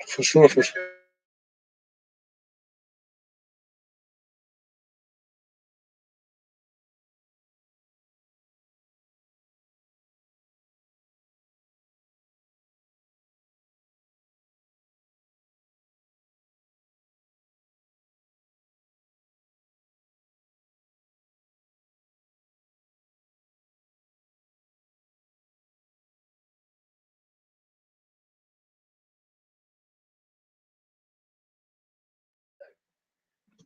For sure, for sure.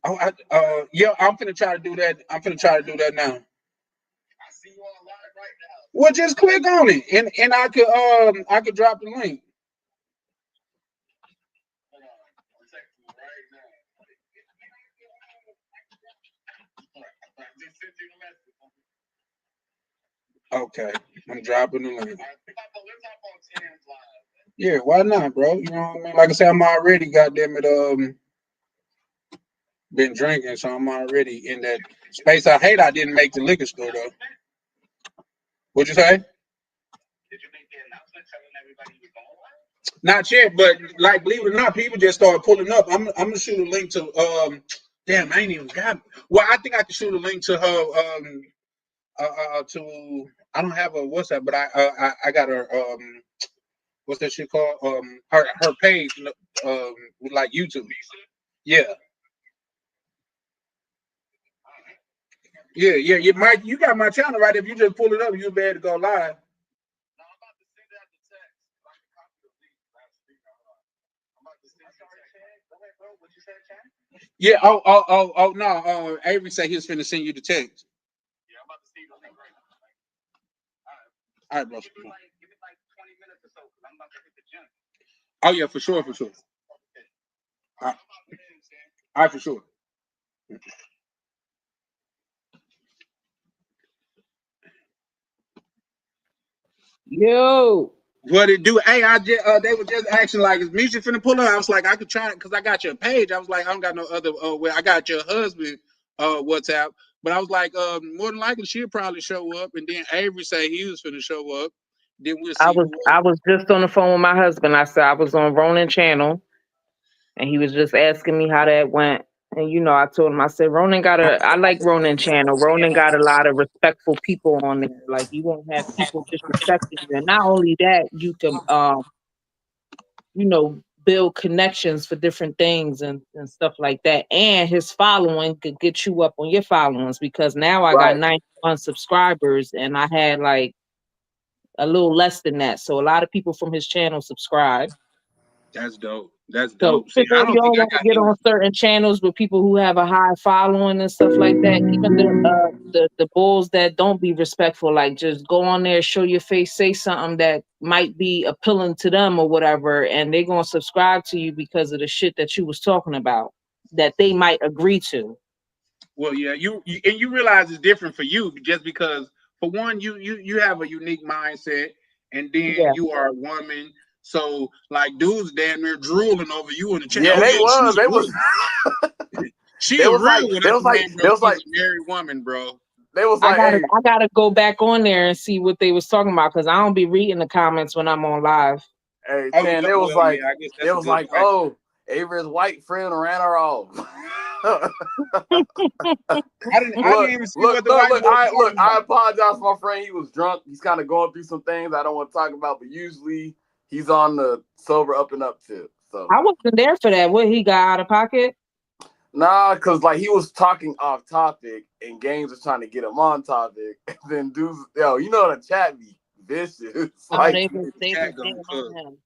Oh, yeah, I'm finna try to do that. I'm finna try to do that now. Well, just click on it, and I could drop the link. Okay, I'm dropping the link. Yeah, why not, bro? You know what I mean? Like I said, I'm already goddamn it been drinking, so I'm already in that space. I hate I didn't make the liquor store though. What'd you say? Not yet, but like believe it or not, people just started pulling up. I'm gonna shoot a link to damn, I ain't even got. Well, I think I can shoot a link to her to I don't have a WhatsApp, but I got her what's that shit called her page with like YouTube. Yeah, yeah. You got my channel right. If you just pull it up, you'll be able to go live. Yeah. Oh. No. Avery said he was finna send you the text. All right, bro. Oh yeah, for sure, for sure. All right, for sure. Yo. What it do? Hey, I just they were just asking like, is music finna pull up? I was like, I could try it because I got your page. I was like, I don't got no other. Well, I got your husband WhatsApp, but I was like, more than likely she'll probably show up. And then Avery say he was finna show up. Then we'll I see was who I else. was just on the phone with my husband. I said I was on Ronan channel and he was just asking me how that went. And I told him, I said, I like Ronan channel. Ronan got a lot of respectful people on there. Like you won't have people disrespecting you. And not only that, you can build connections for different things and stuff like that. And his following could get you up on your followings because now I got Right. 91 subscribers and I had like a little less than that. So a lot of people from his channel subscribe. That's dope. That's So dope. See, even though I you don't think don't I want to got get any. on certain channels with people who have a high following and stuff like that, even the bulls that don't be respectful, like just go on there, show your face, say something that might be appealing to them or whatever, and they're gonna subscribe to you because of the shit that you was talking about that they might agree to. Well, yeah, you realize it's different for you just because for one, you have a unique mindset, and then Yeah. you are a woman. So like dudes damn near drooling over you in the chat. Yeah, Oh they yeah, was. she's They a was. real. She They a was like. real one. They That's was a man, like. bro. They was She's like. a married woman, bro. They was I like. gotta Hey. I gotta go back on there and see what they was talking about because I don't be reading the comments when I'm on live. Hey. Oh Ten. no, They was well like. yeah, I guess They that's a was good like. point. Oh, Avery's white friend ran her off. I didn't even see what the white boy was Look. talking I about. apologize for my friend. He was drunk. He's kind of going through some things I don't want to talk about, but usually he's on the sober up and up tip. So I wasn't there for that. What he got out of pocket? nah, cause like he was talking off topic, and Games was trying to get him on topic. And then dudes, the chat be vicious. Oh, Like, they Yeah, was the they chat was gonna getting cook. on him.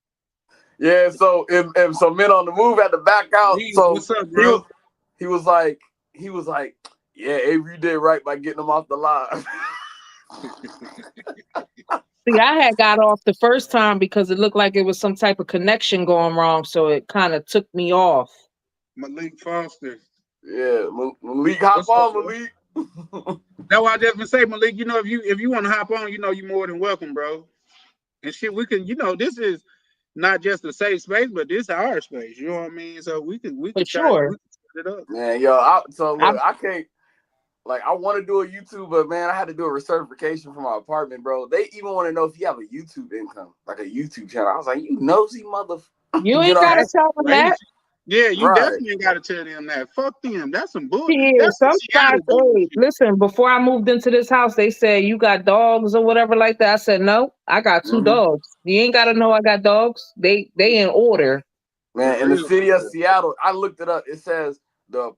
yeah. So if some men on the move had to back out. Lee, So what's up, he was bro? he was like yeah, Avery, you did right by getting him off the line. See, I had got off the first time because it looked like it was some type of connection going wrong, so it kind of took me off. Malik Foster. Yeah, Malik, hop What's up, on, bro? Malik. That's why I just been saying, Malik. If you want to hop on, you're more than welcome, bro. And shit, we can. This is not just a safe space, but this is our space. You know what I mean? So we For could try. We sure. can set it up. Man, so I look, I can't. Like, I want to do a YouTube, but man, I had to do a recertification for my apartment, bro. They even want to know if you have a YouTube income, like a YouTube channel. I was like, you nosy mother. You You ain't know, gotta That's tell them crazy. that. Yeah, you Right. definitely got to tell them that. Fuck them. That's some bull. Yeah, That's some some Seattle spots. Hey, bullshit. listen. Before I moved into this house, they said you got dogs or whatever like that. I said no, I got 2 Mhm. dogs. You ain't gotta know I got dogs. They in order. Man, For in the real, city for of real. Seattle, I looked it up. It says the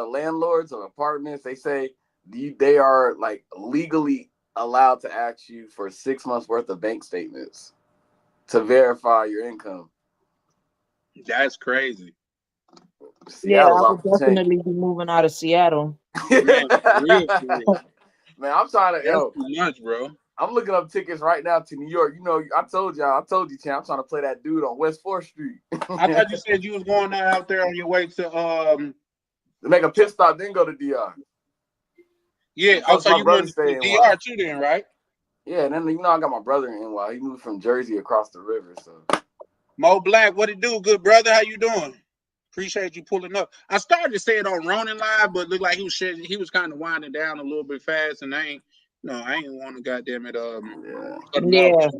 landlords of apartments, they say they are like legally allowed to ask you for 6 months worth of bank statements to verify your income. That's crazy. Yeah, Seattle's I off would the chain. definitely be moving out of Seattle. Man, for real, for real. Man, I'm trying to That's too much, bro. I'm looking up tickets right now to New York. You know, I told you, Chan, I'm trying to play that dude on West 4th Street. I thought you said you was going out there on your way to To make a pit stop, then go to DR. yeah. And Oh, plus, so my you brother going to stay in DR NY. too then, right? Yeah, and then I got my brother in NY. He moved from Jersey across the river. So Mo Black, what it do, good brother? How you doing? Appreciate you pulling up. I started to say it on Ronin Live, but looked like he was kind of winding down a little bit fast, and I ain't want to goddamn it yeah. cut him Yeah, off.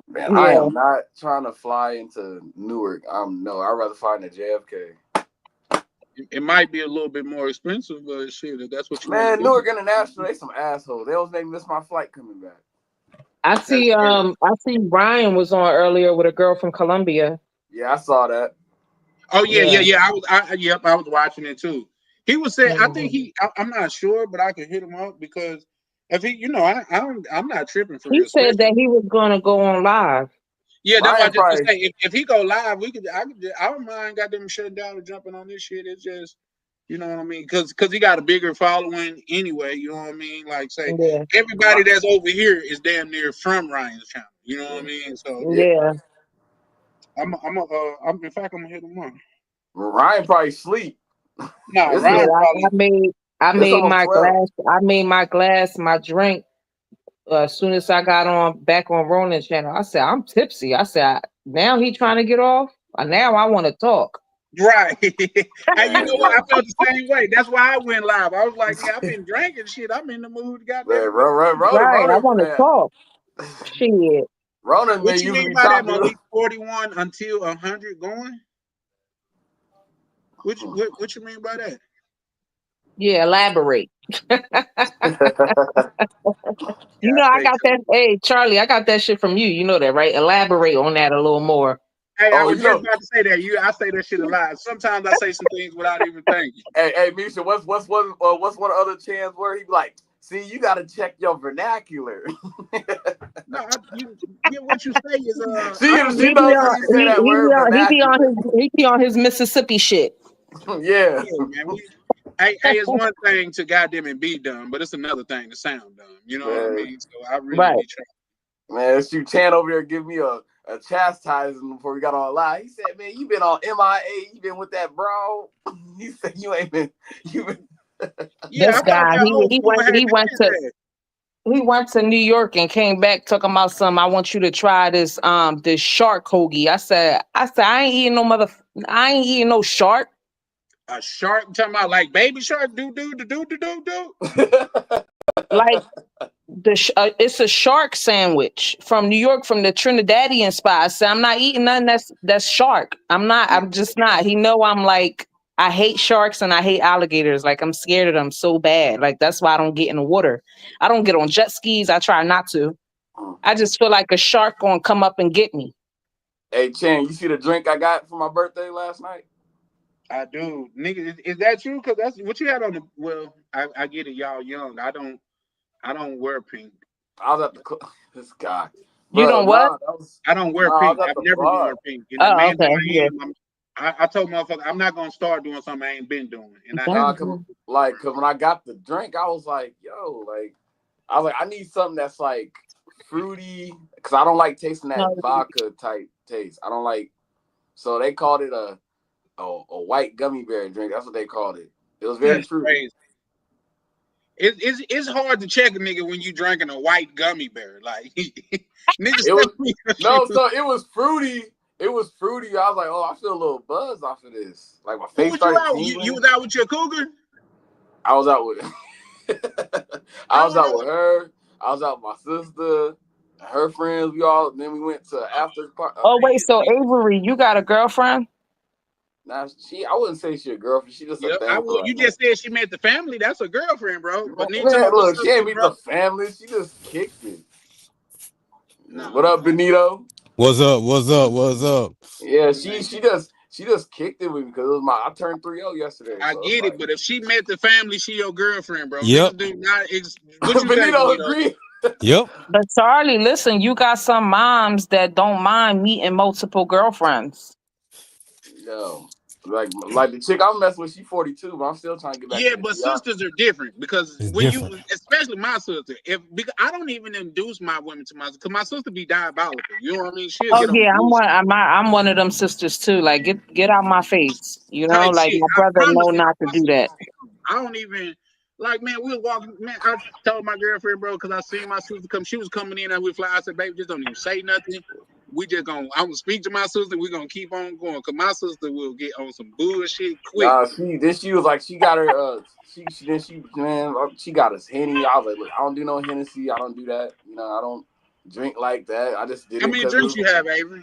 Man, I yeah. am not trying to fly into Newark. No, I'd rather fly into JFK. It might be a little bit more expensive, but shit, if that's what you want to Man, do. Newark International, they some assholes. They always make me miss my flight coming back. I That's see. crazy. I see. Ryan was on earlier with a girl from Colombia. Yeah, I saw that. Oh yeah, Yeah. yeah, yeah. I was watching it too. He was saying, I think Mhm. I'm not sure, but I could hit him up because if he, I'm not tripping for He real. said Especially, that he was going to go on live. yeah, that's why I Ryan just to probably, say if he go live, I don't mind got them shutting down and jumping on this shit. It's just, you know what I mean? Because he got a bigger following anyway. You know what I mean? Like say Yeah, everybody that's over here is damn near from Ryan's channel. You know what I mean? So yeah, yeah. in fact I'm gonna hit him up. Ryan probably sleep. Nah, It's Yeah, Ryan I probably. made it's almost my 12. glass. I made my glass, my drink. As soon as I got on back on Ronin channel, I said I'm tipsy. I said now he trying to get off. Now I want to talk. Right. And you know what? I Man, felt the same way. That's why I went live. I was like, nigga, I've been drinking shit. I'm in the mood. Goddamn man, it. What you mean? Right, I want to Man, talk. Shit. Ronan may What you mean usually by that, talk to Malik? 41 until 100 going? What you mean by that? Yeah, elaborate. Yeah, I stay got tuned. that. Hey, Charlie, I got that shit from you. You know that, right? Elaborate on that a little more. Hey, I Oh, was just about to say that. I say that shit a lot. Sometimes I say some things without even thinking. hey, Misha, what's one other chance where he be like, see, you got to check your vernacular. No, what you say is She I don't He she be know. knows on when you say that he word vernacular. be on his Mississippi shit. Yeah. Yeah, man. Hey, it's one thing to goddamn it be dumb, but it's another thing to sound dumb. You know what I Man, mean? So I really Right. be trying. man, she Chan over there give me a chastising before we got on live. He said, man, you been on MIA, you been with that bro. He said you ain't been Yeah, This I thought guy, that whole fool had beat his ass. he went to New York and came back talking about something. I want you to try this shark hoagie. I said I ain't eating I ain't eating no shark. A shark, I'm talking about like baby shark, do. Like it's a shark sandwich from New York, from the Trinidadian spot. I said I'm not eating nothing that's shark. I'm just not. He know I'm like I hate sharks and I hate alligators. Like I'm scared of them so bad. Like that's why I don't get in the water. I don't get on jet skis. I try not to. I just feel like a shark gonna come up and get me. Hey Chan, you see the drink I got for my birthday last night? I do, nigga. Is that you? Cause that's what you had on the. Well, I get it, y'all young. I don't wear pink. I was at the this guy. You Bro, don't what? I don't wear I pink. was at I've the never worn bar. pink. And the Oh, man that okay. Yeah. I am, I told motherfucker I'm not gonna start doing something I ain't been doing, and I Nah, haven't. cause when I got the drink, I was like, yo, I need something that's like fruity, cause I don't like tasting that vodka type taste. I don't like. So they called it a white gummy bear drink. That's what they called it. It was very That's fruity. crazy. It's hard to check a nigga when you drinking a white gummy bear. Like niggas It was no, shoes. so it was fruity. It was fruity. I was like, oh, I feel a little buzz off of this. Like my Who face was you started out? You tingling. was out with your cougar? I was out with I was out with her. I was out with my sister, her friends. Then we went to after party. Oh wait, so Avery, you got a girlfriend? Nah, I wouldn't say she a girlfriend. She just a damper. You just said she met the family. That's a girlfriend, bro. But Man, look, she ain't meet the family. She just kicked it. Nah. What up, Benito? What's up? What's up? What's up? Yeah, she just kicked it with me because it was I turned 3-0 yesterday. I get it, but if she met the family, she your girlfriend, bro. Yep. Benito agree. Yep. But Charlie, listen, you got some moms that don't mind meeting multiple girlfriends. No. Like the chick I'm messing with, she's 42, but I'm still trying to get back. Yeah, but sisters are different because you, especially my sister, because I don't even induce my women to my sister because my sister be diabolical. You know what I mean? I'm one of them sisters too. Like get out my face. You know, like my brother know not to do that. I don't even like, man. We were walking, man. I told my girlfriend, bro, because I seen my sister come. She was coming in and we fly. I said, baby, just don't even say nothing. We just I'm gonna speak to my sister. We're gonna keep on going because my sister will get on some bullshit quick. She was like, she got her she got us Henny. I was like, look, I don't do no Hennessy. I don't do that. You know, I don't drink like that. I just did. How many drinks you have, Avery?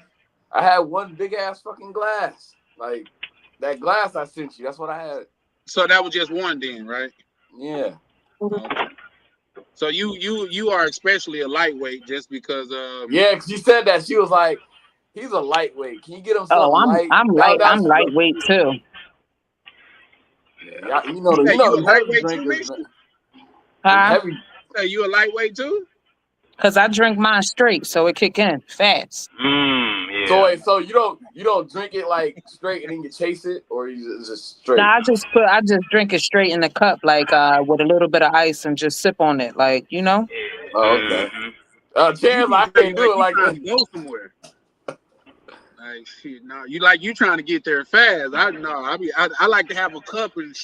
I had one big ass fucking glass. Like that glass I sent you. That's what I had. So that was just one then, right? Yeah. Okay. So you are especially a lightweight just because yeah, because she said that. She was like, he's a lightweight. Can you get him something light? I'm lightweight too. Yeah, you know the lightweight too, heavy. So you a lightweight too? Because I drink mine straight, so it kick in fast. Yeah. So you don't drink it like straight and then you chase it, or you just straight? Nah, I just drink it straight in the cup, like with a little bit of ice and just sip on it, like you know. Oh, okay. Chance, I can't do it like that. Go somewhere. Like shit, no, you trying to get there fast. I like to have a cup and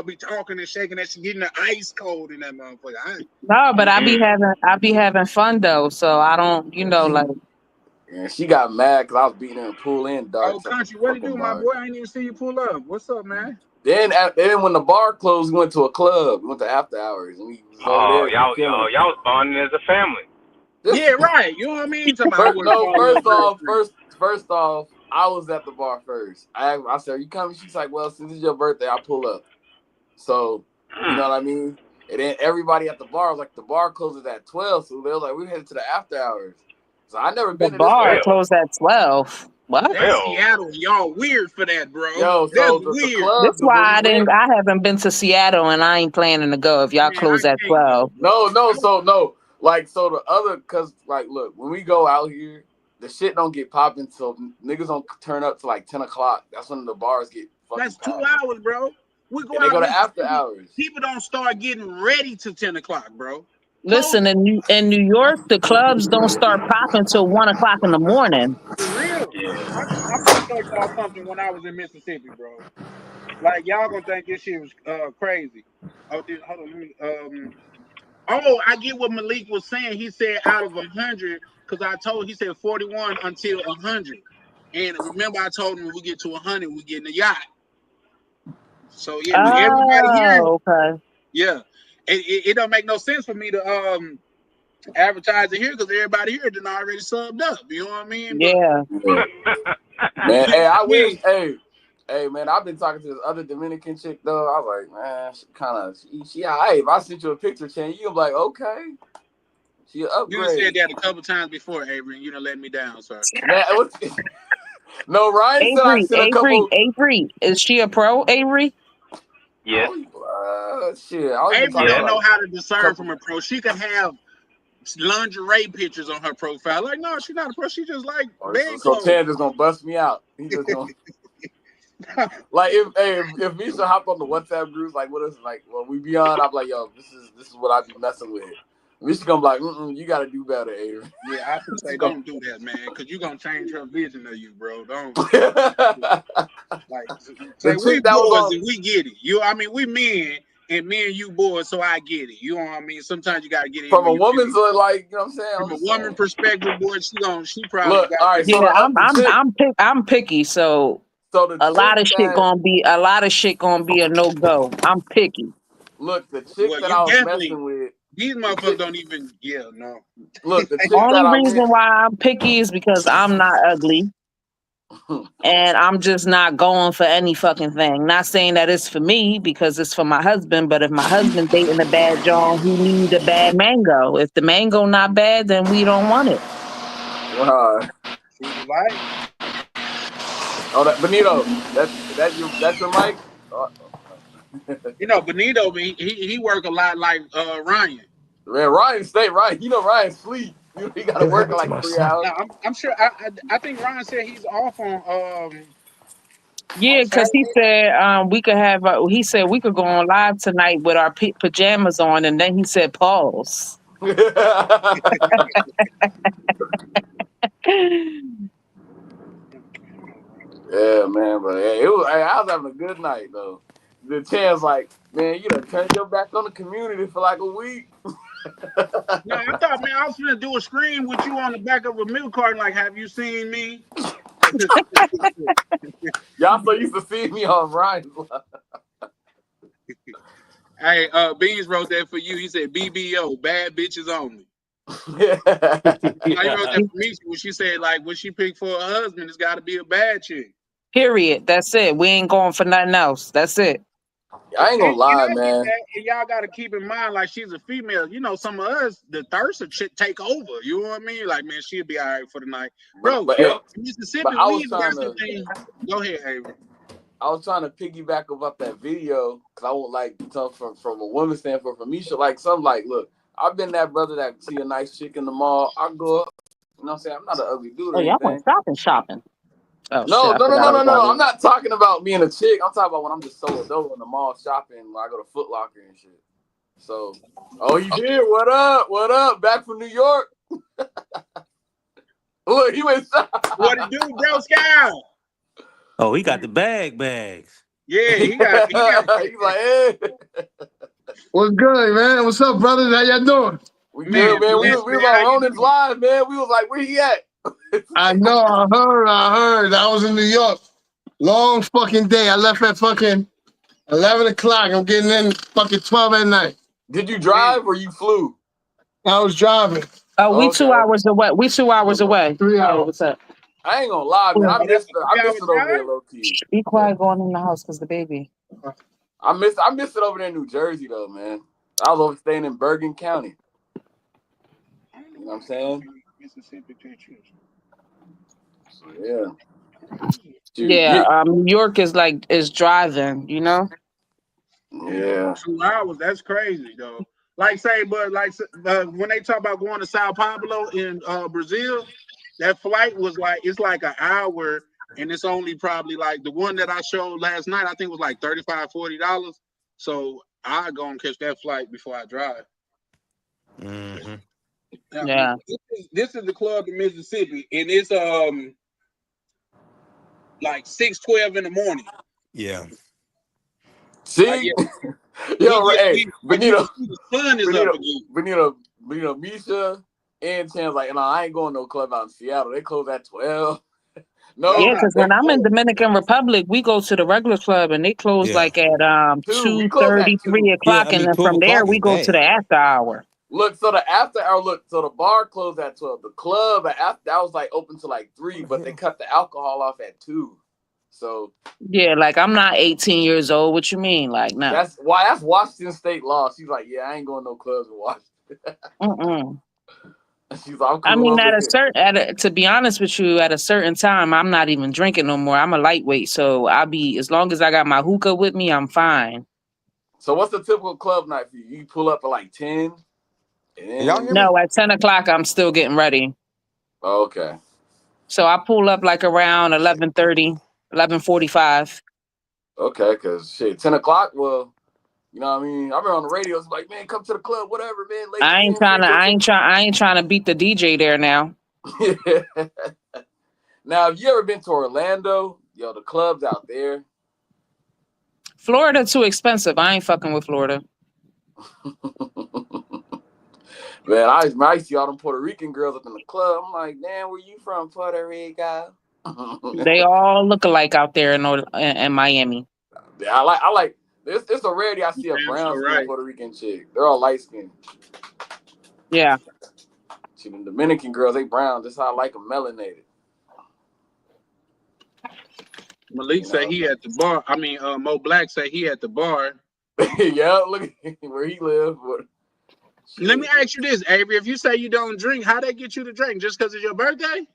be talking and shaking that shit, getting the ice cold in that motherfucker. No, but I be having fun though, so I don't, like. Yeah, she got mad because I was beating her in pool and dark. Oh, country, what you do, my boy? I ain't even see you pull up. What's up, man? Then when the bar closed, we went to a club. We went to after hours. And y'all was bonding as a family. Yeah, right. You know what I mean? First off, I was at the bar first. I said, "Are you coming?" She's like, "Well, since it's your birthday, I'll pull up." So you know what I mean. And then everybody at the bar was like, the bar closes at 12, so they were like, "We're headed to the after hours." So I never been to this bar closed at 12. What? That's Seattle. Y'all weird for that, bro. Yo, so that's weird. That's why I haven't been to Seattle and I ain't planning to go if y'all close at 12. No. So the other, cause like, look, when we go out here, the shit don't get popping till niggas don't turn up to like 10 o'clock. That's when the bars get fucking That's 2 popping. hours, bro. We go They go to after hours. People don't start getting ready till 10 o'clock, bro. Listen, in New York, the clubs don't start popping till 1 o'clock in the morning. For real? I'm gonna show y'all something when I was in Mississippi, bro. Like y'all gonna think this shit was crazy. Hold on, I get what Malik was saying. He said out of 100, because he said 41 until 100. And remember, I told him when we get to 100, we get in the yacht. So yeah, everybody here. Okay. Yeah, it don't make no sense for me to advertise it here because everybody here done already subbed up. You know what I mean? Yeah. Man, hey, I wish. Hey, man, I've been talking to this other Dominican chick though. I was like, man, she alright. If I sent you a picture, Chan, you be like, okay. She upgrade. You said that a couple times before, Avery, and you done let me down, sir. Man, no, Ryan said I sent a couple. Avery, is she a pro, Avery? Yeah. Shit. Avery don't know how to discern from a pro. She could have lingerie pictures on her profile. Like, no, she's not a pro. She just like bed so clothes. Chan just gonna bust me out. He just gonna like if Misha hopped on the WhatsApp groups like with us, like when we be on, I'm like, yo, this is what I be messing with. Misha gonna be like, you gotta do better, Avery. Yeah, I can say don't do that, man, because you gonna change her vision of you, bro. Don't like say we boys and we get it. We men. And me and you boys, so I get it. You know what I mean? Sometimes you gotta get it from a woman's like, you know what I'm saying? From a woman perspective, boy, she probably look. All right, so I'm picky, so a lot of shit gonna be a no go. I'm picky. Look, the chick Well, that you I was definitely messing with. these motherfuckers don't even. Yeah, no. Look, the chick that Only I reason went. why I'm picky is because I'm not ugly. And I'm just not going for any fucking thing. Not saying that it's for me because it's for my husband, but if my husband dating a bad John, he need a bad mango. If the mango not bad, then we don't want it. Right? Oh, that Benito, that's your mic. You know, Benito, he work a lot like Ryan. Man, Ryan stay right. You know Ryan sleep. He got to work in like 3 hours. Now, I'm sure. I think Ryan said he's off Yeah, on because he Saturday. said we could have. He said we could go on live tonight with our pajamas on, and then he said pause. Yeah, man, but it was. I was having a good night though. The chance, like, man, you done turned your back on the community for like a week. No, I thought, man, I was gonna do a screen with you on the back of a milk carton. Like, have you seen me? Y'all so used to see me on Ryan's. Hey, Beans wrote that for you. He said BBO, bad bitches only. Yeah. Now, you wrote that for me when she said, like, what she picked for her husband, it's got to be a bad chick. Period. That's it. We ain't going for nothing else. That's it. I ain't gonna lie, I get man. that, and y'all got to keep in mind, like, she's a female. You know, some of us, the thirst of shit take over. You know what I mean? Like, man, she'll be all right for the night. Bro, Mississippi, I was we trying got something. Go ahead, Avery. I was trying to piggyback about that video because I won't like tell from a woman's standpoint. From Misha, like something like, look, I've been that brother that see a nice chick in the mall. I go up, you know what I'm saying? I'm not an ugly dude or Oh, y'all anything. went shopping. Oh, No. shit, I'm not talking about being a chick. I'm talking about when I'm just solo dolo in the mall shopping when I go to Foot Locker and shit. So, oh, you did? What up? What up? Back from New York? Look, he went. What it do, bro, Scout? Oh, he got the bags. Yeah, he got. He's like, hey. What's good, man? What's up, brothers? How y'all doing? We good, man. We was on Ronan's live, man. We was like, where he at? I know. I heard. I was in New York. Long fucking day. I left at fucking 11 o'clock. I'm getting in fucking 12 at night. Did you drive or you flew? I was driving. Oh, we 2 hours away. 3 hours. What's up? I ain't gonna lie, man. I missed it over there, low key. Be quiet going in the house because the baby. I missed it over there in New Jersey though, man. I was over staying in Bergen County. You know what I'm saying? Mississippi pictures. So, yeah. Yeah, New York is driving, you know? Yeah. 2 hours, that's crazy though. Like when they talk about going to Sao Paulo in Brazil, that flight was it's like an hour, and it's only probably like the one that I showed last night, I think was like $35-$40. So I go and catch that flight before I drive. Mm-hmm. Yeah. This is the club in Mississippi, and it's like 6:12 in the morning. Yeah. See? Yo, hey, Benito. The sun is up again. Benito, Misha and Chan's like, no, I ain't going to no club out in Seattle. They close at 12. No. Yeah, because when I'm in Dominican Republic, we go to the regular club and they close like at 2:30, 3 o'clock, and then from there we go to the after hour. Look, so the after hour, so the bar closed at 12. The club that was like open to like 3, but they cut the alcohol off at 2. So yeah, like I'm not 18 years old. What you mean? Like, no. That's Washington State law. She's like, yeah, I ain't going to no clubs in Washington. She's like, I mean, to be honest with you, at a certain time, I'm not even drinking no more. I'm a lightweight, so as long as I got my hookah with me, I'm fine. So what's the typical club night for you? You pull up at like 10? No, at 10 o'clock, I'm still getting ready. Oh, okay. So I pull up like around 11:30, 11:45. Okay, because shit, 10 o'clock, well, you know what I mean? I remember on the radio, it's like, man, come to the club, whatever, man. I ain't trying to beat the DJ there now. Now, have you ever been to Orlando? Yo, the clubs out there. Florida too expensive. I ain't fucking with Florida. Man, I see all them Puerto Rican girls up in the club. I'm like, damn, where you from, Puerto Rico? They all look alike out there in Miami. Yeah, I like It's a rarity I see a Damn brown sure skin right. Puerto Rican chick. They're all light skinned. Yeah. See, the Dominican girls, they brown. That's how I like them, melanated. Malik say he at the bar. I mean, Mo Black say he at the bar. Yeah, look at where he lives. Let me ask you this, Avery. If you say you don't drink, how they get you to drink? Just because it's your birthday?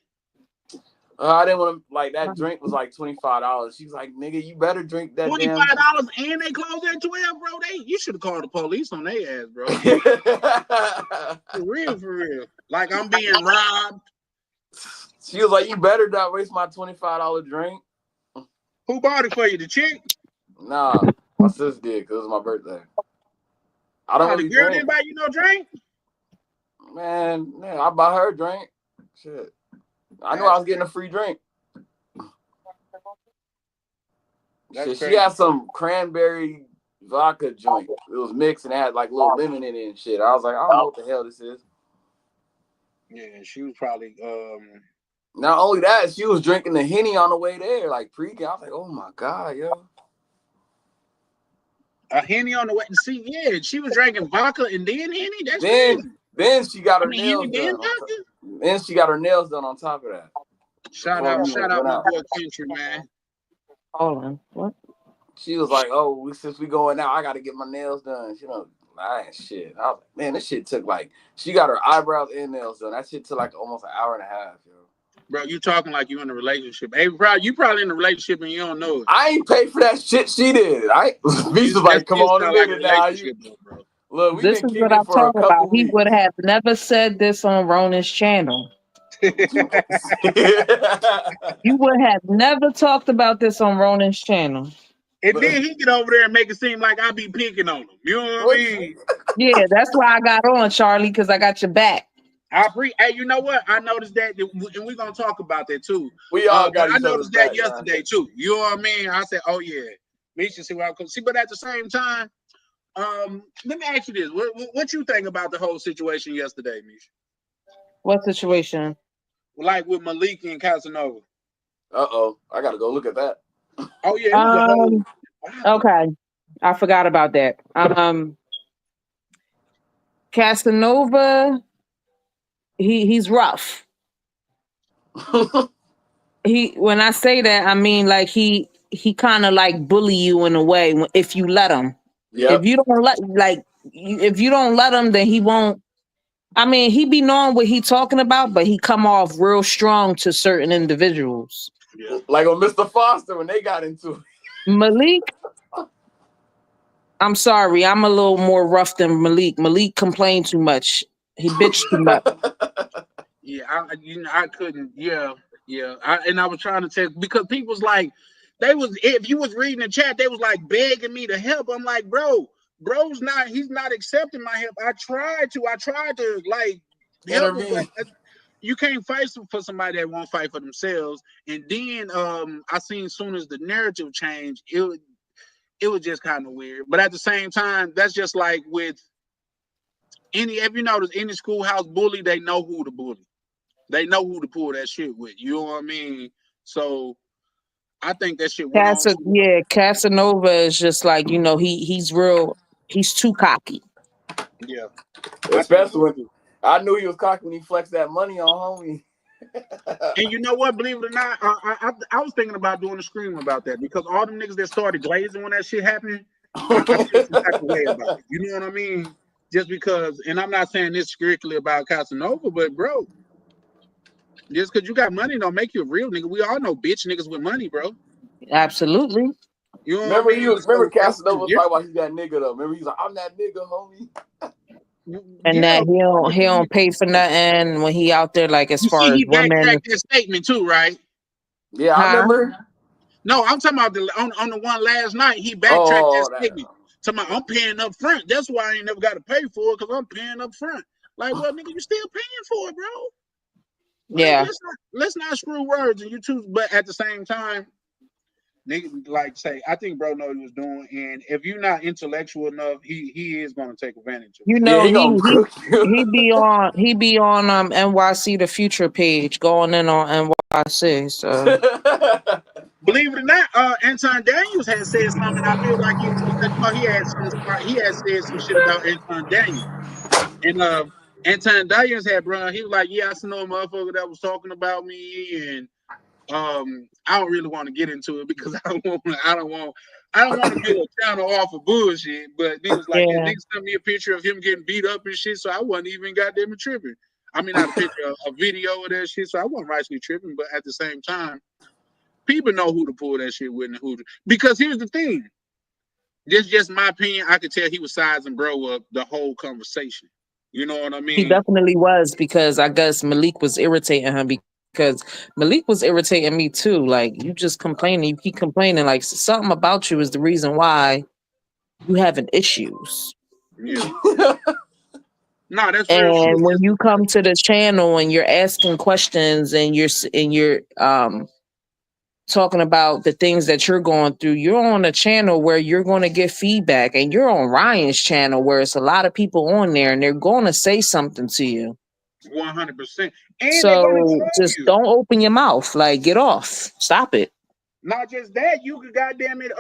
I didn't want to, like, that drink was like $25. She's like, nigga, you better drink that $25 and they close at 12, bro. You should have called the police on their ass, bro. For real. Like I'm being robbed. She was like, you better not waste my $25 drink. Who bought it for you? The chick? Nah, my sis did because it was my birthday. I don't really the girl drink. didn't buy you no drink? Man, I bought her a drink. Shit. I knew I was getting a free drink. Shit, she had some cranberry vodka joint. It was mixed and it had like little lemon in it and shit. I was like, I don't know what the hell this is. Yeah, she was probably Not only that, she was drinking the Henny on the way there, like pre-game. I was like, oh my God, yo. A Henny on the way. See, yeah, she was drinking vodka and then Henny. That's then she got her nails done. Then she got her nails done on top of that. Shout out my boy Country, man. Hold on. What? She was like, oh, since we going out, I got to get my nails done. You know, shit. I was like, man, this shit took like, she got her eyebrows and nails done. That shit took like almost an hour and a half, yo. Bro, you talking like you in a relationship. Hey, bro, you probably in a relationship and you don't know it. I ain't paid for that shit she did. Lisa's like, come on a minute now. Look, this is what I'm talking about. He would have never said this on Ronan's channel. You would have never talked about this on Ronan's channel. And then he get over there and make it seem like I be picking on him. You know what I mean? Yeah, that's why I got on, Charlie, because I got your back. Hey, you know what? I noticed that, and we're gonna talk about that too. We all got. I noticed that yesterday too. You know what I mean? I said, "Oh yeah, Misha, see what I see." But at the same time, let me ask you this: what you think about the whole situation yesterday, Misha? What situation? Like with Malik and Casanova. I gotta go look at that. Oh yeah. Okay, I forgot about that. Casanova. He's rough. When I say that, I mean like he kind of like bully you in a way if you let him. Yep. If you don't let him, then he won't. I mean, he be knowing what he talking about, but he come off real strong to certain individuals. Yeah. Like on Mr. Foster when they got into it. Malik, I'm sorry, I'm a little more rough than Malik. Malik complained too much. He bitched too much. Yeah, I couldn't. Yeah. And I was trying to tell because people was like, if you was reading the chat, they was like begging me to help. I'm like, bro's not. He's not accepting my help. I tried to like help him, but you can't fight for somebody that won't fight for themselves. And then I seen soon as the narrative changed, it was just kind of weird. But at the same time, that's just like with. If you notice any schoolhouse bully, they know who to bully. They know who to pull that shit with. You know what I mean? So I think that shit went on. Yeah, Casanova is just like, he's too cocky. Yeah. Especially when I knew he was cocky when he flexed that money on homie. And you know what? Believe it or not, I was thinking about doing a scream about that because all them niggas that started glazing when that shit happened, I feel some type of way about it. You know what I mean? Just because, and I'm not saying this strictly about Casanova, but bro, just because you got money don't make you a real nigga. We all know bitch niggas with money, bro. Absolutely. You know remember Casanova was talking about he's that nigga though. Remember he's like, I'm that nigga, homie. And that he don't pay for nothing when he out there, like as far as women. He backtracked that statement too, right? Yeah, I remember. No, I'm talking about on the one last night. He backtracked that statement. Talking about I'm paying up front. That's why I ain't never got to pay for it because I'm paying up front. Like, well, nigga, you still paying for it, bro. Like, yeah. Let's not screw words and you too. But at the same time, nigga, like say, I think bro know what he was doing, and if you're not intellectual enough, he is going to take advantage of it. He be on NYC The Future page going in on NYC. So, Believe it or not, Anton Daniels had said something. I feel like he was, because he had said some shit about Anton Daniels, and Anton Daniels had brought. He was like, "Yeah, I seen no motherfucker that was talking about me," and I don't really want to get into it because I don't want to build a channel off of bullshit. But he was like, Yeah. niggas sent me a picture of him getting beat up and shit, so I wasn't even goddamn tripping. I mean, not a picture, a video of that shit, so I wasn't rightfully tripping. But at the same time, people know who to pull that shit with and who to. Because here's the thing, this is just my opinion. I could tell he was sizing bro up the whole conversation. You know what I mean? He definitely was, because I guess Malik was irritating him, because Malik was irritating me too. Like, you just complaining, you keep complaining, like something about you is the reason why you having issues. Yeah. No, that's real shit. And when you come to the channel and you're asking questions and you're talking about the things that you're going through, you're on a channel where you're going to get feedback, and you're on Ryan's channel where it's a lot of people on there and they're going to say something to you. 100%. And So just don't open your mouth. Like, get off. Stop it. Not just that, you can goddamn it,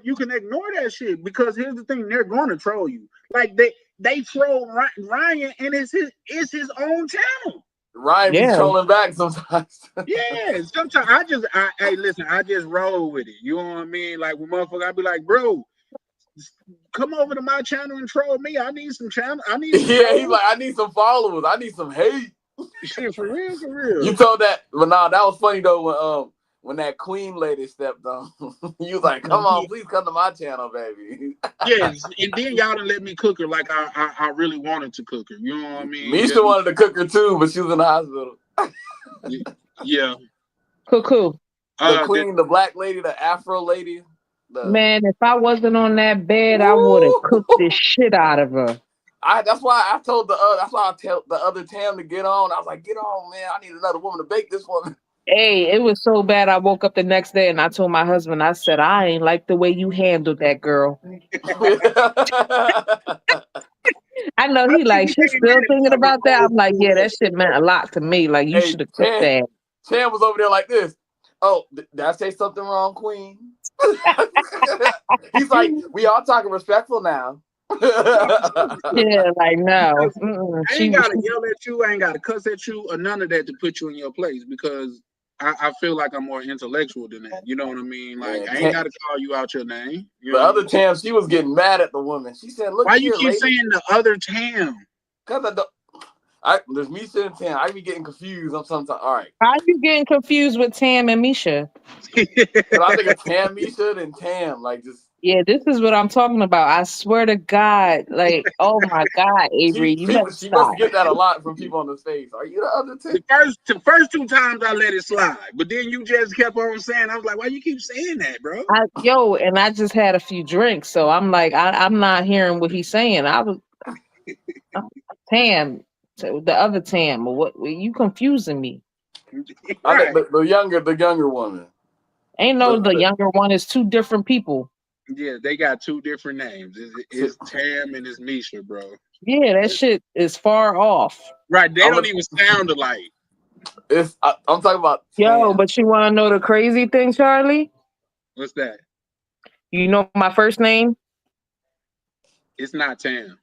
you can ignore that shit, because here's the thing, they're gonna troll you. Like they troll Ryan, and it's his own channel. Ryan be trolling back sometimes. Yeah, sometimes hey, listen, I just roll with it. You know what I mean? Like, when motherfucker, I be like, bro, come over to my channel and troll me. I need some channel. I need some yeah, he's like, I need some followers. I need some hate. Shit, for real, for real. You told that, but nah, that was funny though when that queen lady stepped on. You was like, come on, please come to my channel, baby. Yes, and then y'all done let me cook her like I really wanted to cook her. You know what I mean? Misha wanted to cook her too, but she was in the hospital. Yeah. Cuckoo. The queen, the black lady, the Afro lady. Man, if I wasn't on that bed, I would have cooked the shit out of her. That's why I told that's why I tell the other Tam to get on. I was like, get on, man. I need another woman to bake this woman. Hey, it was so bad. I woke up the next day and I told my husband, I said, I ain't like the way you handled that girl. I know he like, she's still thinking about that. I'm like, yeah, that shit meant a lot to me. Like, you should have cooked that. Tam was over there like this. Oh, did I say something wrong, queen? He's like, we all talking respectful now. Yeah, like, no. I ain't gotta yell at you, I ain't gotta cuss at you, or none of that to put you in your place, because I feel like I'm more intellectual than that. You know what I mean? Like, yeah, I ain't gotta call you out your name. The other Tam, she was getting mad at the woman. She said, look, why here, you keep lady. saying the other Tam? Because there's Misha and Tam. I be getting confused. I'm sometimes all right. How you getting confused with Tam and Misha? Because I think of Tam, Misha, and Tam. Like, just. Yeah, this is what I'm talking about. I swear to God. Like, oh my God, Avery, she must get that a lot from people on the stage. Are you the other Tam? The first two times I let it slide, but then you just kept on saying, I was like, why you keep saying that, bro? And I just had a few drinks, so I'm like, I'm not hearing what he's saying. I was Tam, the other Tam. What you confusing me? I think the younger woman. Ain't no the younger one is two different people. Yeah, they got two different names. It's Tam and it's Misha, bro. Yeah, that shit is far off. Right, they don't even sound alike. I'm talking about Yo, but you want to know the crazy thing, Charlie? What's that? You know my first name? It's not Tam.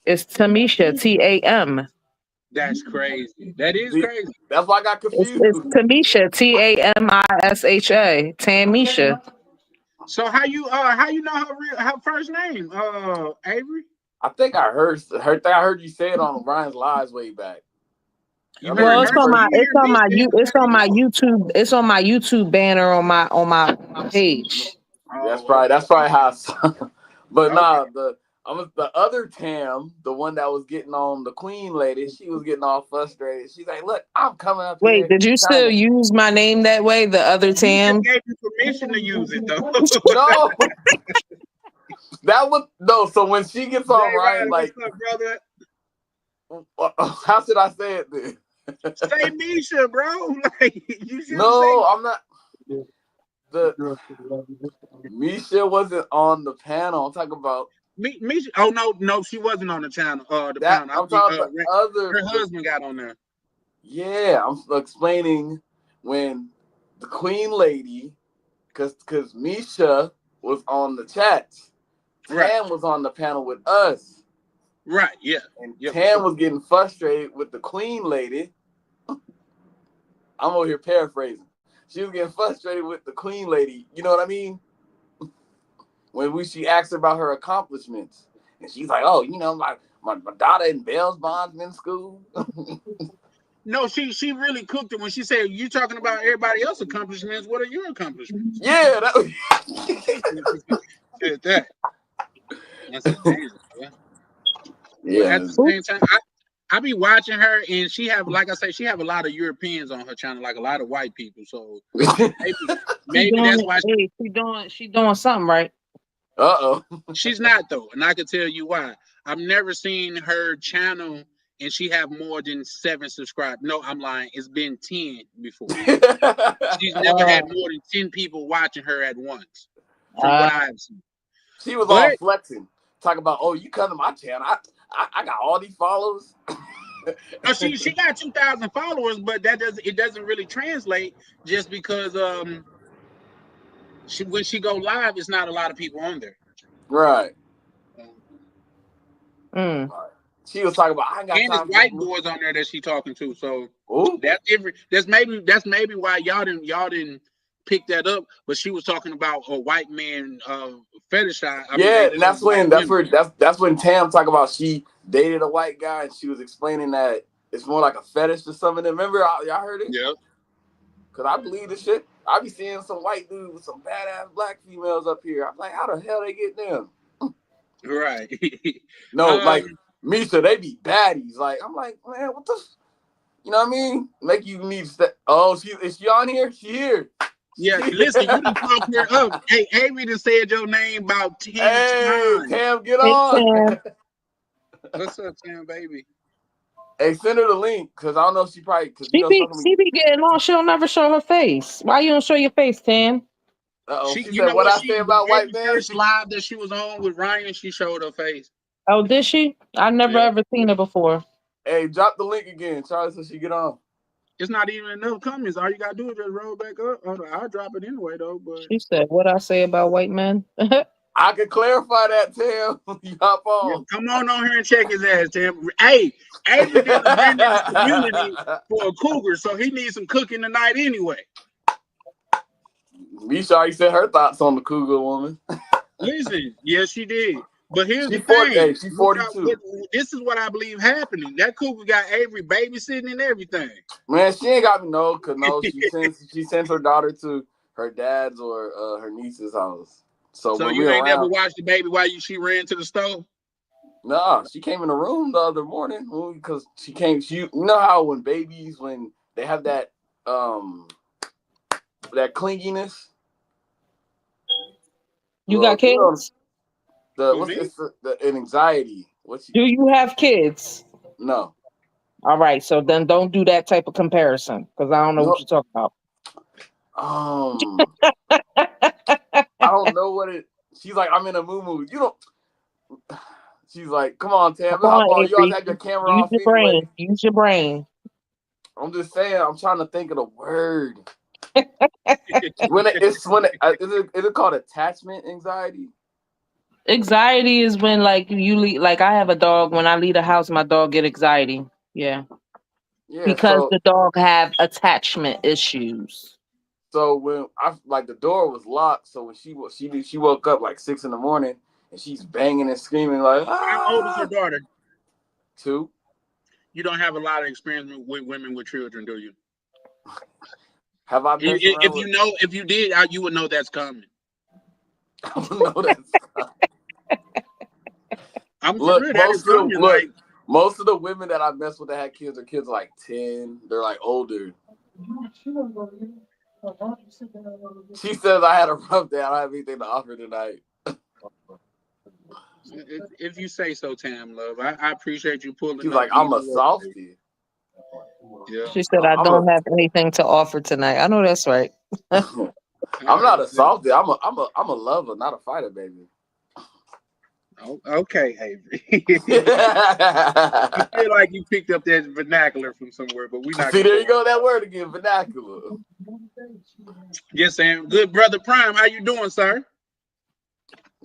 It's Tamisha, Tam. That's crazy. That is crazy. That's why I got confused. It's Tamisha, Tamisha, Tamisha. So how you know her first name, Avery? I think I heard you say it on Ryan's Lives way back. Well, it's on my YouTube. It's on my YouTube banner on my page. That's probably how. But nah, the other Tam, the one that was getting on the queen lady, she was getting all frustrated. She's like, "Look, I'm coming up." Wait, did you still use my name that way? The other Tam? Gave you permission to use it though. No, that was no. So when she gets on Ryan, like, brother, how should I say it then? Say Misha, bro. Like, you should. No, I'm not. Misha wasn't on the panel. I'm talking about. Misha. Oh no, she wasn't on the channel. Panel. I'm talking about her husband got on there. Yeah, I'm explaining when the queen lady because Misha was on the chat. Right. Tam was on the panel with us. Right. Yeah. And Yep. Tam was getting frustrated with the queen lady. I'm over here paraphrasing. She was getting frustrated with the queen lady. You know what I mean? When she asked her about her accomplishments. And she's like, oh, you know, my daughter in Bell's Bondsman School. No, she really cooked it when she said, "You talking about everybody else's accomplishments? What are your accomplishments?" Yeah, that was... said that. I said, "Damn." Yeah. Yeah. But at the same time, I be watching her, and she have, like I say, she have a lot of Europeans on her channel, like a lot of white people. So maybe that's why she doing something right. She's not though, and I can tell you why. I've never seen her channel and she have more than 7 subscribers. No, I'm lying. It's been 10 before. She's never had more than 10 people watching her at once, from what I've seen. She was all flexing, talking about, "Oh, you come to my channel. I got all these followers." No, she got 2,000 followers, but it doesn't really translate just because when she go live, it's not a lot of people on there. Right. She was talking about, I ain't got and time it's white boys on there that she talking to, so Ooh. That's different. That's maybe why y'all didn't pick that up. But she was talking about a white man fetishize. And that's when Tam talked about she dated a white guy and she was explaining that it's more like a fetish to some of them. Remember, y'all heard it? Yeah. Cause I believe this shit. I be seeing some white dude with some badass black females up here. I'm like, how the hell they get them? Right. No, like Misha, they be baddies. Like, I'm like, man, what the? You know what I mean? Make you need to. Oh, is she on here? She here. Yeah, listen, you done talked her up. Hey, Avery done said your name about 10 times. Tam, get on. What's up, Tam, baby? Hey, send her the link, because I don't know if she probably... She be getting on. She'll never show her face. Why you don't show your face, Tam? She said, what I say about white men? First live that she was on with Ryan, she showed her face. Oh, did she? I never ever seen her before. Hey, drop the link again, Charlie, so she get on. It's not even enough comments. All you gotta do is just roll back up. I'll drop it anyway, though. But she said, "What I say about white men?" I can clarify that, Tam. You hop on. Yeah, come on here and check his ass, Tam. Hey, Avery did abandon his community for a cougar, so he needs some cooking tonight anyway. Misha already said her thoughts on the cougar woman. Listen, yes, she did. But here's the thing. Hey, she's 42. This is what I believe happening. That cougar got Avery babysitting and everything. Man, she ain't got me she sends her daughter to her dad's or her niece's house. So you ain't never watched the baby while she ran to the store? Nah, she came in the room the other morning because you know how when babies, when they have that that clinginess. You got kids? The anxiety. Do you have kids? No. All right, so then don't do that type of comparison because I don't know what you're talking about. I don't know what it. She's like, I'm in a moo-moo. You don't. She's like, come on, Tam. You always have your camera off. Use your brain. I'm just saying. I'm trying to think of the word. Is it called attachment anxiety? Anxiety is when like you leave. Like I have a dog. When I leave the house, my dog get anxiety. Yeah. Because the dog have attachment issues. So when the door was locked, so when she woke up like 6 a.m. and she's banging and screaming like, ah! How old is your daughter? 2. You don't have a lot of experience with women with children, do you? Have I? If you did, you would know that's coming. I would know that's coming. Most of the women that I mess with that had kids are kids like 10. They're like older. She says I had a rough day. I don't have anything to offer tonight. If you say so, Tam, love. I appreciate you pulling. She's like, I'm a softie. Yeah. She said, I don't have anything to offer tonight. I know that's right. I'm not a softie. I'm a lover, not a fighter, baby. Oh, okay, Avery. I feel like you picked up that vernacular from somewhere, but we not. See, there you go, that word again, vernacular. Yes, Sam. Good brother Prime, how you doing, sir?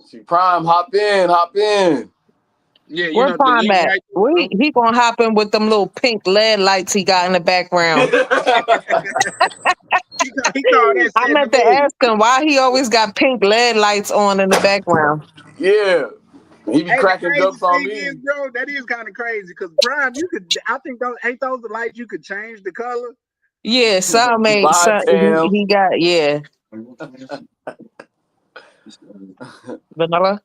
See, Prime, hop in. Yeah, you Where know the Prime link at? right. He gonna hop in with them little pink LED lights he got in the background. He called that I setting meant the to mood. ask him why he always got pink LED lights on in the background. Yeah. He be Hey, the cracking crazy jokes on thing me. is, bro, that is kind of crazy because Prime, you could. I think those ain't those the lights you could change the color. Yeah, some made Bye, Tam. he got vanilla.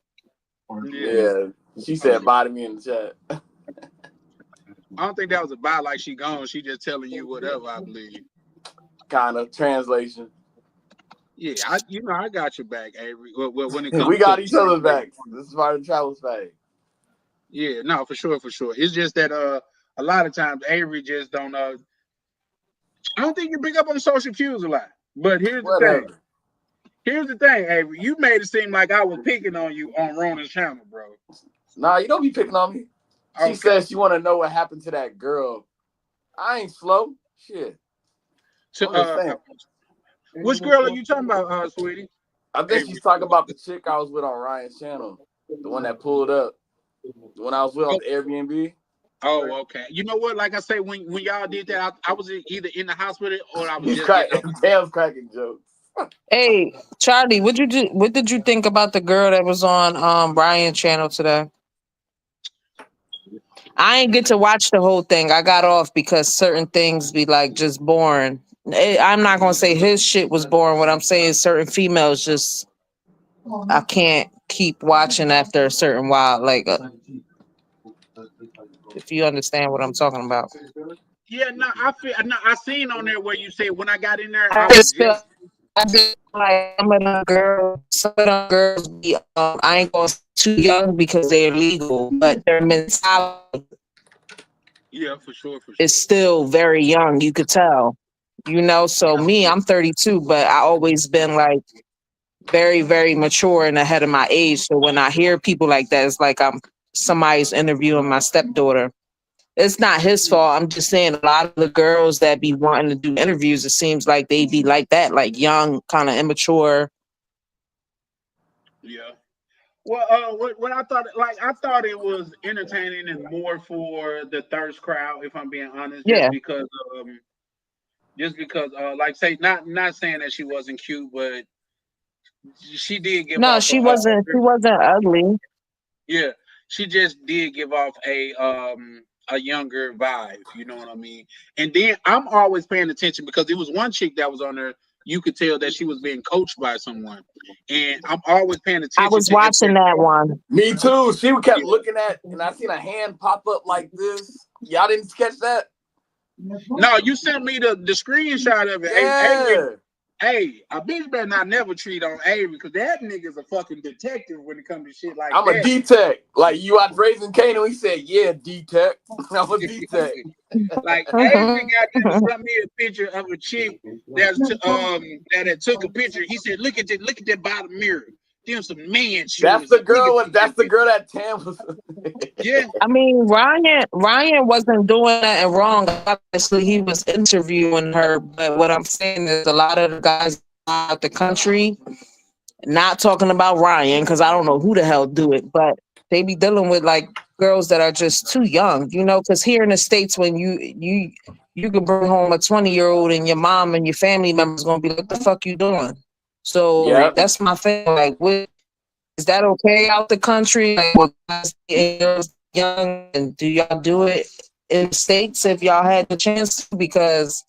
Yeah. She said bye to me in the chat. I don't think that was a bye like she gone. She just telling you whatever, I believe. Kind of translation. Yeah, I got your back, Avery. Well, when it comes We got to each other's back. This is part of the travel's bag. Yeah, no, for sure. It's just that a lot of times Avery just don't I don't think you pick up on social cues a lot. But here's the thing, Avery. You made it seem like I was picking on you on Ronan's channel, bro. Nah, you don't be picking on me. She says she want to know what happened to that girl. I ain't slow. Shit. So, which girl are you talking about, sweetie? I think she's talking about the chick I was with on Ryan's channel. The one that pulled up. The one I was with on the Airbnb. Oh, okay. You know what? Like I say, when y'all did that, I was either in the hospital or I was He's just cracking. Tam's cracking jokes. Hey, Charlie, what did you think about the girl that was on Ryan's channel today? I ain't get to watch the whole thing. I got off because certain things be like just boring. I'm not gonna say his shit was boring. What I'm saying is certain females just I can't keep watching after a certain while. Like, if you understand what I'm talking about. Yeah, no, I seen on there where you said when I got in there, I just like some of the girls be I ain't gonna say too young because they're legal, but their mentality for sure. is still very young. You could tell, So me, I'm 32, but I always been like very, very mature and ahead of my age. So when I hear people like that, it's like somebody's interviewing my stepdaughter. It's not his fault. I'm just saying a lot of the girls that be wanting to do interviews, it seems like they be like that, like young, kind of immature. Yeah. Well, what I thought it was entertaining and more for the thirst crowd, if I'm being honest. Yeah. Just because, like, say, not saying that she wasn't cute, but she did give off. No, she wasn't. She wasn't ugly. Yeah, she just did give off a younger vibe. You know what I mean? And then I'm always paying attention because there was one chick that was on there. You could tell that she was being coached by someone, and I'm always paying attention. I was watching that one. Me too. She kept looking at, and I seen a hand pop up like this. Y'all didn't catch that? No, you sent me the screenshot of it. Yeah. Hey, a bitch better not never treat on Avery because that nigga's a fucking detective when it comes to shit like I'm that. a D-Tech. Like you out Raising Kano, he said, yeah, D-Tech. I'm a D-Tech. Like Avery got sent me a picture of a chick that had took a picture. He said, look at that bottom mirror. Them some man shoes. That's the girl that Tam was. Yeah. I mean, Ryan wasn't doing nothing wrong. Obviously, he was interviewing her. But what I'm saying is a lot of the guys out the country, not talking about Ryan, because I don't know who the hell do it, but they be dealing with like girls that are just too young, because here in the States, when you can bring home a 20-year-old and your mom and your family members going to be like, what the fuck you doing? So that's my thing. Like, is that okay out the country? Like, with guys young, and do y'all do it in the States if y'all had the chance to? Because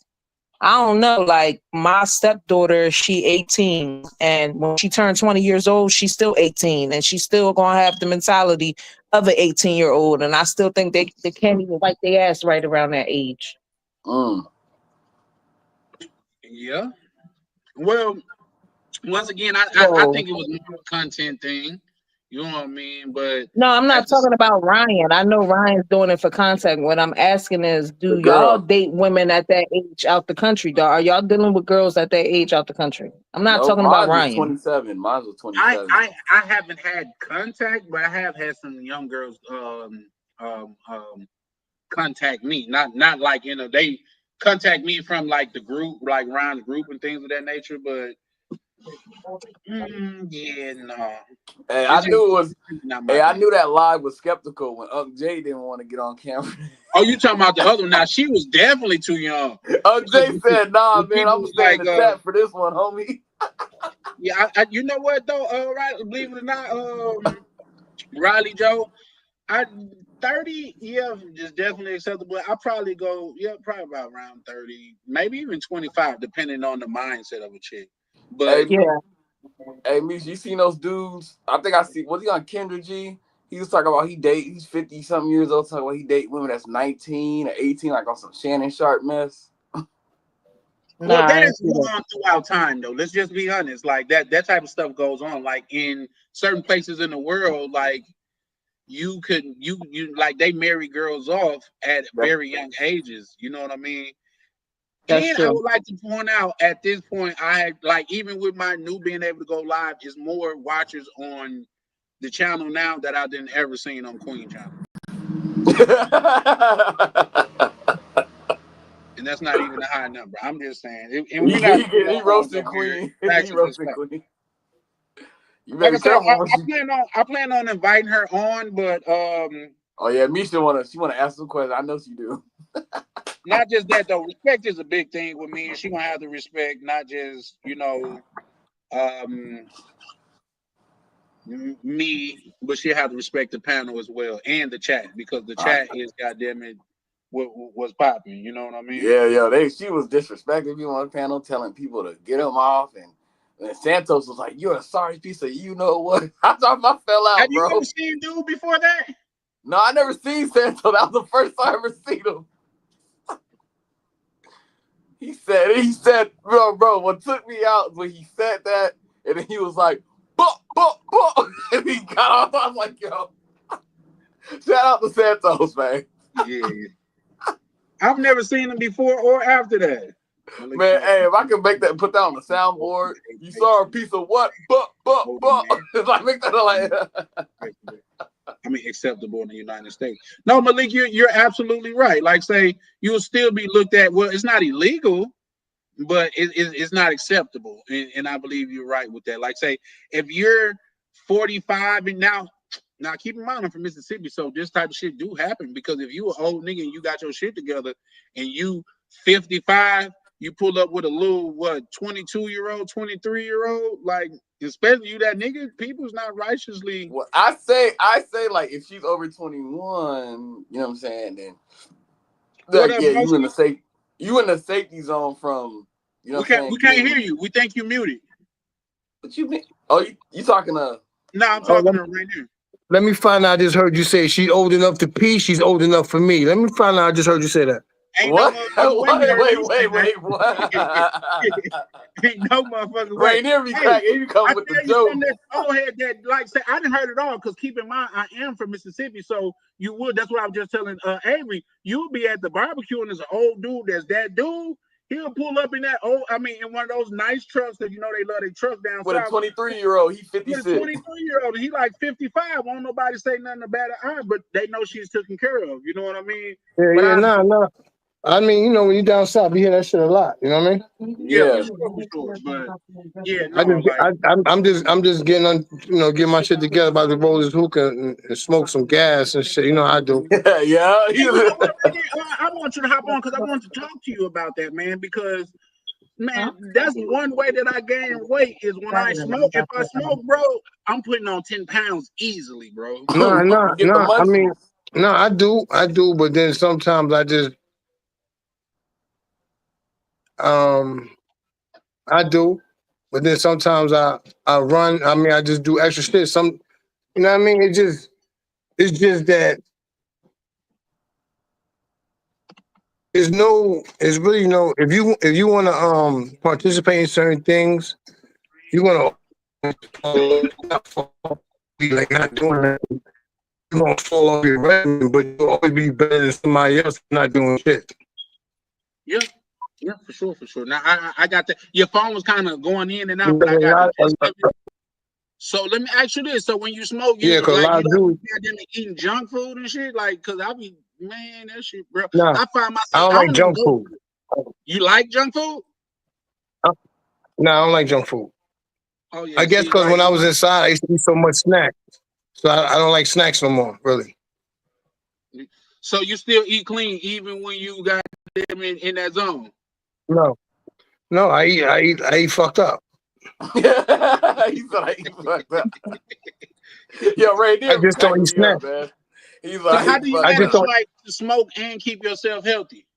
I don't know, like my stepdaughter, she 18, and when she turned 20 years old, she's still 18, and she's still gonna have the mentality of an 18-year-old, and I still think they can't even wipe their ass right around that age. Yeah. Well, once again, I think it was more a content thing. You know what I mean? But No, I'm not that's just, talking about Ryan. I know Ryan's doing it for contact. What I'm asking is, The do y'all girl. date women at that age out the country? Are y'all dealing with girls at that age out the country? I'm not No, talking about mine was Ryan. 27. Mine was 27. I haven't had contact, but I have had some young girls contact me. Not like they contact me from like the group, like Ryan's group and things of that nature. But yeah, no. Hey, It's I knew it was. not my Hey, I thing. knew that live was skeptical when Unc Jay didn't want to get on camera. Oh, you talking about the other one? Now she was definitely too young. Unc Jay said, "Nah, The man, people I'm was staying in like, the chat for this one, homie." Yeah, you know what though? Right, believe it or not, Riley Joe, 30, yeah, is definitely acceptable. I probably go, probably about around 30, maybe even 25, depending on the mindset of a chick. But Yeah. Hey, Misha, you seen those dudes? I think I see. Was he on Kendra G? He was talking about he's 50 something years old, talking about he date women that's 19 or 18, like on some Shannon Sharp mess. well, Nah, that I ain't is see that. going on throughout time, though. Let's just be honest. Like that type of stuff goes on. Like in certain places in the world, like you like they marry girls off at very young ages. You know what I mean? That's And I true. would like to point out at this point, I had like even with my new being able to go live, is more watchers on the channel now that I didn't ever seen on Queen channel. And that's not even a high number. I'm just saying. And we're not he roasted Queen. He roasted Queen. You like better I plan on inviting her on, but oh yeah, Misha wanna ask some questions. I know she do. Not just that though. Respect is a big thing with me, and she gonna have to respect not just me, but she have to respect the panel as well and the chat, because the chat is goddamn it what was popping. You know what I mean? Yeah. She was disrespecting people on the panel, telling people to get them off, and Santos was like, "You're a sorry piece of you know what." I thought I fell out, Have bro. you ever seen dude before that? No, I never seen Santos. That was the first time I ever seen him. He said, bro, what took me out when he said that, and then he was like, "Buh," and he got off. I was like, yo, shout out to Santos, man. Yeah. I've never seen him before or after that. Man, hey, if I could make that, put that on the soundboard, you saw a piece of what? Buh. It's like, make that like. I mean, acceptable in the United States. No, Malik, you're absolutely right. Like, say, you'll still be looked at. Well, it's not illegal, but it's not acceptable. And I believe you're right with that. Like, say, if you're 45 and now keep in mind I'm from Mississippi, so this type of shit do happen, because if you an old nigga and you got your shit together and you 55, you pull up with a little 22-year-old, 23-year-old, like, especially you that nigga, people's not righteously. Well, I say like if she's over 21, you know what I'm saying, then like, you in the safety zone from, you know what I'm saying? We can't hear you. We think you muted. What you mean? Oh, you talking to? No, I'm talking to her right here. Let me find out. I just heard you say she's old enough to pee. She's old enough for me. Let me find out. I just heard you say that. Ain't what? No wait, what? Ain't no motherfucker way. Rainier be cracking. He be coming with the joke. That old head that, like, say, I didn't heard it all, because keep in mind, I am from Mississippi, so you would. That's what I was just telling Avery. You'll be at the barbecue and there's an old dude. There's that dude. He'll pull up in that in one of those nice trucks that they love their truck down with south. A 23-year-old, he 56. With a 23-year-old, he like 55. Won't nobody say nothing about her, but they know she's taken care of. You know what I mean? No. I mean, you know, when you down south, you hear that shit a lot. You know what I mean? Yeah. For sure. But yeah, no, I'm just getting on, getting my shit together, about to roll this hookah and smoke some gas and shit. You know how I do. Yeah. I want you to hop on because I want to talk to you about that, man. Because man, that's one way that I gain weight is when I smoke. If I smoke, bro, I'm putting on 10 pounds easily, bro. No. I mean, no, I do, but then sometimes I just. I do, but then sometimes I run. I mean, I just do extra shit. You know what I mean? It's just that it's really no. If you want to participate in certain things, you want to be like not doing that, you're gonna fall off your regimen, but you'll always be better than somebody else not doing shit. Yeah, for sure. Now I got that. Your phone was kind of going in and out, but I got the gist of it. So let me ask you this: so when you smoke, you Yeah, 'cause a like lot you of don't dudes- be goddamn eating junk food and shit, like, cause I be man that shit, bro. Nah, I find myself I don't like junk food. You like junk food? No, I don't like junk food. Oh yeah. I guess see, because like, when I was inside, I used to eat so much snacks, so I don't like snacks no more, really. so you still eat clean even when you got them in that zone? No, I eat fucked up. He said I eat fucked up. Yo, Ray, I just don't eat snacks. man. He's So like, how do you I just manage don't- like to smoke and keep yourself healthy?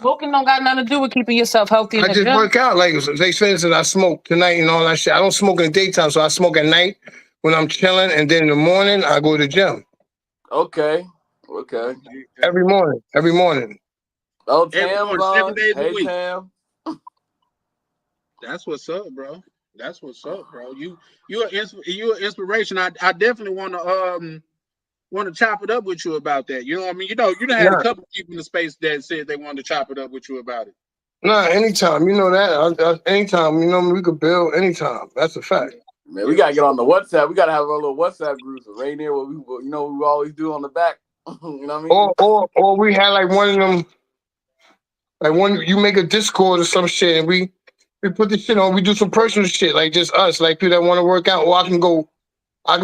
Smoking don't got nothing to do with keeping yourself healthy in I the just gym. work out. Like they say, I smoke tonight and all that shit. I don't smoke in the daytime, so I smoke at night when I'm chilling, and then in the morning I go to the gym. okay. Every morning. Oh, Every Tam's morning, 7 on. days a Hey, week. Tam. That's what's up, bro. That's what's up, bro. You're an inspiration. I definitely want to chop it up with you about that. You know what I mean? You done had a couple people in the space that said they wanted to chop it up with you about it. Nah, anytime. You know that. Anytime. You know we could build anytime. That's a fact. Man, we gotta get on the WhatsApp. We gotta have our little WhatsApp groups right near what we always do on the back. You know what I mean? Or we had like one of them, like one you make a Discord or some shit, and we put this shit on. We do some personal shit, like just us, like people that want to work out. Or I can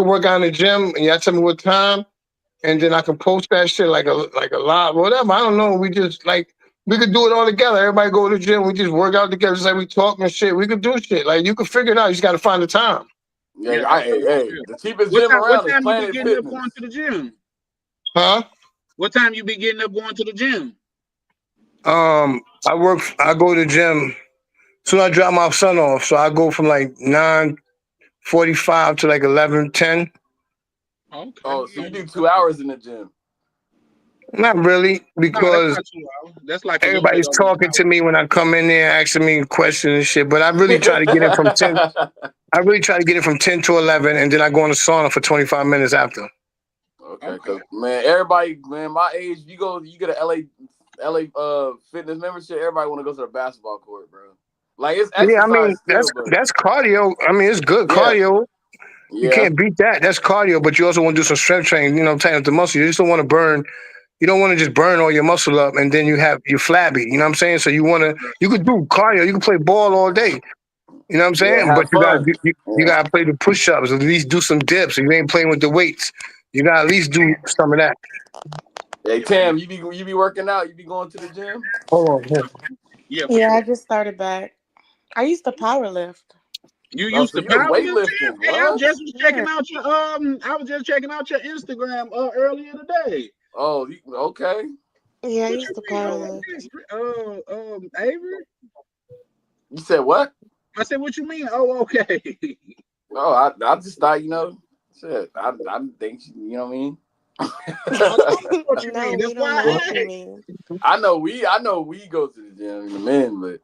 work out in the gym, and y'all tell me what time, and then I can post that shit like a lot, whatever. I don't know. We just like we could do it all together. Everybody go to the gym. We just work out together, just like we talk and shit. We could do shit. Like you can figure it out. You just got to find the time. Yeah, hey, the cheapest What gym time around is you be Planet getting up Fitness. going to the gym? Huh? What time you be getting up going to the gym? I go to the gym. Soon I drop my son off, so I go from like 9:45 to like 11:10. Okay. Oh, so you do 2 hours in the gym? Not really, No, because that's not 2 hours. That's like a little everybody's bit over talking to me when I come in there, asking me questions and shit. But I really try to get it from 10. I really try to get it from 10 to 11, and then I go in the sauna for 25 minutes after. Okay, because man, everybody, man, my age, you get a LA fitness membership. Everybody want to go to the basketball court, bro. Like it's exercise. Yeah, I mean still, that's cardio. I mean it's good cardio. You can't beat that. That's cardio, but you also want to do some strength training. You know, tighten up the muscle. You just don't want to burn. You don't want to just burn all your muscle up and then you're flabby. You know what I'm saying? So you could do cardio. You can play ball all day. You know what I'm saying? have But fun. you gotta play the push-ups. At least do some dips. If you ain't playing with the weights, you gotta at least do some of that. Hey Tam, you be working out? You be going to the gym? Hold on. Yeah, I just started back. I used to power lift. You used to power weightlifting. Hey, I just was checking out your I was just checking out your Instagram earlier today. Oh, okay. Yeah, I used to power lift. Avery? You said what? I said, what you mean? Oh, okay. Oh, I just thought, shit. I didn't think, you know what I mean? What you No, mean? we That's don't why know what you mean. I know we go to the gym, the men, but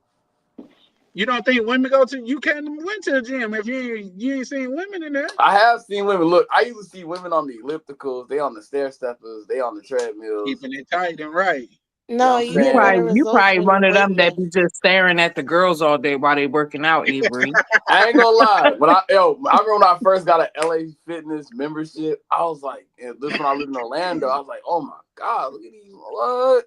you don't think women go to? You can't went to the gym if you ain't seen women in there. I have seen women. Look, I usually see women on the ellipticals. They on the stair steppers. They on the treadmills. Keeping it tight and right. No, You you know get better You results probably when one you of them that weightlift. be just staring at the girls all day while they working out, Avery. I ain't gonna lie. I remember when I first got an LA Fitness membership. I was like, and this when I lived in Orlando. I was like, oh my god, look at these what?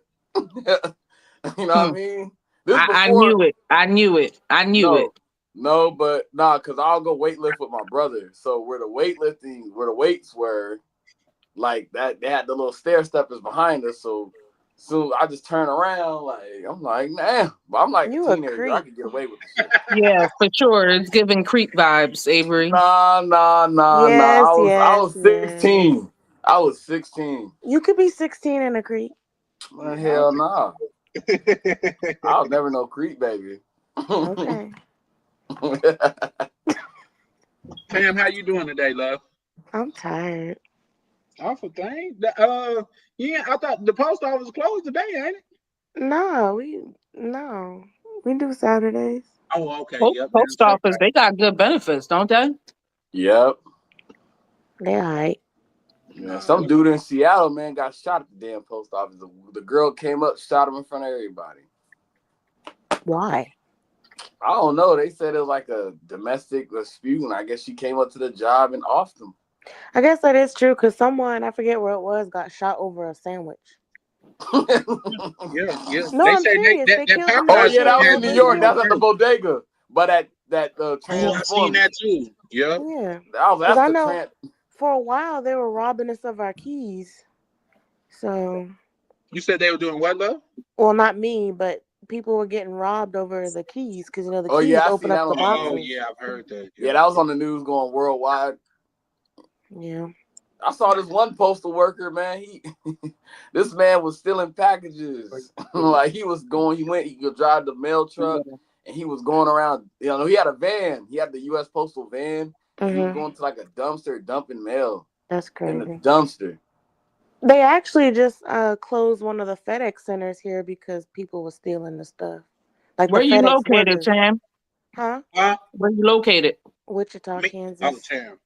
You know what I mean? This I before knew it. I knew it. No, but because I'll go weightlift with my brother. So where the weights were, like that, they had the little stair steppers behind us. So I just turn around, I'm like, man, but I'm like You a a teenager. creep. I can get away with the shit. Yeah, for sure. It's giving creep vibes, Avery. Nah. Yes, I was 16. yes. I was 16. You could be 16 and a creep. Man, hell nah. I'll never know creep, baby. Okay. Tam, how you doing today, love? I'm tired. Awful thing. Yeah, I thought the post office closed today, ain't it? No, we do Saturdays. Oh, okay. Post office, they got good benefits, don't they? Yep. They all right. Yeah, some dude in Seattle, man, got shot at the damn post office. The girl came up, shot him in front of everybody. Why? I don't know. They said it was like a domestic dispute, and I guess she came up to the job and offed him. I guess that is true because someone, I forget where it was, got shot over a sandwich. Yeah. No, I'm serious. They killed him. Oh yeah, that was in New York. That's at the bodega. But at that I Transformers. seen that too. Yeah. Yeah. That's I the know for a while they were robbing us of our keys. So. You said they were doing what, love? Well, not me, but people were getting robbed over the keys because the Oh keys yeah, I open seen up that the on the boxes. Oh yeah, I've heard that. Yeah, that was on the news going worldwide. Yeah. I saw this one postal worker, man. This man was stealing packages. Like he could drive the mail truck, and he was going around. You know, he had a van. He had the U.S. Postal van. He was going to like a dumpster dumping mail. That's crazy. In the dumpster. They actually just closed one of the FedEx centers here because people were stealing the stuff. Like where you FedEx located, workers. Tam? Huh? Where you located? Wichita, Kansas. Oh, Tam.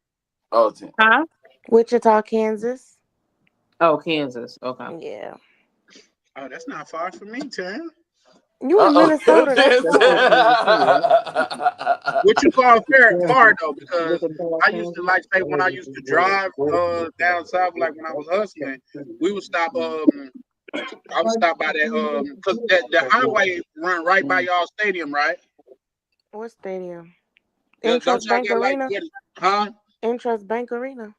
Oh, Tam. Huh? Wichita, Kansas. Oh, Kansas. Okay. Yeah. Oh, that's not far from me, Tam. You in Minnesota? That's What you call far though? Because I used to say when I used to drive down south, like when I was hustling, we would stop. I would stop by that because the highway run right by y'all stadium, right? What stadium? Intrust Bank Arena. Huh? Intrust Bank Arena.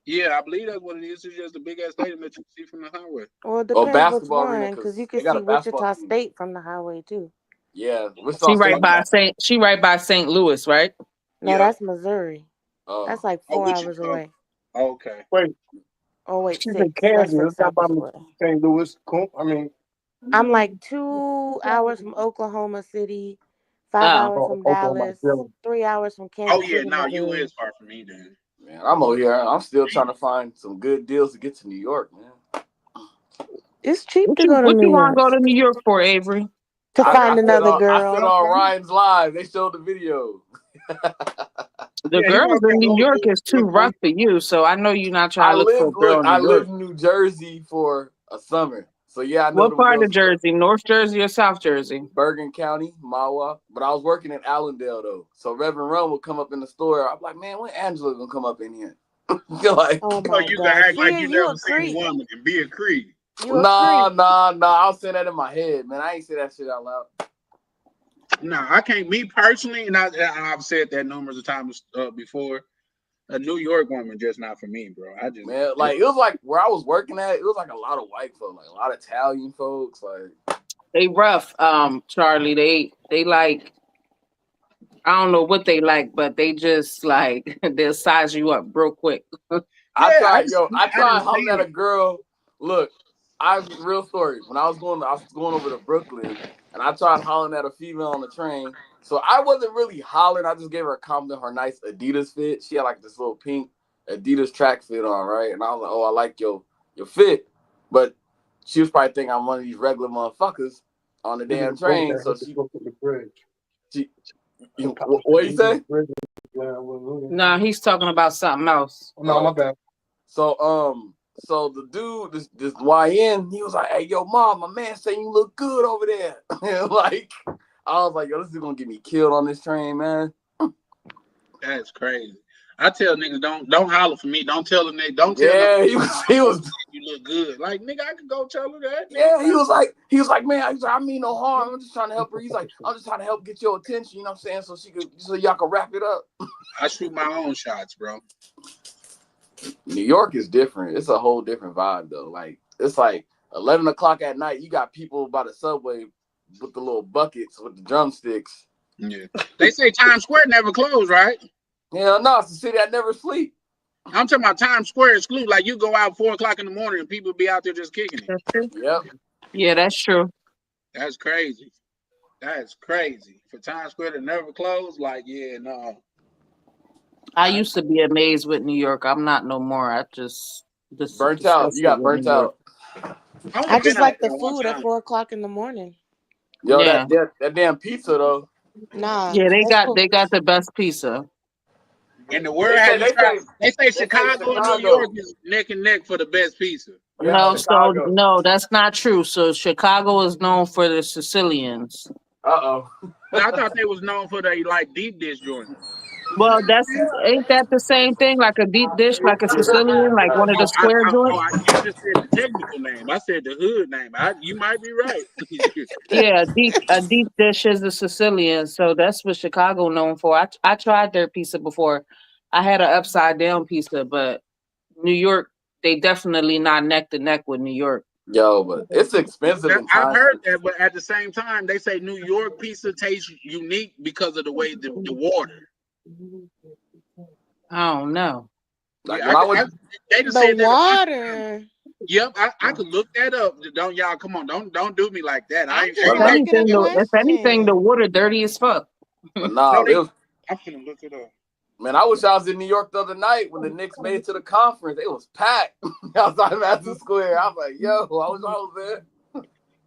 Yeah, I believe that's what it is. It's just a big ass stadium that you see from the highway. Well, it depends which one, because you can see Wichita State from the highway too. Yeah, she right by St. Louis, right? No, that's Missouri. That's like 4 hours away. Okay. Wait. Oh wait, She's 6. in Kansas. That's That's not by St. Louis. I mean, I'm like 2 hours from Oklahoma City, 5 hours from Dallas, 3 hours from Kansas. Oh yeah, no, you is far from me then. Man, I'm over here. I'm still trying to find some good deals to get to New York, man. It's cheap to go to New York. What you want to go to New York for, Avery? To find another girl. I said on Ryan's Live. They showed the video. The girls in New York is too rough for you, so I know you're not trying to look for a girl in New York. I lived in New Jersey for a summer, so yeah, I know. What part of Jersey? North Jersey or South Jersey? Bergen County, Mahwah. But I was working in Allendale though, so Reverend Run would come up in the store. I'm like, man, when Angela gonna come up in here? You're like, oh my you God. can act like Yeah, you never seen a woman and be a creep. Nah. I was saying that in my head, man. I ain't say that shit out loud. No, I can't. Me personally, and I've said that numerous of times before. A New York woman just not for me, bro. I just man, like it was like where I was working at. It was like a lot of white folks, like a lot of Italian folks. Like they rough, Charlie. They like. I don't know what they like, but they just like they'll size you up real quick. I tried hollering at a girl. Look, real story. When I was going over to Brooklyn, and I tried hollering at a female on the train. So I wasn't really hollering. I just gave her a compliment, her nice Adidas fit. She had like this little pink Adidas track fit on, right? And I was like, oh, I like your fit. But she was probably thinking I'm one of these regular motherfuckers on the damn train. So what you say? No, he's talking about something else. No, my bad. So the dude, this YN, he was like, hey, yo, mom, my man say you look good over there. Like, I was like, yo, this is gonna get me killed on this train, man. That's crazy. I tell niggas don't holler for me. Don't tell them they don't tell them. He was you look good. Like nigga, I could go tell her that. Yeah, he was like, man, I mean no harm. I'm just trying to help her. He's like, I'm just trying to help get your attention. You know what I'm saying? So y'all can wrap it up. I shoot my own shots, bro. New York is different. It's a whole different vibe though. Like it's like 11 o'clock at night. You got people by the subway with the little buckets with the drumsticks. Yeah, they say Times Square never closed, right? Yeah, no, it's a city that never sleep. I'm talking about Times Square exclude. Like you go out 4 o'clock in the morning and people be out there just kicking it. That's true. Yep. Yeah, that's true. That's crazy. That's crazy. For Times Square to never close, like, yeah, no. I used to be amazed with New York. I'm not no more. I just burnt out. You got burnt out. I just like the food at 4 o'clock in the morning. Yo, yeah. that damn pizza though. Nah. Yeah, they got the best pizza. And the world has they say Chicago and New York is neck and neck for the best pizza. Yeah, No, Chicago. so no, that's not true. So Chicago is known for the Sicilians. I thought they was known for their like deep dish joint. Well, ain't that the same thing? Like a deep dish, like a Sicilian, like one of the square joints? You just said the technical name. I said the hood name. You might be right. Yeah, a deep dish is a Sicilian, so that's what Chicago known for. I tried their pizza before. I had an upside down pizza, but New York, they definitely not neck to neck with New York. Yo, but it's expensive. I've heard that, but at the same time, they say New York pizza tastes unique because of the way the water. I don't know. Like yeah, they just said the water. Yep, I could look that up. Don't y'all come on? Don't do me like that. If anything, the water dirty as fuck. But nah, I'm gonna look it up. Man, I wish I was in New York the other night when the Knicks made it to the conference. It was packed outside Madison Square. I was like, yo, I was there.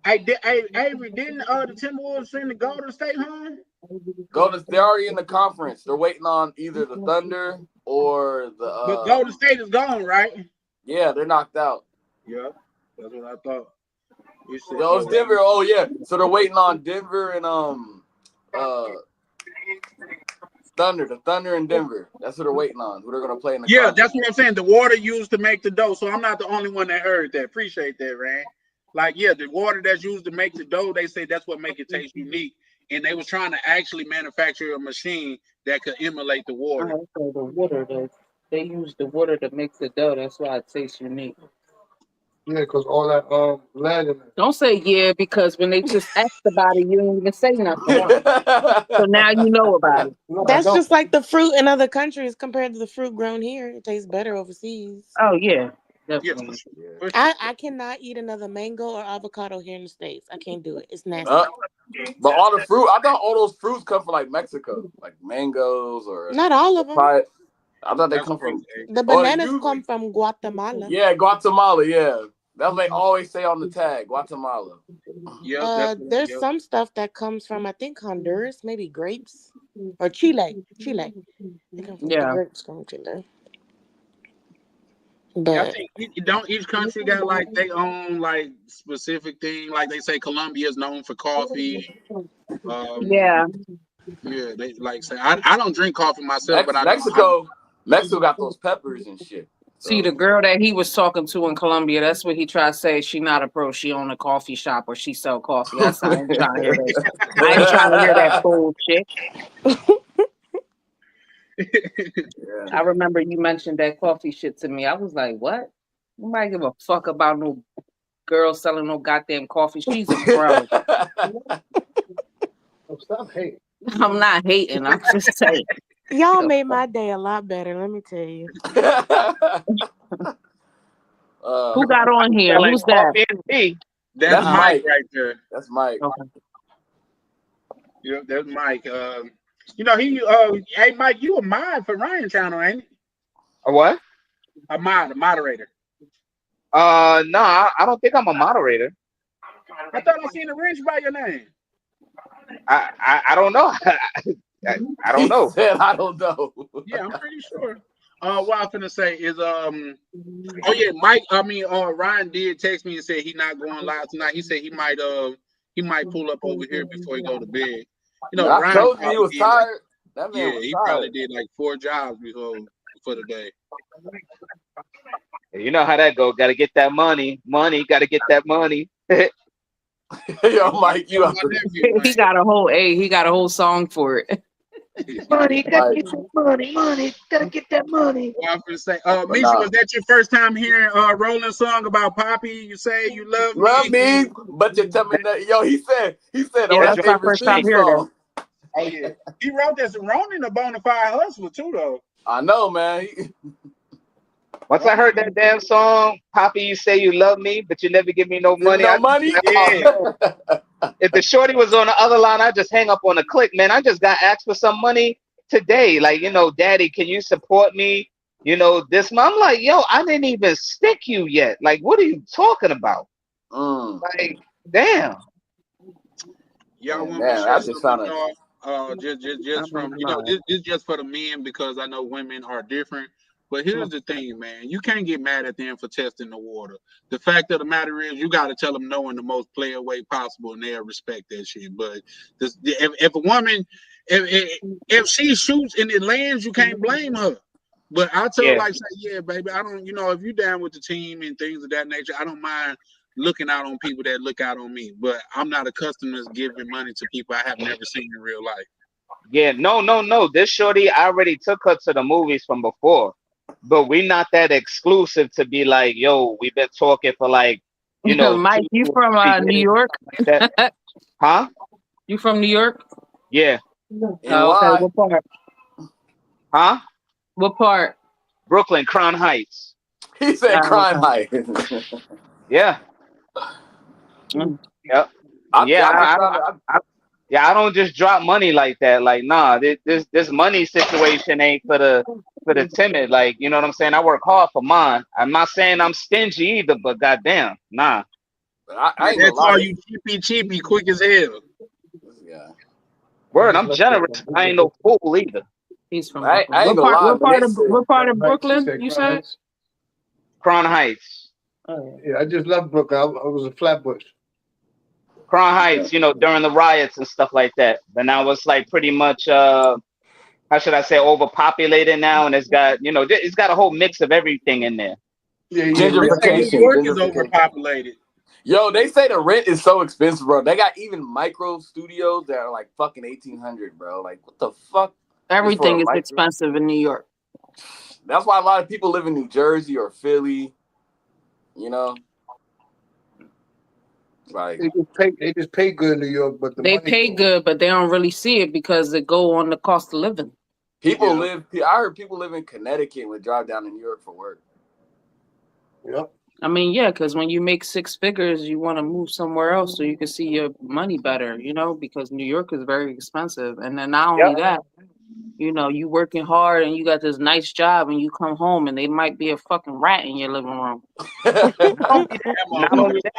Avery, didn't the Timberwolves send the Golden State home? They're already in the conference. They're waiting on either the Thunder or the. But Golden State is gone, right? Yeah, they're knocked out. Yeah, that's what I thought. Yo, it's Denver. Oh yeah, so they're waiting on Denver and Thunder. The Thunder and Denver. That's what they're waiting on. Who they're gonna play in the conference. That's what I'm saying. The water used to make the dough. So I'm not the only one that heard that. Appreciate that, Rand. Like, the water that's used to make the dough, they say that's what make it taste unique. And they was trying to actually manufacture a machine that could emulate the water. So the water, they use the water to make the dough. That's why it tastes unique. Yeah, because all that lead in it. Don't say because when they just asked about it, you didn't even say nothing. So now you know about it. That's just like the fruit in other countries compared to the fruit grown here. It tastes better overseas. Oh yeah. Definitely. I cannot eat another mango or avocado here in the States. I can't do it. It's nasty. But all the fruit, I thought all those fruits come from like Mexico, like mangoes or not all of them. I thought they come from the bananas come from Guatemala. Yeah, Guatemala. Yeah, that's what they always say on the tag, Guatemala. Yeah. There's some stuff that comes from I think Honduras, maybe grapes or Chile. They come from the grapes from Chile. But I think each country got like their own like specific thing. Like they say Colombia is known for coffee. They like say I don't drink coffee myself, but Mexico got those peppers and shit. So. See, the girl that he was talking to in Colombia, that's what he tried to say. She not a pro. She own a coffee shop or she sell coffee. That's how I'm trying to hear that. I ain't trying to hear that bullshit. I remember you mentioned that coffee shit to me. I was like, what? Nobody give a fuck about no girl selling no goddamn coffee. She's a pro. Stop hating. I'm not hating. I'm just saying. Y'all made my day a lot better, let me tell you. Who got on here? Who's that? That's Mike right there. That's Mike. Okay. Yeah, that's Mike. Hey Mike, you a mod for Ryan channel, ain't it? A what? A moderator. No, I don't think I'm a moderator. I thought I seen a wrench by your name. I don't know. I don't know. I don't know. Yeah, I'm pretty sure. What I'm gonna say is Mike. Ryan did text me and said he's not going live tonight. He said he might pull up over here before he go to bed. I told you he was tired. That man was he tired. probably did like 4 jobs before the day. You know how that go. Got to get that money. Got to get that money. Yo, Mike, he got a whole he got a whole song for it. Money, gotta get that money, gotta get that money. Well, I'm gonna say, Misha, was that your first time hearing Roland song about Poppy? You say you love me, but you tell me that. Yo, he said, that's my first time hearing that. Oh yeah, he wrote this. Roland a bona fide hustler too, though. I know, man. Once I heard that damn song, Poppy, you say you love me, but you never give me no money. If the shorty was on the other line, I just hang up on the click, man. I just got asked for some money today. Like, Daddy, can you support me? This month. I'm like, yo, I didn't even stick you yet. Like, what are you talking about? Like, damn. Y'all want I just found it. Just from this just for the men because I know women are different. But here's the thing, man. You can't get mad at them for testing the water. The fact of the matter is, you got to tell them no in the most player way possible, and they'll respect that shit. But if a woman, if she shoots and it lands, you can't blame her. But I tell her, like, say, yeah, baby, I don't, if you're down with the team and things of that nature, I don't mind looking out on people that look out on me. But I'm not accustomed to giving money to people I have never seen in real life. Yeah, no. This shorty, I already took her to the movies from before. But we not that exclusive to be like, yo, we've been talking for like, Mike, you from New York? Like huh? You from New York? Yeah. Okay. What part? Huh? What part? Brooklyn, Crown Heights. He said Crown Heights. Yeah. Yep. I don't just drop money like that. Like, nah, this money situation ain't for the timid. Like, you know what I'm saying? I work hard for mine. I'm not saying I'm stingy either, but goddamn, nah. But I that's all you cheapy, quick as hell. Yeah. Word, I'm generous. I ain't no fool either. He's from Brooklyn. What part of Brooklyn you said? Crown Heights. Oh, yeah, I just love Brooklyn. I was a Flatbush. Crown Heights, during the riots and stuff like that. But now it's like pretty much, how should I say, overpopulated now, and it's got, it's got a whole mix of everything in there. Yeah, gentrification. New York is overpopulated. Yo, they say the rent is so expensive, bro. They got even micro studios that are like fucking $1,800, bro. Like, what the fuck? Everything is expensive in New York. That's why a lot of people live in New Jersey or Philly. Like they just pay good in New York, but they pay good, but they don't really see it because it go on the cost of living. People live. I heard people live in Connecticut and would drive down to New York for work. Yep. I mean, yeah, because when you make six figures, you want to move somewhere else so you can see your money better, because New York is very expensive. And then not only that, you working hard and you got this nice job and you come home and they might be a fucking rat in your living room. Not only that,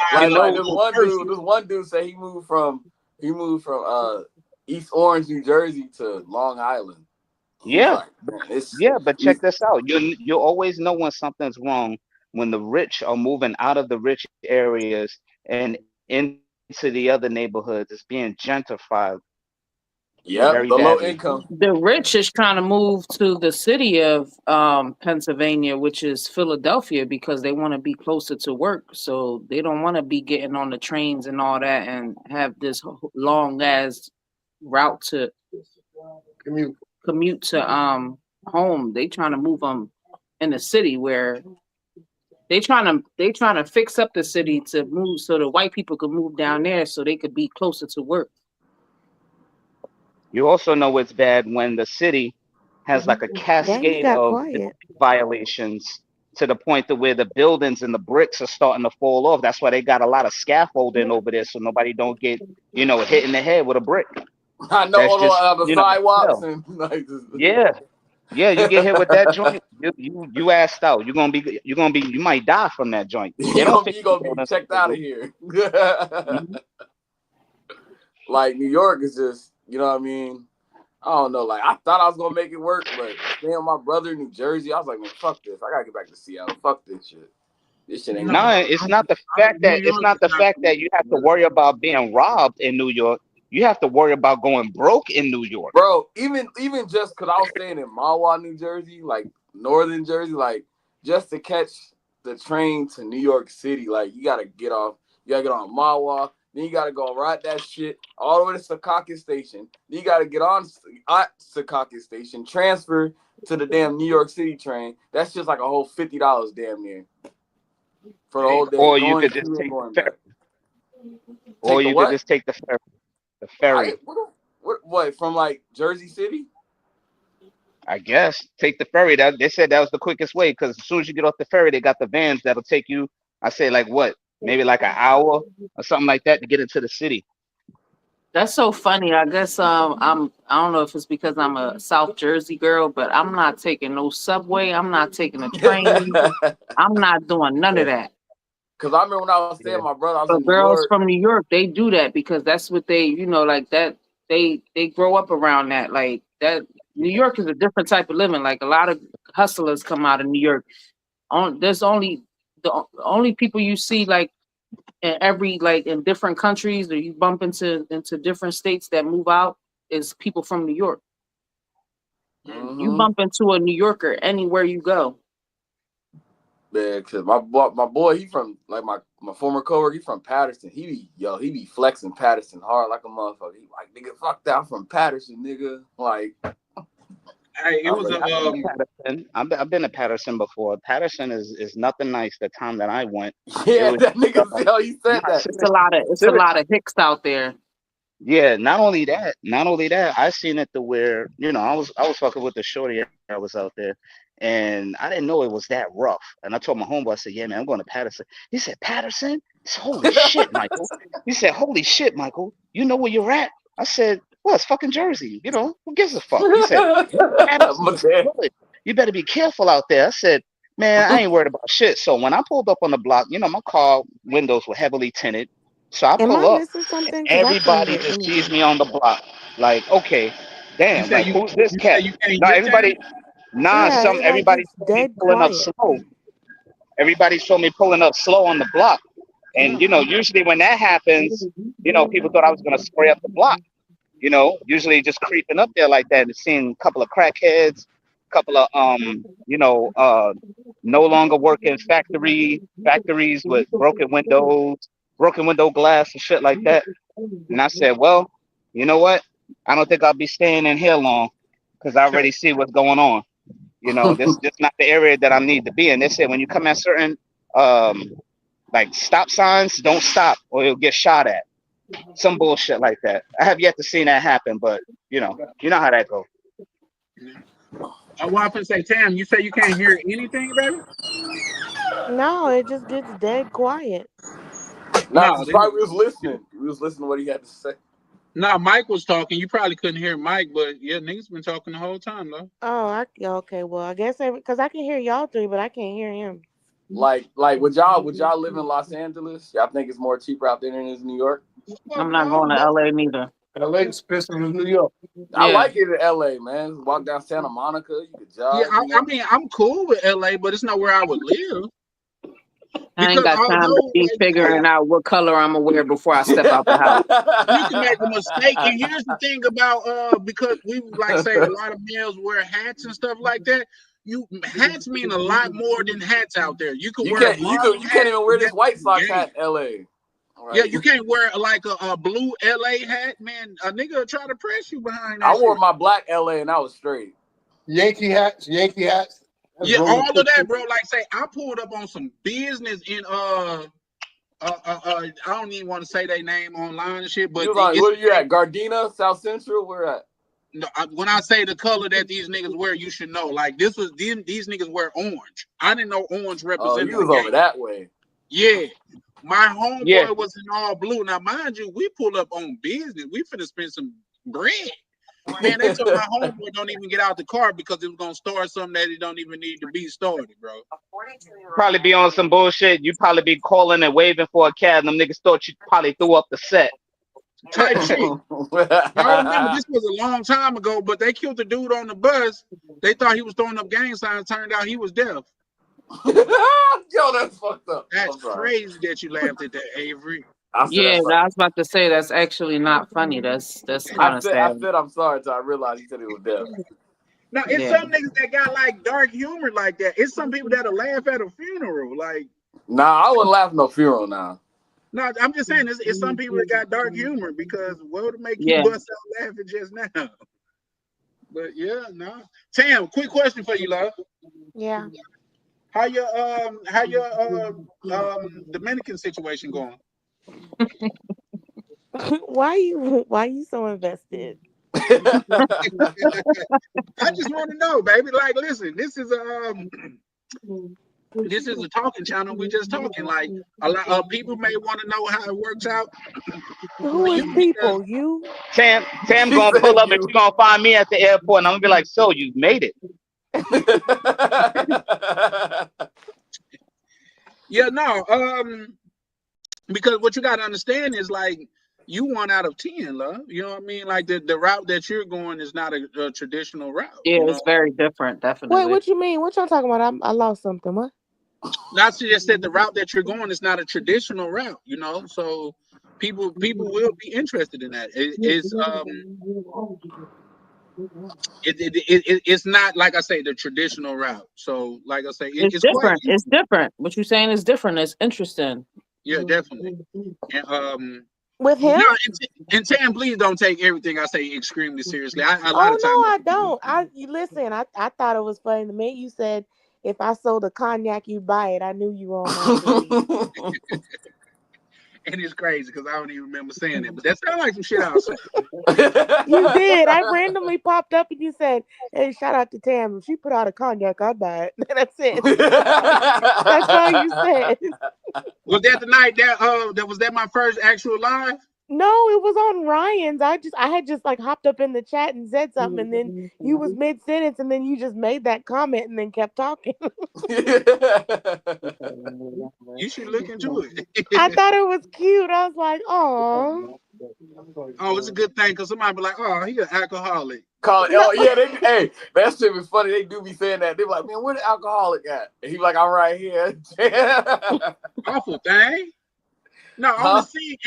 this one dude said he moved from East Orange, New Jersey to Long Island. Yeah. But check this out. You always know when something's wrong when the rich are moving out of the rich areas and into the other neighborhoods. It's being gentrified. Yeah, the low income. The rich is trying to move to the city of Pennsylvania, which is Philadelphia, because they want to be closer to work. So they don't want to be getting on the trains and all that and have this long ass route to commute to home. They trying to move them in the city where they trying to fix up the city to move so the white people could move down there so they could be closer to work. You also know it's bad when the city has like a cascade of violations to the point to where the buildings and the bricks are starting to fall off. That's why they got a lot of scaffolding over there so nobody don't get, hit in the head with a brick. I know all the sidewalks and Yeah, you get hit with that joint, you assed out. You might die from that joint. You're gonna be checked out of here. Like New York is just, you know what I mean? I don't know. Like I thought I was gonna make it work, but damn, my brother in New Jersey, I was like, man, fuck this. I gotta get back to Seattle. Fuck this shit. This shit ain't. No, it's not the fact that you have to worry about being robbed in New York. You have to worry about going broke in New York, bro. Even just because I was staying in Mahwah, New Jersey, like northern Jersey, like just to catch the train to New York City, like you gotta get off. You gotta get on Mahwah. Then you got to go ride that shit all the way to Secaucus Station. Then you got to get on at Secaucus Station, transfer to the damn New York City train. That's just like a whole $50 damn near for the whole day. Or you could just take the ferry. Or you could just take the ferry. The ferry. What, from like Jersey City? I guess. Take the ferry. They said that was the quickest way because as soon as you get off the ferry, they got the vans that'll take you, I say like what? Maybe like an hour or something like that to get into the city. That's so funny. I guess I don't know if it's because I'm a South Jersey girl, but I'm not taking no subway. I'm not taking a train. I'm not doing none of that. Cause I remember when I was staying with my brother, I was in New girls York. From New York, they do that because that's what they, like that. they grow up around that. Like that, New York is a different type of living. Like a lot of hustlers come out of New York. There's only the only people you see like in every like in different countries, or you bump into different states that move out is people from New York. You bump into a New Yorker anywhere you go. Yeah, cause my boy, he from like my former coworker, he from Patterson. He be flexing Patterson hard like a motherfucker. He like, nigga, fuck that, I'm from Patterson, nigga. Like, hey, it was Patterson. I've been to Patterson before. Patterson is nothing nice. The time that I went, yeah, that nigga, he said that. It's a lot of hicks out there. Yeah, not only that, I seen it to where, you know, I was fucking with the shorty. I was out there, and I didn't know it was that rough. And I told my homeboy, I said, "Yeah, man, I'm going to Patterson." He said, "Patterson?" He said, "Holy shit, Michael." He said, "Holy shit, Michael. You know where you're at?" I said, "Well, it's fucking Jersey. You know, who gives a fuck?" He said, "You better be careful out there." I said, "Man, I ain't worried about shit." So when I pulled up on the block, you know, my car windows were heavily tinted. So I pull up, and everybody just sees me on the block. Like, okay, damn, like who's this cat? No, everybody, everybody saw me pulling up slow. Everybody saw me pulling up slow on the block. And, you know, usually when that happens, you know, people thought I was going to spray up the block. You know, usually just creeping up there like that and seeing a couple of crackheads, a couple of, you know, no longer working factories with broken window glass and shit like that. And I said, well, you know what? I don't think I'll be staying in here long because I already see what's going on. You know, this is not the area that I need to be in. They said when you come at certain like stop signs, don't stop or you'll get shot at. Some bullshit like that. I have yet to see that happen, but you know how that goes. I want to say, Tam, you say you can't hear anything, baby? No, it just gets dead quiet. No, probably was listening. We was listening to what he had to say. No, Mike was talking. You probably couldn't hear Mike, but yeah, niggas been talking the whole time, though. Oh, okay. Well, I guess because I can hear y'all three, but I can't hear him. Like, would y'all live in Los Angeles? Y'all think it's more cheaper out there than it is in New York? I'm not going to LA neither. LA is expensive as New York. I like it in LA, man. Walk down Santa Monica, you could jog. Yeah, I mean, I'm cool with LA, but it's not where I would live. I ain't got time to be figuring out what color I'm gonna wear before I step out the house. You can make a mistake, and here's the thing about because we like say a lot of males wear hats and stuff like that. Hats mean a lot more than hats out there. You can't even wear this White Sox hat in LA. Right. Yeah, you can't wear like a blue LA hat, man. A nigga will try to press you behind that. I wore my black LA and I was straight. Yankee hats. Yeah, all of that, bro. Like, say, I pulled up on some business in I don't even want to say their name online and shit, but where are you at? Gardena, South Central? Where at? No, when I say the color that these niggas wear, you should know. Like, these niggas wear orange. I didn't know orange represented. You was over that way. Yeah. My homeboy was in all blue. Now, mind you, we pulled up on business. We finna spend some bread. Man, they told my homeboy don't even get out the car because it was gonna start something that it don't even need to be started, bro. Probably be on some bullshit. You probably be calling and waving for a cab. Them niggas thought you probably threw up the set. Type shit. I remember this was a long time ago, but they killed the dude on the bus. They thought he was throwing up gang signs. Turned out he was deaf. Yo, that's fucked up. That's crazy that you laughed at that, Avery. I was about to say that's actually not funny. That's kind of sad. I said I'm sorry until I realized he said he was deaf. Now it's some niggas that got like dark humor like that. It's some people that'll laugh at a funeral. Like, nah, I wouldn't laugh at no funeral now. No, I'm just saying it's some people that got dark humor because what would make you bust out laughing just now? But yeah, no. Tam, quick question for you, love. Yeah. How your Dominican situation going? Why you so invested? I just want to know, baby. Like, listen, this is a talking channel. We just talking. Like, a lot of people may want to know how it works out. Who is people? You? Tam gonna pull up and she's gonna find me at the airport, and I'm gonna be like, "So you made it?" Yeah, no. Because what you gotta understand is like you 1 out of 10, love. You know what I mean? Like the route that you're going is not a traditional route. Yeah, You know, it's very different, Wait, definitely. what you mean? What y'all talking about? I lost something. What? not to just said the route that you're going is not a traditional route. You know, so people will be interested in that. It's not like I say the traditional route. So like I say, It's it's quite different. It's different. What you're saying is different. It's interesting. yeah, definitely. And With him? no, and Tam, please don't take everything I say extremely seriously. A lot Oh of no, times, I don't. You listen. I thought it was funny. The minute you said if I sold a cognac, you'd buy it. I knew you were on my shit. and it's crazy because I don't even remember saying it, but that sounds like some shit I'll say. You did. I randomly popped up and you said, "Hey, shout out to Tam. If she put out a cognac, I'd buy it." That's it. That's all you said. Was that the night that was that my first actual live? No, it was on Ryan's. I had just like hopped up in the chat and said something, and then you was mid sentence, and then you just made that comment and then kept talking. You should look into it. I thought it was cute. I was like, "Oh, oh, it's a good thing because somebody be like, "Oh, he an alcoholic." Hey, that shit was funny. They do be saying that. They be like, man, where the alcoholic at? And he be like, I'm right here. Awful thing. No, only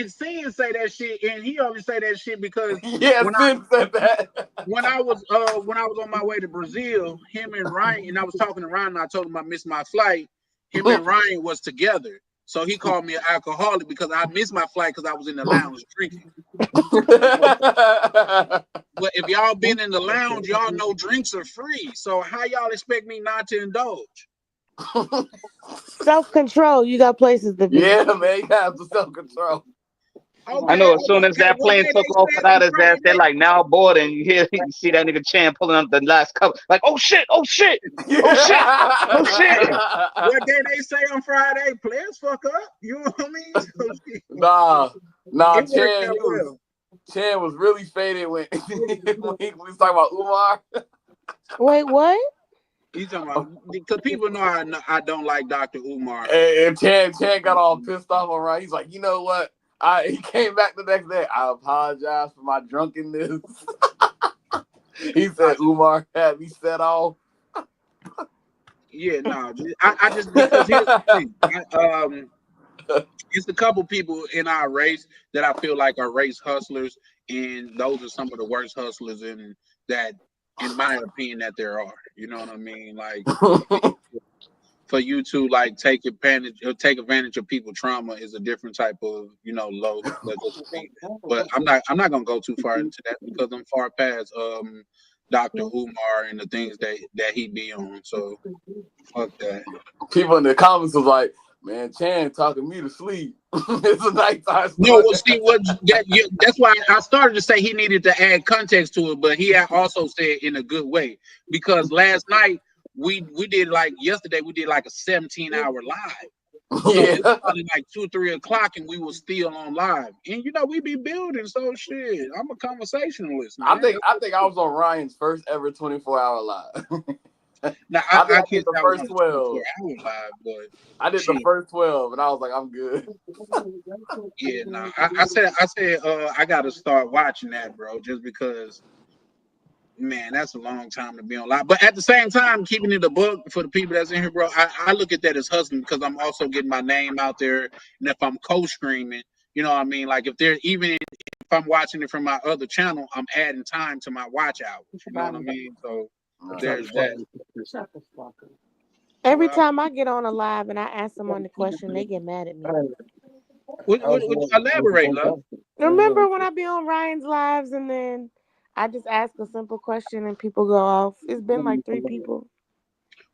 Sin say that shit, and he only say that shit because Sin said that. when I was on my way to Brazil, him and Ryan, and I was talking to Ryan, and I told him I missed my flight. Him and Ryan was together, so he called me an alcoholic because I missed my flight because I was in the lounge drinking. But if y'all been in the lounge, y'all know drinks are free. So how y'all expect me not to indulge? Self-control. You got places to be." Yeah, man, you have to self-control. I know as soon as that plane took off without his ass, they're like now bored, and you see that nigga Chan pulling up the last cup, like, oh shit, oh shit, oh shit, oh shit. What day they say on Friday? Players fuck up. You know what I mean? Nah, Chan was really faded when we was talking about Umar. Wait, what? You talking about because people know I don't like Dr. Umar. And Chan got all pissed off on Ryan. He's like, you know what? He came back the next day. I apologize for my drunkenness. He said Umar had me set off. Yeah, no, I just because here's the thing. It's a couple people in our race that I feel like are race hustlers, and those are some of the worst hustlers in my opinion, that there are. You know what I mean? Like for you to like take advantage of people's trauma is a different type of low. But I'm not gonna go too far into that because I'm far past Dr. Umar and the things that he be on. So fuck that. People in the comments was like, man, Chan talking me to sleep. It's a nighttime. No, well, see that's why I started to say he needed to add context to it, but he also said in a good way because last night we did yesterday we did a 17-hour live. So it was probably 2-3 o'clock and we were still on live. And we be building, so shit. I'm a conversationalist, man. I think I was on Ryan's first ever 24-hour live. Now, I did the first 12. I did shit. the first 12 and I was like, I'm good. Yeah, no. I said I gotta start watching that, bro, just because man, that's a long time to be on live. But at the same time, keeping it a book for the people that's in here, bro, I look at that as hustling because I'm also getting my name out there. And if I'm co-streaming, you know what I mean? Like if I'm watching it from my other channel, I'm adding time to my watch hours. You know what I mean? So there's that. Every time I get on a live and I ask someone the question, they get mad at me. Elaborate, love. Remember when I be on Ryan's lives and then I just ask a simple question and people go off? It's been like 3 people.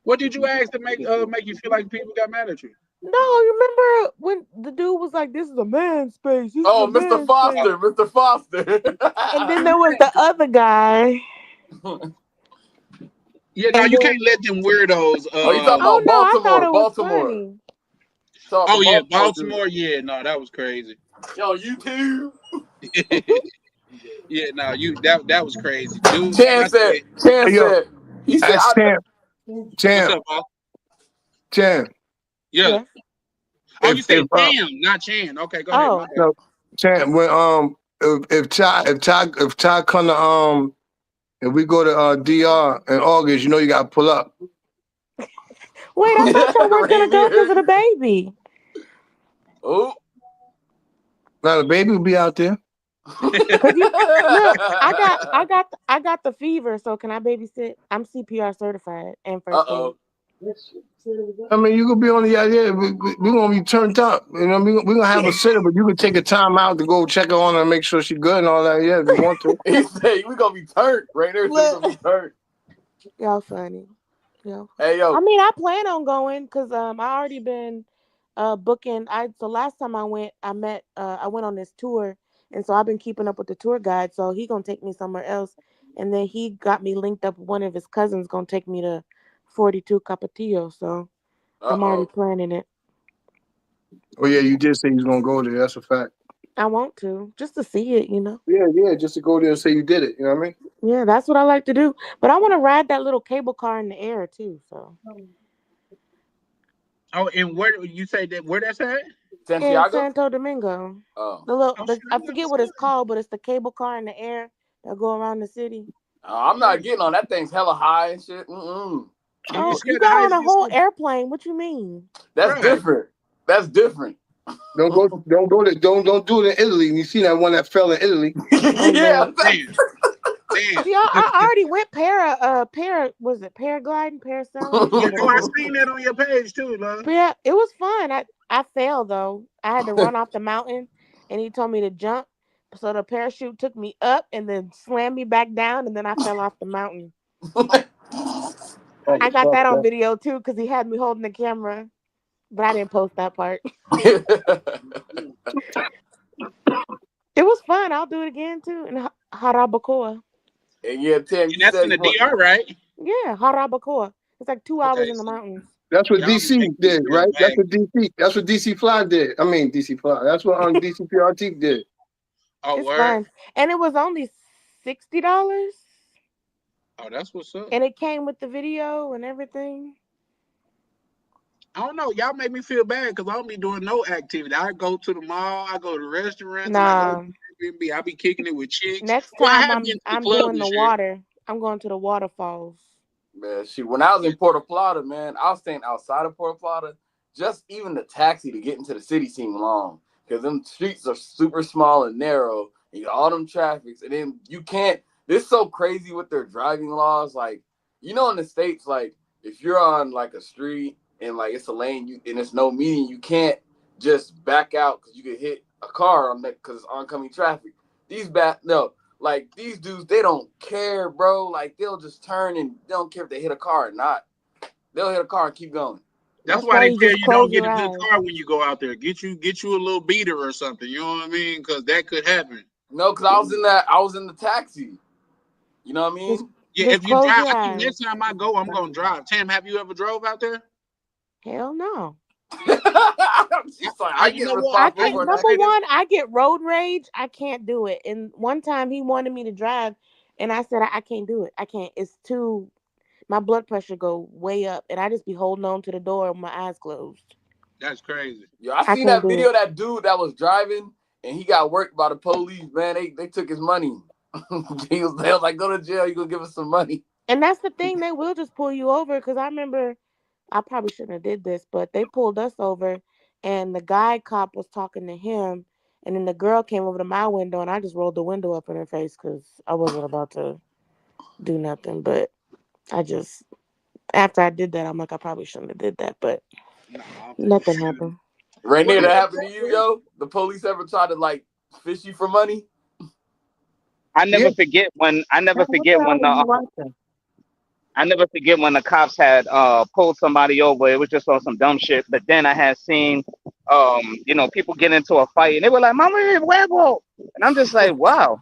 What did you ask to make you feel like people got mad at you? No, you remember when the dude was like, "This is a man's space." Mr. Foster, Mr. Foster. And then there was the other guy. Yeah, no, you can't let them weirdos. You talking about Baltimore? I thought it was Baltimore. Funny. Oh yeah, Baltimore. Yeah, no, that was crazy. Yo, you too. Yeah, no, that was crazy. Dude, Chan said, he said, Chan. What's up, Paul? Chan. Yeah. Oh, you said Chan, not Chan. Okay, go ahead. When if Ty come to if we go to DR in August, you know you gotta pull up. Wait, I thought y'all weren't gonna go because of the Rainier. baby. Oh. Now the baby will be out there. Cause look, I got the fever, so can I babysit? I'm CPR certified and first aid. Uh-oh. I mean, you could be on the idea. We're gonna be turned up. You know, we're gonna have a sitter, but you could take a time out to go check her on her and make sure she's good and all that. Yeah, if you want to. He said we gonna be turned. Rainier said gonna be turned. Y'all funny. Yo. Hey yo. I mean, I plan on going because I already been booking. So last time I went, I went on this tour, and so I've been keeping up with the tour guide. So he gonna take me somewhere else, and then he got me linked up with one of his cousins gonna take me to 42 Capatillo. So I'm already planning it. Oh yeah, you did say you was gonna go there. That's a fact. I want to just to see it, you know. Yeah, just to go there and say you did it. You know what I mean? Yeah, that's what I like to do. But I want to ride that little cable car in the air too. So. Oh, and where you say that? Where that's at? Santiago? In Santo Domingo. Oh. I forget what it's called, but it's the cable car in the air that go around the city. I'm not getting on that thing's hella high and shit. Oh, you got on a whole airplane. What you mean? That's different. That's different. Don't do it in Italy. You see that one that fell in Italy? Yeah. See, I already went paragliding, parasailing? You know, I seen that on your page too, love. Yeah, it was fun. I failed though. I had to run off the mountain, and he told me to jump. So the parachute took me up and then slammed me back down, and then I fell off the mountain. I got that on video too because he had me holding the camera, but I didn't post that part. It was fun. I'll do it again too in Jarabacoa. And yeah, Tim, you that's in the DR, right? Yeah, Jarabacoa. It's like 2 hours in the mountains. That's what DC did, right? That's what DC Fly did. I mean DC Fly. That's what DC PRT did. Oh, it's fun. And it was only $60. Oh, that's what's up. And it came with the video and everything. I don't know. Y'all make me feel bad because I don't be doing no activity. I go to the mall, I go to restaurants, and I go to Airbnb. I be kicking it with chicks. Next time I'm doing the water. I'm going to the waterfalls. Man, when I was in Puerto Plata, man, I was staying outside of Puerto Plata. Just even the taxi to get into the city seemed long because them streets are super small and narrow. And you got all them traffics, and then you can't. This is so crazy with their driving laws. Like, you know, in the States, like if you're on like a street and like it's a lane, and it's no median, you can't just back out because you could hit a car on that because it's oncoming traffic. These dudes, they don't care, bro. Like they'll just turn and they don't care if they hit a car or not. They'll hit a car and keep going. That's why they tell you don't get a good car when you go out there. Get you a little beater or something. You know what I mean? Because that could happen. No, because I was in the taxi. You know what I mean? Yeah, if you drive, next time I go, I'm gonna drive. Tam, have you ever drove out there? Hell no. I get road rage. I can't do it. And one time he wanted me to drive, and I said I can't do it. I can't. It's too. My blood pressure go way up, and I just be holding on to the door with my eyes closed. That's crazy. Yo, I seen that video of that dude that was driving, and he got worked by the police. Man, they took his money. They was like, go to jail. You gonna give us some money. And that's the thing. They will just pull you over because I remember. I probably shouldn't have did this, but they pulled us over, and the guy cop was talking to him, and then the girl came over to my window, and I just rolled the window up in her face because I wasn't about to do nothing. But after I did that, I'm like, I probably shouldn't have did that, but nothing happened. Rainier, that happened to you, yo? The police ever tried to like fish you for money? I never forget when the cops had pulled somebody over. It was just on some dumb shit. But then I had seen people get into a fight and they were like, "Mama, huevo," and I'm just like, wow.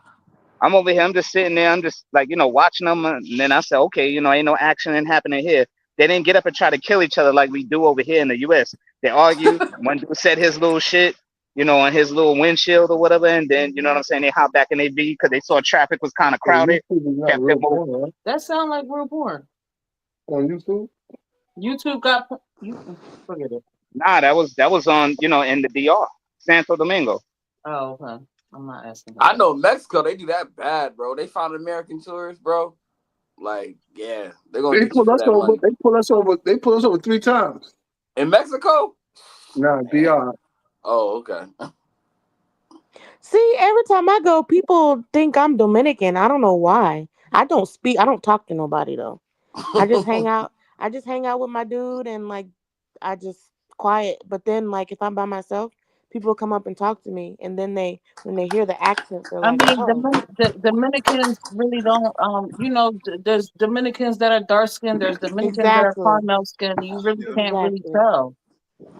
I'm over here. I'm just sitting there. I'm just like, watching them. And then I said, okay, ain't no action happening here. They didn't get up and try to kill each other like we do over here in the U.S. They argue. One dude said his little shit, on his little windshield or whatever. And then, you know what I'm saying? They hopped back in their V because they saw traffic was kind of crowded. That sounds like real porn. On YouTube? YouTube got... Forget it. Nah, that was on, in the DR, Santo Domingo. Oh, okay. I'm not asking. I know Mexico, they do that bad, bro. They found American tourists, bro. Like, yeah, they're gonna They get you pull for us that over. money. They pull us over. They pull us over 3 times. In Mexico? Nah, DR. Oh, okay. See, every time I go, people think I'm Dominican. I don't know why. I don't talk to nobody though. I just hang out. I just hang out with my dude and like I just quiet. But then like if I'm by myself, people come up and talk to me, and then when they hear the accent, they're I like, mean, "Oh, the Dominicans really don't. There's Dominicans that are dark skinned. There's Dominicans that are exactly, caramel skinned. You really can't really exactly." tell.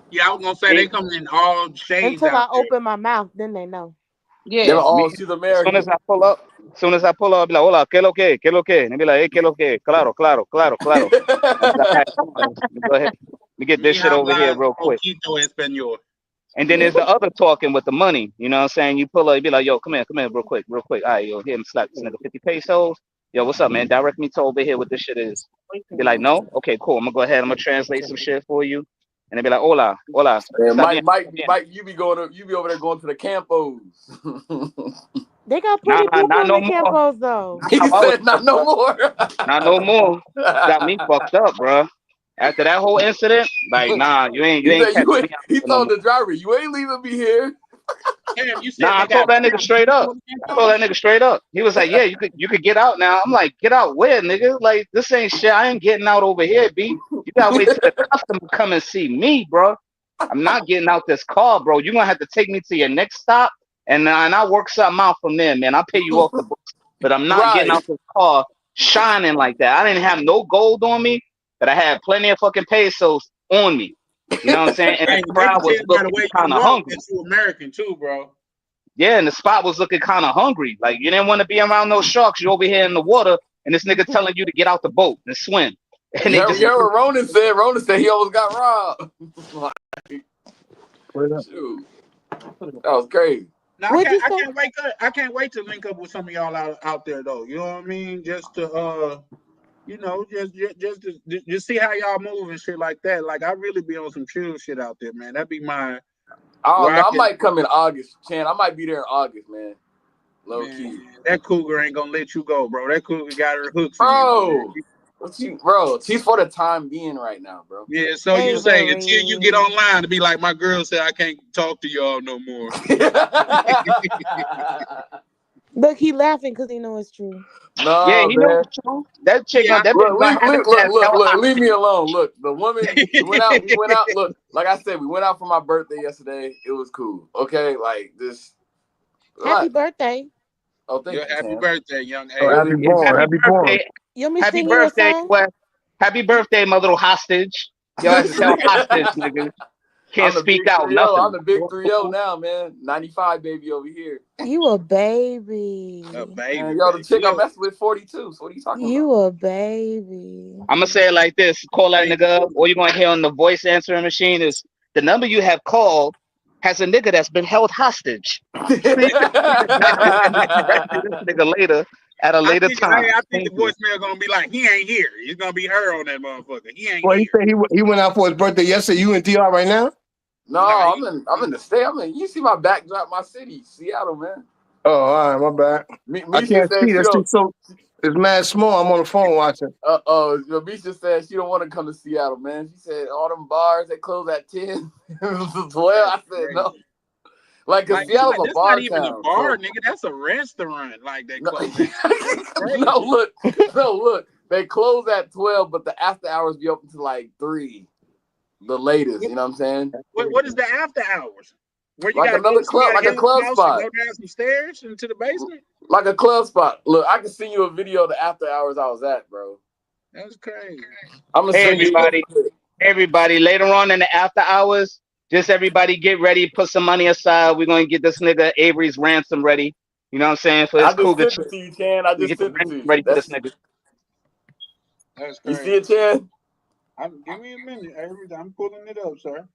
Yeah, I was gonna say they come in all shades Until out I there. open my mouth, then they know. They're Yeah. all Me, she's as soon as American. I pull up, I'll be like, hola, ¿qué lo que? ¿Qué lo que? And they be like, hey, ¿qué lo que? Claro, claro, claro, claro. I'm like, all right, come on, let me go ahead. Let me get this Mi shit over here habla real quick. poquito español. And then there's the other talking with the money. You know what I'm saying? You pull up, you be like, yo, come here, real quick. All right, yo, here, slap this nigga 50 pesos. Yo, what's up, man? Direct me to over here what this shit is. Be like, no? Okay, cool. I'm gonna go ahead. I'm gonna translate some shit for you. And they be like, hola. And Está bien. Mike, you be over there going to the campos. They got Nah, pretty people not in no the more. campos though. He I was said not no more. Not no more. Got me fucked up, bro. After that whole incident, like, nah, you ain't catching me out He there no told more. the driver, you ain't leaving me here. Damn, you said Nah, they I told got that nigga straight up. He was like, yeah, you could get out now. I'm like, get out where, nigga? Like, this ain't shit. I ain't getting out over here, B. You gotta wait till the customer come and see me, bro. I'm not getting out this car, bro. You're gonna have to take me to your next stop, and I'll work something out from there, man. I'll pay you off the books. But I'm not getting Right. out this car shining like that. I didn't have no gold on me, but I had plenty of fucking pesos on me. You know what I'm saying? And Hey, the they can crowd was tell by the looking way kind you of walk hungry. that you American too, bro. Yeah, and the spot was looking kind of hungry. Like, you didn't want to be around those sharks. You over here in the water, and this nigga telling you to get out the boat and swim. And You they heard just what Ronan said? Ronan said he almost got robbed. Shoot. That was crazy. Now What'd you say? I can't wait to link up with some of y'all out there though. You know what I mean? Just to just see how y'all move and shit like that. Like I really be on some chill shit out there, man. That'd be my I don't know. I rocket. might come in August, Chan. I might be there in August, man. Low Man, key. that cougar ain't gonna let you go, bro. That cougar got her hooks in you. Bro, she's for the time being right now, bro. Yeah, so you say until you get online to be like my girl said I can't talk to y'all no more. Look, he laughing because he know it's true. No, yeah, he man. knows it's true. That chick, Yeah, that bitch gonna have his ass held look, hostage. leave me alone. Look, the woman, we went out. Look, like I said, we went out for my birthday yesterday. It was cool. Okay, like this. Happy birthday. Oh, thank yeah, you, happy Chan. birthday, young A. Oh, happy born. Happy Happy born. birthday. You want me to Happy sing you a birthday, song? Wes. Happy birthday, my little hostage. Your ass is held hostage, nigga. Can't speak out, 3-0. nothing. I'm the big 3-0 now, man. 95 baby over here. You a baby. A baby. Man, yo, the chick I Look, messed with 42. So what are you talking about? You a baby. I'm gonna say it like this: call that nigga up. All you're gonna hear on the voice answering machine is the number you have called has a nigga that's been held hostage. This nigga later at a later time. I think the Thank you. voicemail gonna be like, he ain't here. It's gonna be her on that motherfucker. He ain't Well, he here. said he went out for his birthday yesterday. You in DR right now? No, I'm in the state. You see my backdrop, my city, Seattle, man. Oh, all right, my bad. I can't see. That's too so. It's mad small. I'm on the phone watching. Misha said she don't want to come to Seattle, man. She said all them bars they close at 10, 12. I said no. Like, cause Seattle's a bar not even town, a bar, so. nigga. That's a restaurant. Like they No, close. look. They close at 12, but the after hours be open to like 3, the latest. You know what I'm saying? What is the after hours? Where you Like gotta another go club, like a club spot. go down some stairs into the basement. Like a club spot. Look, I can send you a video of the after hours I was at, bro. That's crazy. I'm gonna send everybody. Later on in the after hours, just everybody get ready, put some money aside. We're gonna get this nigga Avery's ransom ready. You know what I'm saying? For his cougar. I just sent it to you, Chan. I just sent it to you. Ready for this nigga. That's You crazy. see it, Chan? Give me a minute. I'm pulling it up, sir.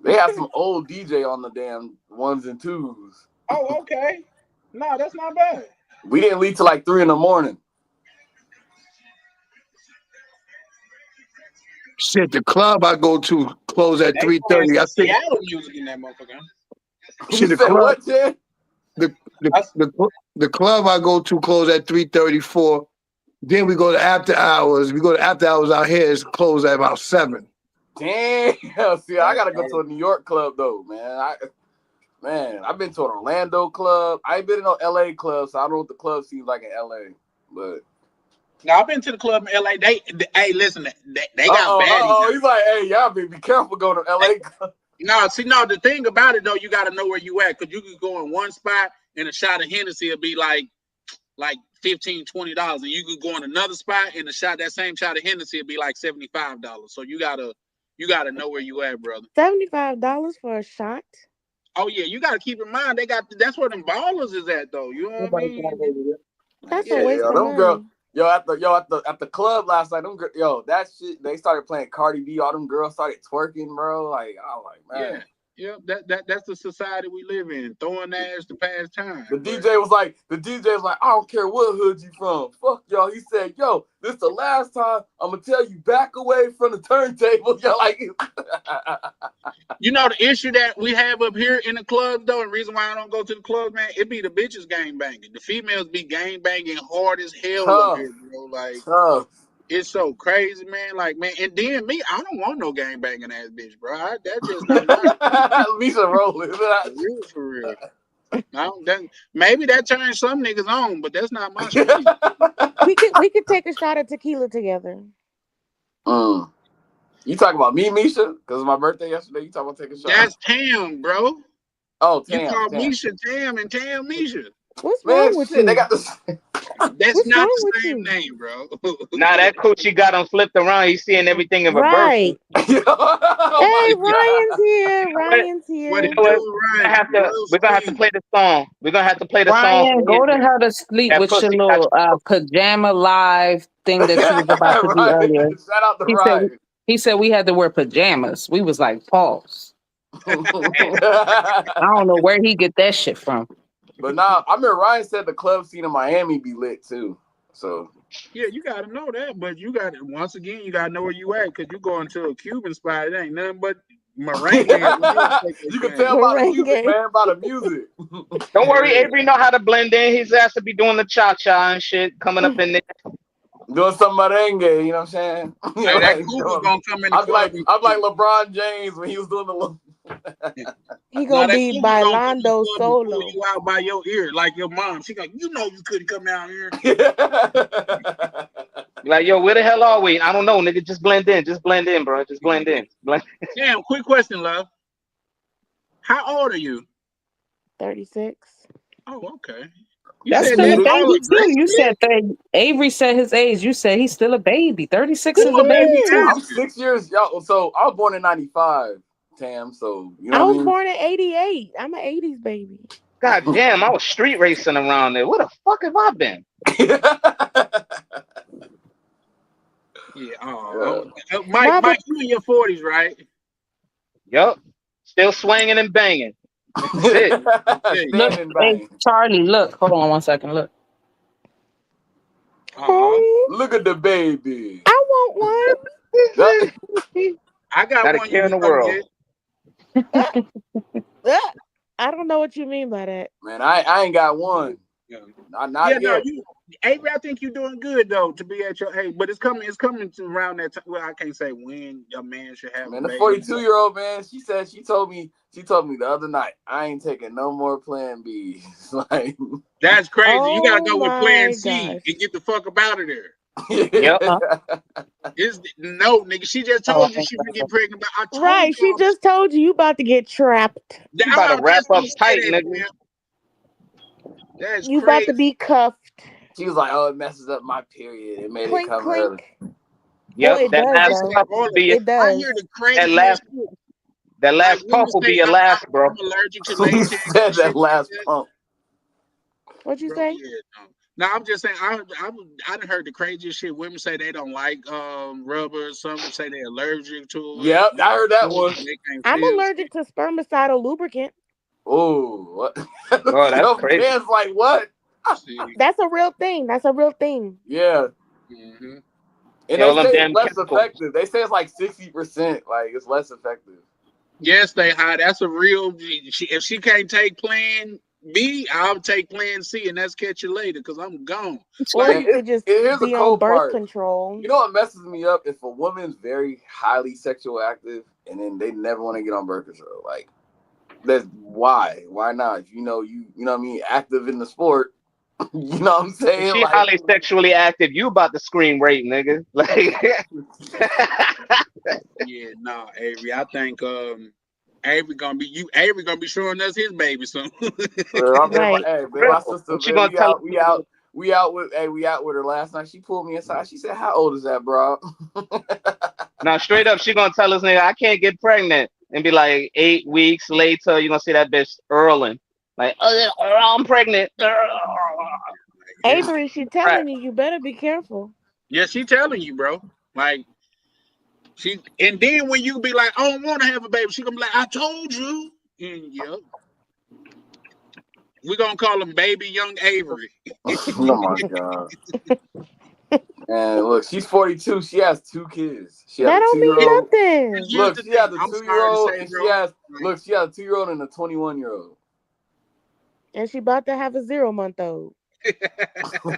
They have some old DJ on the damn 1s and 2s. Oh, okay. No, that's not bad. We didn't leave till like 3 a.m. Shit, the club I go to close at 3:30. I think Seattle music in that motherfucker. See, the said club, what, Jen? the club I go to close at 3:34. Then we go to after hours. We go to after hours out here. It's closed at about 7. Damn. See, I gotta go to a New York club though, man. I've been to an Orlando club. I ain't been in no LA club, so I don't know what the club seems like in LA. But now I've been to the club in LA. Hey, listen, they got baddies. He's like, hey, y'all be careful going to LA club. No, the thing about it though, you got to know where you at, because you can go in one spot and a shot of Hennessy will be like $15, $20, and you could go in another spot and that same shot of Hennessy will be like $75. So you gotta know where you at, brother. $75 for a shot? Oh yeah, you gotta keep in mind that's where them ballers is at though. You know what I mean? That's a waste of money. Girls, at the club last night, that shit, they started playing Cardi B. All them girls started twerking, bro. Like, I'm like, man. Yeah, that's the society we live in, throwing ass to pass time. The DJ was like, I don't care what hood you from. Fuck y'all. He said, yo, this the last time I'm gonna tell you, back away from the turntable. Y'all like You know the issue that we have up here in the club though, and the reason why I don't go to the club, man, it be the bitches gang banging. The females be gang banging hard as hell up here, bro. Like it's so crazy, man. Like, man, and then me, I don't want no gang banging ass bitch, bro. That's just not my Lisa rolling. For real. Maybe that turns some niggas on, but that's not my shit. We could take a shot of tequila together. You talking about me, Misha? Because it's my birthday yesterday. You talking about taking a shot? That's Tam, bro. Oh, Tam. You call Misha Tam and Tam Misha. What's wrong with you? They got this. That's not the same name, bro. Nah, that coochie got him flipped around. He's seeing everything in reverse. Right. Hey, Ryan's here. Ryan's here. We're gonna have to play the song. We're gonna have to play the song. Ryan, go to hell to sleep with your little pajama live thing that you was about to do earlier. Shout out to Ryan. He said we had to wear pajamas. We was like, pause. I don't know where he get that shit from. But nah, I remember Ryan said the club scene in Miami be lit too. So yeah, you gotta know that, but you got once again, you gotta know where you at, because you go into a Cuban spot, it ain't nothing but merengue. You can tell by the music, man, by the music. Don't worry, Avery know how to blend in. His ass to be doing the cha-cha and shit, coming up in there. Doing some merengue, you know what I'm saying? Hey, that Cuba's gonna come in the club. I'm like LeBron James when he was doing the He gonna be bailando solo. You out by your ear, like your mom. She like, you couldn't come down here. Like, yo, where the hell are we? I don't know, nigga. Just blend in, bro. Just blend in. Damn, quick question, love. How old are you? 36. Oh, okay. That's still a baby too. You said that Avery said his age. You said he's still a baby. 36 is a baby too. I'm 6 years, y'all. So I was born in 95, Tam. So you know I was born in 88. I'm an 80s baby. God damn, I was street racing around there. Where the fuck have I been? Yeah. Mike, you in your 40s, right? Yup. Still swinging and banging. Look, hey, Charlie, look. Hold on 1 second. Look. Look at the baby. I want one. I got one here in the world. I don't know what you mean by that. Man, I ain't got one. Not yet. Avery, I think you're doing good though to be at your age, but it's coming to around that time. Well, I can't say when a man should have. Man, the 42-year-old man, she told me the other night, I ain't taking no more Plan B. Like, that's crazy. You gotta go with Plan C and get the fuck up out of there. Yep. No, nigga. She just told you she would get pregnant. Right, she just told you about to get trapped. You about to wrap up tight, nigga. That's you crazy. About to be cuffed. She was like, "Oh, it messes up my period. It made it come early." Yep, that last puff will be it does. I hear the crazy that last pump will be your last, bro. I'm allergic to Who latex. said that last pump? What'd you say? Yeah, no, I'm just saying. I done heard the craziest shit. Women say they don't like rubber. Some say they're allergic to it. Yep, I heard that one. I'm allergic to spermicidal lubricant. Oh, what? Oh, that's crazy. Man's like, what? That's a real thing. Yeah. Mm-hmm. And they say it's less effective. They say it's like 60%. Like, it's less effective. Yeah, stay high. That's a real. If she can't take plan B, I'll take plan C, and that's catch you later because I'm gone. Or Like, you could just here's the be on cold birth part. control. You know what messes me up? If a woman's very highly sexual active and then they never want to get on birth control, like that's why not? You know what I mean, active in the sport. You know what I'm saying? She Like, highly sexually active. You about to scream rape, nigga. Like, yeah, no, Avery. I think Avery gonna be showing us his baby soon. Right. hey, man, my sister, she man, gonna tell we out with her last night. She pulled me aside. She said, "How old is that, bro?" now straight up, she gonna tell us, nigga, I can't get pregnant, and be like 8 weeks later, you gonna see that bitch earling, like, I'm pregnant. Avery, she Right. telling you better be careful. Yeah, she telling you, bro. Like and then when you be like, I don't want to have a baby, she gonna be like, I told you. Yep. We're gonna call him baby young Avery. Oh my god. And look, she's 42. She has 2 kids. She has That a don't mean 2-year-old. nothing. Here's the She has thing. a I'm 2-year-old, sorry to and say, she bro. has a 2-year-old and a 21-year-old. And she about to have a 0-month-old.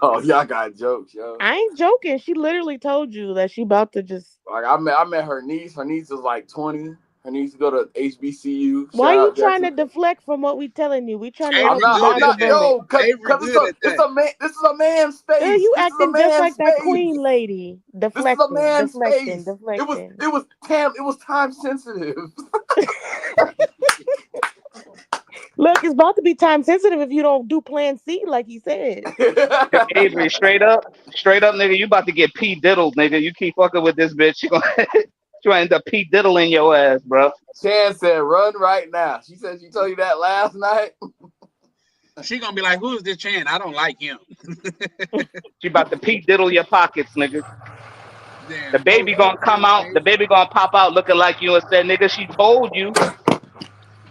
Oh, y'all got jokes, yo. I ain't joking. She literally told you that she about to just. Like I met her niece. Her niece is like 20. Her niece go to HBCU. Why you Shout out trying to Jackson. deflect from what we telling you? We trying to Avery I'm help you not, dodge a bullet. yo, cause Avery good at it's that. a man. This is a man's space. You This is a acting just man's like that space. queen lady. This is a Deflecting, man's deflecting, space. deflecting. It was time sensitive. Look, it's about to be time sensitive if you don't do plan C like he said. Avery, straight up, nigga, you about to get P diddled, nigga. You keep fucking with this bitch, she gonna end up P diddling your ass, bro. Chan said, "Run right now." She said she told you that last night. She gonna be like, who is this Chan? I don't like him. She about to P diddle your pockets, nigga. Damn, The baby gonna come out. The baby gonna pop out looking like you and say, "Nigga, she told you."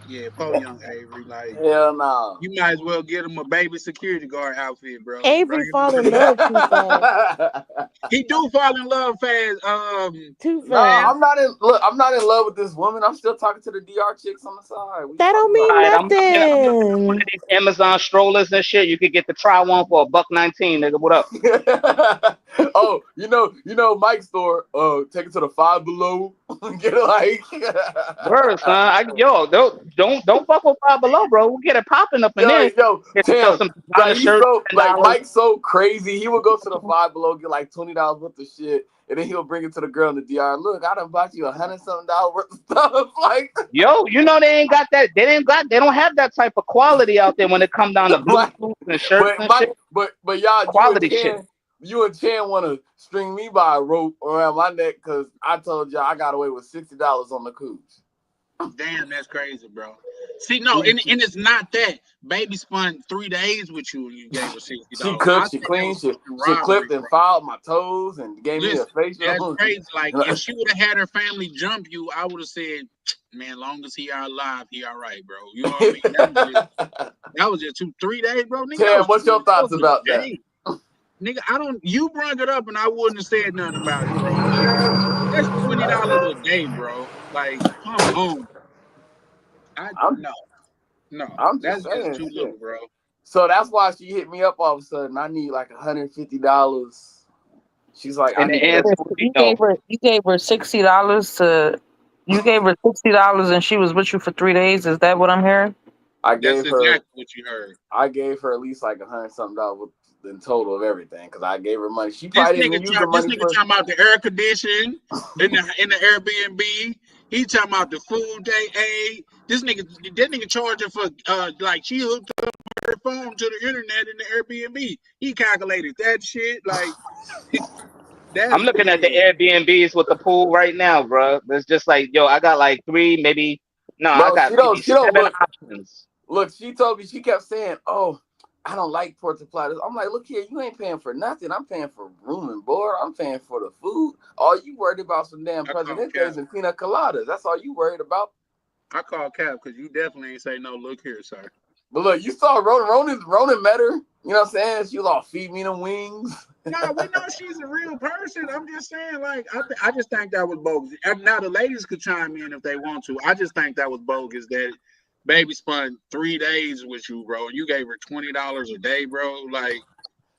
Yeah, poor young Avery. Like, hell no. You might as well get him a baby security guard outfit, bro. Avery fall in love too fast. He do fall in love fast. Too No, fast. I'm not in love with this woman. I'm still talking to the DR chicks on the side. That don't mean I'm looking at nothing. one of these Amazon strollers and shit. You could get to try one for $1.19, nigga. What up? Oh, you know, Mike's store. Take it to the Five Below. Get it like. Word, son. Don't fuck with Five Below, bro. We'll get it popping up in there. Tim, some like, shirts, Mike's so crazy. He would go to the Five Below, get like $20 worth of shit, and then he'll bring it to the girl in the DR. Look, I done bought you $100-something worth of stuff. Like, yo, you know they ain't got that. They don't have that type of quality out there when it come down to Bluetooth and shirts and shit. But y'all, quality shit. You and Chan want to string me by a rope around my neck because I told y'all I got away with $60 on the cooch. Damn, that's crazy, bro. See, no, and it's not that. Baby spent 3 days with you and you gave her $60. She cooked, she cleaned, she clipped and filed my toes and gave me a facial. That's crazy. Like, if she would have had her family jump you, I would have said, man, long as he alive, he all right, bro. You know what I mean? That was just 2-3 days, bro. Nigga, Chan, what's your thoughts about that? Nigga, you brought it up and I wouldn't have said nothing about it, bro. Like, that's $20 a day, bro. Like, come on. No. That's just too little, bro. So that's why she hit me up all of a sudden. I need like $150. She's like, you gave her $60 to. You gave her $60 and she was with you for 3 days. Is that what I'm hearing? That's exactly what you heard. I gave her at least like $100-something in total of everything because I gave her money. She This probably didn't use the money. This nigga talking about the air conditioning in the Airbnb. He talking about the food they ate. That nigga charging for like she hooked up her phone to the internet in the Airbnb. He calculated that shit. Like, I'm looking at the Airbnbs with the pool right now, bro. It's just like, yo, I got like 3, maybe. No, I got maybe 7 options. Look, she told me, she kept saying, "Oh, I don't like Puerto Plata." I'm like, look here, you ain't paying for nothing. I'm paying for room and board. I'm paying for the food. All you worried about some damn Presidentes and pina coladas. That's all you worried about. I call Cap because you definitely ain't say no. Look here, sir. But look, you saw Ronan met her. You know what I'm saying? She was all feed me them wings. No, we know she's a real person. I'm just saying, like, I just think that was bogus. And now the ladies could chime in if they want to. I just think that was bogus that baby spent 3 days with you, bro. You gave her $20 a day, bro. Like,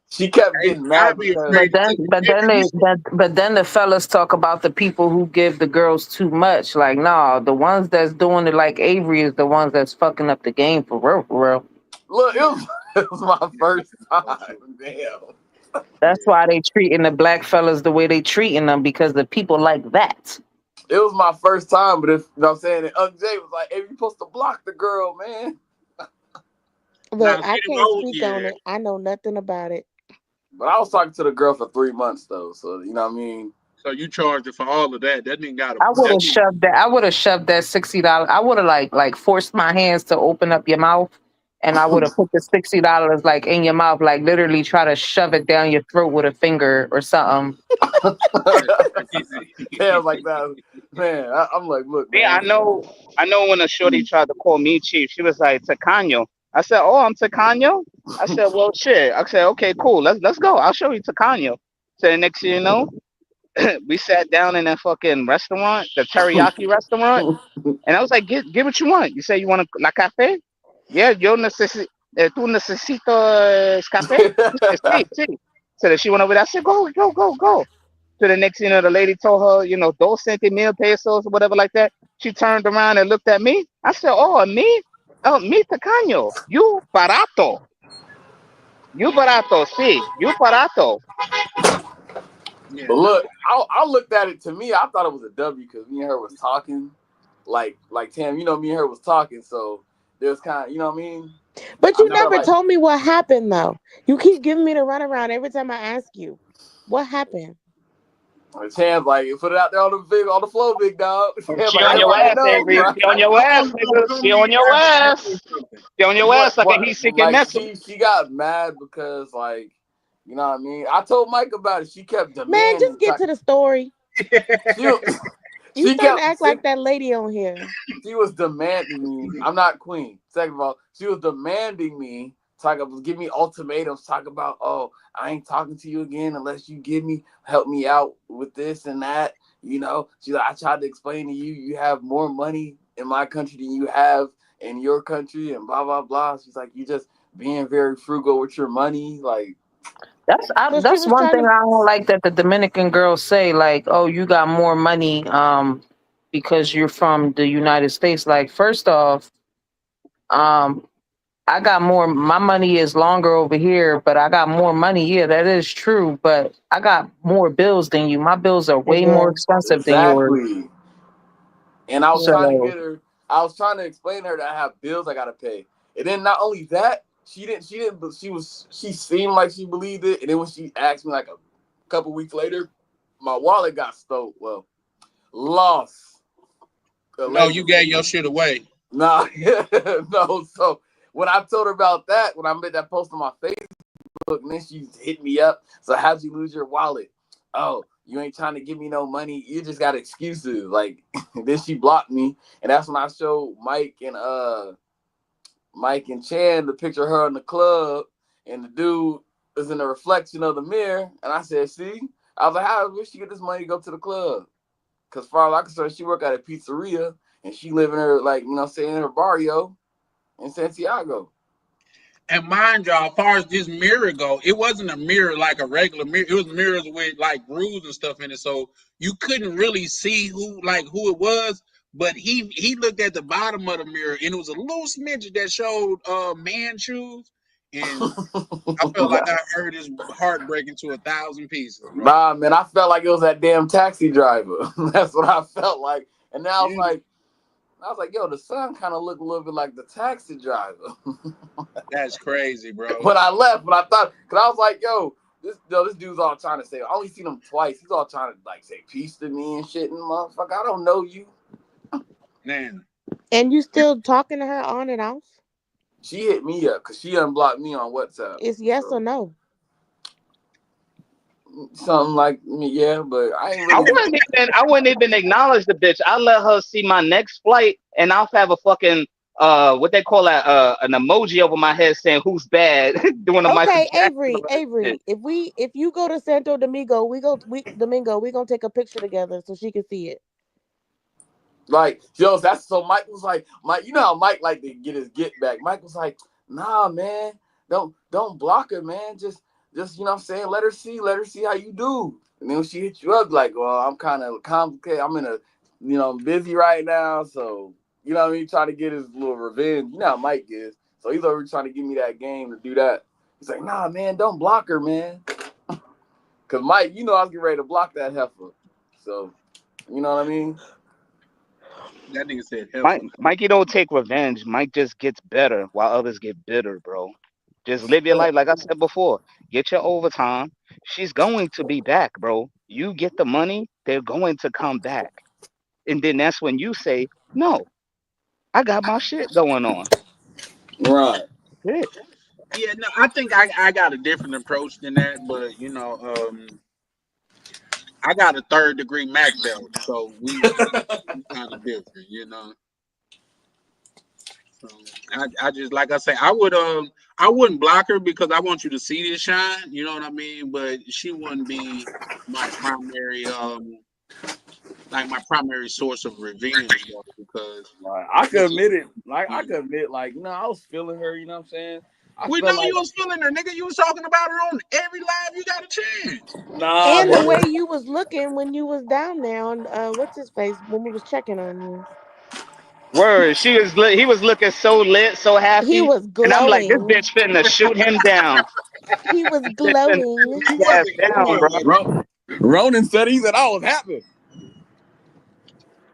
she kept getting mad because. But then the fellas talk about the people who give the girls too much. Like, nah, the ones that's doing it like Avery is the ones that's fucking up the game for real, for real. Look, it was my first time. Damn. That's why they treating the black fellas the way they treating them, because the people like that. It was my first time, but if you know what I'm saying, and Unc Jay was like, "Hey, you supposed to block the girl, man." Look, I can't speak on it. I know nothing about it. But I was talking to the girl for 3 months though, so you know what I mean. So you charged her for all of that. That nigga got. I would have shoved that. I would have shoved that $60. I would have like forced my hands to open up your mouth, and I would have put the $60 like in your mouth, like literally try to shove it down your throat with a finger or something. Yeah, like that, man. I'm like, look. Yeah, man. I know when a shorty tried to call me chief, she was like Tacaño. I said, "Oh, I'm Tacaño." I said, "Well, shit." I said, "Okay, cool. Let's go. I'll show you Tacaño." So the next thing you know, we sat down in that fucking restaurant, the teriyaki restaurant, and I was like, "Get what you want." You say you want la café? Yeah, yo necesito. Tú necesitas café? Sí, sí. So then she went over there. I said, "Go." So the next thing you know, the lady told her, 200,000 pesos or whatever like that. She turned around and looked at me. I said, "Oh, me? Oh, me Tacaño. You barato. You barato, sí. You barato." Yeah. But look, I looked at it. To me, I thought it was a W because me and her was talking, like Tam. Me and her was talking, so there's kind of, you know what I mean. But you never told me what happened though. You keep giving me the runaround every time I ask you. What happened? Tam's like, put it out there on the floor, big dog. She on your ass, Avery. She on your ass, nigga. She on your ass. She on your ass like a heat-seeking missile. She got mad because, like, you know what I mean? I told Mike about it. She kept demanding. Man, just get to the story. You start to act like that lady on here. She was demanding me. I'm not queen. Second of all, she was demanding me. Give me ultimatums. Talk about, oh, I ain't talking to you again unless you help me out with this and that. She's like, I tried to explain to you, you have more money in my country than you have in your country, and blah blah blah. She's like, you just being very frugal with your money, like. That's one thing I don't like that the Dominican girls say, like, oh, you got more money because you're from the United States. Like, first off, I got more, my money is longer over here, but I got more money. Yeah, that is true, but I got more bills than you. My bills are way more expensive than yours. And I was trying to get her, I was trying to explain to her that I have bills I gotta pay. And then not only that, she seemed like she believed it. And then when she asked me like a couple weeks later, my wallet got stolen. Well, lost. No, you gave your shit away. Nah, no. So when I told her about that, when I made that post on my Facebook, and then she hit me up. So how'd you lose your wallet? Oh, you ain't trying to give me no money. You just got excuses. Like, then she blocked me. And that's when I showed Mike and Chan the picture of her in the club, and the dude was in the reflection of the mirror. And I said, see? I was like, how did she get this money to go to the club? Because far as I'm concerned, she work at a pizzeria, and she live in her, like, in her barrio in Santiago. And mind y'all, as far as this mirror go, it wasn't a mirror like a regular mirror. It was mirrors with like grooves and stuff in it, so you couldn't really see who it was. But he looked at the bottom of the mirror, and it was a little smidge that showed man shoes. And I felt like I heard his heart break into 1,000 pieces. Bro. Nah, man, I felt like it was that damn taxi driver. That's what I felt like. And now I was like, yo, the son kind of looked a little bit like the taxi driver. That's crazy, bro. When I left, because I was like, yo, this dude's all trying to say, I only seen him twice. He's all trying to like say peace to me and shit. And motherfucker, I don't know you. Man. And you still talking to her on and off? She hit me up because she unblocked me on WhatsApp. It's yes or no? Something like yeah, but I wouldn't even acknowledge the bitch. I let her see my next flight, and I'll have a fucking what they call that an emoji over my head saying who's bad doing the Michael Okay, Jackson Avery, shit. if you go to Santo Domingo, Domingo, we gonna take a picture together so she can see it. Like, yo, that's so Mike was like, Mike, you know how Mike like to get his get back. Mike was like, nah, man, don't block her, man. Just you know what I'm saying, let her see how you do. And then when she hit you up, like, well, I'm kind of complicated. I'm in a, you know, I'm busy right now, so you know what I mean, trying to get his little revenge. You know how Mike is. So he's over trying to give me that game to do that. He's like, nah, man, don't block her, man. Cause Mike, you know, I was getting ready to block that heifer. So, you know what I mean? That nigga said heifer. Mikey don't take revenge. Mike just gets better while others get bitter, bro. Just live your life like I said before. Get your overtime. She's going to be back, bro. You get the money, they're going to come back. And then that's when you say, no, I got my shit going on. Right. Shit. Yeah, no, I think I got a different approach than that, but you know, I got a 3rd degree Mac belt, so we kind of different, you know. So I just like I say, I wouldn't block her because I want you to see this shine, you know what I mean? But she wouldn't be my primary my primary source of revenge though, because Like, I could admit it. Like I could admit, like, you know, I was feeling her, you know what I'm saying? I we felt know like you was feeling her, nigga. You was talking about her on every live you got a chance. nah, And the brother. way you was looking when you was down there on what's his face when we was checking on you. Word. He was looking so lit, so He happy. was And I'm like, this glowing. bitch finna shoot him down. He was This bitch finna shoot glowing. He his ass wasn't down, glowing, bro. was he? Ronan said I was happy.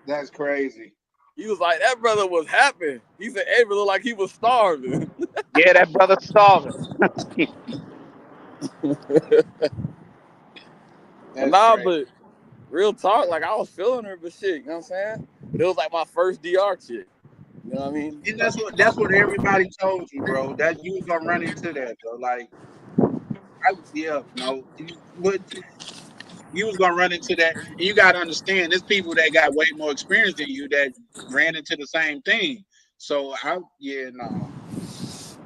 That's crazy. He was like, that brother was happy. He said Avery looked like he was starving. Yeah, that brother starving. That's Nah, crazy. but real talk, like I was feeling her, but shit, you know what I'm saying? But it was like my first DR chick. You know what I mean? And that's what everybody told you, bro. That you was gonna run into that, though. Like, but you was gonna run into that, and you gotta understand, there's people that got way more experience than you that ran into the same thing. So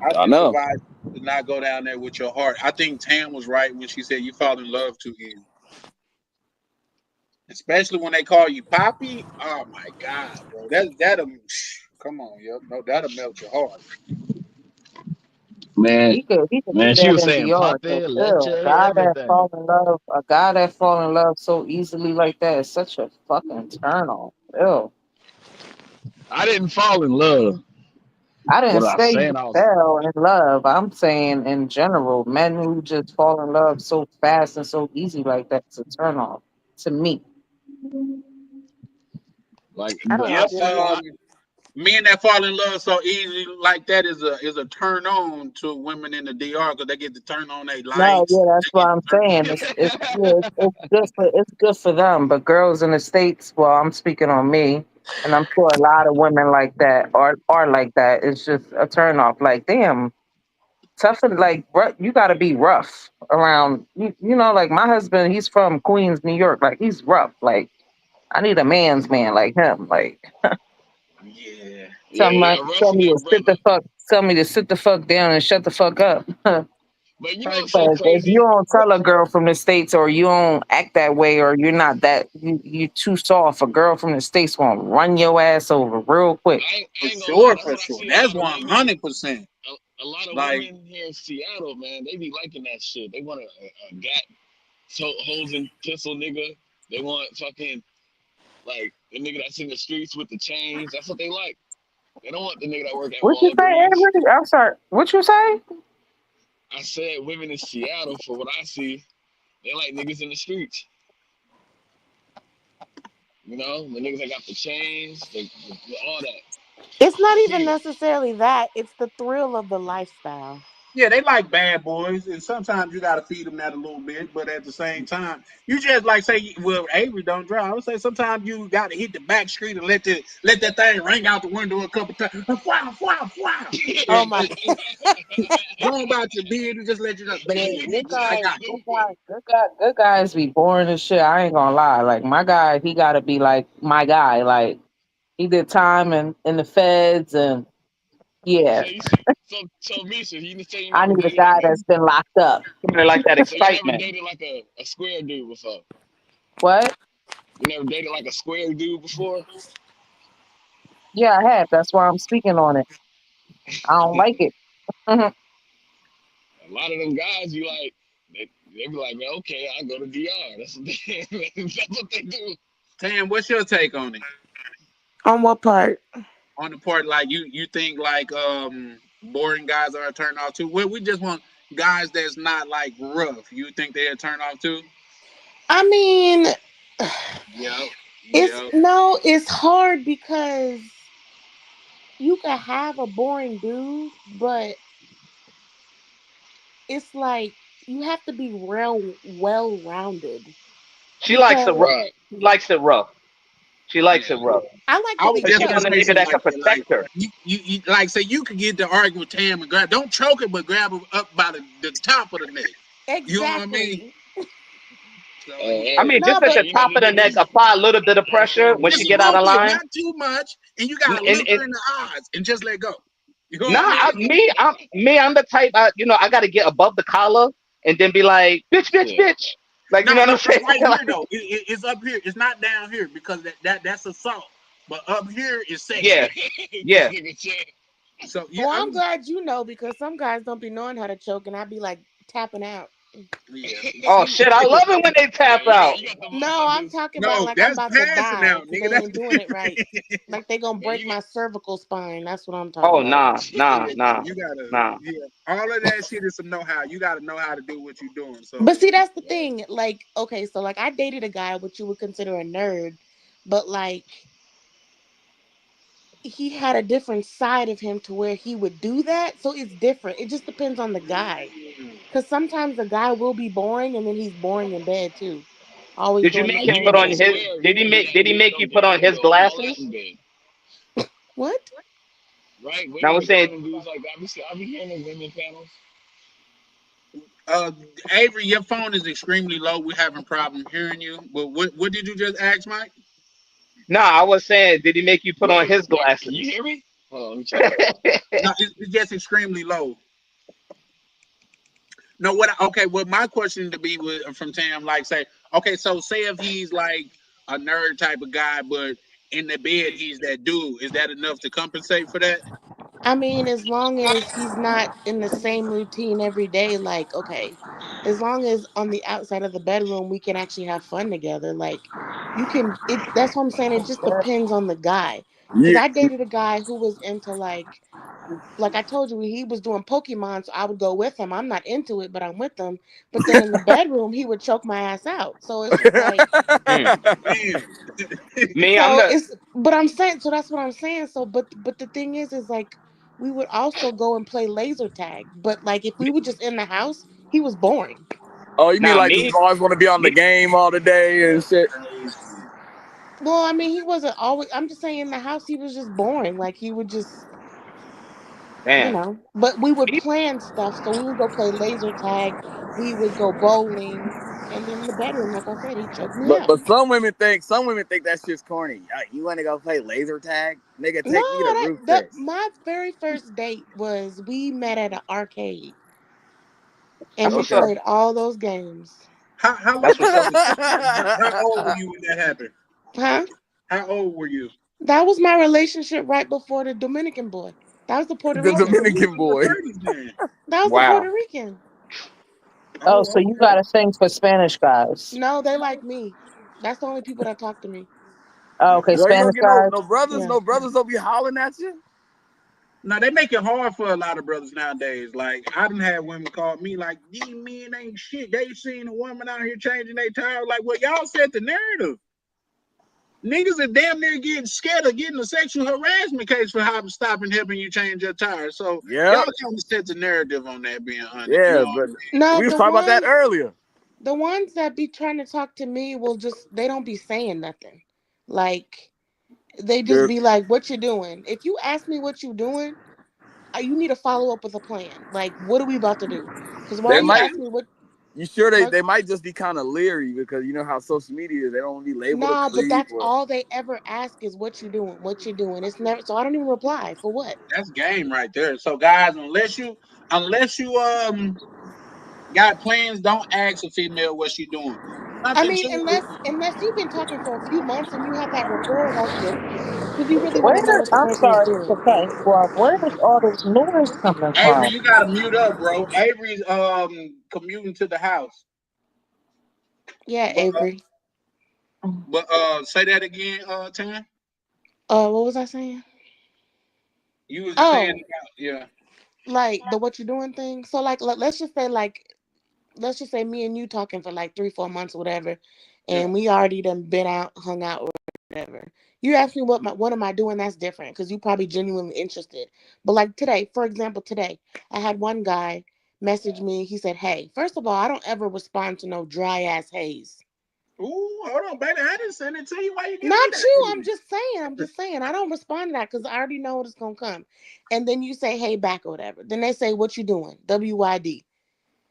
I I just know. advise you to not go down there with your heart. I think Tam was right when she said you fall in love too easy. Especially when they call you Poppy. Oh my God, bro. That'll come on, yo. No, that'll melt your heart. Man, He could do man, she that was in saying DR. So Poppy, still, Leche, everything. a guy that fall in love so easily like that is such a fucking turn on. Ew. I didn't fall in love. I didn't What I was say you saying, I was fell in love. I'm saying in general, men who just fall in love so fast and so easy like that's a turn on to me. like, I don't Yep. understand that. Men that fall in love so easy like that is a turn on to women in the DR because they get to turn on their No, lights. yeah, that's They what get I'm to turn saying. It's good for them. But girls in the States, well, I'm speaking on me, and I'm sure a lot of women like that are like that. It's just a turn off. Like, damn, tough and like you got to be rough around. You know, like my husband, he's from Queens, New York. Like he's rough. Like I need a man's man like him. Like yeah. yeah, yeah, a tell me roughneck to sit brother. the fuck, tell me to sit the fuck down and shut the fuck up. But you know Type what's so But shit. if you crazy? don't tell a girl from the States or you don't act that way or you're not that you too soft, a girl from the States won't run your ass over real quick. I For ain't gonna lie. sure, That's for what I sure. see a That's lot of women. 100%. A lot of Like, women here in Seattle, man, they be liking that shit. They want a gat, hoes and tussle nigga. They want fucking like the nigga that's in the streets with the chains. That's what they like. They don't want the nigga that work at What you say, Walgreens. Avery? I'm sorry. What you say? I said women in Seattle, for what I see, they like niggas in the streets. You know, the niggas that got the chains, all that. It's not I even see it. necessarily that. It's the thrill of the lifestyle. yeah, they like bad boys, and sometimes you got to feed them that a little bit. But at the same time, you just like say, well, Avery don't drive. I would say sometimes you got to hit the back street and let that thing ring out the window a couple times. Wow, wow, wow. Oh And my. go about your bid and just let you know, Yeah, baby, I got you. good guys be boring as shit. I ain't gonna lie. Like my guy, he gotta be like my guy. Like he did time in the feds and Yeah, So Misha, you say you I never need a dated guy that's been locked up. Like that so you never excitement. dated like a square dude before. What? You never dated like a square dude before. Yeah, I have. That's why I'm speaking on it. I don't like it. Mhm. A lot of them guys, you like, they be like, man, okay, I go to DR. That's what that's what they do. Tam, what's your take on it? On what part? On the part like you think like boring guys are a turn off too? Well, we just want guys that's not like rough. You think they're a turn off too? I mean, Yep. it's hard because you can have a boring dude, but it's like you have to be real well rounded She likes it because rough. She likes it rough. She likes it Yeah. rough. I like I to was be But she just want gonna a choked. say nigga something that can like that. Like protect her. you like say you could get to argue with Tam and grab. Don't choke her, but grab her up by the top of the neck. You know what I mean? Exactly. So I Hey, mean, No, just at so but the you top never of the did neck, this. apply a little bit of pressure when she just get a out little of bit, line. not too much, and you gotta look her in the eyes and just let go. You know what I Nah, mean? I'm the type. I got to get above the collar and then be like, bitch, bitch, Yeah. bitch. Like, you No, know what I'm it's saying? right here Like, though. It's up here. It's not down here because that's assault. But up here is yeah, sexy. This yeah. nigga said, So yeah, well, I'm glad you know because some guys don't be knowing how to choke, and I'd be like tapping out. yeah. Oh See, shit, I love it when they yeah, tap out. you got the No, I'm motherfuckers. talking about no, like I'm that's about to passing die now, because nigga. they That's ain't doing it right. Like they gonna Man, break my cervical spine. That's what I'm talking Oh about. nah, nah, nah, you gotta, nah. yeah. All of that shit is some know-how. You gotta know how to do what you're doing. But So see, that's the thing. Like, okay, so like I dated a guy what you would consider a nerd, but like he had a different side of him to where he would do that. So it's different. It just depends on the guy. Because sometimes the guy will be boring and then he's boring in bed too. Always Did you doing the make now him you same put with on the thing. his? square, Did he you make? Did he gotta make you do put on his all that glasses? in bed, What? right? Now Women I'm be calling saying, them dudes like that. I be hearing them women panels. uh Avery, your phone is extremely low. We're having problem hearing you. But what did you just ask, Mike? nah, I was saying, did he make you put on his Wait, can you glasses? hear me? Hold on, let me check. No, it's just extremely low. No, okay, well, my question to be from Tam, like, say, okay, so say if he's like a nerd type of guy, but in the bed he's that dude, is that enough to compensate for that? I mean, as long as he's not in the same routine every day, like, okay, as long as on the outside of the bedroom we can actually have fun together, like, you can, that's what I'm saying. It just depends on the guy. Because Yeah. I dated a guy who was into, like I told you, he was doing Pokemon, so I would go with him. I'm not into it, but I'm with him. But then in the bedroom, he would choke my ass out. So it's just like, Mm. Man. Me, I'm so the. it's, but I'm saying, so that's what I'm saying. So, but the thing is like, we would also go and play laser tag. But like, if we were just in the house, he was boring. Oh, you mean Nah, like just always want to be on the me. game all the day and shit? Well, I mean, he wasn't always. I'm just saying, in the house, he was just boring. Like he would just, Damn. But we would Me. plan stuff. So we would go play laser tag. We would go bowling, and then in the bedroom, like I said, he choked me out. But some women think that shit's corny. You want to go play laser tag? Nigga, No, take me to Roof that Chris. my very first date was we met at an arcade and That's we what's up. played all those games. How That's long what's up. how old were you when that happened? Huh? How old were you? That was my relationship right before the Dominican boy. That was the Puerto The Oh, so Rican. you was Dominican in your boy. 30s then. That was the Wow. Puerto Rican. Oh, Oh, so you okay. got a thing for Spanish guys? No, they like me. That's the only people that talk to me. Oh, okay, Girl, you don't Spanish get guys. no brothers. Yeah. No brothers don't be hollering at you. Now they make it hard for a lot of brothers nowadays. Like I done had women call me like, these men ain't shit. They seen a woman out here changing their tires. Like, well, y'all set the narrative. Niggas are damn near getting scared of getting a sexual harassment case for stopping helping you change your tires. So y'all Yep. kind of set the narrative on that, being honest. You Yeah, know what but I mean? No, we was talking about that earlier. the ones that be trying to talk to me will just they don't be saying nothing. Like they just Girl, be like, "What you doing?" If you ask me what you doing, you need to follow up with a plan. Like, what are we about to do? Because why they you might ask me what? You sure they might just be kind of leery because you know how social media is. They don't be labeled a Nah, but creep. that's all they ever ask is what you doing, what you doing. It's never so I don't even reply for what. That's game right there. So guys, unless you got plans, don't ask a female what she doing. I Nothing mean, to it. unless you've been talking for a few months and you have that rapport, that's different. Because you really want Where? to know what the I'm person is sorry doing. to cut you off. Where is all this noise coming Avery, from? you gotta mute up, bro. Avery's commuting to the house. Yeah, But Avery. say that again, Tan. What was I saying? You was saying Oh, about, yeah. like the what you doing thing. So like let's just say me and you talking for like 3-4 months or whatever, Yeah. and we already done been out, hung out or whatever. You ask me what am I doing, that's different because you probably genuinely interested. But like today, for example, today I had one guy message me. He said, "Hey, first of all, I don't ever respond to no dry ass haze." Ooh, hold on, baby. I didn't send it to you. Why you giving me Not that? you. I'm just saying. I don't respond to that because I already know it's gonna come. And then you say, "Hey, back" or whatever. Then they say, "What you doing?" WYD.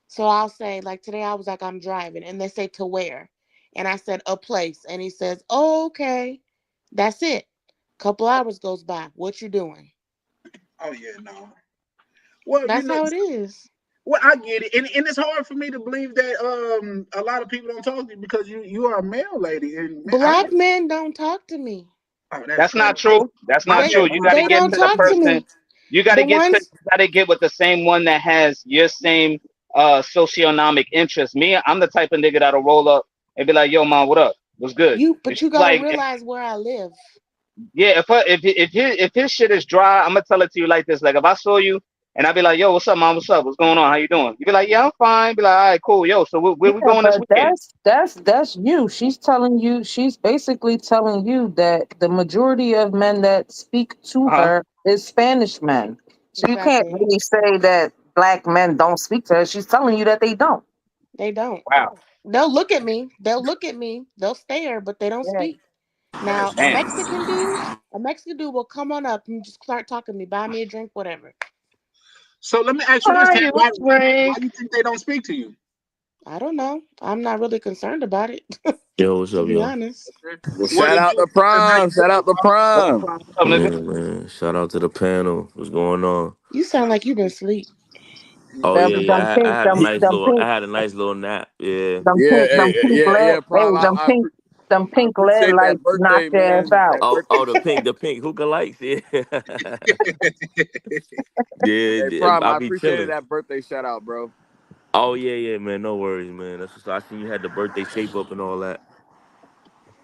So I'll say, like today, I was like, "I'm driving," and they say, "To where?" And I said, "A place." And he says, "Oh, okay." That's it. Couple hours goes by. What you doing? Oh yeah, no. Well, That's how it is. well, I get it, and it's hard for me to believe that a lot of people don't talk to you because you are a male lady, and Black men don't talk to me. Oh, That's crazy. not true. That's My not They true. bad, You my got to they get don't to the talk to person. me. You got The to get to. ones You got to get with the same one that has your same socioeconomic interest. Me, I'm the type of nigga that'll roll up and be like, "Yo, man, what up? What's good?" but If you she's gotta like, realize where I live. yeah, if his shit is dry, I'm gonna tell it to you like this. Like if I saw you and I'd be like, "Yo, what's up, man? What's up? What's going on? How you doing?" You be like, "Yeah, I'm fine." Be like, "All right, cool. Yo, so where we Yeah, going this but weekend?" that's you. She's basically telling you that the majority of men that speak to Uh huh. her is Spanish men. So you can't Exactly. really say that black men don't speak to her. She's telling you that they don't. They don't. Wow. They'll look at me. They'll look at me. They'll stare, but they don't Yeah. speak. Now, Damn. A Mexican dude will come on up and just start talking to me, buy me a drink, whatever. So let me ask you this, Buy Tan. you a Why drink. do you think they don't speak to you? I don't know. I'm not really concerned about it, Yo, what's to up, be y'all? honest. Well, What shout is out it? to Prime. Shout out to Prime. What's up, nigga? Man, shout out to the panel. What's going on? You sound like you've been asleep. Oh Them yeah, them yeah. I pink had a them nice them little. pink I had a nice little nap. Yeah. Yeah, them hey, pink yeah, lead yeah, Prime. them I pink lead appreciate that lights knock birthday, your ass man. out. That birthday. Oh, the pink hookah lights. Yeah. Hey, Yeah, Prime. I I be appreciated chilling. that birthday shout out, bro. Oh yeah, man. No worries, man. That's just I seen you had the birthday shape up and all that.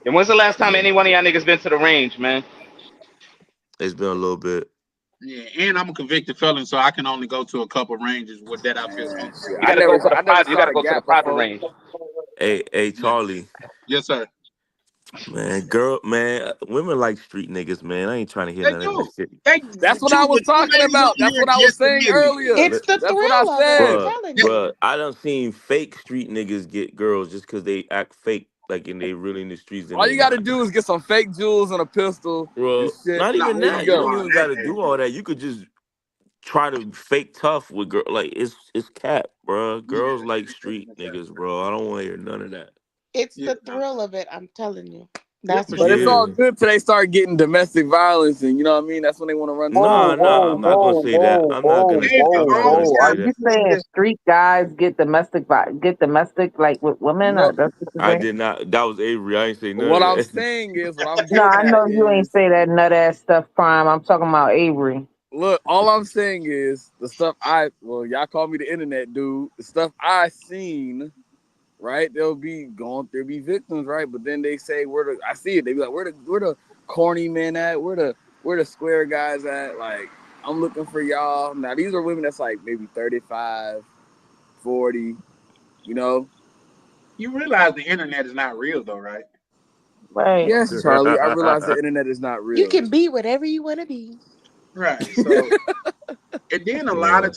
And when's the last time Yeah. any one of y'all niggas been to the range, man? It's been a little bit. Yeah, and I'm a convicted felon, so I can only go to a couple ranges with that I feel Man, shit. comfortable. You gotta go to the I never private. You saw gotta the go to the gap private before. range. Hey, Yeah. Charlie. Yes, sir. Man, women like street niggas, man. I ain't trying to hear They none of that do. shit. They That's what I two, was the two talking ladies on about. That's here what I was just saying admitted it. earlier. It's the That's what I thrill of it. I'm said. telling you. Bruh, I done seen fake street niggas get girls just because they act fake, like and they really in the streets and All they you gotta not. do is get some fake jewels and a pistol and Bro, shit. not No, even we There you don't that. You do go. don't all even that, gotta man. do all that. You could just try to fake tough with girl. Like it's cap, bro. Yeah, Girls like street niggas, bro. I don't want to hear none of that. It's yeah, the thrill of it. I'm telling you. yeah, That's for what But it it's sure. all Yeah. is. good till they start getting domestic violence, and you know what I mean. That's when they want to run to the Whoa, Nah, street. nah. whoa, I'm not gonna whoa, say that. whoa, whoa, And I'm whoa, not gonna all whoa. say Are time you that. saying just street guys get domestic like with women? No, That's what you're I saying? did not. That was Avery. I ain't say none what of I'm that. saying is, what I'm No, getting I at know you ain't is, say that nut ass stuff, Prime. I'm talking about Avery. look, all I'm saying is the stuff y'all call me the internet dude. The stuff I seen, right? There'll be victims, right? But then they say I see it. They be like, where the corny men at? Where the square guys at? Like, I'm looking for y'all. Now these are women that's like maybe 35, 40, you know. you realize the internet is not real though, right? Right. Yes, Charlie, I realize the internet is not You real. can be whatever you want to be. Right. So and then Yeah.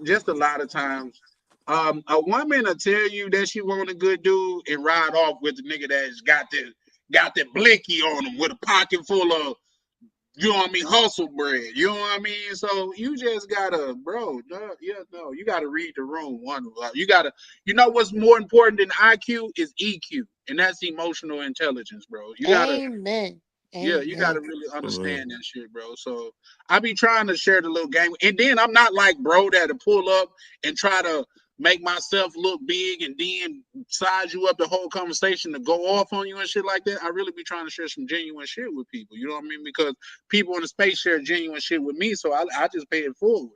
just a lot of times, a woman will tell you that she want a good dude and ride off with the nigga that's got the blicky on him with a pocket full of you know what I mean, hustle bread. You know what I mean? So you just gotta, bro. You gotta read the room. You gotta, you know what's more important than IQ is EQ, and that's emotional intelligence, bro. You gotta, Amen. yeah, you gotta Amen. really understand that shit, bro. So I be trying to share the little game, and then I'm not like bro that'll pull up and try to make myself look big and then size you up the whole conversation to go off on you and shit like that. I really be trying to share some genuine shit with people. You know what I mean? Because people in the space share genuine shit with me, so I just pay it forward.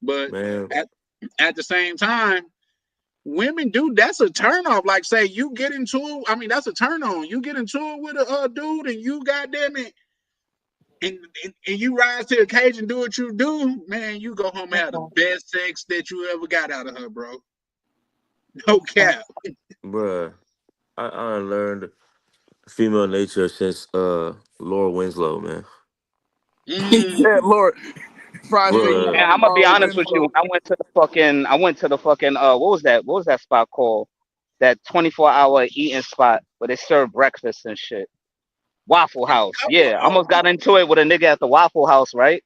But Man, at the same time, women do, that's a turn off. Like, say you get into it, I mean, that's a turn on. You get into it with a dude and you goddamn it, and you rise to the occasion and do what you do, man, you go home and have the best sex that you ever got out of her, bro. No cap. bruh, I learned female nature since Laura Winslow, man. He said, Lord, fried chicken. Bruh, Man, I'm gonna be honest with you. I went to the fucking what was that spot called? That 24-hour eating spot where they serve breakfast and shit. Waffle House. Yeah, I almost got into it with a nigga at the Waffle House, right?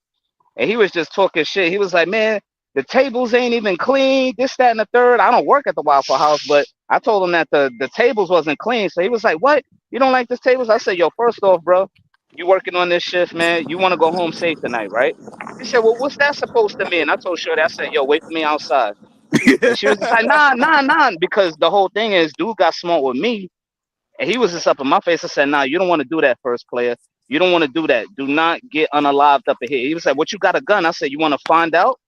And he was just talking shit. He was like, man, the tables ain't even clean, this, that, and the third. I don't work at the Waffle House, but I told him that the tables wasn't clean. So he was like, what? You don't like this tables? I said, yo, first off, bro, you working on this shift, man. You want to go home safe tonight, right? He said, well, what's that supposed to mean? I told Shorty, I said, yo, wait for me outside. And she was just like, nah, because the whole thing is, dude got smart with me, and he was just up in my face. I said, nah, you don't want to do that, first player. You don't want to do that. Do not get unalived up in here. He was like, what, you got a gun? I said, you want to find out?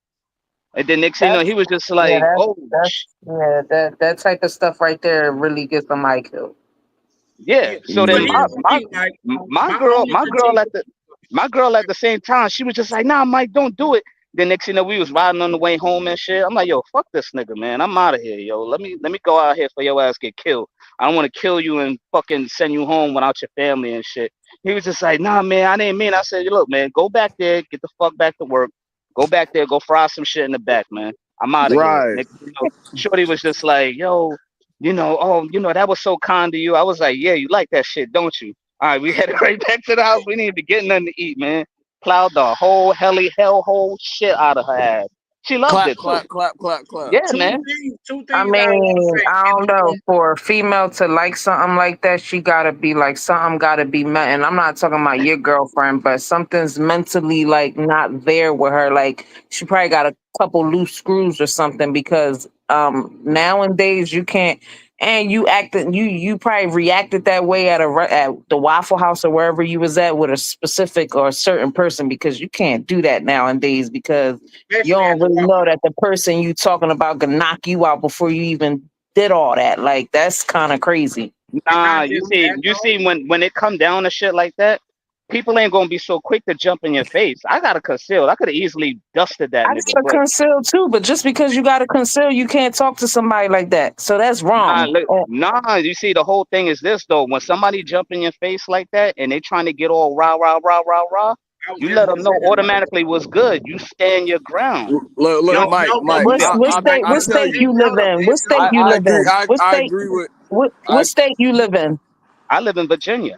And then next thing you know, he was just like, that type of stuff right there really gets somebody killed. yeah. So But then here's the thing, like, my girl at the same time, she was just like, nah, Mike, don't do it. Then next thing you know, we was riding on the way home and shit. I'm like, yo, fuck this nigga, man. I'm out of here, yo. Let me go out here for your ass get killed. I don't want to kill you and fucking send you home without your family and shit. He was just like, nah, man, I didn't mean. I said, look, man, go back there, get the fuck back to work. Go back there, go fry some shit in the back, man. I'm out of here. Right. Next thing you know, Shorty was just like, yo, that was so kind of you. I was like, yeah, you like that shit, don't you? All right, we headed right back to the house. We didn't even get nothing to eat, man. Plowed the whole hellhole shit out of her ass. She loved it too. Clap. Yeah, two man. things I I want to say. I don't know. For a female to like something like that, she gotta be like something gotta be met. And I'm not talking about your girlfriend, but something's mentally like not there with her. Like she probably got a couple loose screws or something because nowadays you can't. And you probably reacted that way at the Waffle House or wherever you was at with a specific or a certain person because you can't do that nowadays because you don't really know that the person you talking about can knock you out before you even did all that. Like that's kind of crazy. Nah, you see when it come down to shit like that, people ain't gonna be so quick to jump in your face. I got to conceal. I could have easily dusted that I nigga. gotta But conceal too, but just because you gotta conceal, you can't talk to somebody like that. So that's wrong. you see, the whole thing is this though. When somebody jump in your face like that and they trying to get all rah, you let them know automatically what's good. You stand your ground. Look, Mike. What state you live in? What state you live in? I agree with. What state you live in? I live in Virginia.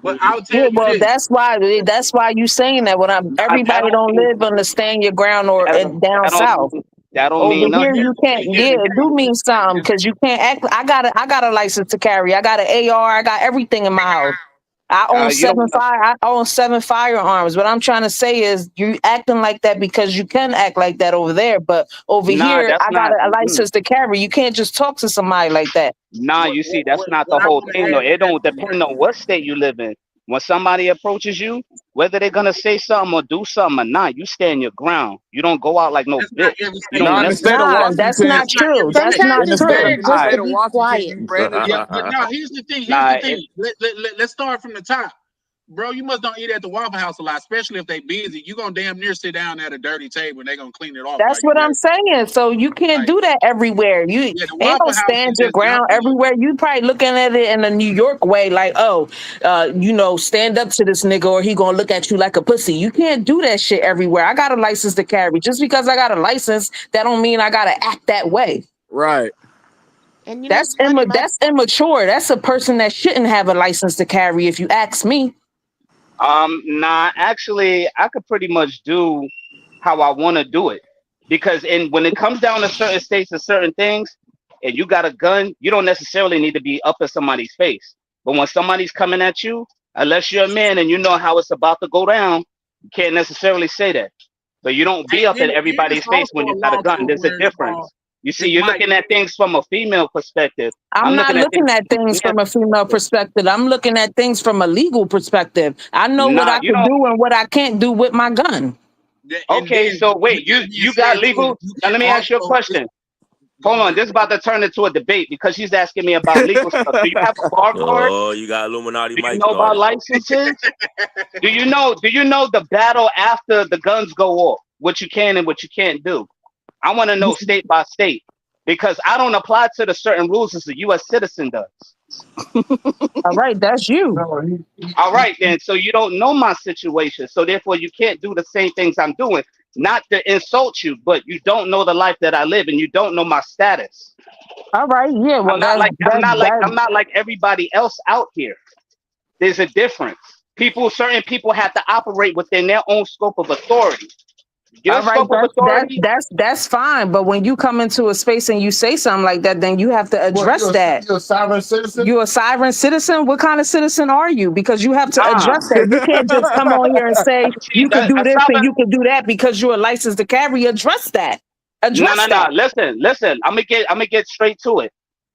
But I'll tell you this. That's why you saying that when everybody don't live on the stand your ground or down south. That don't Over mean here nothing. you can't. Yeah, it do mean something because you can't act. I got a license to carry. I got an AR. I got everything in my house. I own 7 firearms. What I'm trying to say is you acting like that because you can act like that over there, but over here I got a license to carry. You can't just talk to somebody like that. Nah, you see, that's not the whole thing though. It don't depend on what state you live in. When somebody approaches you, whether they're gonna say something or do something or not, you stand your ground. You don't go out like no bitch. You don't that's not true. That's not Sometimes it's true. better just to be quiet. Yeah, but no, here's the thing. Let's start from the top. Bro, you must don't eat at the Waffle House a lot, especially if they busy. You gonna damn near sit down at a dirty table and they gonna clean it off. That's what I'm saying. So you can't do that everywhere. You ain't gonna stand your ground everywhere. You probably looking at it in a New York way, like, stand up to this nigga or he gonna look at you like a pussy. You can't do that shit everywhere. I got a license to carry. Just because I got a license, that don't mean I gotta act that way. Right. And that's immature. That's a person that shouldn't have a license to carry, if you ask me. Nah, actually, I could pretty much do how I want to do it because when it comes down to certain states and certain things, and you got a gun, you don't necessarily need to be up in somebody's face. But when somebody's coming at you, unless you're a man and you know how it's about to go down, you can't necessarily say that. But you don't be Hey, up in here's everybody's face when also you a got a law gun. too There's a where difference. You see, it's you're Mike. looking at things from a female perspective. I'm I'm not looking at things looking at from a things man from a female perspective. perspective. I'm looking at things from a legal perspective. I know what Nah, I you can don't. do and what I can't do with my gun. And Okay, then so with wait, you that being you got said too, legal. you Now can let me ask you a also question. go Hold on, ahead. this is about to turn into a debate because she's asking me about legal stuff. Do you have a bar card? Oh, you got Illuminati Do you Mike know about started. licenses? Do you know the battle after the guns go off? What you can and what you can't do. I want to know state by state because I don't apply to the certain rules as a U.S. citizen does. All right, that's you. No, All right, then. So you don't know my situation. So therefore, you can't do the same things I'm doing. Not to insult you, but you don't know the life that I live, and you don't know my status. All right, yeah. Well, I'm not that's like I'm that not like that. I'm not like everybody else out here. There's a difference. Certain people have to operate within their own scope of authority. Your All right, scope of authority, that's fine. But when you come into a space and you say something like that, then you have to what, address that. you're a sovereign citizen? You a sovereign citizen? What kind of citizen are you? Because you have to nah. address that. You can't just come on here and say See, you could do a this and sovereign. you could do that because you're a licensed to carry. Address that. No, Address no, no. that. Listen. I'm gonna get straight to it.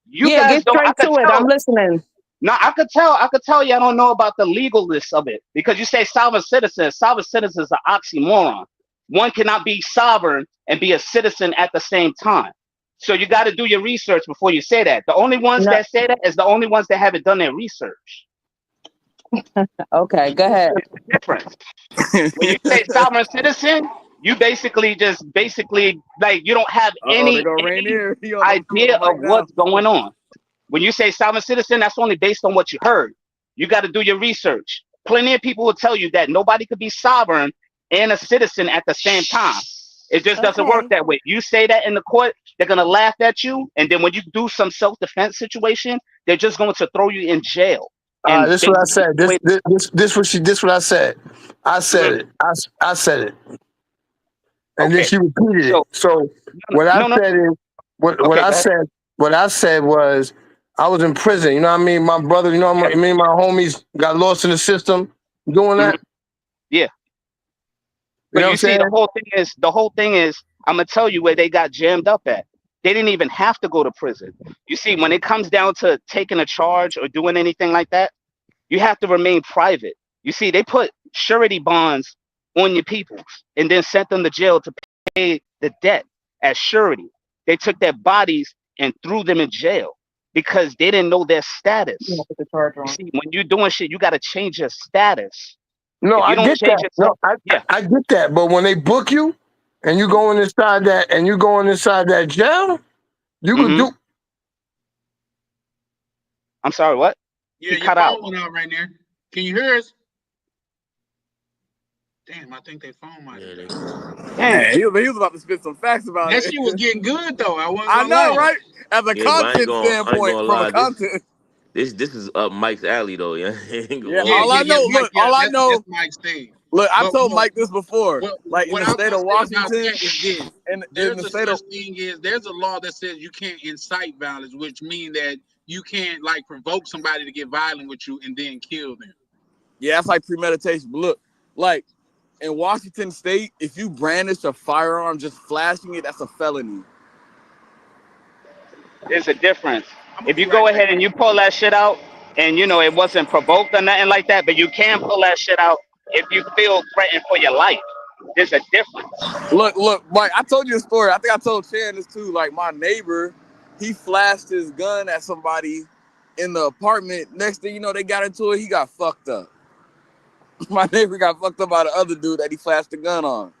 You Yeah, guys get don't. I straight could to it. I'm tell. listening. No, I could tell. I could tell you. I don't know about the legalness of it because you say sovereign citizen. Sovereign citizen is an oxymoron. One cannot be sovereign and be a citizen at the same time. So you got to do your research before you say that. The only ones No. that say that is the only ones that haven't done their research. Okay, go ahead. It's the difference. When you say sovereign citizen, you basically like you don't have Oh, they any go Rainier. He on idea the of mic now. what's going on. When you say sovereign citizen, that's only based on what you heard. You got to do your research. Plenty of people will tell you that nobody could be sovereign and a citizen at the same time. It just doesn't work Okay. that way. You say that in the court, they're gonna laugh at you, and then when you do some self-defense situation, they're just going to throw you in jail. And This what I basically, said. This what I said. I said Mhm. it. I said it, and then Okay. she repeated it. So So what I no. said is what Okay, go ahead. I said was I was in prison. You know what I mean? My brother, you know, Yeah. me and my homies got lost in the system doing Mhm. that. Yeah. You But know what you I'm see, saying? the whole thing is, I'm gonna tell you where they got jammed up at. They didn't even have to go to prison. You see, when it comes down to taking a charge or doing anything like that, you have to remain private. You see, they put surety bonds on your people and then sent them to jail to pay the debt as surety. They took their bodies and threw them in jail because they didn't know their status. You know, put the charger You on. see, when you're doing shit, you got to change your status. No, If you I don't get that. change No, yourself, yeah. I get that. But when they book you and you going inside that jail, you could hmm do. I'm sorry, what? Yeah, He your cut out. phone went out right there. Can you hear us? Damn, I think their phone might Yeah, have they got. gone. Damn. He was about to spit some facts about That it. shit was getting good though. I wasn't I gonna know, lie. right? As a Yeah, but content I ain't standpoint, gonna from a lie. content. This is up Mike's alley though. Yeah, I ain't gonna Yeah, Yeah, all hold I yeah, you. yeah, know, Mike. look, Yeah, all I that's know, Mike's thing. look, I But told Mike this before. Like in what the I was state gonna of say about Washington, that is this: in there's the a state such of thing as there's a law that says you can't incite violence, which means that you can't like provoke somebody to get violent with you and then kill them. yeah, that's like premeditation. But look, like in Washington State, if you brandish a firearm just flashing it, that's a felony. There's a difference. I'm gonna If be you go right back. ahead and you pull that shit out and you know it wasn't provoked or nothing like that, but you can pull that shit out if you feel threatened for your life. There's a difference. Look, Mike, I told you a story. I think I told Sharon this too. Like my neighbor, he flashed his gun at somebody in the apartment. Next thing you know, they got into it. He got fucked up. My neighbor got fucked up by the other dude that he flashed the gun on.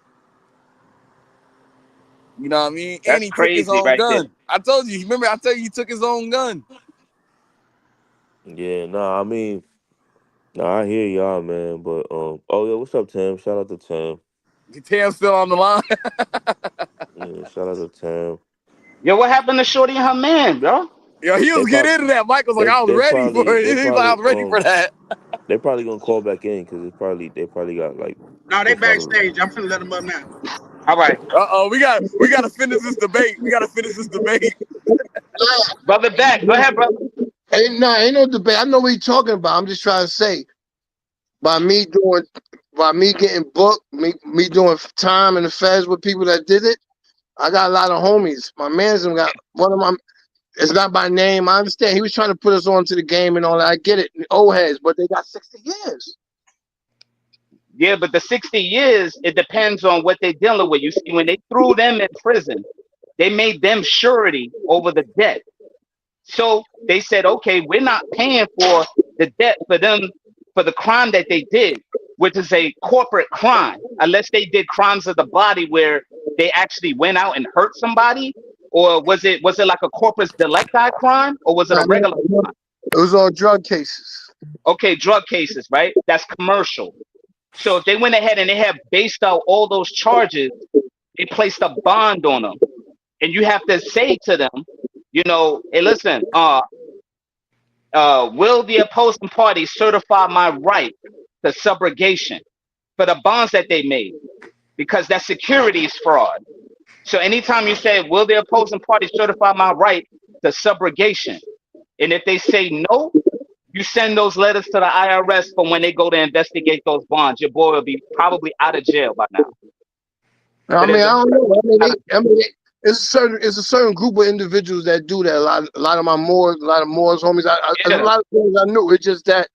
You know what I mean? And That's he took his crazy own right there. gun. I told you. Remember, I told you he took his own gun. Yeah, nah. I mean, nah. I hear y'all, man. But oh yeah, what's up, Tim? Shout out to Tim. Tam's still on the line. Yeah, shout out to Tim. Yo, what happened to Shorty and her man, bro? Yo, he They was getting probably into that. Mike was like, I was they ready for probably it. they He was like, I probably was ready for that. They probably gonna call back in because they probably got like No, they they follow. backstage. I'm finna let them up now. All right, We gotta finish this debate. We gotta finish this debate. brother, back. Go ahead, brother. Ain't no debate. I know what you're talking about. I'm just trying to say, by me getting booked, me doing time in the feds with people that did it, I got a lot of homies. My man's got one of my. It's not by name. I understand he was trying to put us onto the game and all that. I get it, old heads, but they got 60 years. Yeah, but the 60 years, it depends on what they're dealing with. You see, when they threw them in prison, they made them surety over the debt. So they said, okay, we're not paying for the debt for them for the crime that they did, which is a corporate crime, unless they did crimes of the body where they actually went out and hurt somebody, or was it like a corpus delicti crime, or was it a regular crime? It was all drug cases. Okay, drug cases, right? That's commercial. So if they went ahead and they have based out all those charges, they placed a bond on them, and you have to say to them, you know, hey, listen, will the opposing party certify my right to subrogation for the bonds that they made? Because that securities fraud. So anytime you say, will the opposing party certify my right to subrogation? And if they say no, you send those letters to the IRS for when they go to investigate those bonds. Your boy will be probably out of jail by now. I mean, I don't know. It's a certain group of individuals that do that. A lot of Moors homies. A lot of things I knew. It's just that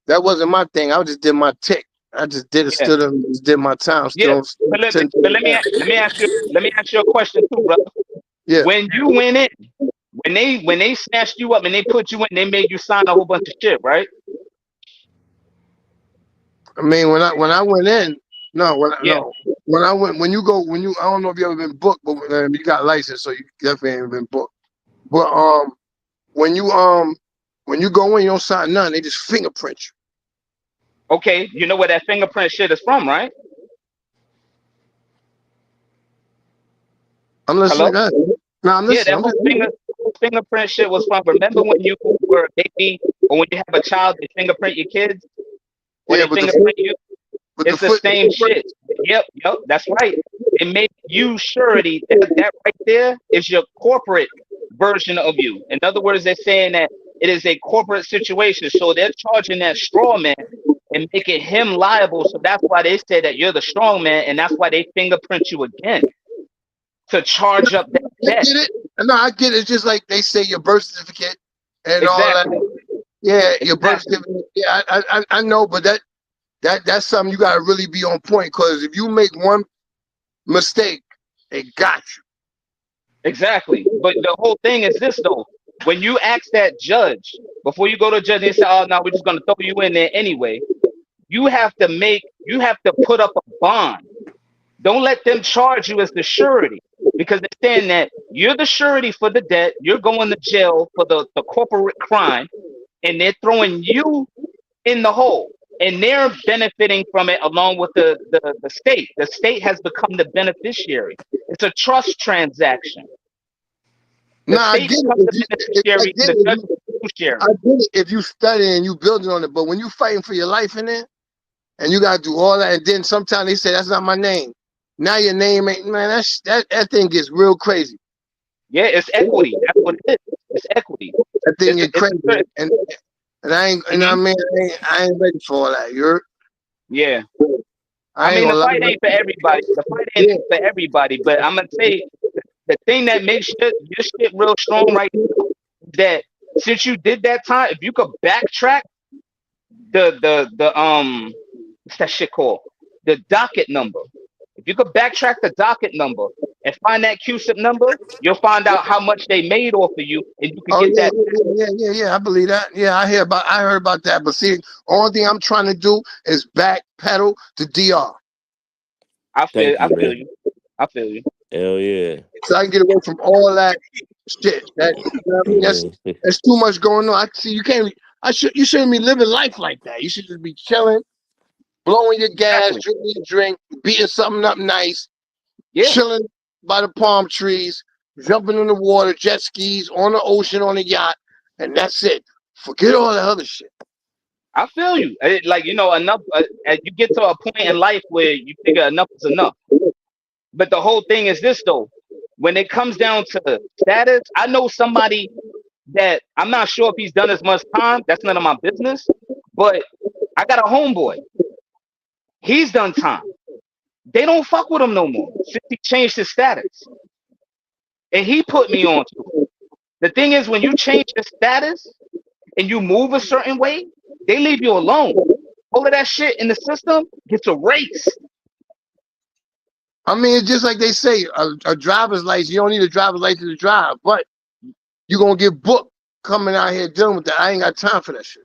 wasn't my thing. I just did my tick. I just did it. Stood and just did my time. But let me ask you a question too, brother. Yeah. When you went in, when they snatched you up and they put you in, they made you sign a whole bunch of shit, right? I mean, when I went in, when I went, I don't know if you ever been booked, but you got license, so you definitely ain't been booked. But when you go in, you don't sign nothing. They just fingerprint you. Okay, you know where that fingerprint shit is from, right? I'm listening. No, I'm listening. Yeah, that whole fingerprint shit was from. Remember when you were a baby, or when you have a child, they fingerprint your kids, or they fingerprint you. It's the same shit. Yep, that's right. It made you surety. That right there is your corporate version of you. In other words, they're saying that it is a corporate situation. So they're charging that straw man and making him liable. So that's why they say that you're the strong man, and that's why they fingerprint you again to charge up that debt. I get it. No, I get it. It's just like they say your birth certificate and all that. Yeah, your birth certificate. Yeah, I know, but that's something you gotta really be on point, because if you make one mistake, they got you. Exactly. But the whole thing is this though. When you ask that judge, before you go to judge and say, oh no, we're just gonna throw you in there anyway, you have to put up a bond. Don't let them charge you as the surety, because they're saying that you're the surety for the debt, you're going to jail for the corporate crime, and they're throwing you in the hole. And they're benefiting from it along with the state. The state has become the beneficiary. It's a trust transaction. I get it if you study and you building on it, but when you fighting for your life in there, and you gotta do all that, and then sometimes they say that's not my name. Now your name ain't, man. That thing gets real crazy. Yeah, it's equity. That's what it is. It's equity. That thing is crazy, and I ain't. And I mean, I ain't ready for all that. Yeah. I mean, the fight ain't for everybody. The fight ain't for everybody. But I'm gonna say the thing that makes your shit real strong right now, that since you did that time, if you could backtrack the what's that shit called? The docket number. If you could backtrack the docket number and find that QSIP number, you'll find out how much they made off of you, and you can get that. Yeah. I believe that. Yeah, I heard about that. But see, only thing I'm trying to do is backpedal to DR. I feel you. Hell yeah. So I can get away from all that shit. That's too much going on. I see you can't. You shouldn't be living life like that. You should just be chilling, blowing your gas, drinking your drink, beating something up nice, chilling by the palm trees, jumping in the water, jet skis, on the ocean, on a yacht, and that's it. Forget all that other shit. I feel you. Like, you know, enough. You get to a point in life where you figure enough is enough. But the whole thing is this, though. When it comes down to status, I know somebody that I'm not sure if he's done as much time. That's none of my business. But I got a homeboy. He's done time. They don't fuck with him no more since he changed his status. And he put me on to it. The thing is, when you change your status and you move a certain way, they leave you alone. All of that shit in the system gets erased. I mean, it's just like they say, a driver's license, you don't need a driver's license to drive, but you're going to get booked coming out here dealing with that. I ain't got time for that shit.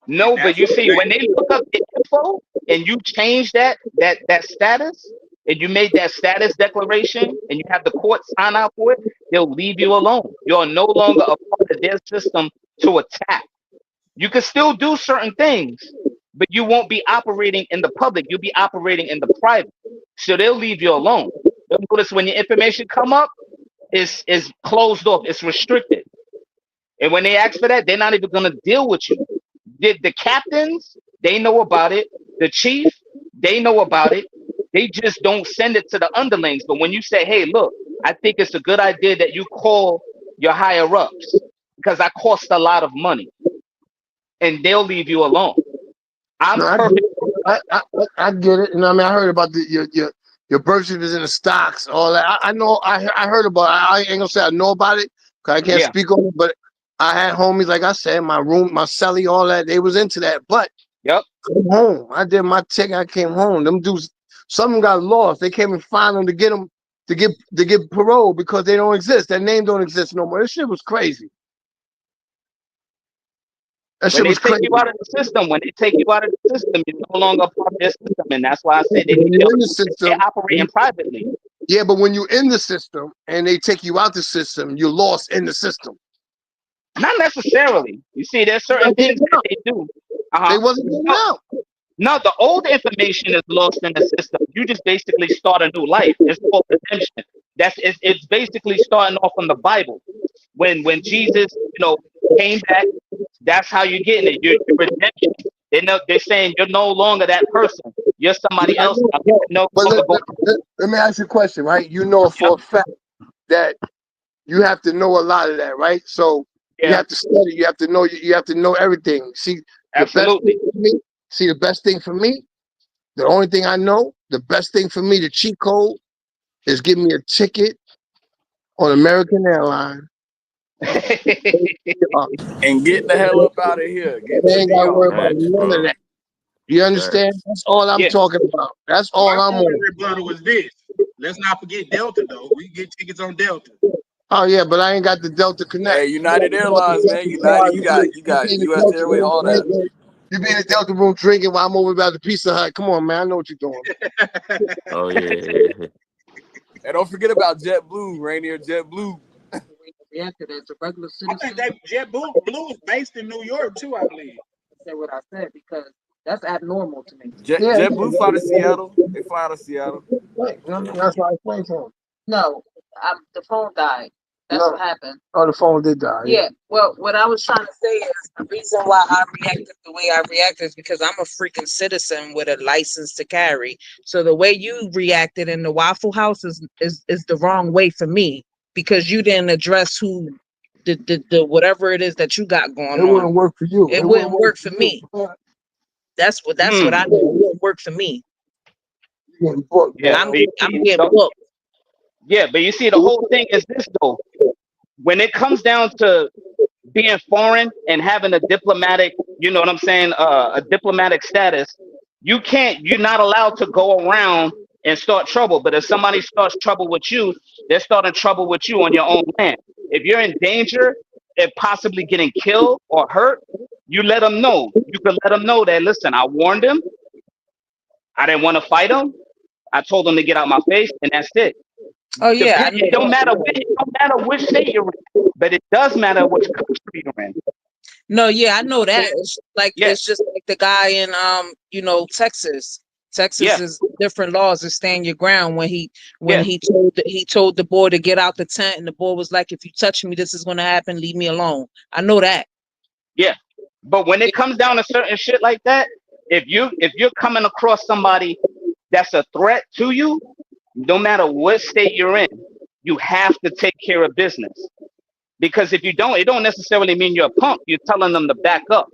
No, but you see, when they look up the info and you change that status, and you made that status declaration, and you have the court sign out for it, they'll leave you alone. You're no longer a part of their system to attack. You can still do certain things, but you won't be operating in the public. You'll be operating in the private. So they'll leave you alone. You'll notice when your information come up, it's closed off. It's restricted. And when they ask for that, they're not even going to deal with you. The captains, they know about it. The chief, they know about it. They just don't send it to the underlings. But when you say, hey, look, I think it's a good idea that you call your higher ups because I cost a lot of money. And they'll leave you alone. I'm perfect. I get it. And I mean, I heard about your birth certificate in the stocks, all that. I know. I heard about it. I ain't gonna say I know about it because I can't speak on it. But I had homies, like I said, my room, my celly, all that. They was into that. But yep, come home. I did my ticket. I came home. Them dudes, some of them got lost. They came and found them to get them to get parole because they don't exist. Their name don't exist no more. This shit was crazy. When they take you out of the system, you're no longer part of their system, and that's why I say they're operating privately. Yeah, but when you're in the system and they take you out the system, you're lost in the system. Not necessarily. You see, there's certain things that they do. They wasn't getting out. No, the old information is lost in the system. You just basically start a new life. It's called redemption. It's basically starting off from the Bible. When Jesus, came back, that's how you're getting it. You're redemption. They're saying you're no longer that person. You're somebody else. Let me ask you a question, right? You know for a fact that you have to know a lot of that, right? So you have to study. You have to know everything. See, absolutely. The best thing for me, the only thing I know, the best thing for me, the cheat code, is give me a ticket on American Airlines. And get the hell up out of here. They ain't gotta worry about none of that. You understand? That's all I'm talking about. That's all I'm on. Rebuttal was this. Let's not forget Delta though. We get tickets on Delta. Oh yeah, but I ain't got the Delta Connect. Hey, United Airlines, man. United, you got US Airways, all that. You be in the Delta room drinking while I'm over about the Pizza Hut. Come on, man. I know what you're doing. Oh yeah. And don't forget about JetBlue, Rainier JetBlue. Reacted as a regular I citizen. think JetBlue is based in New York too, I believe. Say what I said because that's abnormal to me. JetBlue fly to Seattle. They fly out of Seattle. Right. That's why I explained to him. No, the phone died. That's what happened. Oh, the phone did die. Yeah. Well, what I was trying to say is the reason why I reacted the way I reacted is because I'm a freaking citizen with a license to carry. So the way you reacted in the Waffle House is the wrong way for me because you didn't address who the whatever it is that you got going on. It wouldn't work for you. It wouldn't work for me. That's what I know. It wouldn't work for me. Yeah, I'm getting booked. Yeah, but you see, the whole thing is this though. When it comes down to being foreign and having a diplomatic, you know what I'm saying, a diplomatic status, you're not allowed to go around and start trouble. But if somebody starts trouble with you, they're starting trouble with you on your own land. If you're in danger of possibly getting killed or hurt, you let them know. You can let them know that, listen, I warned him. I didn't want to fight him. I told him to get out my face, and that's it. Oh yeah, it don't matter which state you're in, but it does matter which country you're in. No, yeah, I know that. It's it's just like the guy in Texas. Texas is different laws to stand your ground when he told the boy to get out the tent and the boy was like, if you touch me, this is gonna happen, leave me alone. I know that. Yeah. But when it comes down to certain shit like that, if you're coming across somebody that's a threat to you, no matter what state you're in, you have to take care of business. Because if you don't, it don't necessarily mean you're a punk. You're telling them to back up.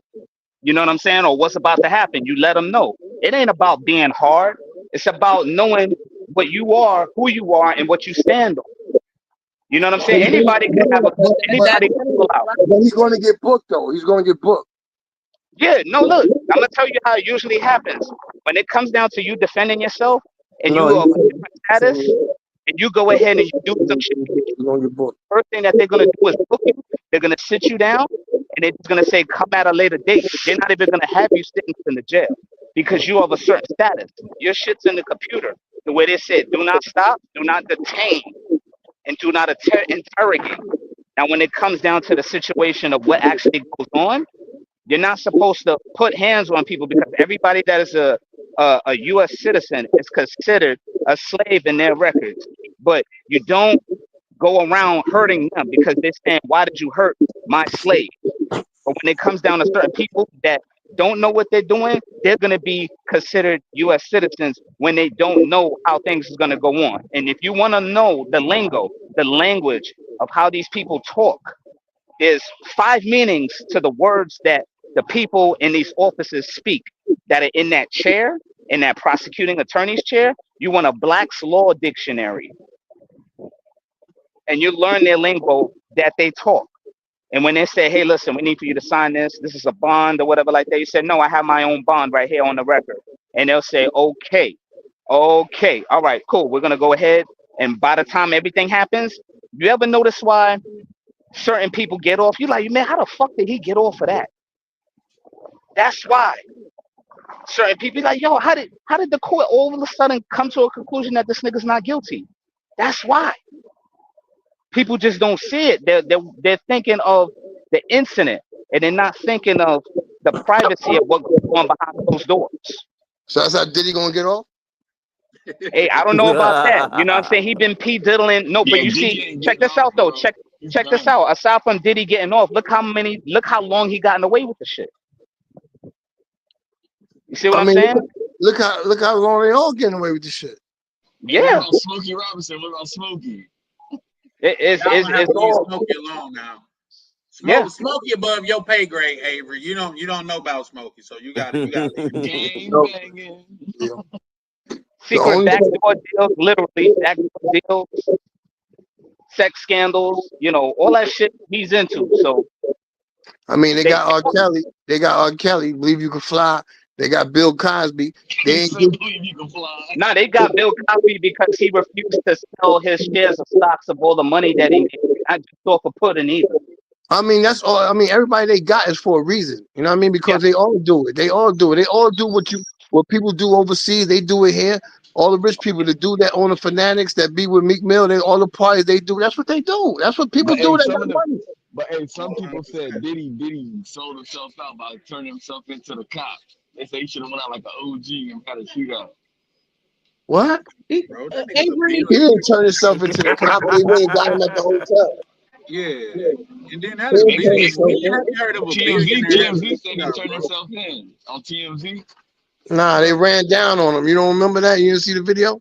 You know what I'm saying? Or what's about to happen. You let them know. It ain't about being hard. It's about knowing what you are, who you are, and what you stand on. You know what I'm saying? Anybody can have anybody can pull out. But he's going to get booked, though. He's going to get booked. Yeah, no, look, I'm gonna tell you how it usually happens. When it comes down to you defending yourself and you are different status, and you go ahead and you do some shit, first thing that they're gonna do is book you. They're gonna sit you down and they're gonna say, come at a later date. They're not even gonna have you sitting in the jail because you have a certain status. Your shit's in the computer. The way they said, do not stop, do not detain, and do not interrogate. Now, when it comes down to the situation of what actually goes on, you're not supposed to put hands on people because everybody that is a U.S. citizen is considered a slave in their records. But you don't go around hurting them because they're saying, why did you hurt my slave? But when it comes down to certain people that don't know what they're doing, they're going to be considered U.S. citizens when they don't know how things is going to go on. And if you want to know the lingo, the language of how these people talk, there's 5 meanings to the words that the people in these offices speak that are in that chair, in that prosecuting attorney's chair. You want a Black's Law Dictionary. And you learn their lingo that they talk. And when they say, hey, listen, we need for you to sign this. This is a bond or whatever like that. You said, no, I have my own bond right here on the record. And they'll say, okay. All right, cool. We're going to go ahead. And by the time everything happens, you ever notice why certain people get off? You're like, man, how the fuck did he get off of that? That's why certain people be like, yo, how did the court all of a sudden come to a conclusion that this nigga's not guilty? That's why. People just don't see it. They're thinking of the incident and they're not thinking of the privacy of what goes on behind those doors. So that's how Diddy gonna get off? Hey, I don't know about that. You know what I'm saying? He been P-diddling. No, but you see, check this out though. Check this out. Aside from Diddy getting off, look how long he gotten away with the shit. You see what I'm saying? Look how long they all getting away with this shit. Yeah. What about Smokey Robinson? What about Smokey? It's all Smokey alone now. Smokey above your pay grade, Avery. You don't know about Smokey, so you got game banging. Secret backdoor deals, literally backdoor deals, sex scandals, all that shit he's into. So I mean, they got R. Kelly. They got R. Kelly. Believe You Can Fly. They got Bill Cosby. They ain't Believe You Can Fly. Nah, they got Bill Cosby because he refused to sell his shares of stocks of all the money that he made. Not just off of pudding either. I mean, that's all. I mean, everybody they got is for a reason. You know what I mean? Because they all do it. They all do it. They all do what people do overseas. They do it here. All the rich people that do that, own the Fanatics, that be with Meek Mill, all the parties they do. That's what they do. That's what people do. That got money. But hey, some people said Diddy sold himself out by turning himself into the cop. They say he should have went out like an OG and had a shootout. What? He didn't turn himself into the cop. They went and got him at the hotel. Yeah. And then that is TMZ said he turned himself in on TMZ. Nah, they ran down on him. You don't remember that? You didn't see the video?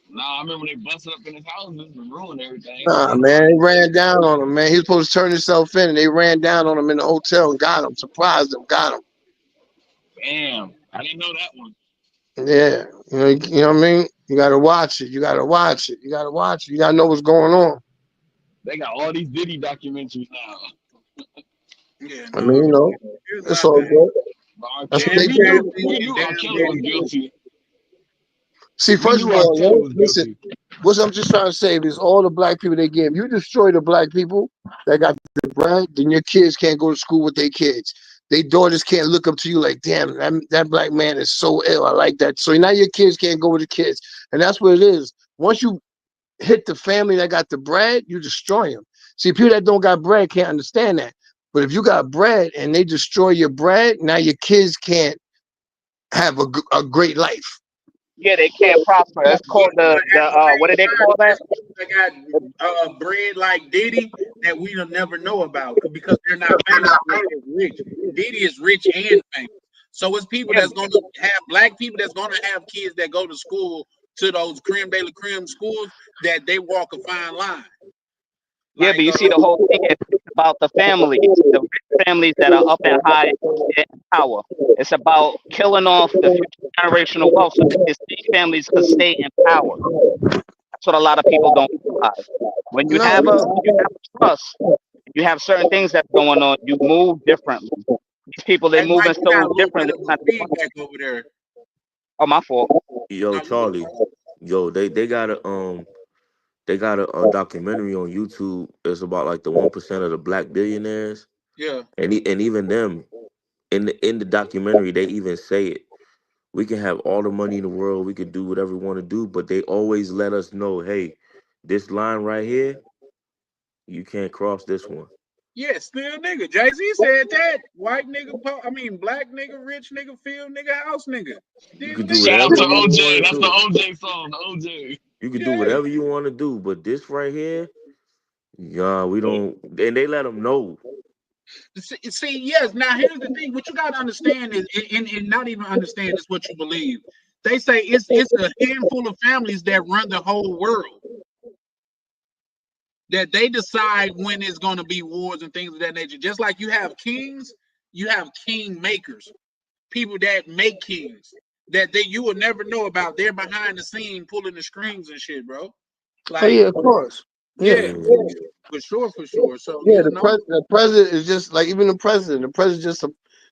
Nah, I remember they busted up in his houses and ruined everything. Nah, man, they ran down on him, man. He was supposed to turn himself in, and they ran down on him in the hotel and got him, surprised him, got him. Damn, I didn't know that one. Yeah, you know what I mean? You gotta watch it. You gotta watch it. You gotta watch it. You gotta know what's going on. They got all these Diddy documentaries now. Yeah, I mean, it's all good. That's what they do. We knew R. Kelly was guilty. See, first of all, listen, what I'm just trying to say is all the black people they give. You destroy the black people that got the bread, then your kids can't go to school with their kids. Their daughters can't look up to you like, damn, that black man is so ill. I like that. So now your kids can't go with the kids. And that's what it is. Once you hit the family that got the bread, you destroy them. See, people that don't got bread can't understand that. But if you got bread and they destroy your bread, now your kids can't have a great life. Yeah, they can't prosper. It's called But the at the same what do they time, call that? there's people that got bread like Diddy that we'll never know about because they're not famous, but they're rich. Diddy is rich and famous. So it's people Yeah, that's going to have black people that's going to have kids that go to school to those creme de la creme schools that they walk a fine line. yeah, but Like you see the whole thing is about the families, the rich families that are up and high in power. It's about killing off the future generational wealth so that these families could stay in power. That's what a lot of people don't realize. No, When you have a trust, you have certain things that's going on, you move differently. These people they hey Mike, moving you got so a little bit differently. of a feedback over there. Oh, my fault. Yo, No, you good. Charlie. Yo, they got a documentary on YouTube. It's about like the 1% of the black billionaires, Yeah. and even them in the documentary they even say it. We can have all the money in the world. We could do whatever we want to do, but they always let us know, hey, this line right here, you can't cross this one. Yeah, still nigga. Jay-Z said that. White nigga, black nigga, rich nigga, field nigga, house nigga. You Still could do Shout nigga. out whatever to you want OJ. to That's the do. OJ song. The OJ. You could do Yeah. whatever you want to do, but this right here, yeah, we don't. And they let them know. See, yes. Now here's the thing. What you gotta understand is, and not even understand is what you believe. They say it's a handful of families that run the whole world. That they decide when it's gonna be wars and things of that nature. Just like you have kings, you have king makers, people that make kings that you will never know about. They're behind the scene pulling the strings and shit, bro. oh Like, yeah, of course. Yeah, yeah, Yeah. for sure, for sure. So yeah. yeah, The no, the president is just like even the president. The president just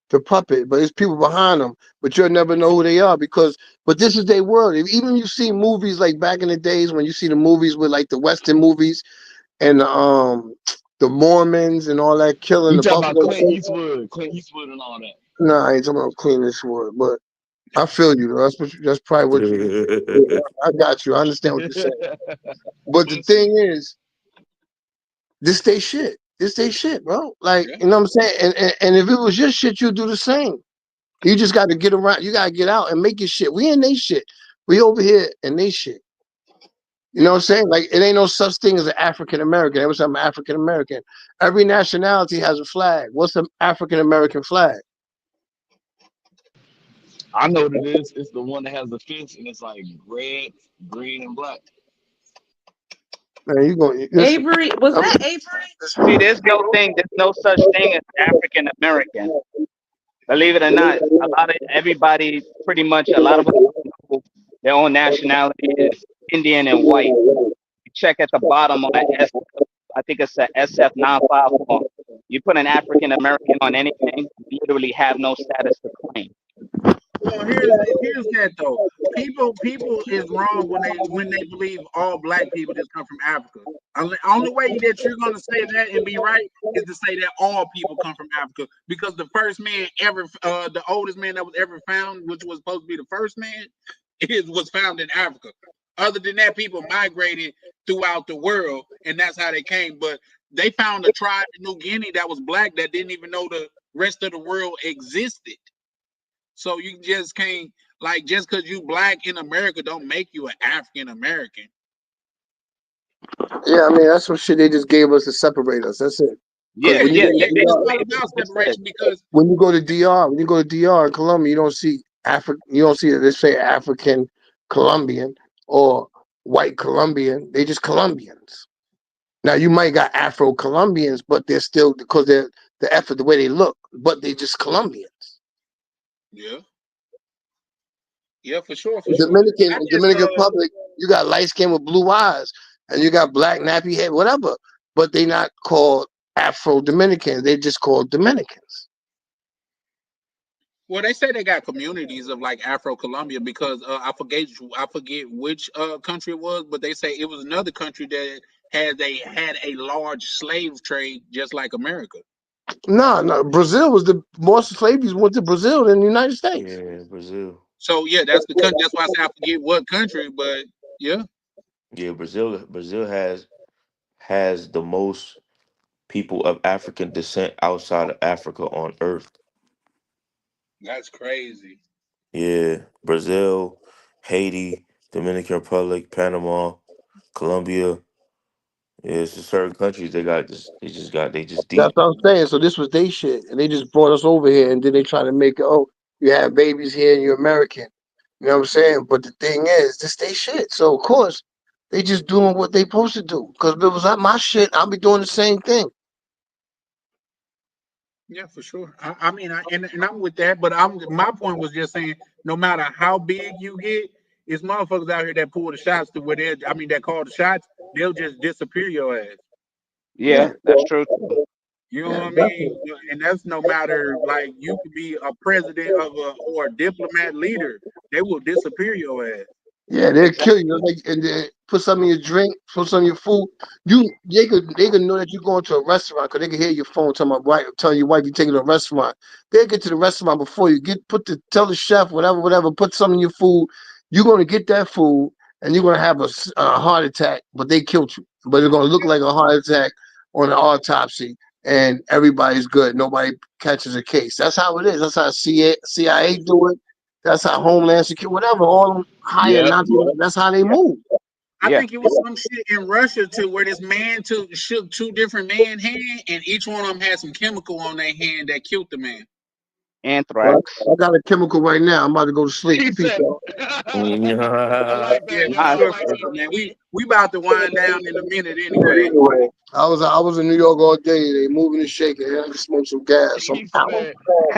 the puppet, but there's people behind them. But you'll never know who they are because. But this is their world. Even you see movies like back in the days when you see the movies with like the Western movies and the Mormons and all that killing You the talk about Buffalo Clint Soldier. Eastwood, and all that. Nah, I ain't talking about clean this word, but I feel you. Though. That's probably what you. I got you. I understand what you're saying. But the Listen, thing is, this they shit. This they shit, bro. Like yeah. you know what I'm saying. And if it was your shit, you'd do the same. You just got to get around. You got to get out and make your shit. We in they shit. We over here in they shit. You know what I'm saying? Like it ain't no such thing as an African American. Every time I'm African American, every nationality has a flag. What's an African American flag? I know what it is. It's the one that has the fence and it's like red, green, and black. Man, you going listen. Avery, was that Avery? See, there's no such thing as African American. Believe it or not, everybody, pretty much, a lot of us know their own nationality is Indian and white. You check at the bottom on that I think it's a SF95 form. You put an African American on anything, you literally have no status to claim. Well, here's that though. People is wrong when they believe all black people just come from Africa. Only way that you're gonna say that and be right is to say that all people come from Africa because the first man ever, the oldest man that was ever found, which was supposed to be the first man, was found in Africa. Other than that, people migrated throughout the world, and that's how they came. But they found a tribe in New Guinea that was black that didn't even know the rest of the world existed. So you just can't just because you black in America don't make you an African American. Yeah, I mean that's some shit they just gave us to separate us. That's it. Because Yeah, when you yeah, go to It's DR, all about separation because when you go to DR, when you go to DR in Colombia, you don't see You don't see that they say African Colombian or white Colombian. They just Colombians. Now you might got Afro Colombians, but they're still because they're the effort, the way they look, but they just Colombians. yeah, for sure, In I just Dominican Republic, you got light skin with blue eyes, and you got black nappy head, whatever. But they not called Afro Dominicans. They just called Dominicans. well, they say they got communities of like Afro Colombia because I forget which country it was, but they say it was another country that had a large slave trade just like America. No. Brazil was the more slaves went to Brazil than the United States. Yeah, Brazil. So yeah, that's the country. That's why I say I forget what country, but yeah, Yeah, Brazil has the most people of African descent outside of Africa on Earth. that's crazy. Yeah, Brazil Haiti, Dominican Republic, Panama, Colombia. Yeah, it's just certain countries they just That's deep. what I'm saying. So this was they shit, and they just brought us over here, and then they try to make it. Oh, you have babies here, and you're American. You know what I'm saying? But the thing is, this they shit. So of course, they just doing what they supposed to do. Because if it was not my shit, I'll be doing the same thing. Yeah, for sure. I mean, and I'm with that, but my point was just saying, no matter how big you get, it's motherfuckers out here that pull the shots to where they, I mean, that call the shots, they'll just disappear your ass. Yeah, Yeah, that's true too. You know yeah, what I mean? definitely. And that's no matter, like, you could be a president of a or a diplomat leader, they will disappear your ass. Yeah, they'll kill you. Exactly. Like, and then put some in your drink, put some in your food. They could know that you're going to a restaurant because they can hear your phone telling your wife you're taking to a restaurant. They'll get to the restaurant before you tell the chef whatever, put something in your food. You're gonna get that food and you're gonna have a heart attack, but they killed you. But it's gonna look like a heart attack on an autopsy, and everybody's good. Nobody catches a case. That's how it is. That's how CIA do it. That's how Homeland Security, whatever, all them higher Yep. Nazi, that's how they Yeah. move. I Yeah. think it was some shit in Russia too, where this man shook two different man hand, and each one of them had some chemical on their hand that killed the man. Well, Anthrax. I got a chemical right now. I'm about to go to sleep. He Peace said, out. I like Yeah, that. Yo, for Nah, I sure, like for that, sure, man. Ronnie. We about to wind down in a minute anyway. I was in New York all day. They moving and shaking. I can smoke some gas. I'm He out. said,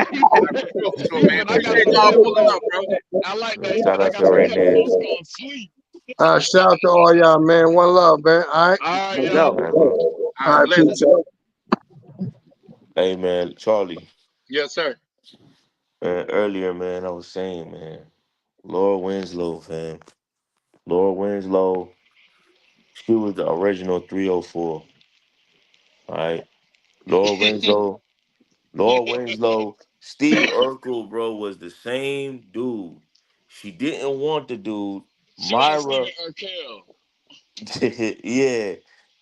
he All said, right, for sure, he man. said, I got Appreciate some y'all pulling chemicals. up, bro. I like that. He Shout said, I out got to some right there. chemicals called sleep. Shout out to all y'all, man. One love, man. All right. All right, no yo. doubt. All right, bro. All All right, right, blessings. peace out. Hey man, Charlie. Yes, sir. Man, earlier, man, I was saying, man, Laura Winslow, fam. Laura Winslow, she was the original 304. All right. Laura Winslow, Laura Winslow, Steve Urkel, bro, was the same dude. She didn't want the dude. She wanted Myra, Stephen Urkel. yeah.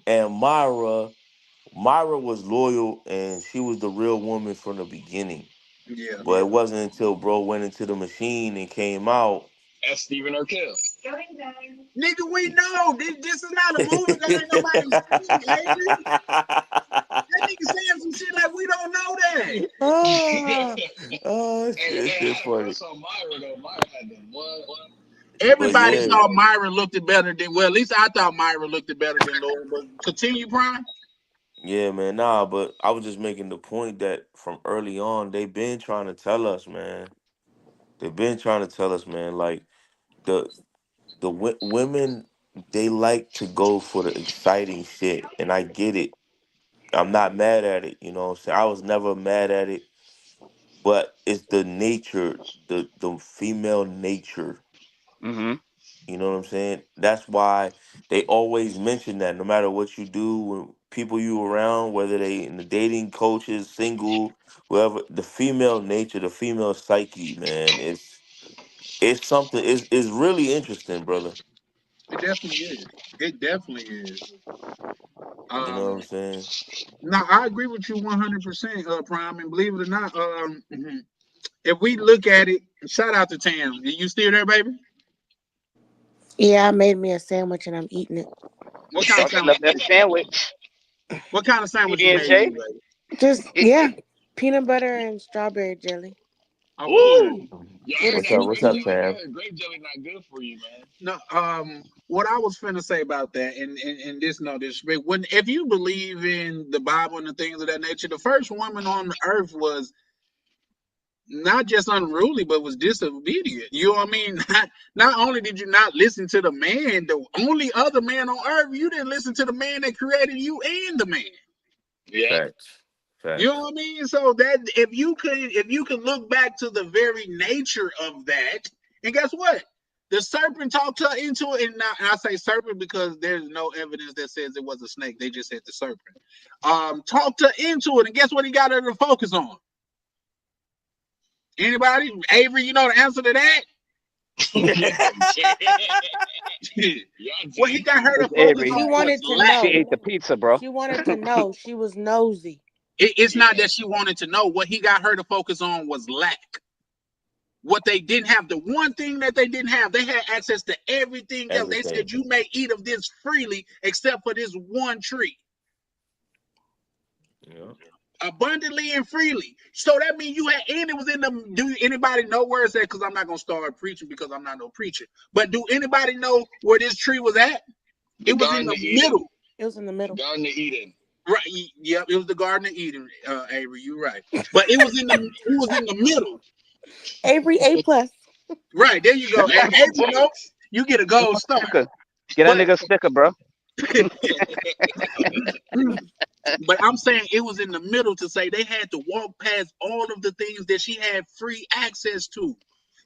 And Myra was loyal and she was the real woman from the beginning. Yeah. But it wasn't until bro went into the machine and came out. That's Stephen Urkel. Nigga, we know this is not a movie that ain't nobody seen, Avery. That nigga saying some shit like we don't know that. Ah, oh, Hey, it's I shit had a funny. crush on Myra though. Myra had the what? But Everybody yeah, thought Myra looked it better than, well, at least I thought Myra looked it better than Laura. But continue, Prime. yeah, man. Nah, but I was just making the point that from early on, they've been trying to tell us, man. They've been trying to tell us, man. Like the women, they like to go for the exciting shit, and I get it. I'm not mad at it. You know what I'm saying? I was never mad at it, but it's the nature, the female nature. Mm-hmm. You know what I'm saying? That's why they always mention that no matter what you do, when people you around, whether they in the dating coaches, single, whoever, the female nature, the female psyche, man, it's something. It's really interesting, brother. It definitely is. It definitely is. You know what Um, I'm saying? now I agree with you 100%, Prime, and believe it or not, if we look at it, shout out to Tam. You still there, baby? Yeah, I made me a sandwich and I'm eating it. What kind Oh, of she sandwich? left that sandwich. What kind of sandwich you PB and made me, J. baby? Just yeah, peanut butter and strawberry jelly Okay. Ooh. Yo, I with a heard What's that up? sweet What's grape up, tea. jelly. I Tam? heard grape jelly not good for you, man. No, what I was finna say about that, and this no disrespect, when if you believe in the Bible and the things of that nature, the first woman on the earth was not just unruly, but was disobedient. You know what I mean? Not only did you not listen to the man, the only other man on earth, you didn't listen to the man that created you and the man. Yeah. Facts. You know Facts. what I mean? So that if you can look back to the very nature of that, and guess what? The serpent talked her into it, and I say serpent because there's no evidence that says it was a snake. They just said the serpent. Talked her into it, and guess what he got her to focus on? Anybody? Avery, you know the answer to that? What he got her to It's focus Avery. She on was wanted to lack. She know. ate the pizza, bro. She wanted to know. She was nosy. It's Yeah. not that she wanted to know. What he got her to focus on was lack. what they didn't have, the one thing that they didn't have, they had access to everything else. They said you may eat of this freely except for this one tree. Yeah. Abundantly and freely. So that means you had, and it was in the, do anybody know where it's at? Because I'm not going to start preaching because I'm not no preacher. But do anybody know where this tree was at? It was in the middle. It was in the middle. Garden of Eden. Right. Yep. It was the Garden of Eden, Avery. You're right. But it was in the middle. Avery A+. Right. There you go. And Avery, you get a gold star. Get that nigga a sticker, bro. But I'm saying it was in the middle to say they had to walk past all of the things that she had free access to,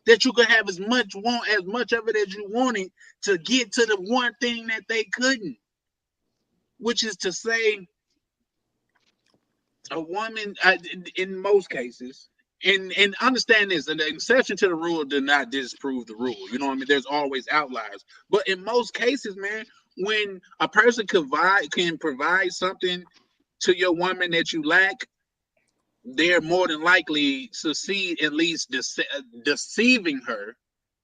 that you could have as much of it as you wanted to get to the one thing that they couldn't, which is to say a woman in most cases, and understand this, an exception to the rule does not disprove the rule. You know what I mean? There's always outliers. But in most cases, man, when a person can provide something to your woman that you lack, they're more than likely succeed, at least deceiving her,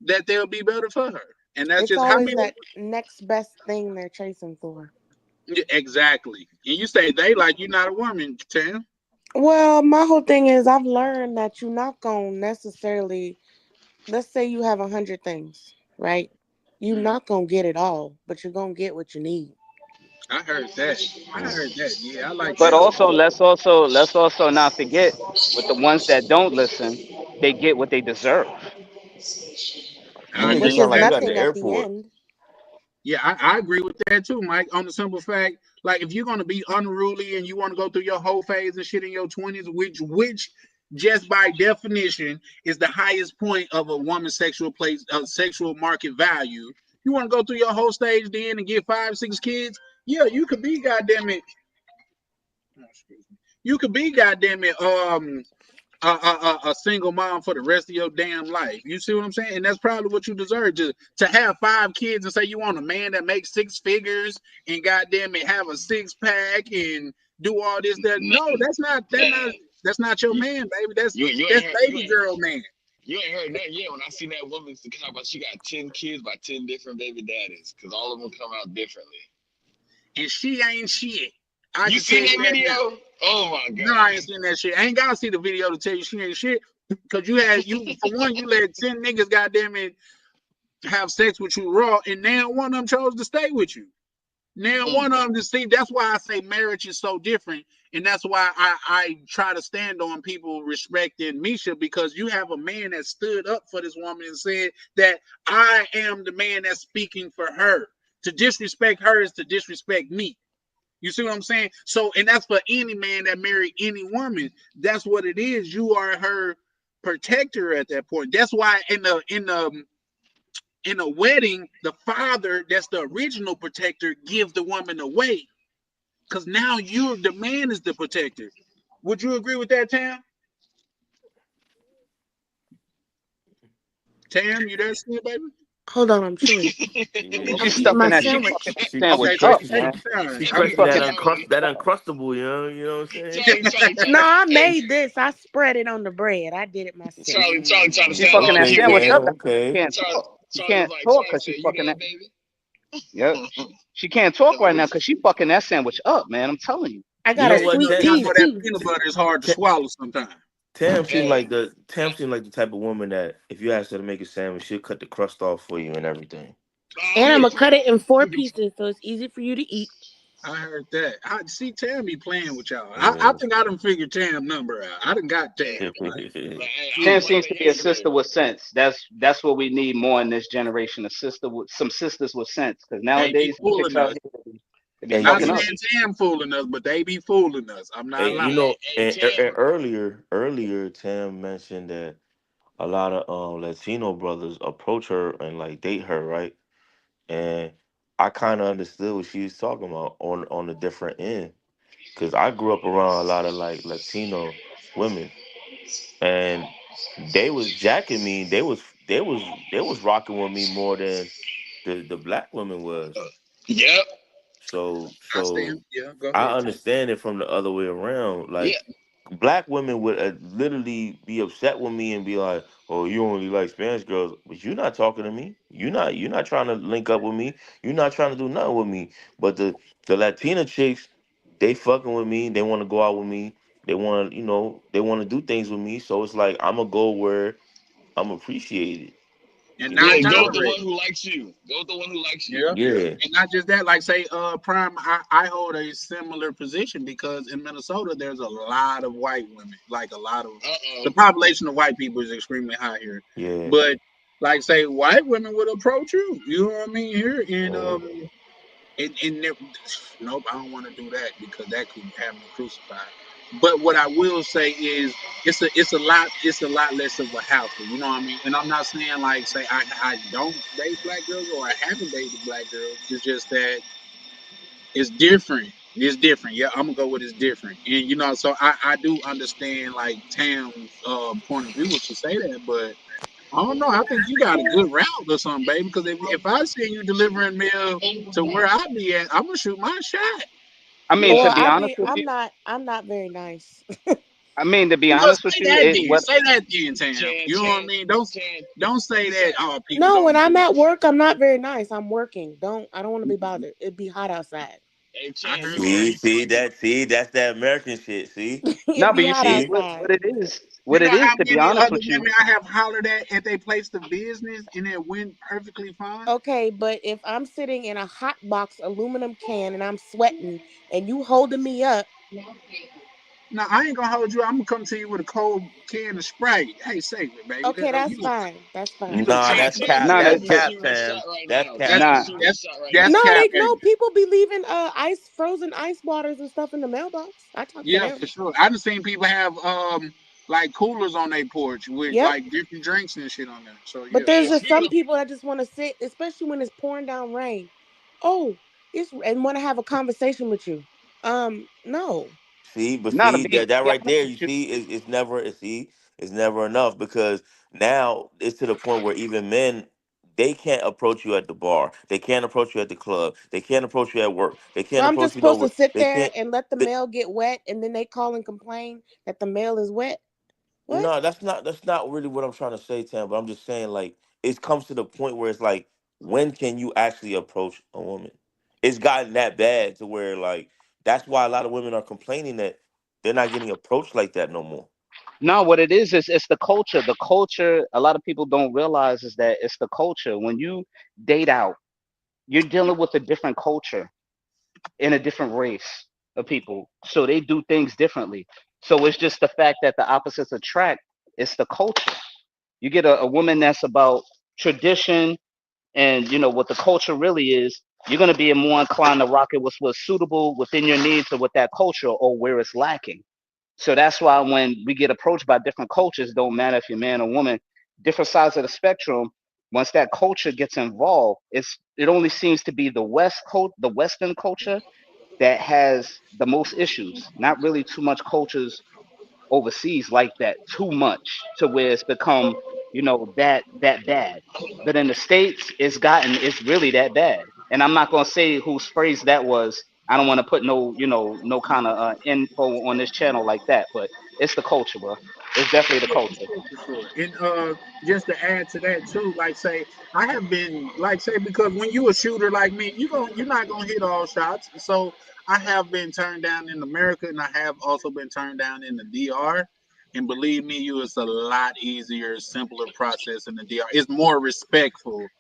that they'll be better for her. And that's it's just always that next best thing they're chasing for. Exactly. And you say they like you're not a woman, Tam. Well, my whole thing is I've learned that you're not going to necessarily, let's say you have 100 things, right? You're not going to get it all, but you're going to get what you need. I heard that. Yeah, I like but that. also, let's also not forget, with the ones that don't listen, they get what they deserve. You Which sound is like you at nothing the at the airport. end. Yeah, I agree with that too, Mike. On the simple fact, like if you're gonna be unruly and you want to go through your whole phase and shit in your 20s, which just by definition is the highest point of a woman's sexual market value. You want to go through your whole stage then and get 5-6 kids? Yeah, you could be goddamn it. You could be goddamn it. A single mom for the rest of your damn life. You see what I'm saying? And that's probably what you deserve, to have 5 kids and say you want a man that makes 6 figures and goddamn it have a 6-pack and do all this. No, that's not your man, baby. That's baby girl man. You ain't heard nothing yet when I seen that woman talk about she got 10 kids by 10 different baby daddies because all of them come out differently. And she ain't shit. You seen that video? Now. Oh my god! No, I ain't seen that shit. I ain't gotta see the video to tell you she ain't shit. Because you let 10 niggas goddamn it have sex with you raw, and now one of them chose to stay with you. Now one of them that's why I say marriage is so different, and that's why I try to stand on people respecting Misha, because you have a man that stood up for this woman and said that I am the man that's speaking for her. To disrespect her is to disrespect me. You see what I'm saying? So, and that's for any man that married any woman. That's what it is. You are her protector at that point. That's why in a wedding, the father, that's the original protector, gives the woman away. Because now the man is the protector. Would you agree with that, Tam? Tam, you there still, baby? Hold on, I'm chewing. She's stuffing that sandwich up, man. She's crusting that Uncrustable, you know what I'm saying? No, I made this. I spread it on the bread. I did it myself. Charlie, she's fucking that sandwich up. She can't talk because she's fucking that. Yep. She can't talk right now because she's fucking that sandwich up, man. I'm telling you. I got a sweet tea. That peanut butter is hard to swallow sometimes. Tam seemed like the type of woman that if you ask her to make a sandwich, she'll cut the crust off for you and everything. And I'm gonna cut it in 4 pieces so it's easy for you to eat. I heard that. I see Tam be playing with y'all. I think I done figured Tam number out. I done got Tam. Tam seems to be a sister with sense. That's what we need more in this generation. Some sisters with sense. Because nowadays, I'm not saying Tam fooling us, but they be fooling us. I'm not lying. You know, and earlier, Tam mentioned that a lot of Latino brothers approach her and like date her, right? And I kind of understood what she was talking about on a different end, because I grew up around a lot of like Latino women, and they was jacking me. They was rocking with me more than the black women was. Yep. So I I understand it from the other way around. Like black women would literally be upset with me and be like, "Oh, you only like Spanish girls, but you're not talking to me. You're not trying to link up with me. You're not trying to do nothing with me." But the Latina chicks, they fucking with me. They want to go out with me. They want to, they want to do things with me. So it's like I'm gonna go where I'm appreciated. and You know what not Yeah, I'm go with saying? the one tolerated. who likes you. Go with the one who likes you. Yeah. Yeah, And not just that, like say, Prime, I hold a similar position because in Minnesota there's a lot of white women. Like a lot of Uh-oh. the population of white people is extremely high here. yeah, But like say white women would approach you. You know what I mean? Here in yeah. nope, I don't want to do that because that could have me crucified. But what I will say is it's a lot less of a hassle. You know what I mean? And I'm not saying like say I don't date black girls or I haven't dated black girls. It's just that it's different. It's different. Yeah, I'm gonna go with it's different. And so I do understand like Tam's point of view when she say that, but I don't know. I think you got a good route or something, baby. Because if I see you delivering mail to where I be at, I'm gonna shoot my shot. I You mean, Well, to know, be honest with you, I'm not very nice. I mean, to be well, honest with say you, that it then. what Say that then, Tam. Chan, You know what I Chan, mean? Don't Chan. don't say He that. said, Oh, people No, when don't I'm do at this. work, I'm not very nice. I'm working. I don't want to be bothered. It'd be hot outside. hey, I Chan, heard he said that. he told you. That's that American shit. See, It'd no, be but you hot see see. outside. what You it know is. how To be many honest other with you, women I have hollered at their place of business and it went perfectly fine? Okay, but if I'm sitting in a hot box aluminum can and I'm sweating and you holding me up, No, I ain't gonna hold you. I'm gonna come to you with a cold can of Sprite. Hey, save it, baby. okay, that's You look, fine. That's you fine. look Nah, Chan, that's sexy. Chan, cap. nah, Chan That's that, is that cap, shooting his Tam. shot right That's now. cap. That's Chan is nah, shooting that's his shot right that's now. No, cap, they baby. no people be leaving frozen ice waters and stuff in the mailbox. I talk to Yeah, for them. sure. I done seen people have like coolers on their porch with Yep. like different drinks and shit on there. So But yeah. there's Hey, just speaking some of, people that just want to sit, especially when it's pouring down rain. Oh, it's and want to have a conversation with you. No. See, but nah. To see be that right honest there, with you you, see, it's never enough because now it's to the point where even men they can't approach you at the bar, they can't approach you at the club, they can't approach you at work, they So can't I'm just approach you supposed to nowhere, sit they there can't. and let the They, mail get wet, and then they call and complain that the mail is wet. What? no, that's not really what I'm trying to say, Tam. But I'm just saying like it comes to the point where it's like when can you actually approach a woman? It's gotten that bad to where like that's why a lot of women are complaining that they're not getting approached like that no more. no. What it is it's the culture. The culture. A lot of people don't realize is that it's the culture. When you date out, you're dealing with a different culture in a different race of people. So they do things differently. So it's just the fact that the opposites attract. It's the culture. You get a woman that's about tradition and what the culture really is. You're going to be more inclined to rock it with what's suitable within your needs or with that culture or where it's lacking. So that's why when we get approached by different cultures, don't matter if you're man or woman, different sides of the spectrum. Once that culture gets involved, it only seems to be the Western culture that has the most issues. Not really too much cultures overseas like that too much to where it's become that bad. But in the states, it's really that bad. And I'm not gonna say whose phrase that was. I don't want to put no kind of info on this channel like that. But it's the culture, bro. It's definitely the Yeah, for culture. sure, for sure. And just to add to that too, like say, I have been like say because when you a shooter like me, you're not gonna hit all shots. So I have been turned down in America, and I have also been turned down in the DR. And believe me, it's a lot easier, simpler process in the DR. It's more respectful.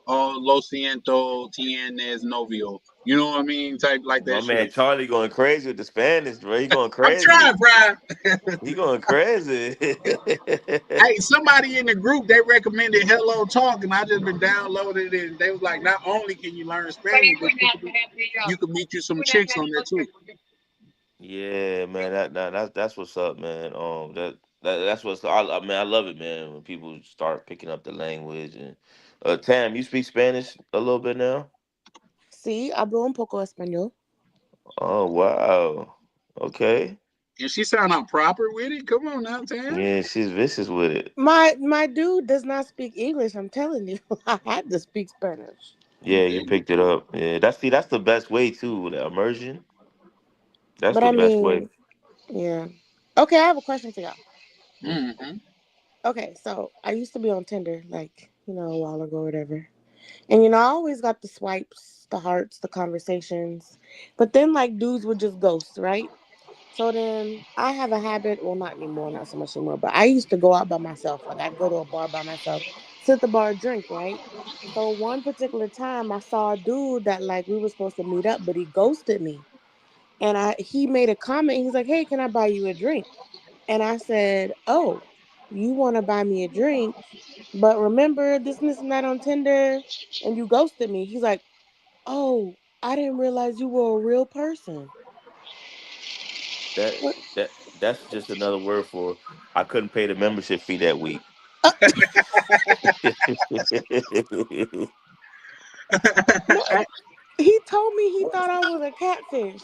Oh, lo siento, tienes novio. You know what I mean? Type like My that shit. man Charlie going crazy with the Spanish, bro. He going I'm crazy. trying, Brian. He going crazy. Hey, somebody in the group they recommended Hello Talk, and I just been downloaded it. And they was like, not only can you learn Spanish, but you can meet you some chicks on there too. Yeah, man. That's what's up, man. That's what's I love it, man. When people start picking up the language and Tam, you speak Spanish a little bit now. Sí, hablo un poco español. Oh wow. Okay. And she sound proper with it. Come on now, Tam. Yeah, she's vicious with it. My dude does not speak English. I'm telling you, I had to speak Spanish. Yeah, There you you picked it go. up. Yeah, that's the best way too. The immersion. That's But the I best way. mean, yeah. Okay, I have a question for y'all. Mm-hmm. Okay, so I used to be on Tinder, like, a while ago or whatever. And, I always got the swipes, the hearts, the conversations. But then, like, dudes would just ghost, right? So then I have a habit, well, not anymore, not so much anymore, but I used to go out by myself. Like, I'd go to a bar by myself, sit at the bar, drink, right? So one particular time I saw a dude that, like, we were supposed to meet up, but he ghosted me. And he made a comment. He's like, hey, can I buy you a drink? And I said, oh, you want to buy me a drink? But remember this and that on Tinder? And you ghosted me. He's like, oh, I didn't realize you were a real person. That What? that's just another word for I couldn't pay the membership fee that week. No, he told me he thought I was a catfish.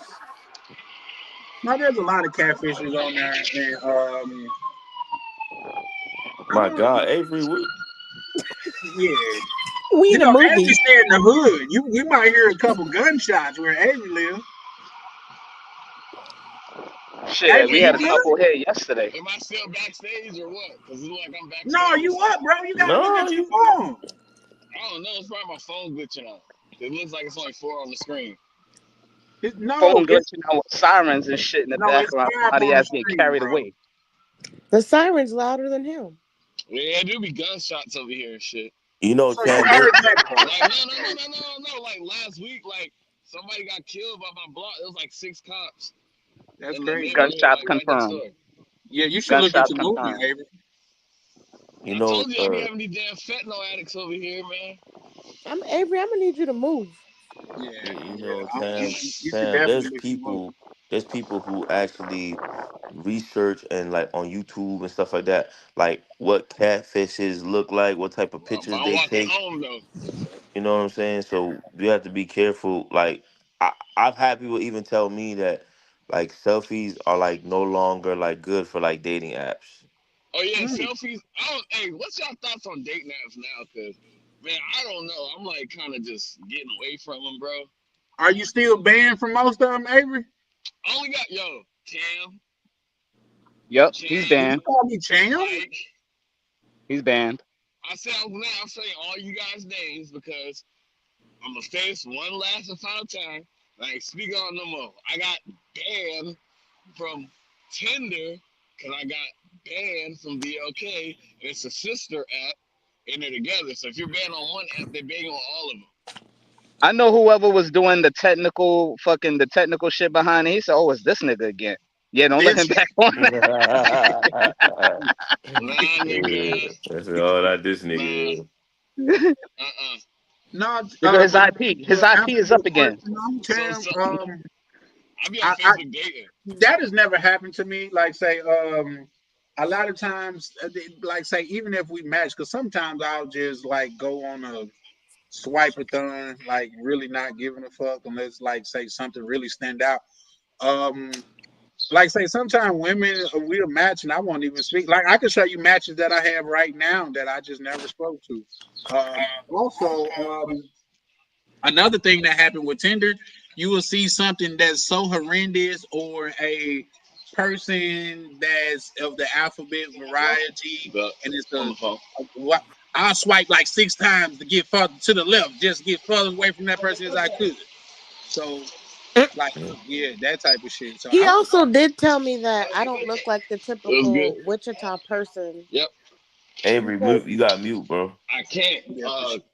Now there's a lot of catfishes on there, and I My don't. God, Avery, Yeah, We in a Avery movie. stay in the hood. You might hear a couple gunshots where Avery live. Shit, Avery, we you had a good? couple here yesterday. Am I still backstage or what? Because it look like I'm No, backstage or you something. up, bro? You gotta look no, at your you phone. I don't know. It's probably my phone glitching out. It looks like it's only 4 on the screen. No, Phone glitching out with sirens and shit in the it's background. 5 Somebody on the has get screen, carried bro. away. The siren's louder than him. Yeah, there be gunshots over here and shit. So you Tam, heard that part. Like no. Like last week, like somebody got killed by my block. It was like 6 cops That's in the crazy. neighborhood, Gunshots like right next confirmed. door. Yeah, you should look Gunshots into moving, confirmed. Avery. you I know, told you I be having these damn fentanyl addicts over here, man. Avery, I'm gonna need you to move. Yeah, Tam, you should definitely look into moving. there's people who actually research and like on YouTube and stuff like that, like what catfishes look like, what type of But pictures I'm they walking take. home though. You know what I'm saying? So you have to be careful. Like I've had people even tell me that like selfies are like no longer like good for like dating apps. Oh yeah, Mm. selfies. Hey, what's y'all thoughts on dating apps now? Cause man, I don't know. I'm like kind of just getting away from them, bro. Are you still banned from most of them, Avery? I only got Cam. Yep, he's Chang, Did you banned. call me Cham? Mike. He's banned. I'm saying all you guys' names because I'm gonna say this one last and final time. Like speak on no more. I got banned from Tinder because I got banned from BLK. And it's a sister app, and they're together. So if you're banned on one app, they're banned on all of them. I know whoever was doing the technical shit behind it. He said, "Oh, it's this nigga again." Yeah, don't let This him back on. Nah, nigga. That's all that this Nah. nigga. no, Nigga, his but IP. His to IP answer is your up again. question, I'm So Cham. I be on I Facebook dating. that has never happened to me. Like say, a lot of times, like say, even if we match, because sometimes I'll just like go on a swipe-a-thon, like really not giving a fuck unless like say something really stand out. Like say sometimes women we'll match and I won't even speak. Like I can show you matches that I have right now that I just never spoke to. Also, another thing that happened with Tinder, you will see something that's so horrendous or a person that's of the alphabet variety, and it's On the phone. what I'll swipe like 6 times to get further to the left, just get further away from that person as I could. So, like, yeah, that type of shit. So He I don't also know. did tell me that I don't look like the It was good. typical Wichita person. Yep. Avery, you got mute, bro. I can't. Yeah,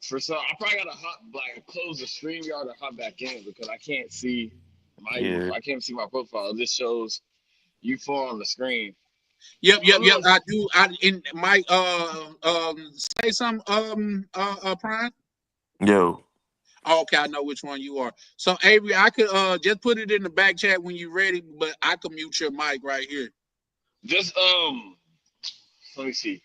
For some, I probably gotta close the StreamYard and hop back in because I can't see Yeah. I can't see my profile. It just shows you four on the screen. Yep. I do. I in my say some Prime. Yo. Oh, okay, I know which one you are. So Avery, I could just put it in the back chat when you're ready, but I can mute your mic right here. Just let me see.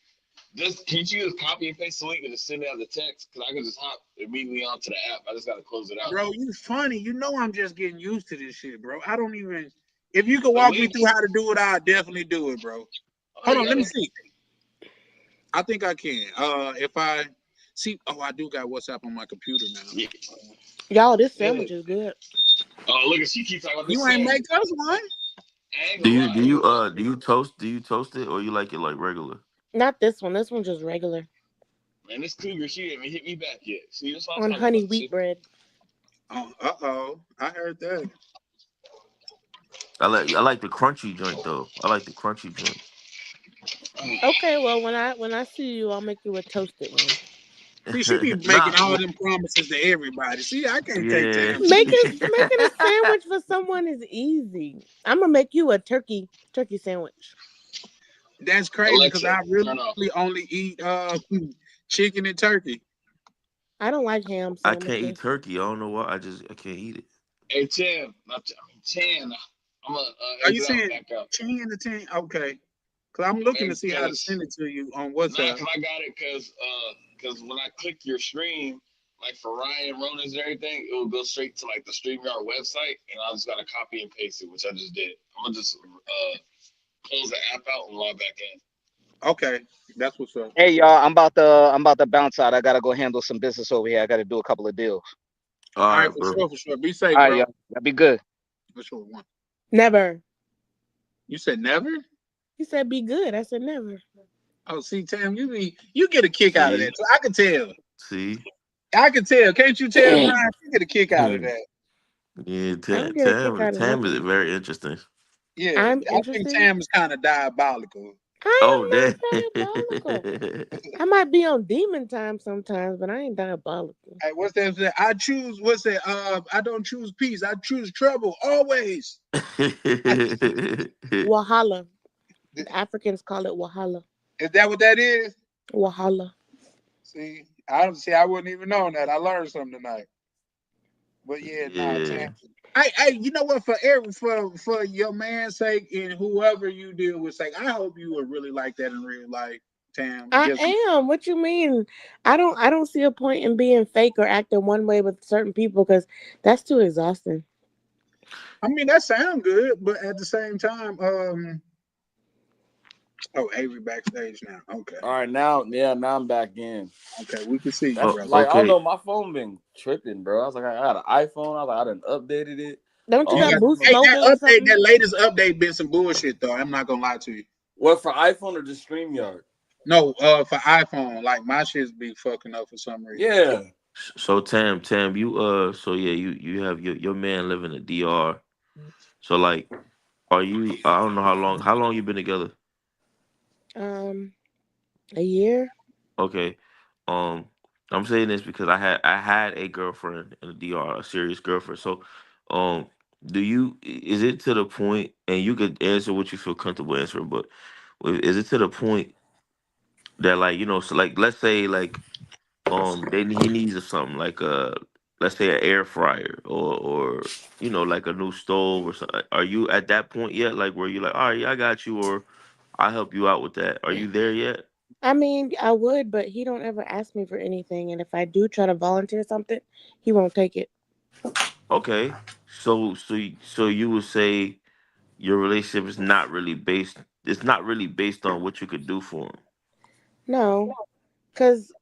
Can you just copy and paste the link and just send it out the text? Because I can just hop immediately onto the app. I just gotta close it out. Bro, you funny. You know I'm just getting used to this shit, bro. I don't even. If you could The walk me link? through how to do it, I'll definitely do it, bro. Hold on, let me see. I think I can. If I see, I do got WhatsApp on my computer now. Yeah. Y'all, this sandwich is good. Oh, look at she keeps talking about this. You ain't make us one. I ain't gonna lie. Do you toast it or you like it like regular? Not this one. This one's just regular Man, this cougar, she didn't even hit me back yet. See, that's what I'm on talking honey about. wheat bread. Oh, I heard that. I like the crunchy joint though. I like the crunchy joint. Okay, well when I see you, I'll make you a toasted one. See, she be making Nah, all them promises to everybody. See, I can't take yeah. Tam Making a sandwich for someone is easy. I'm gonna make you a turkey sandwich. That's crazy because Alexa, I really turn off. only eat chicken and turkey. I don't like ham I can't eat sandwiches. turkey. I don't know why. I can't eat it. Hey, Tim, Chan, I'm gonna Are you exit out, saying back out. 10 to 10? Okay. Because I'm looking to see how to Because send it to you on nah, WhatsApp. cause I got it, cause when I click your stream, like for Ryan Ronan's and everything, it will go straight to like the StreamYard website, and I just gotta copy and paste it, which I just did. I'm gonna just close the app out and log back in. Okay. That's what's up. Hey y'all, I'm about to bounce out. I gotta go handle some business over here. I gotta do a couple of deals. All All right, right, for bro. sure. Be safe, All right, bro. y'all. That'd be good. For sure. One. Never. You said never? He said be good. I said never. Oh, see, Tam, you get a kick out of See, that. So I can tell. see. I can tell. Can't you tell, Brian? You get a kick out of that. Yeah, I don't get a kick out of Tam is nothing. very interesting. Yeah, I'm I think interested. Tam is kind of diabolical. Oh, I damn. am not diabolical. I might be on demon time sometimes, but I ain't diabolical. Hey, what's that? I choose. What's that? I don't choose peace. I choose trouble always. Wahala. The Africans call it wahala. Is that what that is? Wahala. See, I wouldn't even know that. I learned something tonight. But yeah, nah, Yeah. Tam. You know what? For your man's sake and whoever you deal with sake, I hope you would really like that in real life, Tam. I am. What you mean? I don't see a point in being fake or acting one way with certain people because that's too exhausting. I mean, that sounds good, but at the same time, Avery backstage now. Okay. All right, now I'm back in. Okay, we can see you, That's brother. like I don't Okay. know, my phone been tripping, bro. I was like, I got an iPhone. I was like, I done updated it. Don't you got Boost Hey, Mobile or something? that latest update been some bullshit though. I'm not gonna lie to you. What, for iPhone or just StreamYard? No, for iPhone, like my shit's be fucking up for some reason. Yeah. So Tam, you so yeah, you have your man living in the DR. So like, are you? I don't know how long you been together. A year. Okay. I'm saying this because I had a girlfriend in the DR, a serious girlfriend. So, is it to the point, and you could answer what you feel comfortable answering, but is it to the point that like so like let's say like then he needs something like let's say an air fryer or like a new stove or something. Are you at that point yet? Like where you like, all right, yeah, I got you, or I'll help you out with that. Are you there yet? I mean, I would, but he don't ever ask me for anything, and if I do try to volunteer something, he won't take it. Okay. So you would say your relationship is not really based. It's not really based on what you could do for him. No, because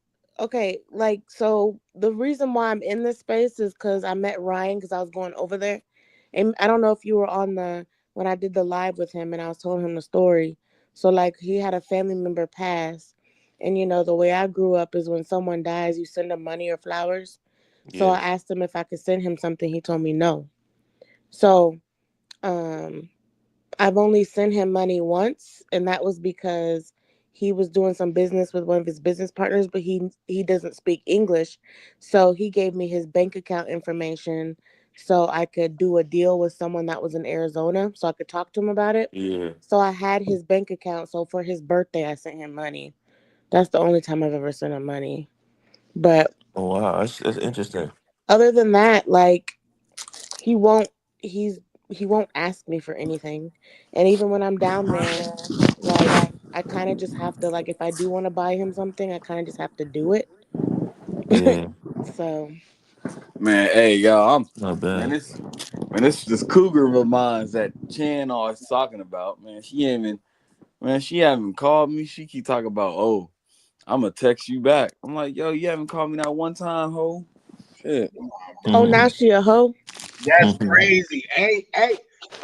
okay, like so the reason why I'm in this space is because I met Ryan because I was going over there, and I don't know if you were on when I did the live with him and I was telling him the story. So like he had a family member pass, and the way I grew up is when someone dies, you send them money or flowers. So I Yeah. asked him if I could send him something. He told me no. So I've only sent him money once, and that was because he was doing some business with one of his business partners, but he doesn't speak English. So he gave me his bank account information so I could do a deal with someone that was in Arizona so I could talk to him about it. Yeah. So I had his bank account. So for his birthday, I sent him money. That's the only time I've ever sent him money. But Oh wow, that's interesting. other than that, like he won't he won't ask me for anything. And even when I'm down there, like I kind of just have to, like, if I do want to buy him something, I kind of just have to do it. Yeah. So Man, hey, y'all, Not bad. this cougar of mine that Chan always talking about, man. She haven't called me. She keep talking about, oh, I'm gonna text you back. I'm like, yo, you haven't called me that one time, ho. Shit. oh, now she a hoe. That's crazy.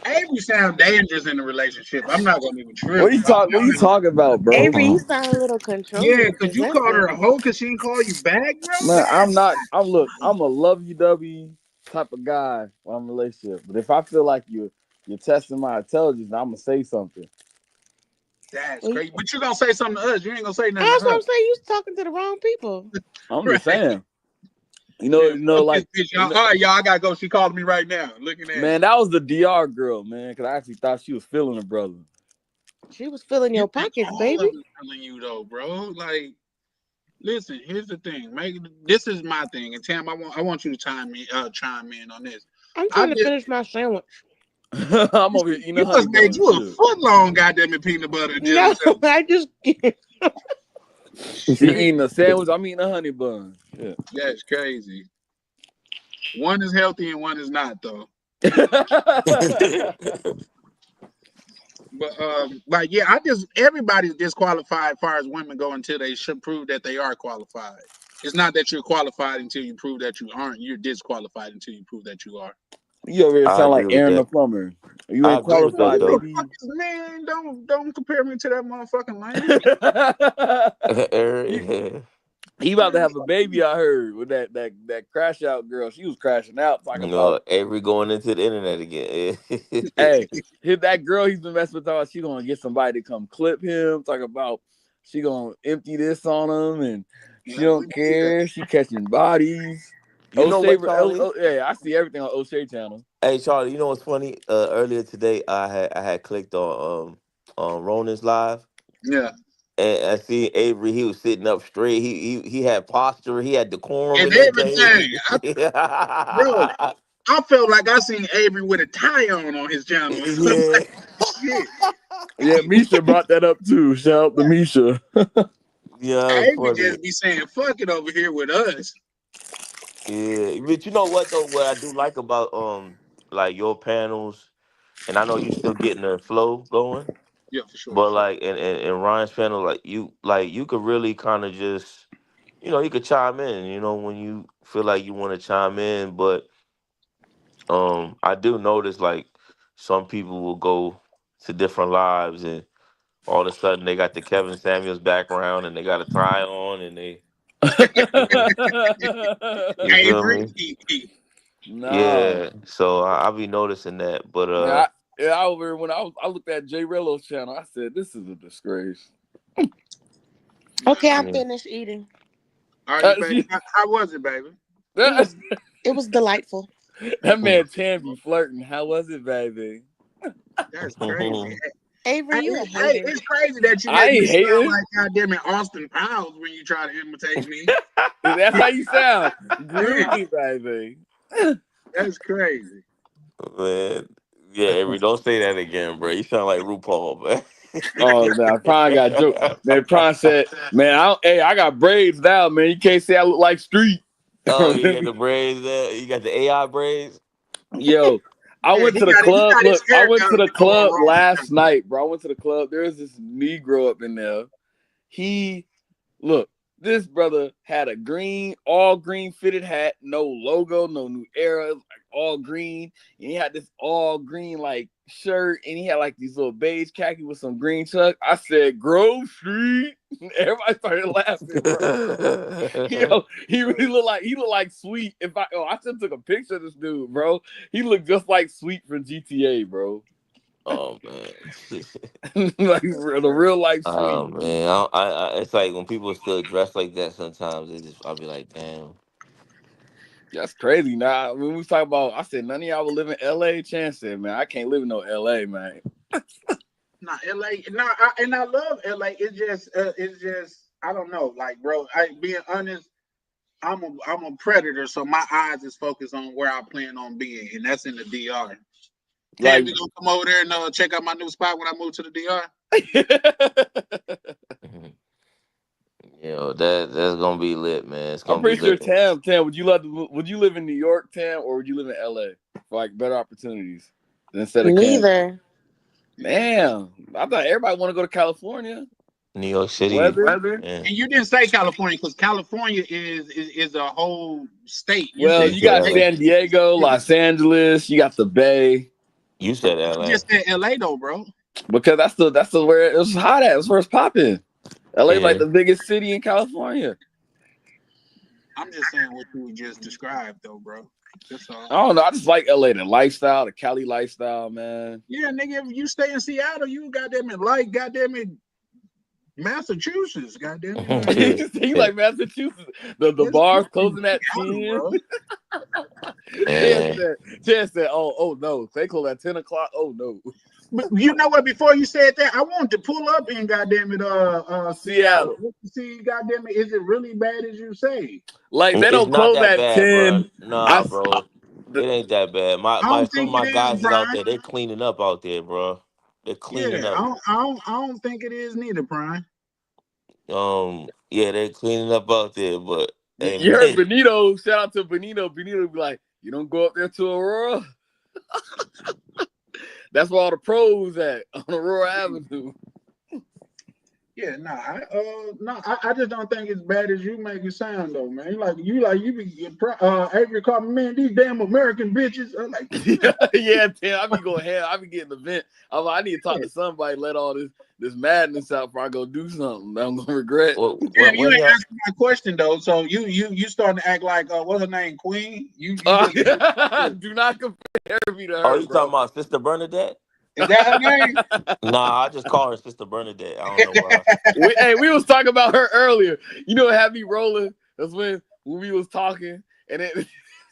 Avery sound dangerous in a relationship. I'm not gonna even trip. What you talking about, bro? Avery, you sound a little controlling. Yeah, because you called her a possessive. hoe because she didn't call you back, bro. Man, I'm not. I'm a lovey-dovey type of guy when I'm in a relationship. But if I feel like you're testing my intelligence, I'm gonna say something. That's crazy. But you gonna say something to us. You ain't gonna say nothing That's to what her. I'm saying. You talking to the wrong people. I'm Right. just saying. You know, Fuck like this bitch, y'all. All right, y'all, I gotta go. She called me right now. Looking at man, that was the DR girl, man, because I actually thought she was feeling her brother. She was filling your pockets, all baby. of them telling you though, bro. Like, listen, here's the thing. This is my thing, and Tam, I want you to chime in on this. I'm trying to finish my sandwich. I'm over here eating You a honey must make bun. you a foot long, goddamn it, peanut butter and jelly. No, I just. She eating a sandwich. I'm eating a honey bun. Yeah. That's crazy. One is healthy and one is not, though. But like, yeah, everybody's disqualified as far as women go until they should prove that they are qualified. It's not that you're qualified until you prove that you aren't. You're disqualified until you prove that you are. You over here I sound agree like with Aaron that. the plumber. You I ain't agree with that, qualified, though. baby. Man, don't compare me to that motherfucking lane. He about to have a baby, I heard, with that crash out girl. She was crashing out talking about Avery going into the internet again. hey, that girl he's been messing with, talking she gonna get somebody to come clip him, talking about she gonna empty this on him and she don't care. She catching bodies. You know what, Charlie? Yeah, I see everything on O'Shea channel. Hey, Charlie, you know what's funny? Earlier today, I had clicked on Ronan's live. Yeah. And I see Avery. He was sitting up straight. He had posture. He had decorum And in that everything. day. Bro, I felt like I seen Avery with a tie on his channel. Yeah. Shit. Yeah, Misha brought that up too. Shout out to Misha. Yeah, Avery funny. just be saying fuck it over here with us. Yeah, but you know what though? What I do like about like your panels, and I know you still getting the flow going. Yeah, for sure. But like in Ryan's panel, you could really kind of just you could chime in, when you feel like you want to chime in. But I do notice like some people will go to different lives and all of a sudden they got the Kevin Samuels background and they got a tie on and they you feel me? Nah. Yeah. So I'll be noticing that. But Man, when I looked at Jay Rello's channel, I said this is a disgrace. Okay, I'm finished eating. All right, baby. How was it, baby? It was delightful. That man Tam be flirting. How was it, baby? That's crazy. Avery, you a Hey, hater. it's crazy that you I make me ain't sound hating. like goddamn it Austin Powers when you try to imitate me. That's how you sound. Groovy, baby. That's crazy. Man, yeah, Avery, don't say that again, bro. You sound like RuPaul, man. Oh, man, Prime got joke. Man, Prime said, man, I got braids now, man. You can't say I look like Street. Oh, you got the braids there? You got the AI braids? Yo, I went to the club. Look, I went to the club last night, bro. I went to the club. There's this Negro up in there. This brother had a all green fitted hat, no logo, no New Era, like all green. And he had this all green like shirt, and he had like these little beige khaki with some green chucks. I said, Grove Street. Everybody started laughing, bro. Yo, he looked like Sweet. I just took a picture of this dude, bro. He looked just like Sweet from GTA, bro. Oh man, like the real life Sweet. Oh man, it's like when people still dress like that. Sometimes I'll be like, damn. That's crazy. Nah, when we talk about, I said none of y'all will live in LA. Chance said, man, I can't live in no LA, man. Nah, LA. Nah, and I love LA. It's just I don't know. Like, bro, being honest, I'm a predator, so my eyes is focused on where I plan on being, and that's in the DR. Like, you gonna come over there and check out my new spot when I move to the DR? Yo, that's gonna be lit, man. It's gonna I'm pretty be lit. sure Tam, would you live in New York, Tam, or would you live in LA for like better opportunities instead of neither? Man, I thought everybody want to go to California. New York City. Weather. Yeah. And you didn't say California because California is a whole state. You Well, said you got LA. San Diego, Los Angeles. You got the Bay. You said you LA. just said LA though, bro. Because that's the where it was hot at. It's where it's popping. LA Yeah. like the biggest city in California. I'm just saying what you just described though, bro. That's all. I don't know. I just like LA, the lifestyle, the Cali lifestyle, man. Yeah, nigga, if you stay in Seattle, you goddamn it like goddamn it Massachusetts, goddamn it. You like Massachusetts? The It's bars fucking closing at Seattle, 10. bro. Chad said, "Oh no, they close at 10 o'clock. Oh no." But you know what? Before you said that, I wanted to pull up in goddamn it, Seattle. See, goddamn it, is it really bad as you say? Like they It's don't not close that at bad, 10. bro. Nah, bro. It ain't that bad. I Some don't of think my it is, guys is out Brian. there. They're cleaning up out there, bro. They're cleaning Yeah, up. I don't think it is neither, Brian. Yeah, they're cleaning up out there, but hey, You heard man. Benito. Shout out to Benito. Benito be like, "You don't go up there to Aurora." That's where all the pros at on Aurora Avenue. Yeah, I just don't think it's bad as you make it sound though, man. You be Avery called me, man, these damn American bitches. I'm like, Yeah, Tim, I be going ahead. I be getting the vent. I'm like, I need to talk to somebody, let all this madness out before I go do something that I'm gonna regret. Damn, you ain't asking my question though. So you starting to act like what's her name, Queen? You do not compare me to her. Oh, you talking about Sister Bernadette? Is that her name? Nah, I just call her Sister Bernadette. I don't know why. we was talking about her earlier. You know what had me rolling? That's when we was talking, and it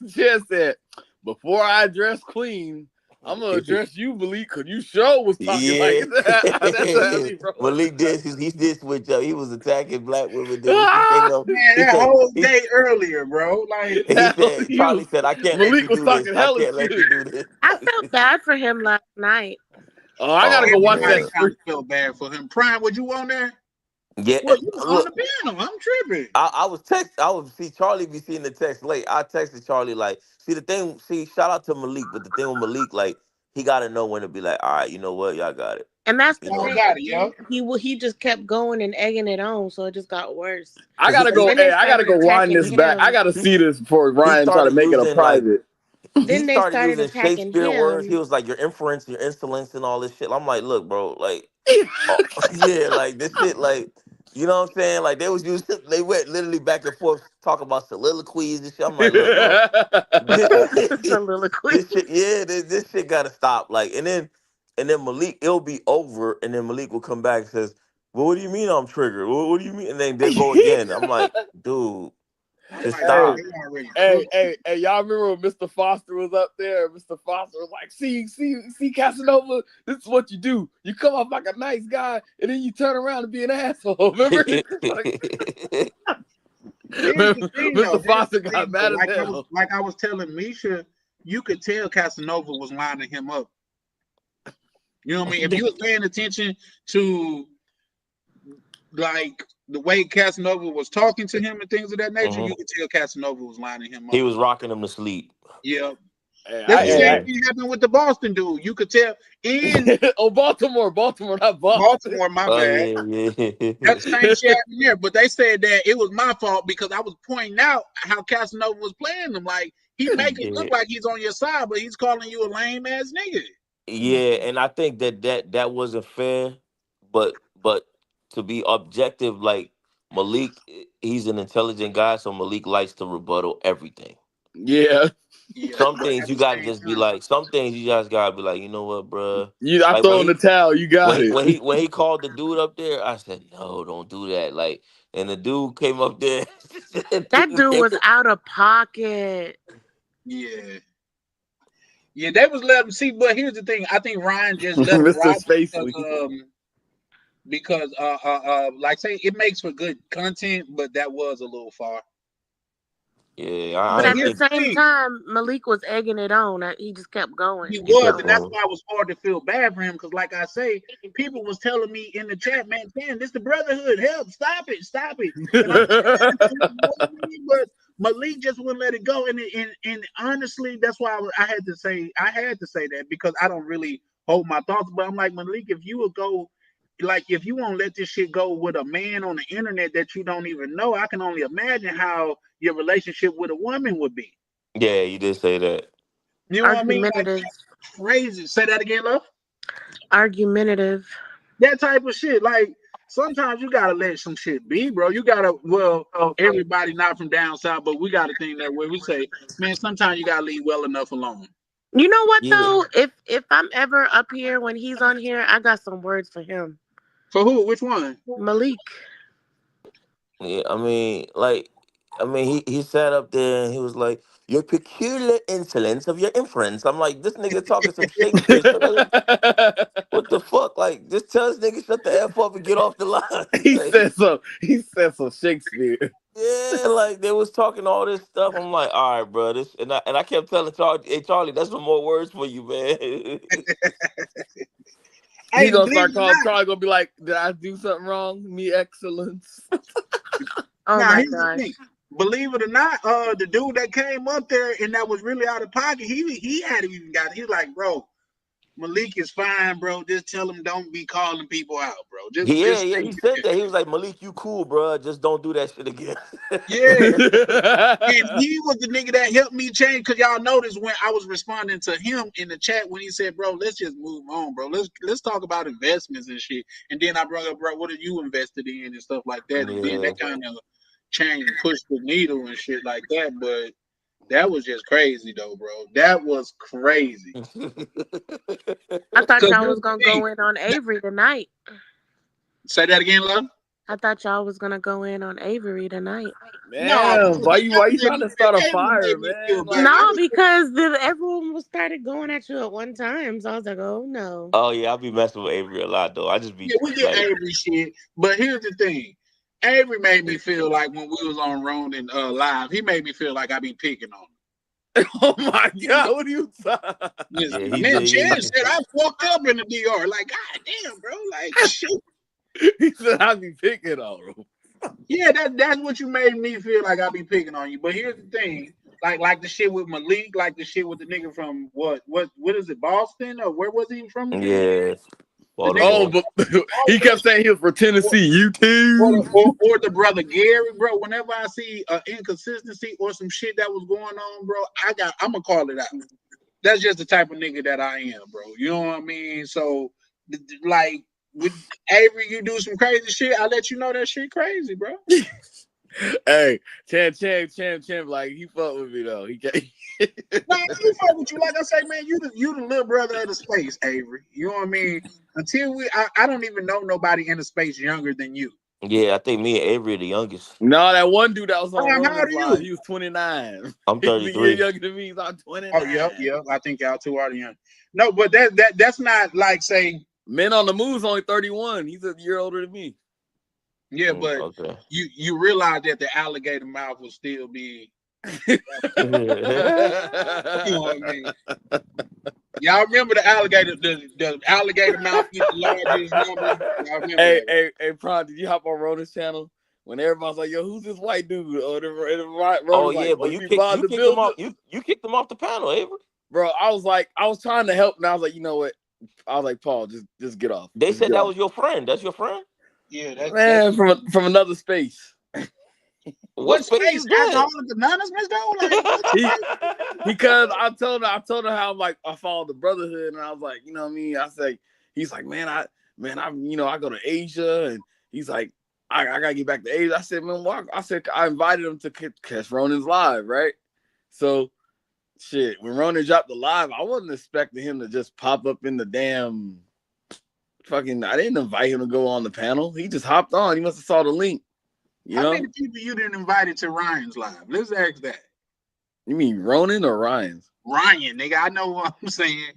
just said, "Before I address Queen, I'm gonna address you, Malik, because you sure was talking like that." That's what had me rolling. Malik did. He did switch up. He was attacking black women. Then when she came up, Man, he that said, whole day earlier, bro. Like he said, Charlie said, "I can't let you do this. I can't let you do this." I felt bad for him last night. Oh, I gotta go watch that. I feel bad for him. Prime, would you on there? Yeah, Well, you was on the piano. I'm tripping. I would see Charlie be seeing the text late. I texted Charlie like, shout out to Malik, but the thing with Malik, like, he gotta know when to be like, all right, you know what, y'all got it. And that's You the know? thing. Got it, yo. He just kept going and egging it on, so it just got worse. I gotta go. And then they I gotta go started wind this attacking back. him. I gotta see this before Ryan try to make it a private. Then He they started started using attacking Shakespeare words. him. He was like, your inference, your insolence, and all this shit. I'm like, look, bro, like, yeah, like this shit, like, you know what I'm saying? Like they went literally back and forth talking about soliloquies and shit. I'm like, look, bro, Soliloquies. this shit gotta stop. Like, and then Malik, it'll be over, and then Malik will come back and says, well, what do you mean I'm triggered? What do you mean? And then they go again. I'm like, dude, just stop. Hey, y'all remember when Mr. Foster was up there? Mr. Foster was like, see, Casanova, this is what you do. You come off like a nice guy, and then you turn around and be an asshole. Remember? Mr. Foster got mad as hell. Like I was telling Misha, you could tell Casanova was lining him up. You know what I mean? If you was paying attention to like the way Casanova was talking to him and things of that nature, you could tell Casanova was lining him up. He was rocking him to sleep. Yeah. That's the same thing happened with the Boston dude. You could tell in Baltimore, not Boston. Baltimore, my bad. Yeah. That's the same shit happened there. But they said that it was my fault because I was pointing out how Casanova was playing them. Like he make it look like he's on your side, but he's calling you a lame ass nigga. Yeah, and I think that wasn't fair, but to be objective, like Malik, he's an intelligent guy, so Malik likes to rebuttal everything. Yeah. Some things you gotta just be like. Some things you just gotta be like. You know what, bro? I throw in the towel. You got it. When he called the dude up there, I said, no, don't do that. Like, and the dude came up there. That dude was out of pocket. Yeah. Yeah, they was letting see, but here's the thing. I think Ryan just let him rock because like say it makes for good content, but that was a little far. Yeah, but at the same time, Malik was egging it on. He just kept going. He was, and that's why it was hard to feel bad for him. Because, like I say, people was telling me in the chat, man, damn, this the brotherhood. Help, stop it. But Malik just wouldn't let it go. And honestly, that's why I had to say that because I don't really hold my thoughts. But I'm like, Malik, if you would go like if you won't let this shit go with a man on the internet that you don't even know, I can only imagine how your relationship with a woman would be. Yeah, you did say that. You know what I mean? Like, Argumentative. that's crazy. Say that again, love. Argumentative. That type of shit. Like sometimes you gotta let some shit be, bro. You gotta. Well, everybody not from down south, but we got a thing that where we say, man, sometimes you gotta leave well enough alone. You know what Yeah. though? If I'm ever up here when he's on here, I got some words for him. For who? Which one? Malik. Yeah, I mean, he sat up there and he was like, "Your peculiar insolence of your inference." I'm like, this nigga talking some Shakespeare shit. What the fuck? Like, just tell this nigga shut the F up and get off the line. He Like, said some Shakespeare. yeah, like they was talking all this stuff. I'm like, all right, bro. This and I kept telling Charlie, hey Charlie, that's some more words for you, man. He Hey, gonna believe start it or calling not, Charlie, gonna be like, "Did I do something wrong? Me excellence." Oh now my here's the gosh. thing. Believe it or not, the dude that came up there and that was really out of pocket, he hadn't even got. He's like, bro, Malik is fine, bro. Just tell him don't be calling people out, bro. Just Yeah, stay he with said that. that. He was like, Malik, you cool, bro. Just don't do that shit again. Yeah. And he was the nigga that helped me change, because y'all noticed when I was responding to him in the chat when he said, bro, let's just move on, bro. Let's talk about investments and shit. And then I brought up, bro, what are you invested in and stuff like that. And then Yeah. that kind of changed, pushed the needle and shit like that. But that was just crazy though, bro. That was crazy. I thought 'Cause y'all here's was the gonna thing. go in on Avery tonight. Say that again, love. I thought y'all was gonna go in on Avery tonight. No, Man, why you Avery trying made to start a Avery fire, made me feel man? bad. Like, I No, just because everyone was started going at you at one time. So I was like, oh no. Oh yeah, I be messing with Avery a lot though. I just be Yeah, we get like, Avery shit, but here's the thing. Avery made me feel like when we was on Ronin live, he made me feel like I be picking on him. oh my god, what are you talking? Yes, yeah, he man, did. Chad said I fucked up in the DR. Like, god damn, bro. Like, shit. He said I be picking on him. Yeah, that's what you made me feel like I be picking on you. But here's the thing. Like the shit with Malik, like the shit with the nigga from what is it, Boston? Or where was he from again? Yeah, The nigga Oh, Baltimore. but he kept saying he was for Tennessee. You too. or the brother Gary, bro. Whenever I see inconsistency or some shit that was going on, bro, I'm gonna call it out. That's just the type of nigga that I am, bro. You know what I mean? So, like with Avery, you do some crazy shit, I let you know that shit crazy, bro. Hey, Champ, like he fuck with me though. He can't. Nah, you fuck with you. Like I say, man, you the little brother of the space, Avery. You know what I mean? Until I don't even know nobody in the space younger than you. Yeah, I think me and Avery are the youngest. No, that one dude that was on How old Roman's are Live, you? he was 29. I'm He's a year 33. younger than me. He's on 29. Oh, yeah. I think y'all two are the young. No, but that's not like say. Men on the Move's only 31. He's a year older than me. Yeah, but Okay. you realize that the alligator mouth will still be. You know what I mean? Y'all remember the alligator? The alligator mouth is the largest number. Y'all remember that? Hey, Pron, did you hop on Ronan's channel when everybody's like, "Yo, who's this white dude?" Or Oh Ronan's yeah, like, but you kicked him off. You kicked him off the panel, Avery. Bro, I was trying to help, and I was like, you know what? I was like, Paul, just get off. They Just said get that off. was your friend. That's your friend. Yeah, Man, from another space. What space? Alcoholic Anonymous though? Like, Because I told her how like I followed the Brotherhood, and I was like, you know what I mean? I say, he's like, I go to Asia, and he's like, I gotta get back to Asia. I said, man, why? I said I invited him to catch Ronan's live, right? So shit, when Ronan dropped the live, I wasn't expecting him to just pop up in the damn fucking. I didn't invite him to go on the panel. He just hopped on. He must have saw the link. How many people you didn't invite to Ryan's live? Let's ask that. You mean Ronan or Ryan's? Ryan, nigga. I know what I'm saying.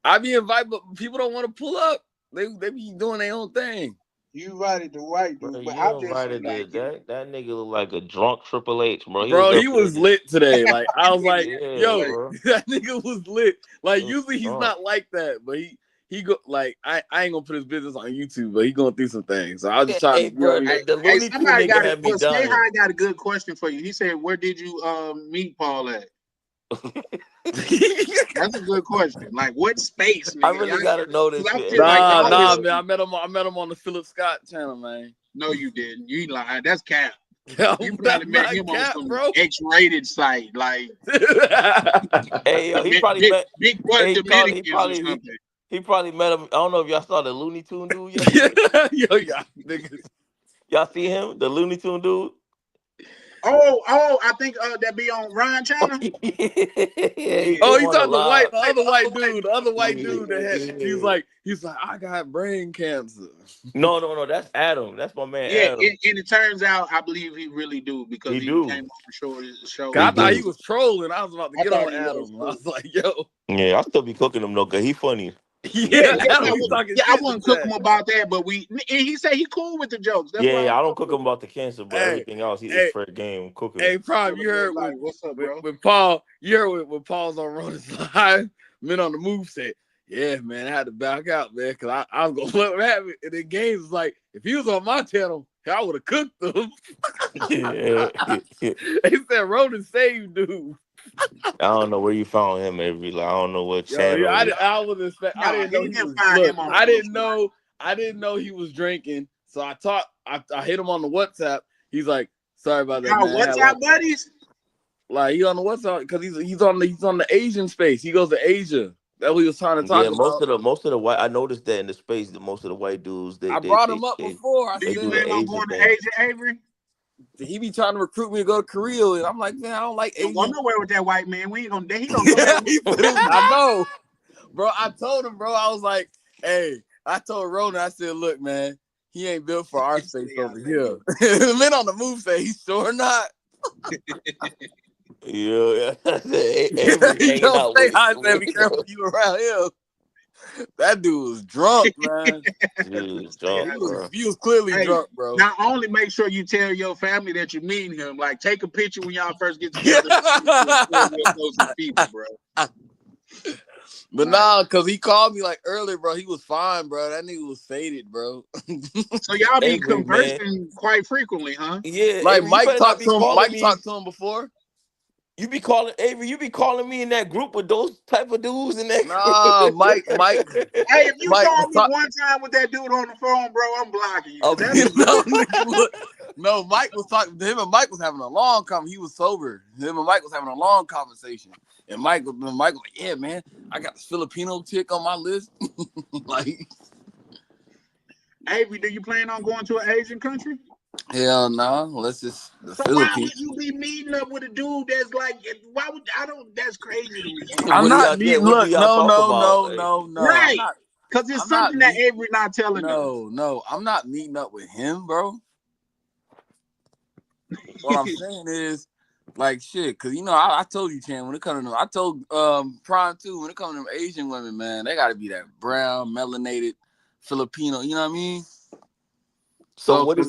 I be invited, but people don't want to pull up. They be doing their own thing. You invited the white dude, Bro, but you I'm just invited like, that nigga look like a drunk Triple H, bro. He was lit today. Like I was like, Yeah, yo, bro. that nigga was lit. Like usually he's drunk. not like that, but he go like I ain't gonna put his business on YouTube, but he going through some things. So I was just trying to, bro, the Looney Tune nigga had me dying. Sky got a good question for you. He said, "Where did you meet Paul at?" That's a good question. Like, what space, nigga? I really gotta know this. I Shit. feel like Nah, y'all man. I met him on the Philip Scott channel, man. No, you didn't. You lied. That's cap. Yo, You probably met him cap, on some bro. X-rated site, like Hey, yo, he probably met. big butt Hey, Dominicans or something. he probably met him. I don't know if y'all saw the Looney Tune dude yet. Yo, yeah, niggas. Y'all see him, the Looney Tune dude? Oh, I think that be on Ryan channel. Yeah, Oh, he's on the other white dude that had. Yeah. He's like, I got brain cancer. No, that's Adam. That's my man. Yeah, Adam. and it turns out I believe he really do because he came on the show. I thought he was trolling. I was about to get on thought he Adam. was. I was like, yo. Yeah, I still be cooking him though, cause he funny. I wouldn't cook him about that, but he said he cool with the jokes. That's why I don't cook him about the cancer, but everything else, it's fair game cooking. Hey, Prime, you heard what's up, bro? With Paul, you heard when Paul's on Ronan's live, Men on the Move said, yeah, man, I had to back out, man, because I was going to let him have it. And then Gaines was like, if he was on my channel, I would have cooked him. He said Ronan saved dude. I don't know where you found him, Avery. Like, I don't know what channel. I didn't know I didn't know he was drinking. So I hit him on the WhatsApp. He's like, sorry about that. Man. WhatsApp buddies? Like he on the WhatsApp because he's on the Asian space. He goes to Asia. That's what he was trying to talk about. Most of the white, I noticed that in the space that most of the white dudes I brought him up before. Do you plan on going to Asia, Avery? He be trying to recruit me to go to Korea, and I'm like, man, I don't like Asian. Don't go nowhere with that white man. He gonna go. I know, bro. I told him, bro. I was like, hey, I told Ronan, I said, look, man, he ain't built for our space over here. The Men on the Move say he's sure not. Yeah. He don't say I said be careful you around him. That dude was drunk, man. He was clearly drunk, bro. Not only make sure you tell your family that you mean him, like take a picture when y'all first get together. People, bro. But nah, cause he called me like earlier, bro. He was fine, bro. That nigga was faded, bro. So y'all be conversing quite frequently, huh? Yeah, like Mike talked to him. Mike talked to him before. You be calling Avery. You be calling me in that group with those type of dudes in that. Nah, Mike. Hey, if you call me one time with that dude on the phone, bro, I'm blocking you. No, Mike was talking to him, and Mike was having a long conversation. He was sober. Him and Mike was having a long conversation, and Mike was like, "Yeah, man, I got this Filipino chick on my list." Like, Avery, do you plan on going to an Asian country? Hell no, unless it's the so Philippines. Why would you be meeting up with a dude that's like? Why would I don't? That's crazy to me. I'm not meeting. Look, no. Right, because it's something that Avery not telling us. No, I'm not meeting up with him, bro. What I'm saying is, like, shit, because you know, I told you, Chan, when it comes to them, I told Prime too, when it comes to them Asian women, man, they got to be that brown, melanated Filipino. You know what I mean? So what is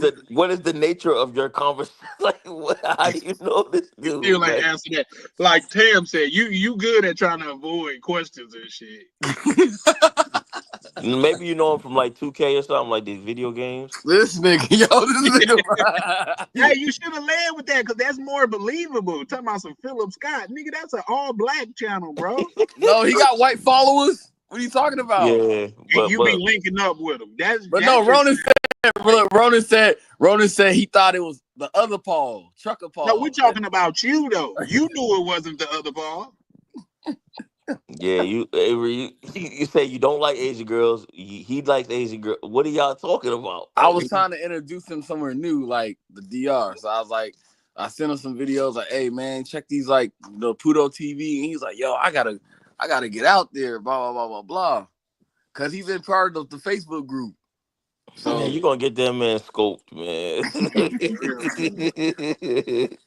the nature of your conversation? Like, how do you know this dude? You like answer that. Like Tam said, you good at trying to avoid questions and shit. Maybe you know him from like 2K or something, like these video games. This nigga. Hey, you should have led with that because that's more believable. Talking about some Philip Scott, nigga, that's an all black channel, bro. No, he got white followers. What are you talking about? Yeah, but you be linking up with him. Ronan said he thought it was the other Paul, Trucker Paul. No, we're talking about you though. You knew it wasn't the other Paul. Yeah, you say you don't like Asian girls. He likes Asian girls. What are y'all talking about? I was trying to introduce him somewhere new, like the DR. So I was like, I sent him some videos like, hey man, check these like the Pudo TV. And he's like, yo, I gotta get out there, blah, blah, blah, blah, blah. Cause he's in part of the Facebook group. So man, you're gonna get that man scoped, man.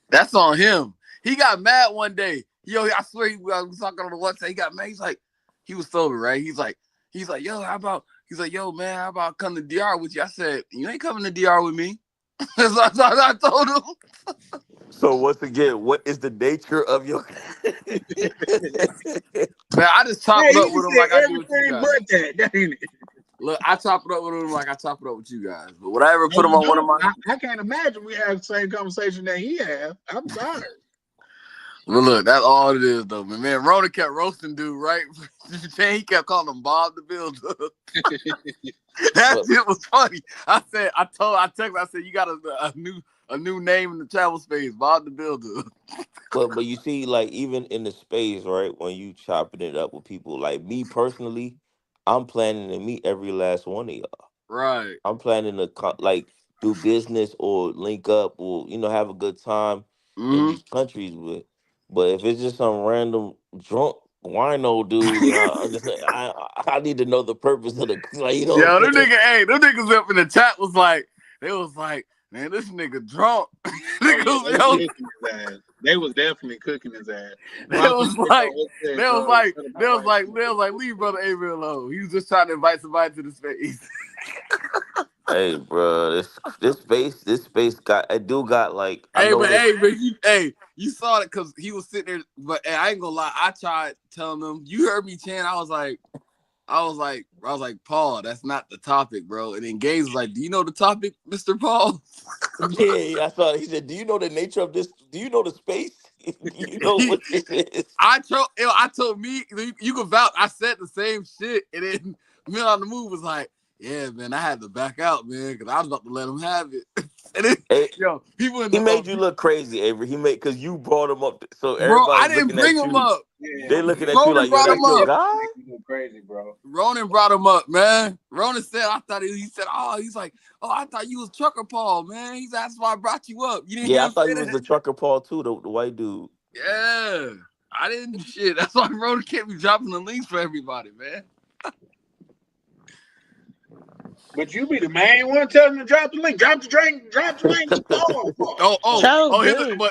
That's on him. He got mad one day. Yo, I swear I was talking on the WhatsApp. He got mad. He's like, he was sober, right? He's like, yo, how about I come to DR with you? I said, you ain't coming to DR with me. That's what I told him. So once again, what is the nature of your? Man, I just chop it up with him like I do with you guys. But that, ain't it? Look, I chop it up with him like I chop it up with you guys. But would I ever put him on one of my? I can't imagine we have the same conversation that he have. I'm sorry. Well, look, that's all it is, though. Man, Rona kept roasting dude, right? He kept calling him Bob the Builder. That But shit was funny. I said, I said, you got a new name in the travel space, Bob the Builder. but you see, like even in the space, right? When you chopping it up with people, like me personally, I'm planning to meet every last one of y'all. Right. I'm planning to like do business or link up or have a good time in these countries with. But if it's just some random drunk wino dude, then I need to know the purpose of the like, you know Yo, what I'm saying? them niggas up in the chat was like, man, this nigga drunk. They was definitely cooking his ass. They was like, leave brother Avery alone. He was just trying to invite somebody to the space. Hey, bro, this space got like I know You saw it because he was sitting there. But I ain't gonna lie, I tried telling him. You heard me, Chan. I was like, Paul, that's not the topic, bro. And then Gaines was like, do you know the topic, Mr. Paul? Yeah, I saw it. He said, do you know the nature of this? Do you know the space? Do you know what this is? I told me, you can vouch. I said the same shit, and then Men on the Move was like, yeah, man, I had to back out, man, because I was about to let him have it. And then, people in the made you look crazy, Avery. Because you brought him up, so bro, I everybody's didn't bring him up. They looking at Ronan you like, yo, brought that's him your up. guy? Crazy, bro. Ronan brought him up, man. Ronan said, he's like, I thought you was Trucker Paul, man. That's why I brought you up. You didn't hear Yeah, I him thought say he was that? the trucker Paul too, the white dude. Yeah, I didn't shit. That's why Ronan can't be dropping the links for everybody, man. But you be the main one telling them to drop the link, drop the link.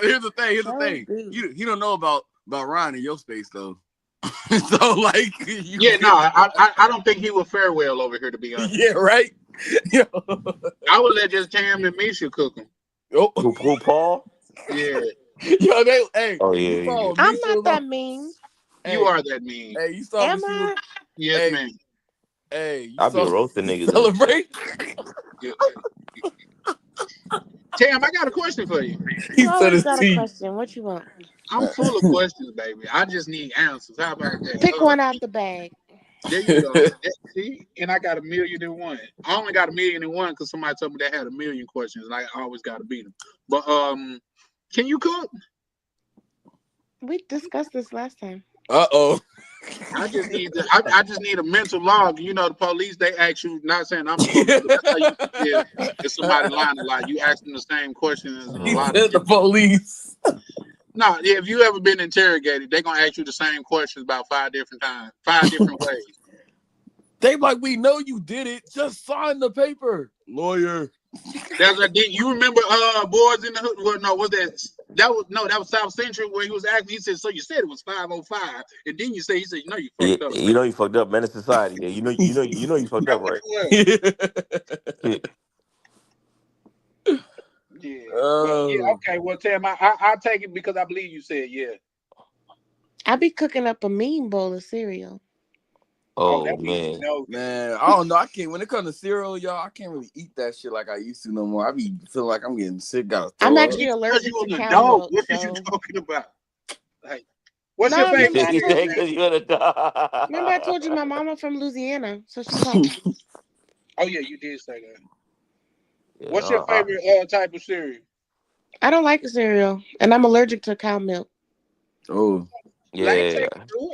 Here's the thing. You don't know about Ryan in your space though. So like, I don't think he would fare well over here, to be honest. Yeah, right. I would let just Cam and Misha cook him. Who Paul? Yeah. Oh yeah. I'm not that mean. You are that mean. Hey, you saw me. Yes, man. Hey, I'll be roasting niggas. Celebrate. Tam, I got a question for you. You always got a question. What you want? I'm full of questions, baby. I just need answers. How about that? Pick one out the bag. There you go. See, and I got 1,000,001. I only got 1,000,001 because somebody told me they had 1,000,000 questions, and I always got to beat them. But can you cook? We discussed this last time. I just need a mental log. You know, the police, they ask you, not saying I'm supposed to, that's how you feel if somebody lying a lot. You ask them the same question as a lot of the police. No, if you ever been interrogated, they're gonna ask you the same questions about 5 different times, 5 different ways. They like, we know you did it. Just sign the paper, lawyer. That's what you remember Boys in the Hood? Well, no, that was South Central where he was asking. He said, so you said it was 505, and then he said, no, you fucked up. You know you fucked up, Menace Society. Yeah, you know you fucked up, right? Yeah. Okay. Well, Tam, I take it because I believe you said yeah. I be cooking up a mean bowl of cereal. Oh man. Man, I don't know. I can't. When it comes to cereal, y'all, I can't really eat that shit like I used to no more. I be feeling like I'm getting sick. I'm actually allergic to cow milk. What are you talking about? Like, what's your favorite? Remember I told you my mama from Louisiana, so she called me. Oh yeah, you did say that. Yeah, what's your favorite type of cereal? I don't like cereal, and I'm allergic to cow milk. Oh. Yeah,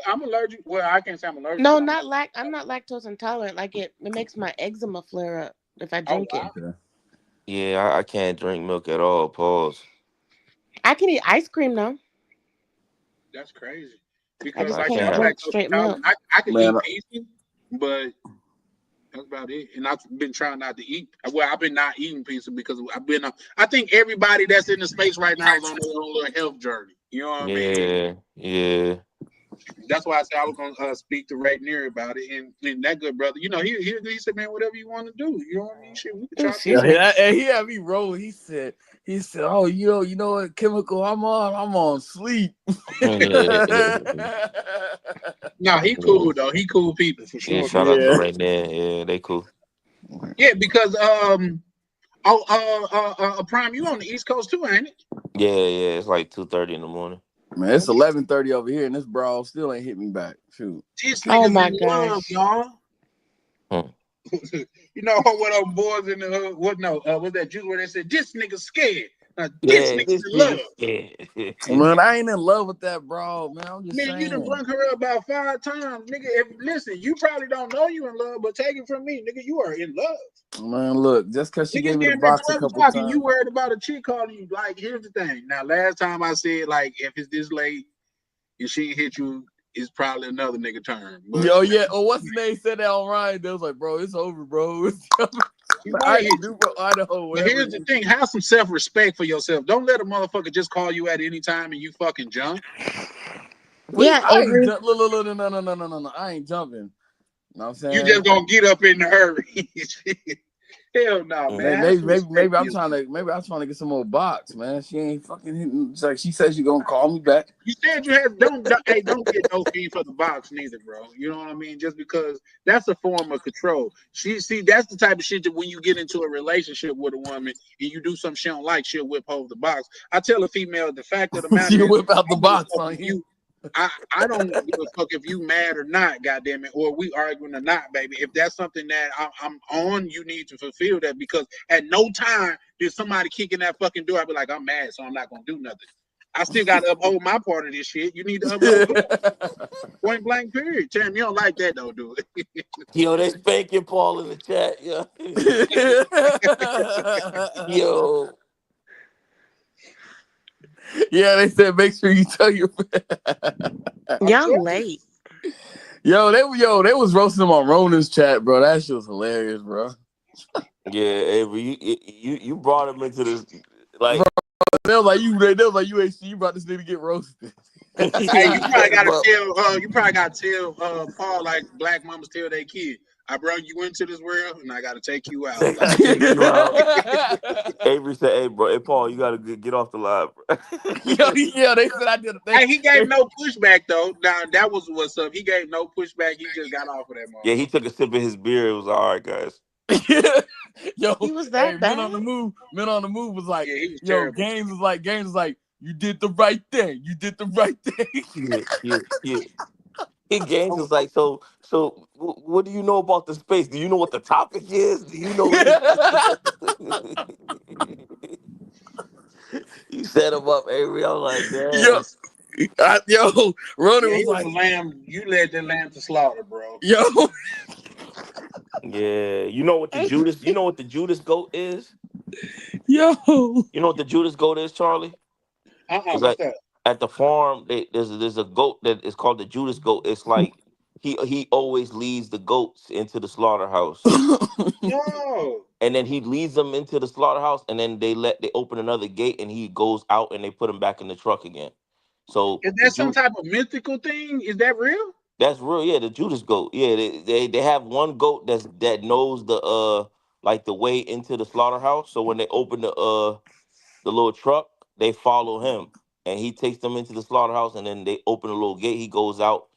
I'm allergic. Well, I can't say I'm allergic. No, I'm not lactose intolerant. Like it makes my eczema flare up if I drink it. Yeah, I can't drink milk at all. Pause. I can eat ice cream though. That's crazy. Because I can't drink straight milk. I can eat pieces, but that's about it. And I've been trying not to eat. Well, I've been not eating pizza because I think everybody that's in the space right now is on their own little health journey. You know what I mean? Yeah. That's why I said I was gonna speak to Ray Neary about it, and that good brother, you know, he said, man, whatever you want to do, you know what I mean? Shit, we can try. And he had me roll. He said, oh, you know what chemical I'm on sleep. No, he cool though. He cool people for sure. Yeah, shout out to Ray Neary. Yeah, they cool. Yeah, because Prime, you on the East Coast too, ain't it? Yeah, it's like 2:30 in the morning. Man, it's 11:30 over here, and this brawl still ain't hit me back. Shoot. This Oh nigga's my in love, gosh. y'all. Hmm. You know what them boys in the hood? What that juice where they said this nigga's scared. Now, this Yeah, nigga's this in love. nigga scared. Man, I ain't in love with that brawl, man. I'm just Man, you done saying. brung her up about 5 times, nigga. Listen, you probably don't know you in love, but take it from me, nigga. You are in love. Man, look, just because she Niggas gave me the getting that box a 12 couple o'clock and you times. worried about a chick calling you. Like, here's the thing. Now, last time I said, like, if it's this late and she hit you, it's probably another nigga turn. But Yo, yeah. Oh, what's the name? Said that on Ryan. They was like, bro, it's over, bro. It's over. you Like, might I hit do, you. bro. Idaho, But here's the thing. Have some self-respect for yourself. Don't let a motherfucker just call you at any time and you fucking jump. Yeah, I ain't Avery. look, no. I ain't jumping. You know what I'm saying? You just gonna get up in the hurry. Hell no, man. Have some respect Maybe for I'm yourself. trying to get some more box, man. She ain't fucking hitting. It's like she said she gonna call me back. You said you had don't get no fee for the box neither, bro. You know what I mean? Just because that's a form of control. That's the type of shit that when you get into a relationship with a woman and you do something she don't like, she'll withhold the box. I tell a female the fact of the matter She is, whip out the I don't give a box fuck on if you. I don't give a fuck if you mad or not, goddamn it, or we arguing or not, baby. If that's something that I'm on, you need to fulfill that because at no time did somebody kick in that fucking door. I'd be like, I'm mad, so I'm not gonna do nothing. I still got to uphold my part of this shit. You need to uphold yours. Point blank, period. Tim, you don't like that, though, do it. Yo, they spanking Paul in the chat, yo. Yo. Yeah, they said make sure you tell your. Y'all late. Yo, they was roasting them on Ronan's chat, bro. That shit was hilarious, bro. Yeah, Avery, you brought him into this, like. Bro, they was like UHC, you brought this nigga to get roasted. Hey, you probably gotta tell Paul like black mamas tell their kid, I brought you into this world and I gotta take you out. I gotta take you out. Avery said, "Hey, bro, hey Paul, you gotta get off the live, bro." Yeah, they said I did a thing. Hey, he gave no pushback though. Now that was what's up. He gave no pushback. He just got off of that moment. Yeah, he took a sip of his beer. It was all right, guys. Yo, He was that bad? Men on the move was like, Yeah, he was yo, terrible. Games was like, you did the right thing. You did the right thing. Yeah. Big Games was like, so what do you know about the space? Do you know what the topic is? Do you know You set him up, Avery. I'm like, damn. Ronan Yeah, he was like, a lamb. You led the lamb to slaughter, bro. yo. Yeah, you know what the Judas goat is? Yo. You know what the Judas goat is, Charlie? It's What's like that? at the farm, there's a goat that is called the Judas goat. It's like he always leads the goats into the slaughterhouse. No. And then he leads them into the slaughterhouse, and then they open another gate, and he goes out, and they put him back in the truck again. So Is that some type of mythical thing? Is that real? that's real, yeah. The Judas goat, yeah. They have one goat that knows the like the way into the slaughterhouse. So when they open the little truck, they follow him, and he takes them into the slaughterhouse, and then they open a little gate. He goes out,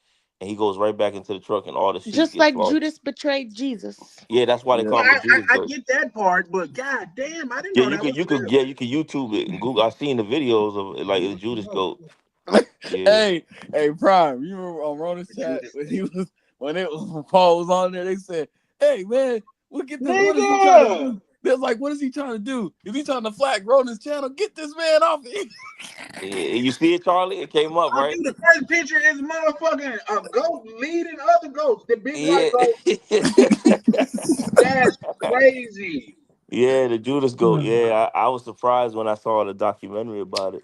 and he goes right back into the truck, and all the sheep Just get like slaughtered. Judas betrayed Jesus. Yeah, that's why they call him the Judas I goat. get that part, but god damn, I didn't Yeah, know that was real. you could YouTube it and Google. I've seen the videos of like the Judas goat. Yeah. Hey, Prime, you remember on Ronan's chat when Paul was on there, they said, hey man, look at this. What is he trying to do? They're like, what is he trying to do? Is he trying to flag Ronan's channel? Get this man off it. Yeah, you see it, Charlie? It came up, right? Dude, the first picture is motherfucking a goat leading other goats. The big white goat. That's crazy. Yeah, the Judas goat. Yeah, I was surprised when I saw the documentary about it.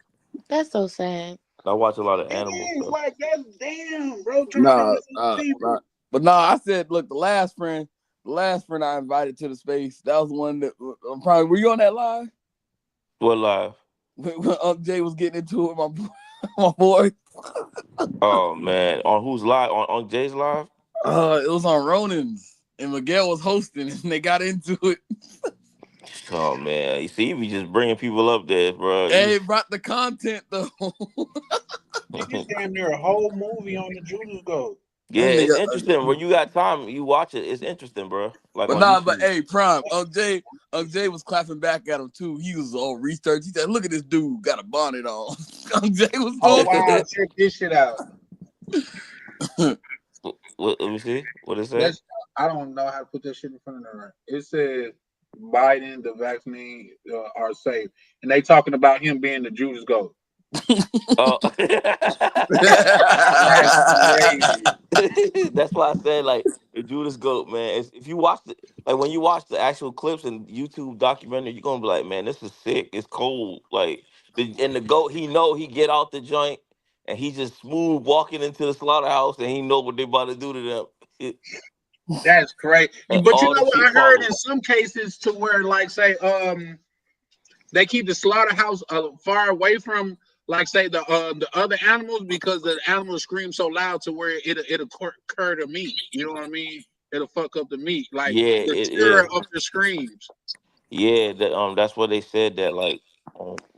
That's so sad. I watch a lot of animal It's stuff. like that's damn, bro. Trying to listen to people. But no, I said, look, the last friend I invited to the space, that was the one that probably, were you on that live? What live? When Uncle Jay was getting into it with my boy. Oh man, on who's live? On Jay's live? It was on Ronan's, and Miguel was hosting, and they got into it. Oh man, you see, we just bringing people up there, bro. Hey, it brought the content though. It's damn near a whole movie on the Judas goat. Yeah, Them it's nigga, interesting. When you got time, you watch it. It's interesting, bro. Like but on nah, but YouTube. hey, Prime, Unc Jay was clapping back at him too. He was on research. He said, "Look at this dude, got a bonnet on." Unc Jay was Oh doing wow, check this shit out. Let me see. What it say? That's I don't know how to put this shit in front of them. Right. It says Biden, the vaccine are safe, and they talking about him being the Judas Goat. Oh, That's crazy. that's why I said like the Judas Goat, man. If you watch the like when you watch the actual clips and YouTube documentary, you're gonna be like, man, this is sick. It's cold. Like the goat, he get out the joint and he just smooth walking into the slaughterhouse and he know what they about to do to them. That's crazy. And But you all know the what shit I heard follow. in some cases to where like say they keep the slaughterhouse far away from like say the other animals because the animals scream so loud to where it'll cur the meat. You know what I mean? It'll fuck up the meat. Like Yeah, the yeah. terror of the screams. Yeah, that's what they said that like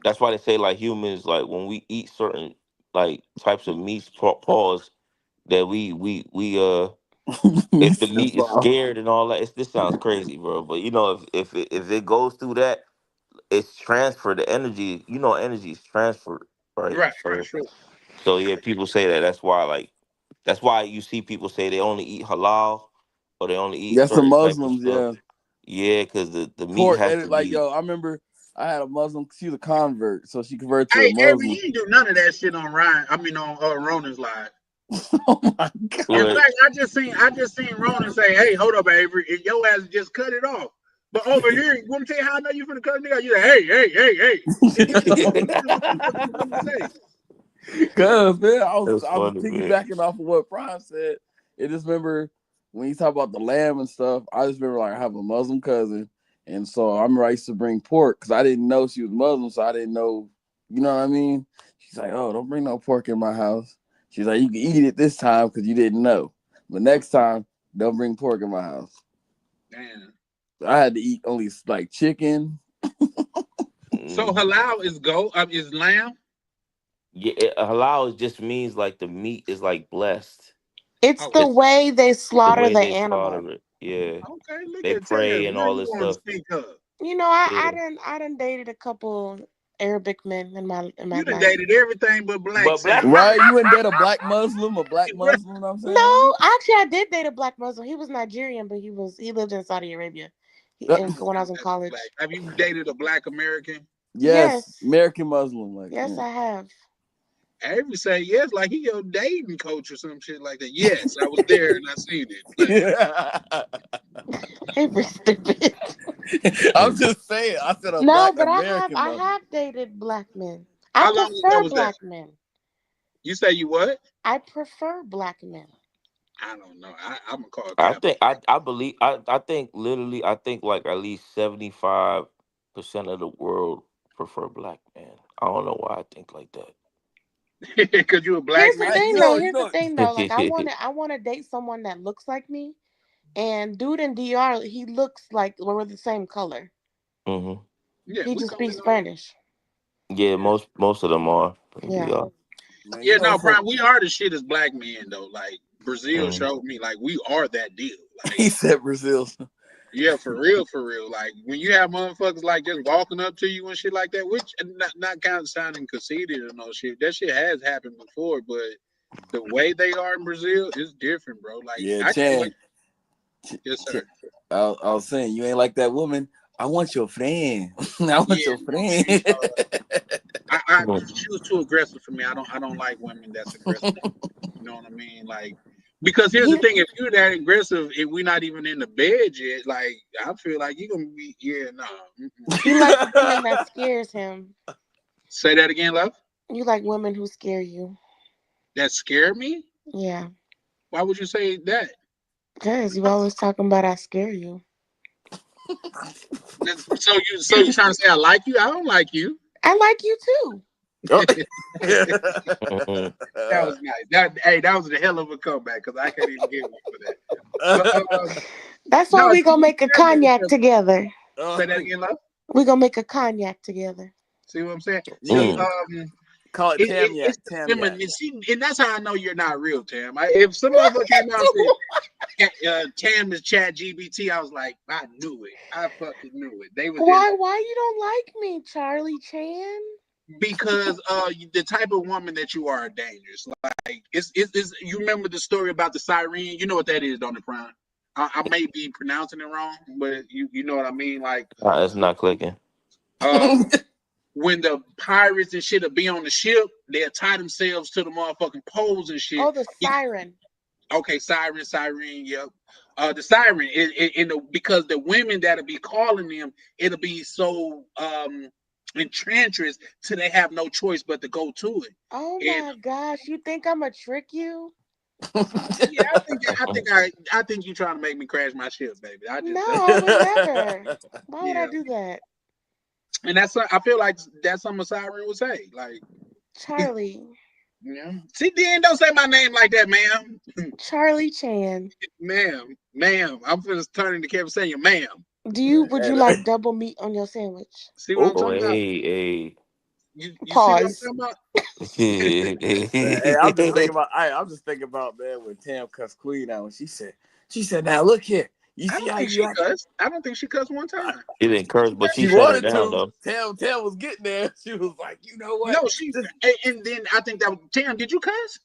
that's why they say like humans like when we eat certain like types of meats pause that if the meat is scared and all that this sounds crazy, bro, but you know if it goes through that it's transferred the energy, energy is transferred, right? Right, So sure. so yeah, people say that's why you see people say they only eat halal or they only eat That's the certain type of Muslims, stuff. yeah. Yeah, because the meat Pork, has and to like be. yo, I remember I had a Muslim. She's a convert, so she converted to a Hey, Avery, Muslim. you didn't do none of that shit on Ryan. I mean on Ronan's live. Oh my god! In What? fact, I just seen Ronan say, "Hey, hold up, Avery," and your ass just cut it off. But over here, you want to tell you how I know you finna cut a nigga? You like, hey. What you say? Cause man, I was That's funny, man. piggybacking off of what Prime said. I just remember when you talk about the lamb and stuff. I just remember like I have a Muslim cousin, and so I remember I used to bring pork because I didn't know she was Muslim, so I didn't know, you know what I mean? She's like, "Oh, don't bring no pork in my house." She's like, "You can eat it this time because you didn't know, but next time, don't bring pork in my house." Damn. I had to eat only like chicken. So halal is goat, is lamb. Yeah, halal just means like the meat is like blessed. It's Oh, the It's way they the slaughter way the they animal. slaughter it. Yeah, okay. Look they at Taz. pray and Now all you this want to stuff. speak up. You know, Yeah, I done dated a couple Arabic men in my You done life. dated everything but black. but black. Right? You ain't that a black Muslim? A black Muslim? You know what I'm saying? No, actually, I did date a black Muslim. He was Nigerian, but he lived in Saudi Arabia. When I was in college. Black. Have you dated a black American? Yes, American Muslim. Like, yes, yeah. I have. Avery say yes, like he your dating coach or some shit like that. Yes, I was there and I seen it. Avery stupid. I'm just saying. I said a No, black but American I Muslim. have dated black men. I How long ago prefer was black that? men. You say you what? I prefer black men. I don't know. I'm gonna call I Cap. think I believe I think literally I think like at least 75% of the world prefer black men. I don't know why I think like that. Because you a black Here's the man. thing, you though. know, Here's the thing, though. Like, I wanna date someone that looks like me. And dude in DR, he looks like we're the same color. hmm Yeah, He we just call speaks Spanish. Yeah, most of them are. Yeah. man, Yeah, you know, no, so Brian, we are the shit as black men though. Like Brazil Mm. showed me, like we are that deal. Like, he said Brazil. yeah, for real. Like when you have motherfuckers like just walking up to you and shit like that, which not kind of sounding conceited or no shit. That shit has happened before, but the way they are in Brazil is different, bro. Like Yeah, I can't wait. Chan. Yes, sir. I was saying you ain't like that woman. I want your friend. I want Yeah, your no, friend. she was too aggressive for me. I don't like women that's aggressive. You know what I mean? Like, because here's the thing: if you're that aggressive, if we're not even in the bed yet, like I feel like you're gonna be, He likes women that scares him. Say that again, love. You like women who scare you. That scared me. Yeah. Why would you say that? Because you always talking about I scare you. So you trying to say I like you? I don't like you. I like you too. That was nice. That was a hell of a comeback because I can't even get one for that. But, that's why we gonna make a cognac together. Say that again, love. We gonna make a cognac together. See what I'm saying? Mm. Call it Tam Yak. It's the Tam Yak. feminine, and that's how I know you're not real, Tam. If some motherfucker came out and said Tam is Chat GBT, I was like, I knew it. I fucking knew it. They was Why you don't like me, Charlie Chan? because the type of woman that you are dangerous. Like it's you remember the story about the siren? You know what that is, don't it, Prime? I may be pronouncing it wrong, but you know what I mean. Like It's not clicking. When the pirates and shit will be on the ship, they'll tie themselves to the motherfucking poles and shit. Oh, the siren. Okay, siren, yep. The siren because the women that'll be calling them, it'll be so enchantress till they have no choice but to go to it. Oh my gosh, you think I'm gonna trick you? Yeah, I think you're trying to make me crash my ship, baby. I would never. Why would I do that? And I feel like that's something a siren would say, like Charlie. Yeah. See, Dan, don't say my name like that, ma'am. Charlie Chan. Ma'am. I'm finna turn into Kevin saying, ma'am. Would you like double meat on your sandwich? See what I'm talking about? Hey. You Pause. See what I'm talking about? Hey, I'm just thinking about man when Tam cussed Queen out. She said, now look here. You see how you cussed? I don't think she cussed one time. She didn't curse, but she wanted down, to. Tam was getting there. She was like, you know what? No, and then I think that was Tam. Did you cuss?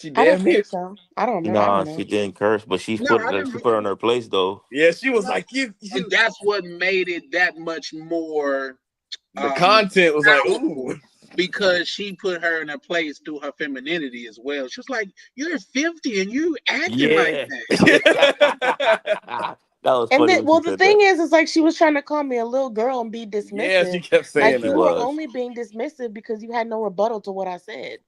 She I don't think so. I don't know. Nah, she didn't curse, but she put her in her place though. Yeah, she was like, and that's what made it that much more. The content was like, ooh. Because she put her in her place through her femininity as well. She was like, "You're 50 and you acting like that." That was funny. The thing is like she was trying to call me a little girl and be dismissive. Yeah, she kept saying like you were only being dismissive because you had no rebuttal to what I said.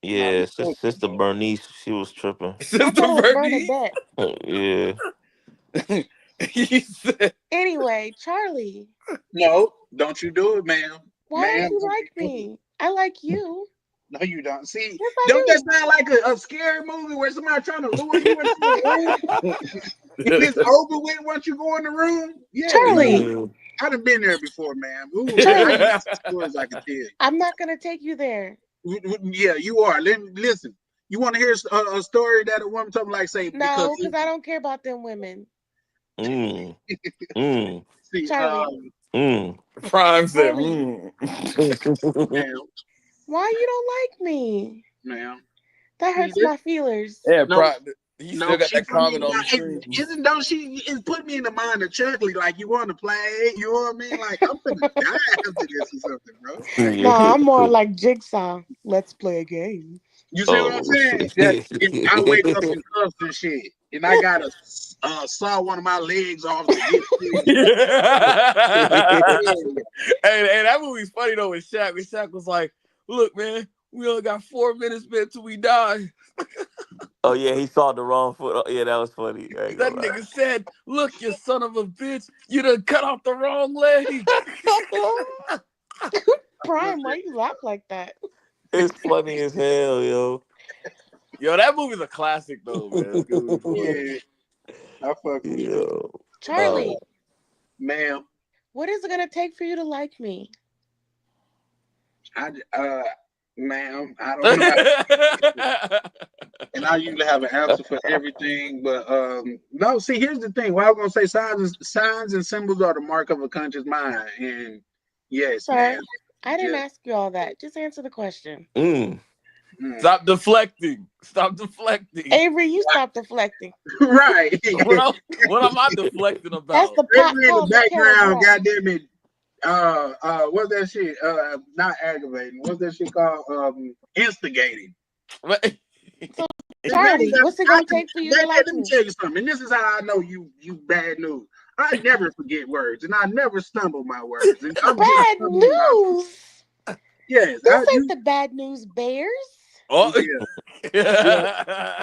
Yeah, Sister Bernice, she was tripping. Sister Bernice. Yeah. Anyway, Charlie. No, don't you do it, ma'am. Why don't you like me? I like you. No, you don't. See, yes, don't that sound like a scary movie where somebody trying to lure you into the room? If it's over with once you go in the room, yeah. Charlie. I'd have been there before, ma'am. Stories I can tell. I'm not gonna take you there. Yeah, you are. Listen, you want to hear a story that a woman told me, like say? No, because I don't care about them women. See, Charlie. Prime said, Why you don't like me? Ma'am. That hurts my feelings. Yeah, no, he still got that comment on the screen. Don't she put me in the mind of Chuckley, like you want to play, you know what I mean? Like I'm gonna die after this or something, bro. No, I'm more like Jigsaw. Let's play a game. You see what I'm saying? If I wake up in cuffs and shit, and I gotta saw one of my legs off to get Hey, that movie's funny though with Shaq. Shaq was like, look, man, we only got 4 minutes, man, till we die. Oh yeah, he saw the wrong foot. Oh, yeah, that was funny. That nigga said, look, you son of a bitch, you done cut off the wrong leg. Prime, why you laugh like that? It's funny as hell, yo. Yo, that movie's a classic though, man. Yeah. I fuck with you. Charlie. Ma'am. What is it gonna take for you to like me? Ma'am, I don't know. And I usually have an answer for everything, but no. See, here's the thing. Well, I was gonna say signs and symbols are the mark of a conscious mind, and yes, ma'am. I didn't ask you all that. Just answer the question. Stop deflecting. Avery, you stop deflecting. Right. What am I deflecting about? That's the pot in the background. Goddamn it. What's that shit? Not aggravating. What's that shit called? Instigating. So, Charlie, what's it gonna take for you to like me? Let me tell you something. And this is how I know you bad news. I never forget words, and I never stumble my words. And bad news. Yes. This ain't the bad news bears. Oh yeah.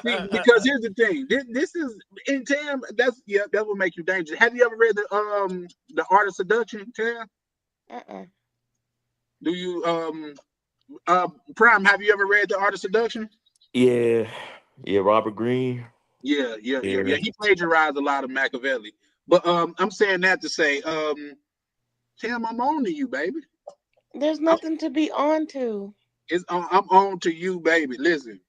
See, because here's the thing. This is in Tam. That will make you dangerous. Have you ever read the Art of Seduction, Tam? Do you Prime? Have you ever read the Art of Seduction? Yeah, Robert Greene. Yeah. He plagiarized a lot of Machiavelli. But I'm saying that to say, Tam, I'm on to you, baby. There's nothing to be on to. I'm on to you, baby. Listen,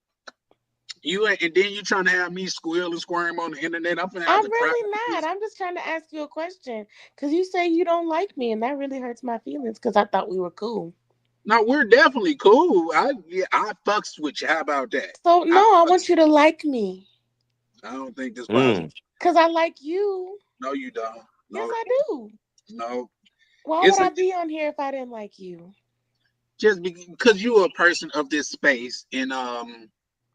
you and then you trying to have me squeal and squirm on the internet. I'm gonna have I'm to cry. really not. I'm just trying to ask you a question because you say you don't like me, and that really hurts my feelings because I thought we were cool. No, we're definitely cool. I fucks with you. How about that? So no, I want you to like me. I don't think this possible. Because I like you. No, you don't. No. Yes, I do. No. Why would I be on here if I didn't like you? Just because you're a person of this space, and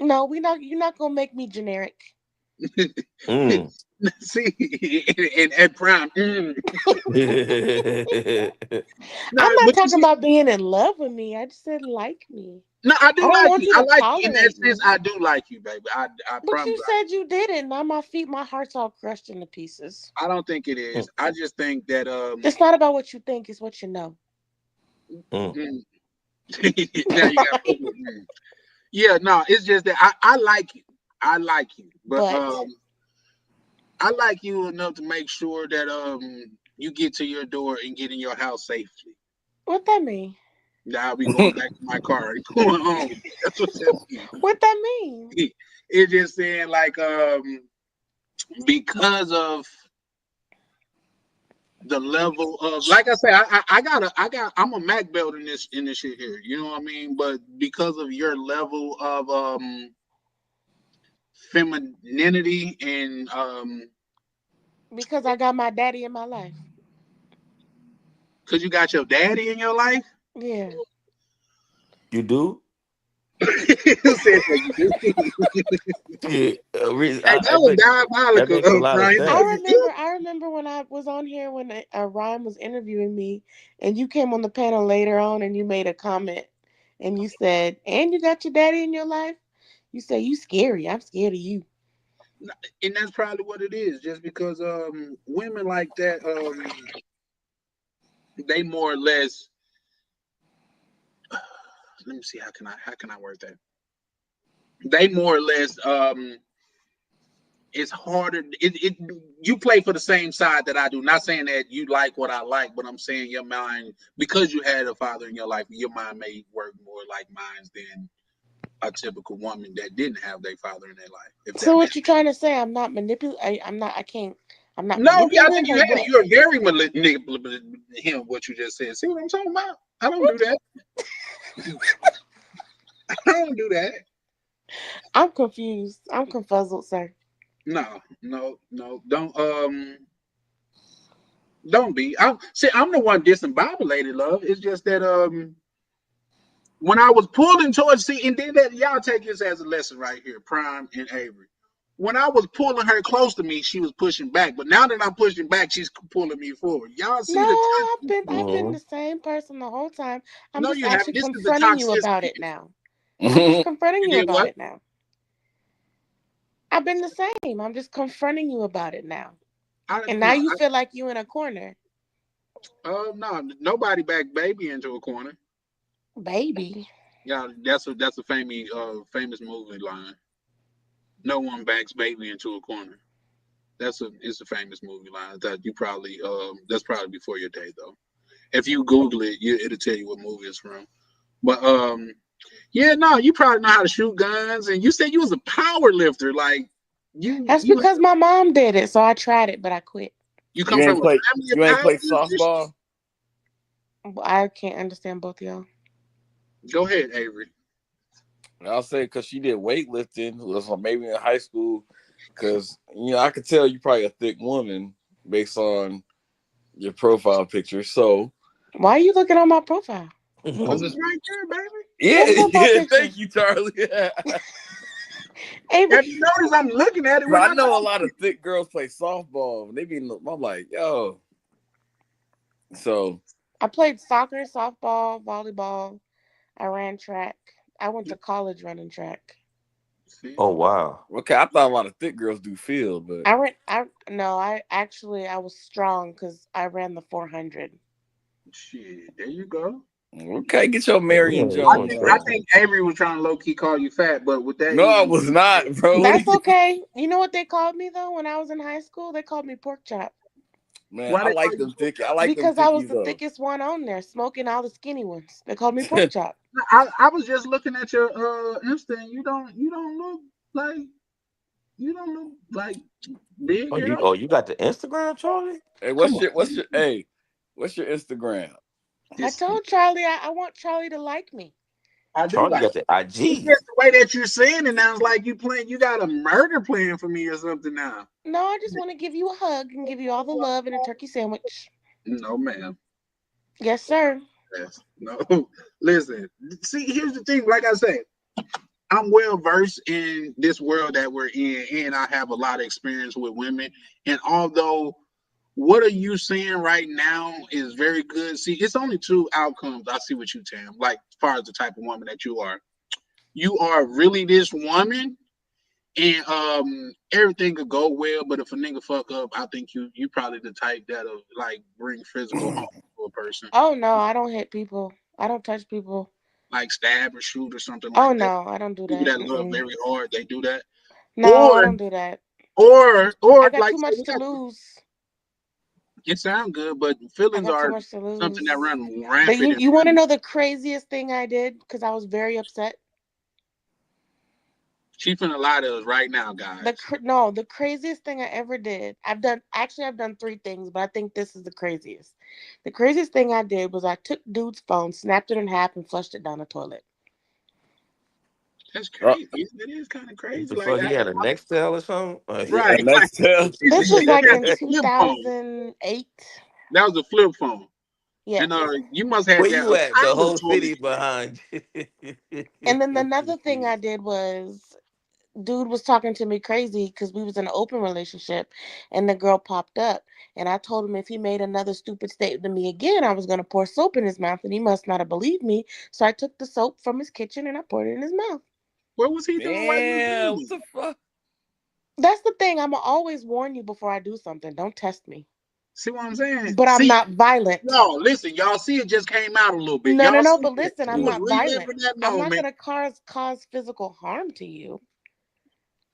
No, you're not gonna make me generic. See, and Prime. I'm not talking about being in love with me. I just said like me. No, I do like you. I like you in that me. sense. I do like you, baby. I but you said you didn't. Now my heart's all crushed into pieces. I don't think it is. I just think that it's not about what you think; it's what you know. Now you got yeah, no, it's just that I like you. I like you, but I like you enough to make sure that you get to your door and get in your house safely. What that mean? Now we going back to my car. Going home. That's what that means. What that mean? It's just saying like because of the level of, like I say, I'm a Mac belt in this shit here. You know what I mean? But because of your level of femininity and because I got my daddy in my life. Because you got your daddy in your life? Yeah. You do? That was diabolical. I remember when I was on here when Ryan was interviewing me, and you came on the panel later on, and you made a comment, and you said, "And you got your daddy in your life." You say you scary. I'm scared of you. And that's probably what it is. Just because women like that, they more or less. Let me see. How can I word that? They more or less. It's harder. You play for the same side that I do. Not saying that you like what I like, but I'm saying your mind, because you had a father in your life, your mind may work more like mine than a typical woman that didn't have their father in their life. So what you trying to say? I'm not manipulating. I'm not. I can't. I'm not. No, yeah, I think you're very manipulative. Him, what you just said. See what I'm talking about? I don't do that. I don't do that. I'm confused. I'm confuzzled, sir. No. Don't be. I'm the one discombobulated, love. It's just that when I was pulling towards, and then that y'all take this as a lesson right here, Prime and Avery. When I was pulling her close to me, she was pushing back. But now that I'm pushing back, she's pulling me forward. Y'all see I've been the same person the whole time. I'm just actually confronting you about it now. I'm just confronting you about it now. I've been the same. I'm just confronting you about it now. And now you feel like you in a corner. No, nobody backed baby into a corner. Baby. Yeah, that's a famous movie line. No one backs baby into a corner. It's a famous movie line that you probably that's probably before your day though. If you Google it, it'll tell you what movie it's from. But yeah, no, you probably know how to shoot guns, and you said you was a power lifter, like you. That's because my mom did it, so I tried it, but I quit. You come from a family of you ain't play softball. I can't understand both of y'all. Go ahead, Avery. I'll say because she did weightlifting, was maybe in high school. Because I could tell you probably a thick woman based on your profile picture. So why are you looking on my profile? Because it's right there, baby. Yeah. Thank you, Charlie. Have you noticed I'm looking at it? I know a lot of thick girls play softball. I'm like, yo. So I played soccer, softball, volleyball. I ran track. I went to college running track. Oh wow. Okay, I thought a lot of thick girls do field, but I was strong because I ran the 400. Shit, there you go. Okay, get your Marion Jones. I think Avery was trying to low key call you fat, but with that, no, I was not, bro. That's okay. You know what they called me though when I was in high school? They called me pork chop. Man, Why I they like call them you thick. I pork like them Because I was thickies the though. thickest one on there, smoking all the skinny ones. They called me pork chop. chop? I was just looking at your Insta. And you don't look like big at all. You got the Instagram, Charlie? Hey, Come what's on. your Instagram? I told Charlie I want Charlie to like me. I do Charlie like got the it's IG. just the way that you're saying it now. It's like you got a murder plan for me or something now. No, I just want to give you a hug and give you all the love and a turkey sandwich. No, ma'am. Yes, sir. Yes. No. Listen. See, here's the thing. Like I said, I'm well versed in this world that we're in, and I have a lot of experience with women. And although what are you saying right now is very good. See, it's only two outcomes. I see what you, Tam. Like, as far as the type of woman that you are really this woman, and everything could go well. But if a nigga fuck up, I think you probably the type that'll like bring physical harm to a person, Oh no, I don't hit people. I don't touch people. like stab or shoot or something Oh like that. no, I don't do People that. that love very hard, they do that. No, I Or don't do that. or I got like too much to lose. it sounds good, but I feelings got too are much to lose. something that run But rampant. you want to know the craziest thing I did? Because I was very upset. She finna lie to us right now, guys. The craziest thing I ever did. I've done 3 things, but I think this is the craziest. The craziest thing I did was I took dude's phone, snapped it in half, and flushed it down the toilet. That's crazy. It is kind of crazy. The Like, fuck, he had a Nextel or something? right. Nextel. This was like in Flip phone. 2008. That was a flip phone. Yes. And you must have Where that you at? The pilot whole toilet. city behind you. And then another thing I did was, dude was talking to me crazy because we was in an open relationship, and the girl popped up, and I told him if he made another stupid statement to me again, I was going to pour soap in his mouth, and he must not have believed me. So I took the soap from his kitchen and I poured it in his mouth. What was he doing? Damn, what the fuck? That's the thing. I'm going to always warn you before I do something. Don't test me. See what I'm saying? But I'm not violent. No, listen, y'all see it just came out a little bit. No, y'all but listen, I'm not violent. I'm not going to cause physical harm to you.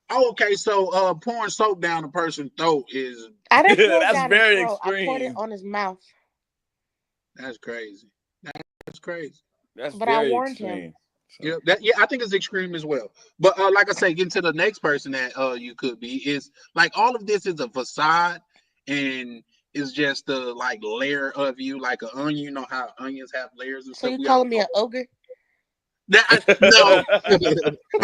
Oh, okay. So pouring soap down a person's throat is I didn't pour it That's down very his throat. I poured it extreme. on his mouth. that's crazy. That's crazy. That's But I very warned extreme. him. Yeah, I think it's extreme as well. But like I say, getting to the next person that you could be is like all of this is a facade, and it's just a like layer of you, like an onion. You know how onions have layers and So stuff. you calling me an ogre? No, I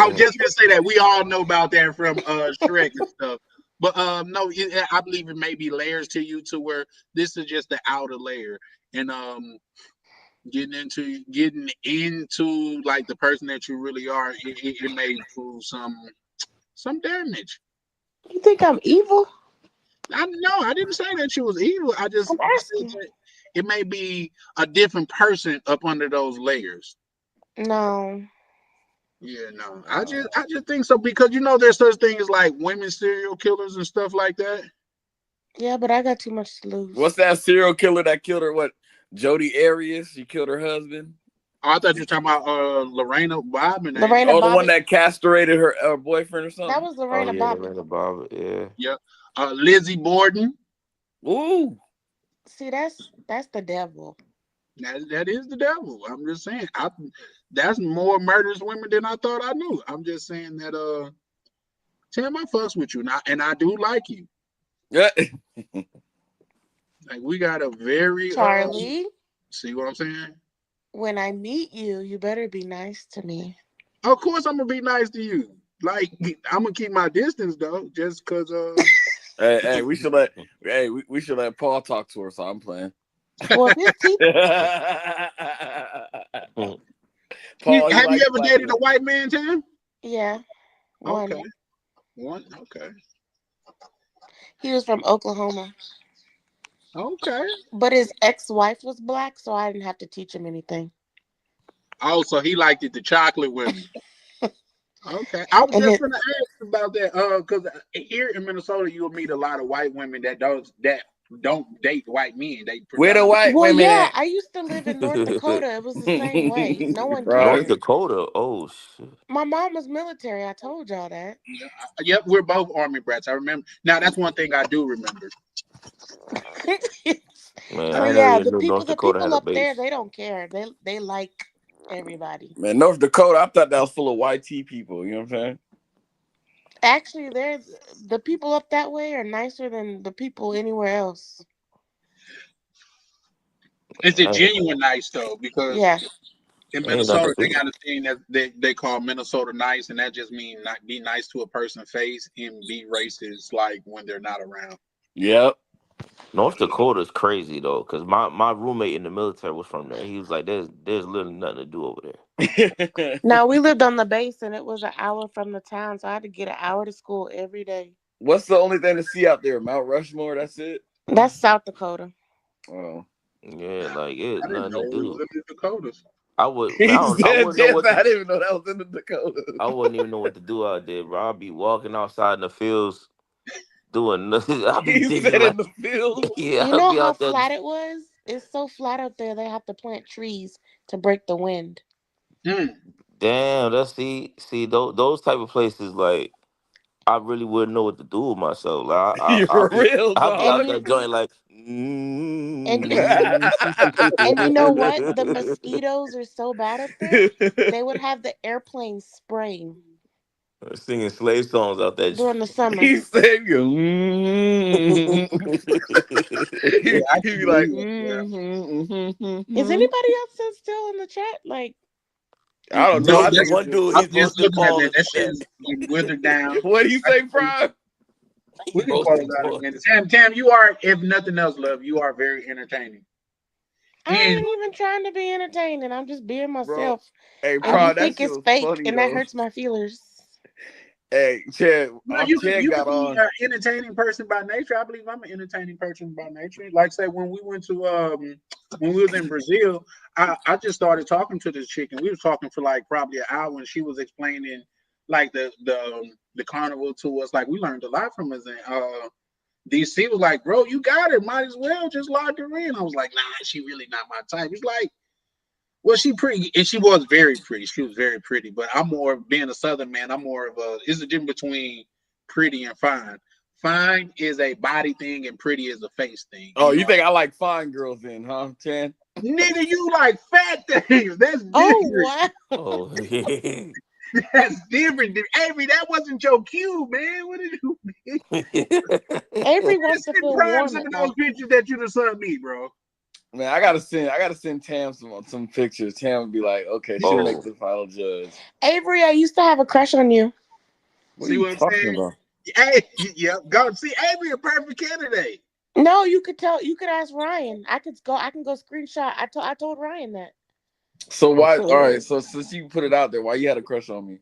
was just gonna say that we all know about that from Shrek and stuff. But no, I believe it may be layers to you to where this is just the outer layer, and getting into like the person that you really are, it may prove some damage. You think I'm evil? I didn't say that you was evil. I just I'm said asking. that it may be a different person up under those layers. No. Yeah, no. I just think so because there's such things like women serial killers and stuff like that. Yeah, but I got too much to lose. What's that serial killer that killed her? What? Jodi Arias? She killed her husband. Oh, I thought you were talking about Lorena Bobbitt. Lorena the one Bobbitt. that castrated her boyfriend or something. That was Lorena Bobbitt. Lorena Bobbitt, yeah. Yeah. Lizzie Borden. Ooh. See, that's the devil. That is the devil. I'm just saying. That's more murderous women than I thought I knew. I'm just saying that Tim, I fucks with you, and I do like you. Yeah. Like we got a very Charlie. See what I'm saying? When I meet you, you better be nice to me. Of course, I'm gonna be nice to you. Like I'm gonna keep my distance though, just cause. Hey, we should let Paul talk to her. So I'm playing. Well, his teeth. Paul, have you ever dated a white man, Tim? Yeah. One. Okay. One. Okay. He was from Oklahoma. Okay. But his ex-wife was black, so I didn't have to teach him anything. Oh, so he liked it, the chocolate women. Okay. I was just gonna ask about that. Because here in Minnesota, you'll meet a lot of white women that don't date white men. Where the white women? Yeah, at? I used to live in North Dakota. It was the same way. No one North Dakota. Oh shit. My mom was military. I told y'all that. Yep, we're both Army brats. I remember. Now that's one thing I do remember. Man, So I never yeah, even knew North the Dakota had people a up there, base. they don't care. They like everybody. Man, North Dakota, I thought that was full of YT people. You know what I'm saying? Actually, the people up that way are nicer than the people anywhere else. It's a genuine nice though, because Yeah. in I ain't got Minnesota to they do. got a thing that they call Minnesota nice, and that just means not be nice to a person's face and be racist like when they're not around. Yep. North Dakota's crazy though, cause my roommate in the military was from there. He was like, "There's literally nothing to do over there." Now we lived on the base, and it was an hour from the town, so I had to get an hour to school every day. What's the only thing to see out there? Mount Rushmore. That's it. That's South Dakota. Oh, Yeah, like it's I didn't nothing to know it was do. in the Dakotas. I would, he man, I said, wouldn't know "Yes, what I to. didn't even know that was in the Dakota." I wouldn't even know what to do out there, bro. I'd be walking outside in the fields doing nothing. I'd be He thinking said in like, the field. yeah, You I'd know be how out there. flat it was? It's so flat out there, they have to plant trees to break the wind. Damn, that's see those type of places like. I really wouldn't know what to do with myself. Like, You're real, I'll be out And dog. you that joint like. and and you know what? The mosquitoes are so bad up there. They would have the airplanes spraying Singing slave songs out that during the joint. summer. He said, Yeah, I he'd can be like, believe it. Yeah. Is anybody else still in the chat? Like, I don't know. No, I The think that's, it's one just, dude, I'm he's just Brooklyn looking at Paul that. is That dead. shit's withered down. what do you I say, can believe Prime? we can close Brooklyn out in a Paul. minute. Tam, you are, if nothing else, love, you are very entertaining. I And ain't even trying to be entertaining. I'm just being Bro, myself. hey, And you Prime, that think shit it's was fake, funny, and that though. hurts my feelers. Hey, Chad, no, Chad you could got be on. an entertaining person by nature. I believe I'm an entertaining person by nature. Like say when we went to when we was in Brazil, I just started talking to this chick, and we was talking for like probably an hour, and she was explaining like the carnival to us. Like we learned a lot from us. And DC was like, "Bro, you got it. Might as well just lock her in." I was like, "Nah, she really not my type." He's like, "Well, she pretty, and she was very pretty. She was very pretty, but I'm more being a Southern man. I'm more of a. It's a difference between pretty and fine. Fine is a body thing, and pretty is a face thing. Oh, You you know, think I like fine girls then, huh, Chan? nigga, you like fat things. That's Oh, different. wow. Oh, yeah. That's different. Avery, that wasn't your cue, man. What did you mean? Avery wants to Send feel Prime warm some at of those night. pictures that you just sent me, bro. Man, I gotta send Tam some pictures. Tam would be like, okay, she'll make Oh, the final judge. Avery, I used to have a crush on you. What are See you what I'm talking saying? about? Hey, yep. Go see Avery, a perfect candidate. No, you could ask Ryan. I can go screenshot. I told Ryan that. So why? okay. All right. So since you put it out there, why you had a crush on me?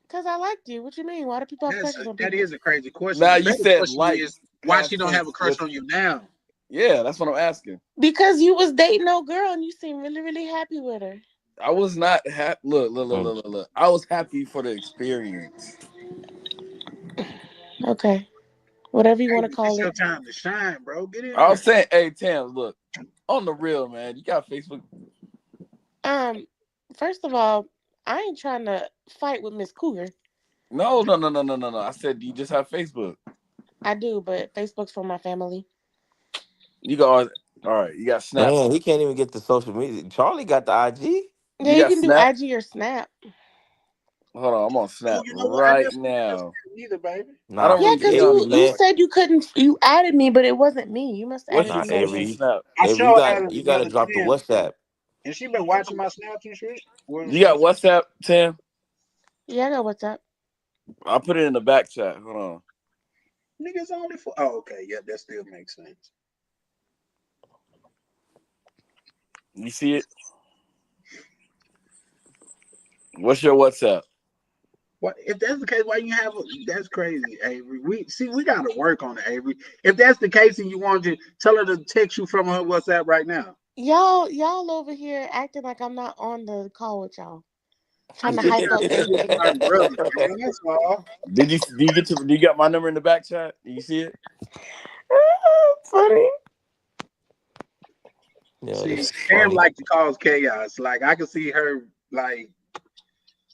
Because I liked you. What you mean? Why do people have crushes on That people? is a crazy question. Now The you better said question like is why past she don't tense. have a crush on you now. Yeah, that's what I'm asking. Because you was dating no girl and you seemed really, really happy with her. I was not happy. Look. I was happy for the experience. Okay. Whatever you Hey, want to call it's your it. time to shine, bro. Get in I was there. saying, hey Tam, look, on the real, man, you got Facebook. First of all, I ain't trying to fight with Miss Cougar. No. I said, do you just have Facebook? I do, but Facebook's for my family. You got all right. You got Snap. Man, he can't even get the social media. Charlie got the IG. Yeah, You you got can do Snap. IG or Snap. Hold on, I'm on Snap You know what? I right never now. either, baby. I Nah, don't Yeah, really because be on Avery, you man. Snap. said you couldn't. You added me, but it wasn't me. You must have What's added your Nah, What's somebody your Avery. else. Snap? I Avery, sure added you gotta another drop the 10. WhatsApp. And she been watching my snaps and shit. You got WhatsApp, Tam? Yeah, I know what's up. I'll put it in the back chat. Hold on. Niggas only for. Oh, okay. Yeah, that still makes sense. You see it? What's your WhatsApp? What if that's the case? Why you have? That's crazy, Avery. We got to work on it, Avery. If that's the case, and you want to tell her to text you from her WhatsApp right now. Y'all over here acting like I'm not on the call with y'all. Trying to Just hype trying up to see Avery. my brother, man. That's all. Do you got my number in the back chat? Do you see it? Funny. Yeah, See, this is Cam funny. like to cause chaos. Like I can see her like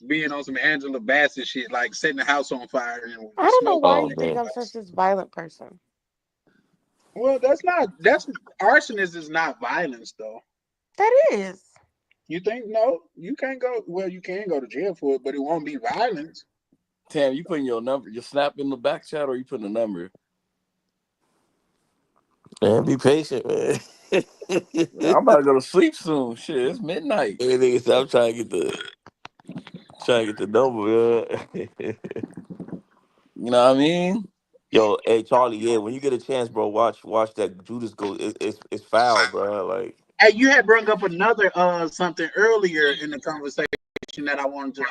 being on some Angela Bassett shit, like setting the house on fire and I don't know smoke. why Oh you think man. I'm such this violent person. Well, that's arsonist is not violence though. That is. You think no? You can't go. Well, you can go to jail for it, but it won't be violence. Tam, you putting your number, your snap in the back chat, or you putting a number? Man, be patient, man. I'm about to go to sleep soon. Shit, it's midnight. Hey, nigga, so I'm trying to get the number, yeah. You know what I mean? Yo, hey Charlie, yeah, when you get a chance, bro, watch that Judas go. It's foul, bro. Like, Hey, you had brought up another something earlier in the conversation that I wanted to.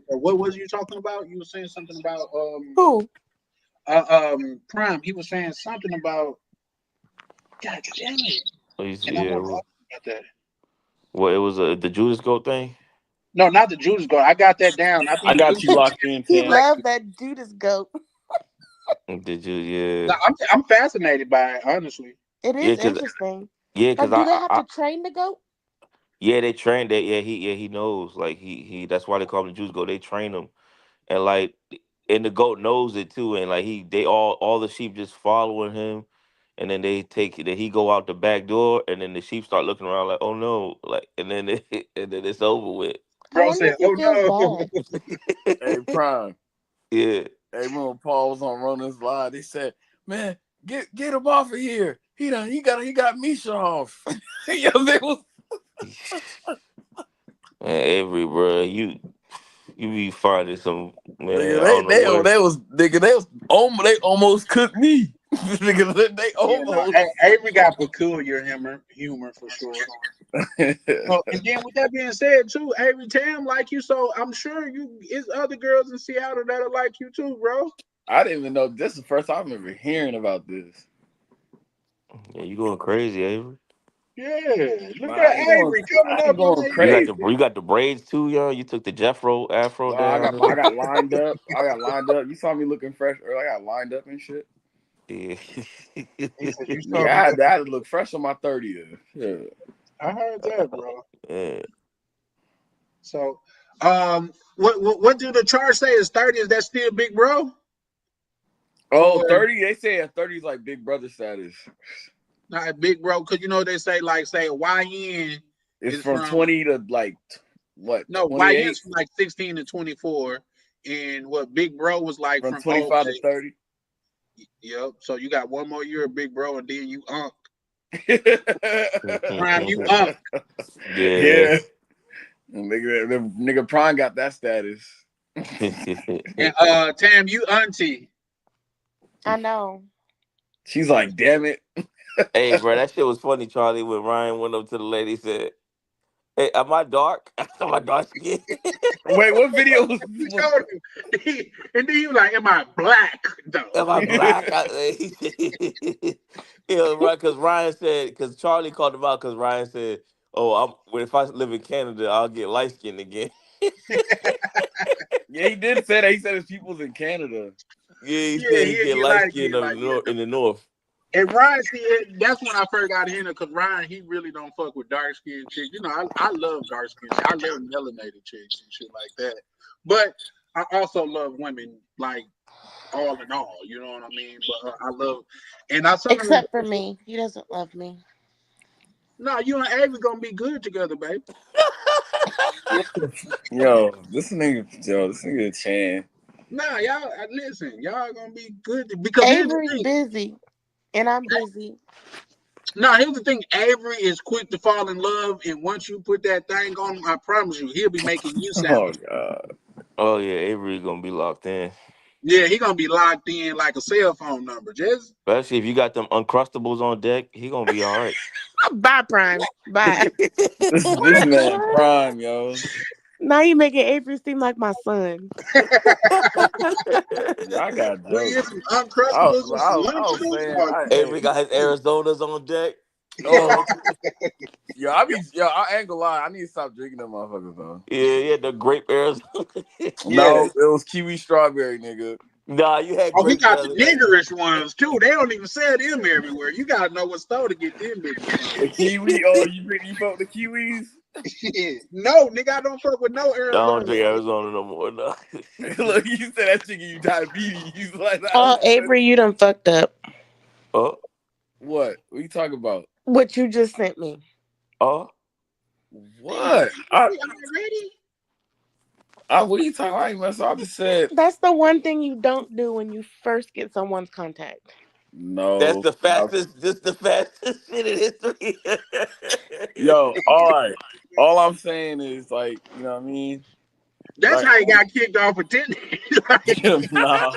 What was you talking about? You were saying something about Who? Prime. He was saying something about. God damn it! And I want to talk about that. Well, it was the Judas Goat thing. No, not the Judas Goat. I got that down. I got you locked in. He Tam. loved that Judas goat. Did you? Yeah. No, I'm fascinated by it, honestly. It is interesting. Yeah, Like, because do they have to train the goat? Yeah, they trained that. Yeah, he knows. Like he that's why they call him the Juice Goat. They train him, and like, and the goat knows it too. And like they all the sheep just following him, and then he go out the back door, and then the sheep start looking around like, oh no, like, and then it's over with. Bro said, oh no. Hey, Prime. Yeah. Hey, remember Paul was on Ronan's live? They said, "Man, get him off of here. He got Misha off." Yo, they was. Man, Avery, bro, you be finding some man. Nigga, they almost cooked me. Nigga, they almost. Avery got peculiar humor for sure. And then with that being said, too, Avery Tam like you, so I'm sure it's other girls in Seattle that'll like you too, bro. I didn't even know. This is the first time I'm ever hearing about this. Yeah, you going crazy, Avery? Yeah, look at Avery coming up. Going crazy. You got the braids too, yo. You took the Afro down. I got lined up. You saw me looking fresh earlier. I got lined up and shit. Yeah. I had to look fresh on my 30th. Yeah. I heard that, bro. Yeah. So, what do the charge say is 30? Is that still big, bro? Oh, 30. They say 30 is like big brother status. Not big, bro, because they say YN is from 20 to like what? No, 28? YN's from like 16 to 24, and what big bro was like from 25 to 30. Yep. So you got one more year of big bro, and then you Prime, you Yeah. Nigga Prime got that status. And Tam, you auntie. I know. She's like, damn it. Hey, bro, that shit was funny, Charlie, when Ryan went up to the lady and said, "Hey, am I dark? Am I dark skin?" Wait, what video was this? And then you like, am I black though? Am I black? Right, because Ryan said, because Charlie called him out because Ryan said, "Oh, if I live in Canada, I'll get light skinned again." Yeah, he did say that. He said his people's in Canada. Yeah, he said he get light skinned in the north. And Ryan, that's when I first got in because Ryan, he really don't fuck with dark skinned chicks. I love dark skinned chicks. I love melanated chicks and shit like that. But I also love women, like, all in all. You know what I mean? But I love, and I saw except for me, he doesn't love me. No, you and Avery gonna be good together, baby. This nigga Chan. Nah, y'all listen. Y'all gonna be good because Avery's busy, and I'm busy. No, here's the thing. Avery is quick to fall in love, and once you put that thing on him, I promise you, he'll be making you sound. Oh God. Oh yeah, Avery's gonna be locked in. Yeah, he gonna be locked in like a cell phone number. Just especially if you got them Uncrustables on deck, he gonna be all right. Bye, Prime. Bye. this man Prime, yo. Now you making Avery seem like my son. I got jokes. Avery got his Arizonas on deck. Oh, I ain't gonna lie. I need to stop drinking them motherfuckers though. Yeah, the grape Arizona. No, it was kiwi strawberry, nigga. Nah, you had. We got the niggerish ones too. They don't even sell them everywhere. You gotta know what store to get them bitches. The kiwi? Oh, you fuck with the kiwis? No, nigga, I don't fuck with no Arizona. I don't drink Arizona no more. No. Look, you said that shit give you diabetes. Like that. Oh, Avery, you done fucked up. Oh. What? What are you talking about? What you just sent me. Oh, What? Already? What are you talking about? That's all I just said. That's the one thing you don't do when you first get someone's contact. No. that's the fastest. This the fastest shit in history. Yo, all right. All I'm saying is, like, you know what I mean? That's Like, how he got kicked off of Tinder. nah.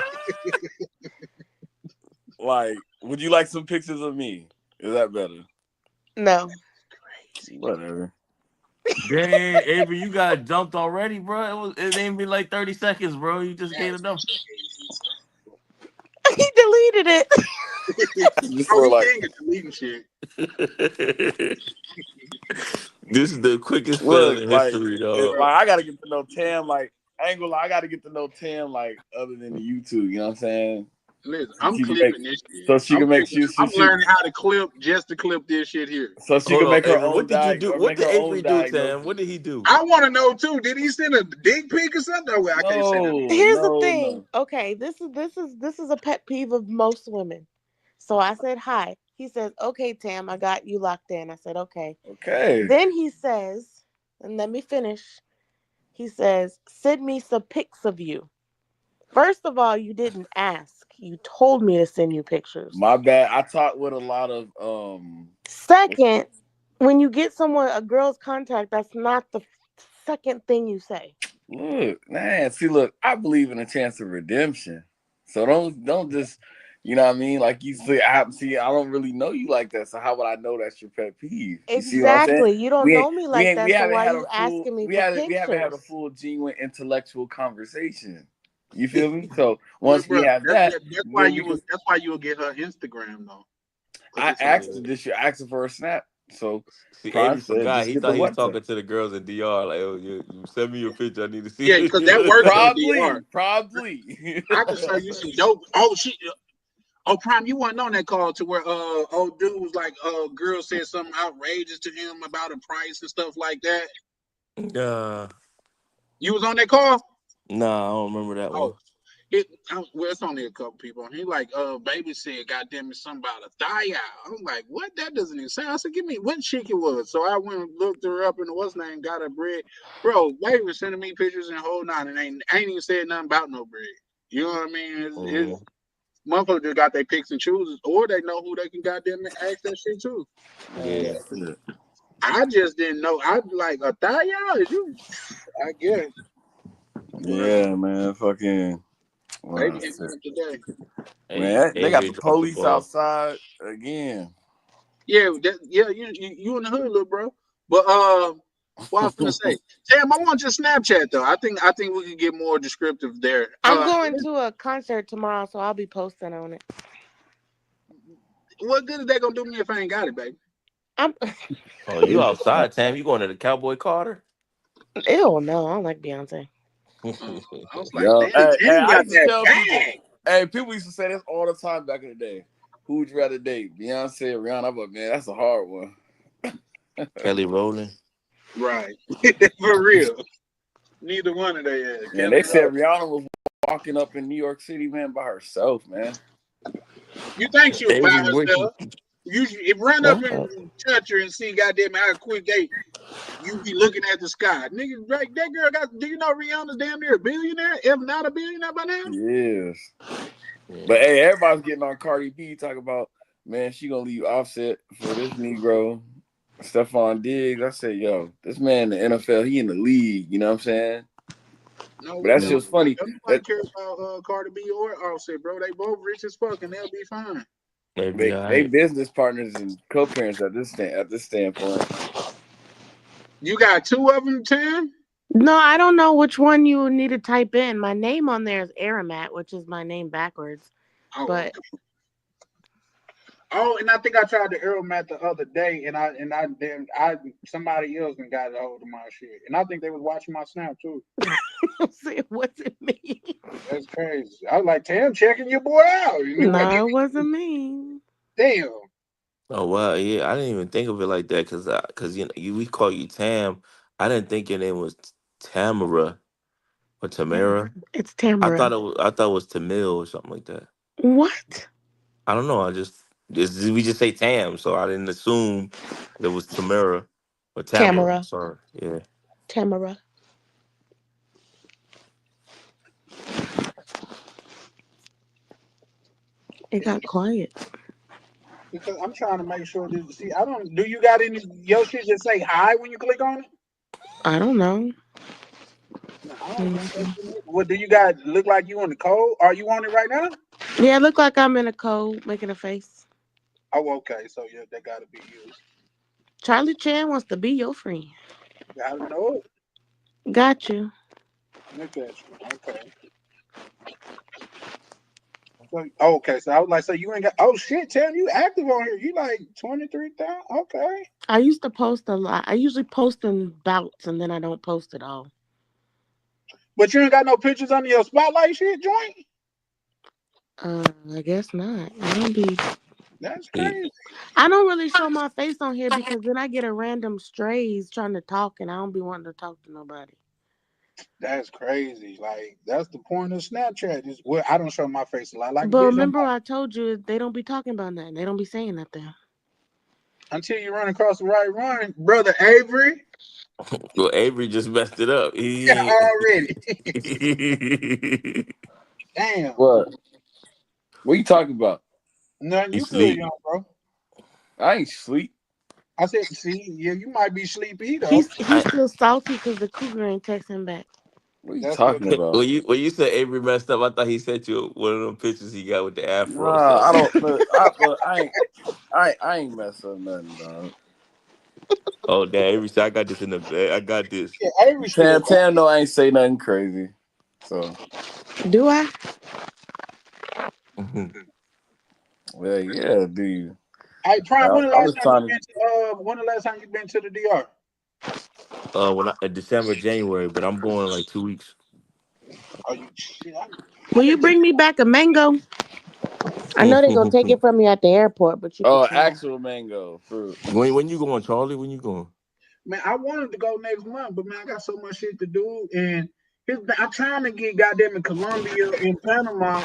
Like, would you like some pictures of me? Is that better? No. Whatever. Damn, Avery, you got jumped already, bro. It ain't been like 30 seconds, bro. You just gave it up. He deleted it. Just Oh, for he like, can't get deleting shit. This is the quickest look, fail in like, history, dog. like, I gotta get to know Tam. Like, I ain't gonna lie, I gotta get to know Tam, like, other than the YouTube. You know what I'm saying? Listen, So I'm she can clipping make- this shit. So she can make you. I'm learning how to clip just to clip this shit here. So she Hold can on, make her Avery. own. What did you do? What did Avery do, Tam? diagnosis. What did he do? I want to know too. Did he send a dick pic or something? No, I can't say that. Here's the thing. Okay, this is a pet peeve of most women. So I said hi. He says, "Okay, Tam, I got you locked in." I said, "Okay." Okay. Then he says, and let me finish. He says, "Send me some pics of you." First of all, you didn't ask. You told me to send you pictures. My bad. I talked with a lot of Second, when you get a girl's contact, that's not the second thing you say. Look, man. See, look, I believe in a chance of redemption. So don't just, you know what I mean? Like you say, I don't really know you like that. So how would I know that's your pet peeve? You see what I'm saying? Exactly. You don't know me like that. So why are you asking me for We haven't had a pictures? full, genuine, intellectual conversation. You feel me? So once we have that's why then you we can- that's why you will get her Instagram though. I asked her this. You asking for a snap? So See, Prime Avery said, forgot. just He get thought the he was WhatsApp. talking to the girls in DR. Like, oh, you send me your picture. I need to see. Yeah, because that works in DR. Probably. I can show you some dope. Oh, Prime, you wasn't on that call to where old dude was like, girl said something outrageous to him about a price and stuff like that. You was on that call? Nah, I don't remember that one. Well, it's only a couple people. He like, baby said, goddamn it, something about a thigh out. I was like, what? That doesn't even sound. I said, give me what chick it was. So I went and looked her up and what's name, got her bread. Bro, baby was sending me pictures and whole nine and ain't even said nothing about no bread. You know what I mean? It's motherfuckers just got their picks and chooses, or they know who they can goddamn ask that shit to. Yeah. I just didn't know. I like a thigh out. Is you? I guess. Yeah, man. Fucking. Maybe it's today. Man, they got the police outside again. Yeah, you in the hood, little bro. But what I was gonna say, Tam, I want your Snapchat though. I think we can get more descriptive there. I'm going to a concert tomorrow, so I'll be posting on it. What good is that gonna do me if I ain't got it, baby? Oh, you outside, Tam? You going to the Cowboy Carter? Ew, no, I don't like Beyonce. I was like, Yo, damn, Tam I got used to tell that people. Hey, people used to say this all the time back in the day. Who would you rather date, Beyonce or Rihanna? I'm like, man, that's a hard one. Kelly Rowland. Right. For real. Neither one of they is. Man, they said Rihanna was walking up in New York City, man, by herself, man. You think she was by herself? You run up and touch her and see goddamn how quick you be looking at the sky. Nigga, like that girl do you know Rihanna's damn near a billionaire? If not a billionaire by now? Yes. But hey, everybody's getting on Cardi B talking about, man, she gonna leave Offset for this Negro, Stephon Diggs. I said, yo, this man in the NFL, he in the league, you know what I'm saying? No, but that shit was funny. Nobody cares about Cardi B or Offset, bro. They both rich as fuck and they'll be fine. They business partners and co-parents at this standpoint. You got two of them, Tim? No, I don't know which one you need to type in. My name on there is Aramat, which is my name backwards. But and I think I tried the Aramat the other day, and somebody else and got a hold of my shit, and I think they was watching my snap too. It wasn't me. That's crazy. I was like, Tam, checking your boy out. No, it wasn't me. Damn. Oh wow, yeah, I didn't even think of it like that because we call you Tam. I didn't think your name was Tamara or Tamara. It's Tamara. I thought it was Tamil or something like that. What? I don't know. I just We just say Tam, so I didn't assume it was Tamara or Tamara. Tamara. Sorry, yeah. Tamara. It got quiet. Because I'm trying to make sure that see, I don't. Do you got any your shit just say hi when you click on it? I don't know. No, I don't think that's it. What do you got? Look like you on the code? Are you on it right now? Yeah, it look like I'm in a code making a face. Oh, okay. So yeah, that got to be you. Charlie Chan wants to be your friend. Gotta know it. Got you. Look at you. Okay. So, okay, so I was like, so you ain't got. Oh shit, Tam, you active on here? You like 23,000? Okay. I used to post a lot. I usually post in bouts and then I don't post at all. But you ain't got no pictures under your spotlight shit joint? I guess not. I don't be. That's crazy. I don't really show my face on here because then I get a random strays trying to talk and I don't be wanting to talk to nobody. That's crazy. Like that's the point of Snapchat. Is what I don't show my face a lot. Like, But remember, I told you they don't be talking about nothing. They don't be saying nothing. Until you run across the right one, brother Avery. Well, Avery just messed it up. Yeah, already. Damn. What? What you talking about? Nothing. You still sleep. young, bro. I ain't sleep. I said, see, yeah, you might be sleepy though. He's still salty because the cougar ain't texting back. What are you talking about? When you said Avery messed up, I thought he sent you one of them pictures he got with the afro. Nah, I don't. Look, I ain't messed up nothing, dog. Oh damn, Avery said I got this in the bag. I got this. Yeah, Avery Tam, no, I ain't say nothing crazy. So do I? Well, yeah, do you? Hey, Prime, when the last time you been to the DR? December, January, but I'm going in like 2 weeks. Oh, you shit. Will you bring me back a mango? I know they're gonna take it from me at the airport, but you can try. Actual mango fruit. When you going, Charlie? When you going? Man, I wanted to go next month, but man, I got so much shit to do, and I'm trying to get goddamn in Colombia and Panama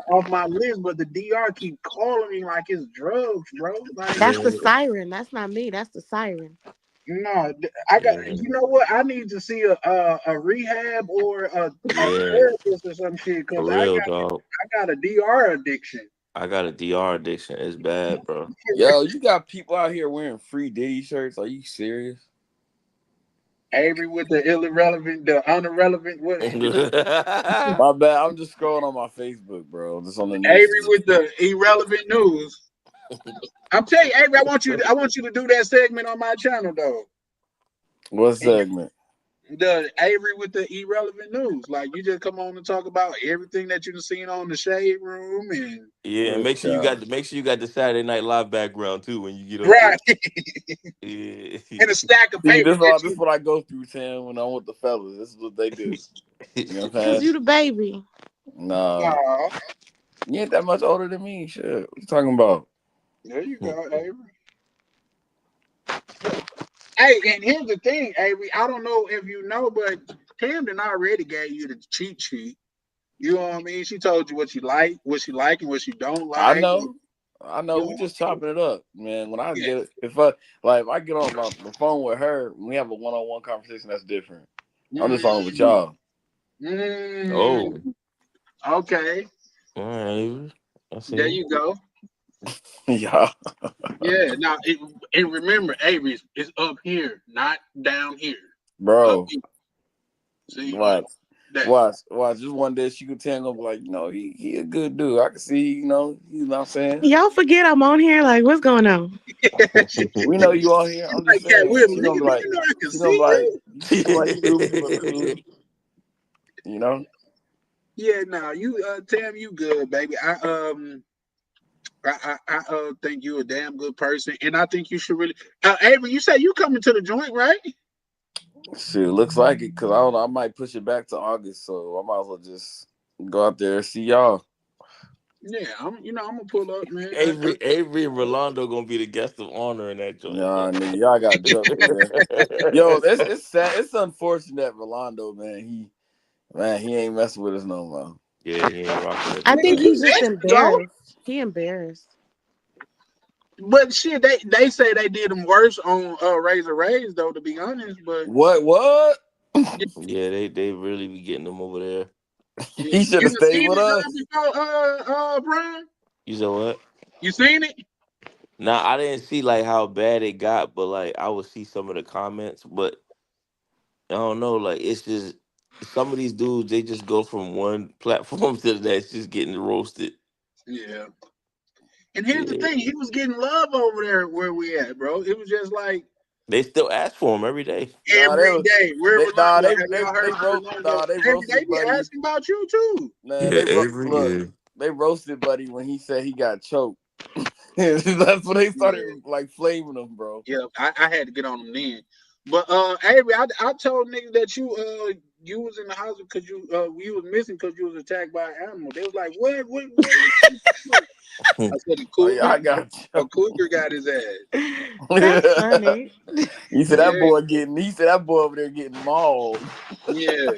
off my list, but the DR keep calling me like it's drugs, bro. Like, that's the siren. That's not me. That's the siren. No, I got. You know what? I need to see a rehab or a therapist or some shit because dog. I got a DR addiction. I got a DR addiction. It's bad, bro. Yo, you got people out here wearing free Diddy shirts. Are you serious? Avery with the irrelevant, the unirrelevant. What? My bad. I'm just scrolling on my Facebook, bro. Just on the news. Avery with the irrelevant news. I'm telling you, Avery, I want you to do that segment on my channel, though. What segment? The Avery with the irrelevant news. Like you just come on and talk about everything that you've seen on the Shade Room and and make sure you got the Saturday Night Live background too when you get up right. Yeah. And a stack of paper. This is what I go through, Tim, when I'm with the fellas. This is what they do. You know what I'm saying? Cause you the baby. Nah. You ain't that much older than me. Shit. What you talking about? There you go, Avery. Hey, and here's the thing, Avery. I don't know if you know, but Camden already gave you the cheat sheet. You know what I mean? She told you what you like, and what you don't like. I know. We just chopping it up, man. When I get if I get on the phone with her, we have a one-on-one conversation. That's different. I'm just on with y'all. Oh. Okay. All right. There you go. Yeah. Yeah. Now, and remember, Avery is up here, not down here, bro. See, watch. Just one day she could tell him like, he a good dude. I can see, he's what I'm saying. Y'all forget I'm on here. Like, what's going on? We know you all here. I'm just saying. She's gonna be like, cool. You know. Yeah. No, you Tam, you good, baby. I think you're a damn good person, and I think you should really. Avery, you say you coming to the joint, right? Shit, looks like it, cause I don't know. I might push it back to August, so I might as well just go out there and see y'all. Yeah, I'm gonna pull up, man. Avery and Rolando gonna be the guest of honor in that joint. Nah, nigga, y'all got jumped, man. Yo, it's sad. It's unfortunate, Rolando, man. He ain't messing with us no more. Yeah, he ain't rocking it. I think he's just embarrassed. He embarrassed. But shit, they say they did them worse on Razor Rays though. To be honest, but What? Yeah, they really be getting them over there. He should you have stayed seen with it us. before, Brian? You said what? You seen it? Nah, I didn't see like how bad it got, but like I would see some of the comments, but I don't know, like it's just some of these dudes they just go from one platform to the next, just getting roasted. Yeah. And here's the Yeah. thing, he was getting love over there where we at, bro. It was just like They still ask for him every day. every day. Where Rolando? Have y'all heard from Rolando? they They roasted be Buddy. asking about you too. Man, Yeah, Avery. Yeah. they roasted Buddy when he said he got choked. That's when they started like flaming him, bro. Yeah, I had to get on them then. But Avery, I told niggas that you was in the hospital because you was missing because you was attacked by an animal. They was like, what? I said I got a cougar got his ass. That's funny. He said that boy over there getting mauled. Yeah,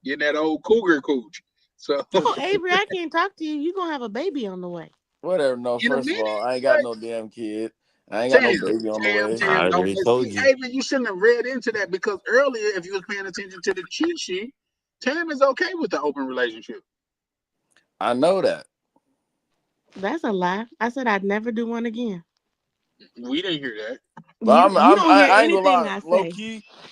getting that old cougar cooch. So Avery, I can't talk to you. You gonna have a baby on the way. Whatever. No, first of all, I ain't got no damn kid. I ain't got no baby on the way. I already told you. Avery, you shouldn't have read into that because earlier, if you was paying attention to the cheat sheet, Tam is okay with the open relationship. I know that. That's a lie. I said I'd never do one again. We didn't hear that. I ain't gonna lie.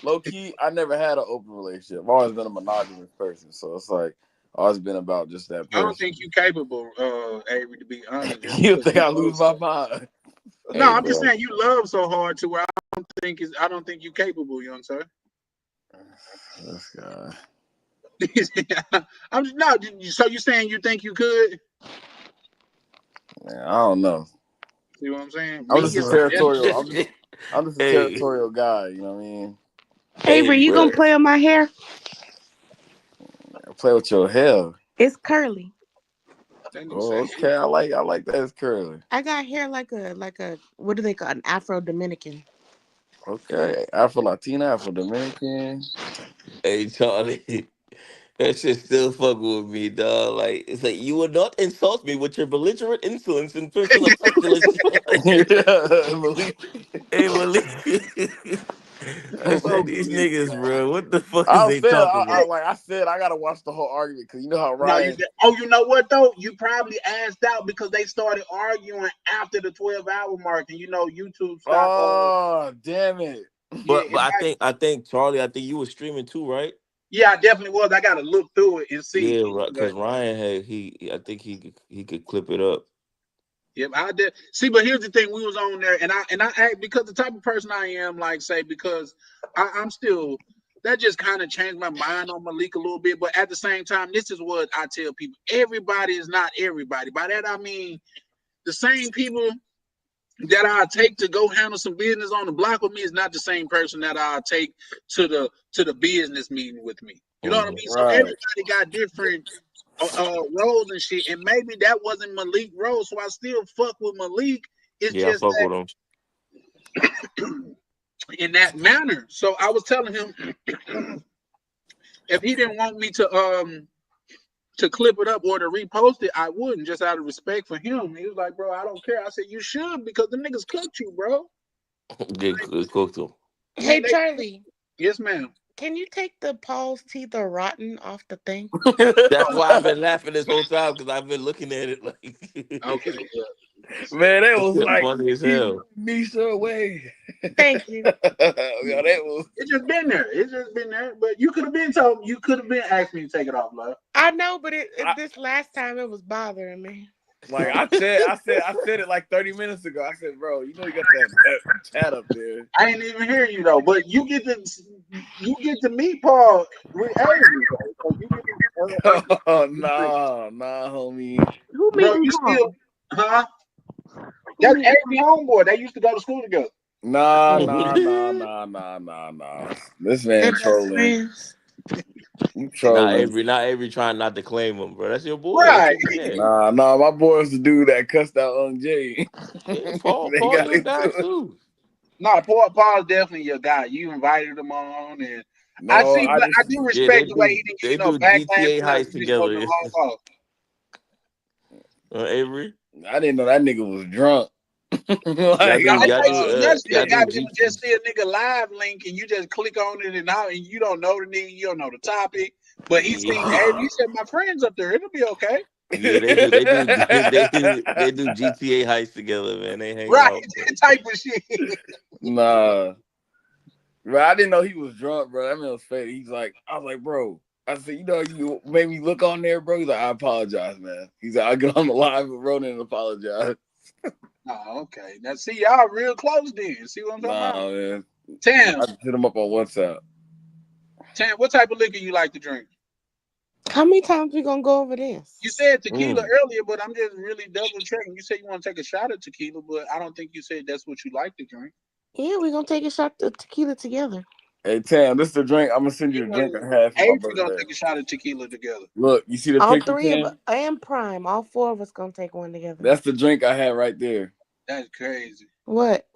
Low key, I never had an open relationship. I've always been a monogamous person, so it's like always been about just that person. I don't think you're capable, Avery, to be honest. You think I lose my mind? No, I'm just saying you love so hard to where I don't think you're capable, young sir. This guy. So you're saying you think you could? Man, I don't know. See what I'm saying? I'm just a territorial. I'm just a territorial guy. You know what I mean? Avery, you gonna play on my hair? Play with your hair. It's curly. Oh, okay. I like that it's curly. I got hair like a what do they call an Afro Dominican? Okay, Afro Latina, Afro Dominican. Hey Charlie, that shit still fucking with me, dog. Like it's like you will not insult me with your belligerent insolence and personal pestilence. Hey Malik. I said these niggas, bro. What the fuck is they talking about? I said I gotta watch the whole argument because you know how Ryan. You know what though? You probably asked out because they started arguing after the 12-hour mark, and you know YouTube stopped. Oh, damn it! But I think Charlie, I think you were streaming too, right? Yeah, I definitely was. I gotta look through it and see. Yeah, because Ryan had I think he could clip it up. Yep, I did. See, but here's the thing: we was on there, and I because the type of person I am, like say, because I'm still. That just kind of changed my mind on Malik a little bit, but at the same time, this is what I tell people: everybody is not everybody. By that I mean, the same people that I take to go handle some business on the block with me is not the same person that I take to the business meeting with me. You know what I mean? So everybody got different roles and shit, and maybe that wasn't Malik's role, so I still fuck with Malik. It's just I fuck with him in that manner. So I was telling him if he didn't want me to clip it up or to repost it, I wouldn't, just out of respect for him. He was like, bro, I don't care. I said, you should, because the niggas cooked you, bro. They cooked him. Hey, Charlie. Yes, ma'am. Can you take the Paul's teeth are rotten off the thing? That's why I've been laughing this whole time, because I've been looking at it like. Okay. Man, that was like funny as hell. Misha away. Thank you. It's just been there. It's just been there. But you could have been told. You could have been asked me to take it off, love. I know, but this last time it was bothering me. Like I said it like 30 minutes ago. I said, bro, you know you got that chat up there. I ain't even hear you though, but you get to meet Paul with Avery. Oh nah, homie. Who meeting Paul? Still, huh? That's Avery homeboy. They used to go to school together. Nah. This man trolling. You trolling. Not Avery trying not to claim him, bro. That's your boy. Right. Nah, my boy was the dude that cussed out on Jay. Yeah, Paul your guy too. No, Paul's definitely your guy. You invited him on, and I do respect the way he didn't get GTA heights together. Avery? I didn't know that nigga was drunk. Y'all Like, do, I y'all think do, some nuts y'all that got do to just see a nigga live link and you just click on it and out and you don't know the nigga, you don't know the topic. But he seen, hey, he said my friends up there, it'll be okay. Yeah, they do, they do, they do GTA heist together, man. They hang Right, out. that type of shit. nah. Bro, I didn't know he was drunk, bro. That man was fake. He's like, I was like, bro. I said, you know, you made me look on there, bro. He's like, I apologize, man. He's like, I get on the live with Ronan and apologize. Oh, okay. Now see y'all real close then. See what I'm talking about? Man. Tam, I hit him up on WhatsApp. Tam, what type of liquor you like to drink? How many times we gonna go over this? You said tequila earlier, but I'm just really double checking. You said you want to take a shot of tequila, but I don't think you said that's what you like to drink. Yeah, we're gonna take a shot of tequila together. Hey, Tam, this is the drink. I'm going to send you the drink I had for my Avery gonna birthday. take a shot of tequila together. Look, you see the All picture, three of Tam? us and Prime, all four of us gonna take one together. That's the drink I had right there. That's crazy. What?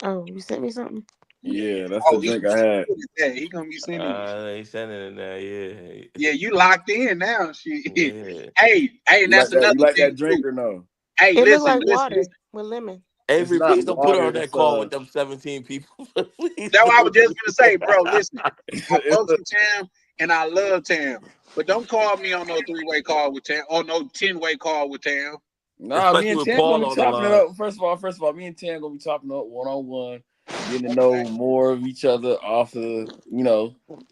Oh, you sent me something? Yeah, that's the drink I had. Yeah, he gonna be sending you. He sending it now, yeah. Yeah, you locked in now. Shit. Yeah. Hey, and that's another You like thing that drink too. or no? Hey, It listen, looked like listen, water listen. with lemon. Avery, It's not please don't put her water, on that it's, call with them 17 people. Please That's what I don't. was just gonna say, bro. Listen, I fucks with Tam and I love Tam, but don't call me on no 3-way call with Tam or no 10-way call with Tam. Nah, me Especially and with Tam Paul gonna be on the chopping it line. up. First of all, me and Tam gonna be chopping up one-on-one, getting to know more of each other off the,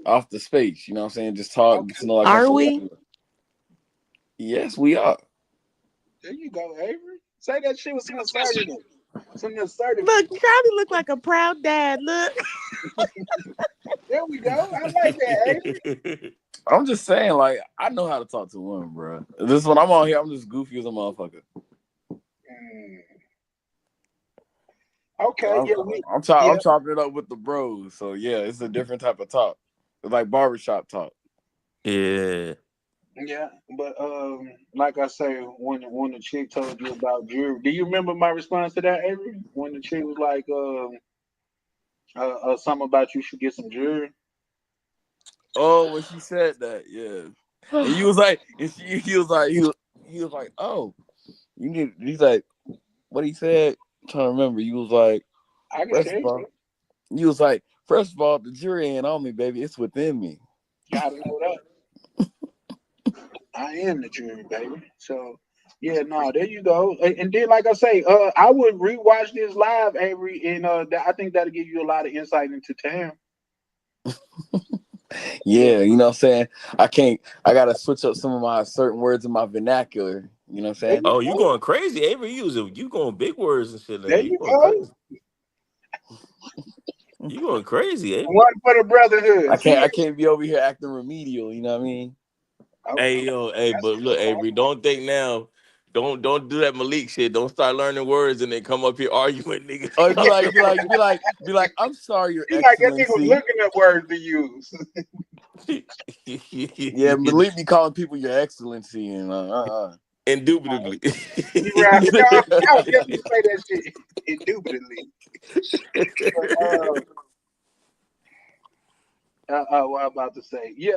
off the space. You know what I'm saying? Just talk, get to know like Are us. we? Yes, we are. There you go, Avery. Say that shit with some assertiveness. Some assertiveness. Look, Charlie look like a proud dad. Look. There we go. I like that, Avery. I'm just saying, like, I know how to talk to women, bro. This is when I'm on here, I'm just goofy as a motherfucker. Okay, I'm chopping it up with the bros. So yeah, it's a different type of talk. It's like barbershop talk. Yeah. Yeah, but like I say, when the chick told you about jewelry, do you remember my response to that, Avery? When the chick was like, something about you should get some jewelry. Oh, when she said that, yeah. And he was like, he was like, oh, you need. He's like, what he said. I'm trying to remember. He was like, I can tell you. He was like, first of all, the jury ain't on me, baby. It's within me. Gotta know that. I am the jury, baby. So yeah, no, there you go. And then, like I say, I would rewatch this live, Avery, and I think that'll give you a lot of insight into Tam. Yeah, you know what I'm saying? I gotta switch up some of my certain words in my vernacular. You know what I'm saying? Oh, you going crazy, Avery? You going big words and shit. There you go. Crazy. You going crazy, Avery? One for the brotherhood. I can't be over here acting remedial. You know what I mean? Okay. Hey, but look, Avery, don't think now. Don't do that Malik shit. Don't start learning words and then come up here arguing, niggas. Oh, be like, I'm sorry, Your Like that Excellency. nigga was looking at words to use. Yeah, Malik be calling people Your Excellency and Indubitably. Right. I was just gonna say that shit. Indubitably. What I was about to say. Yeah,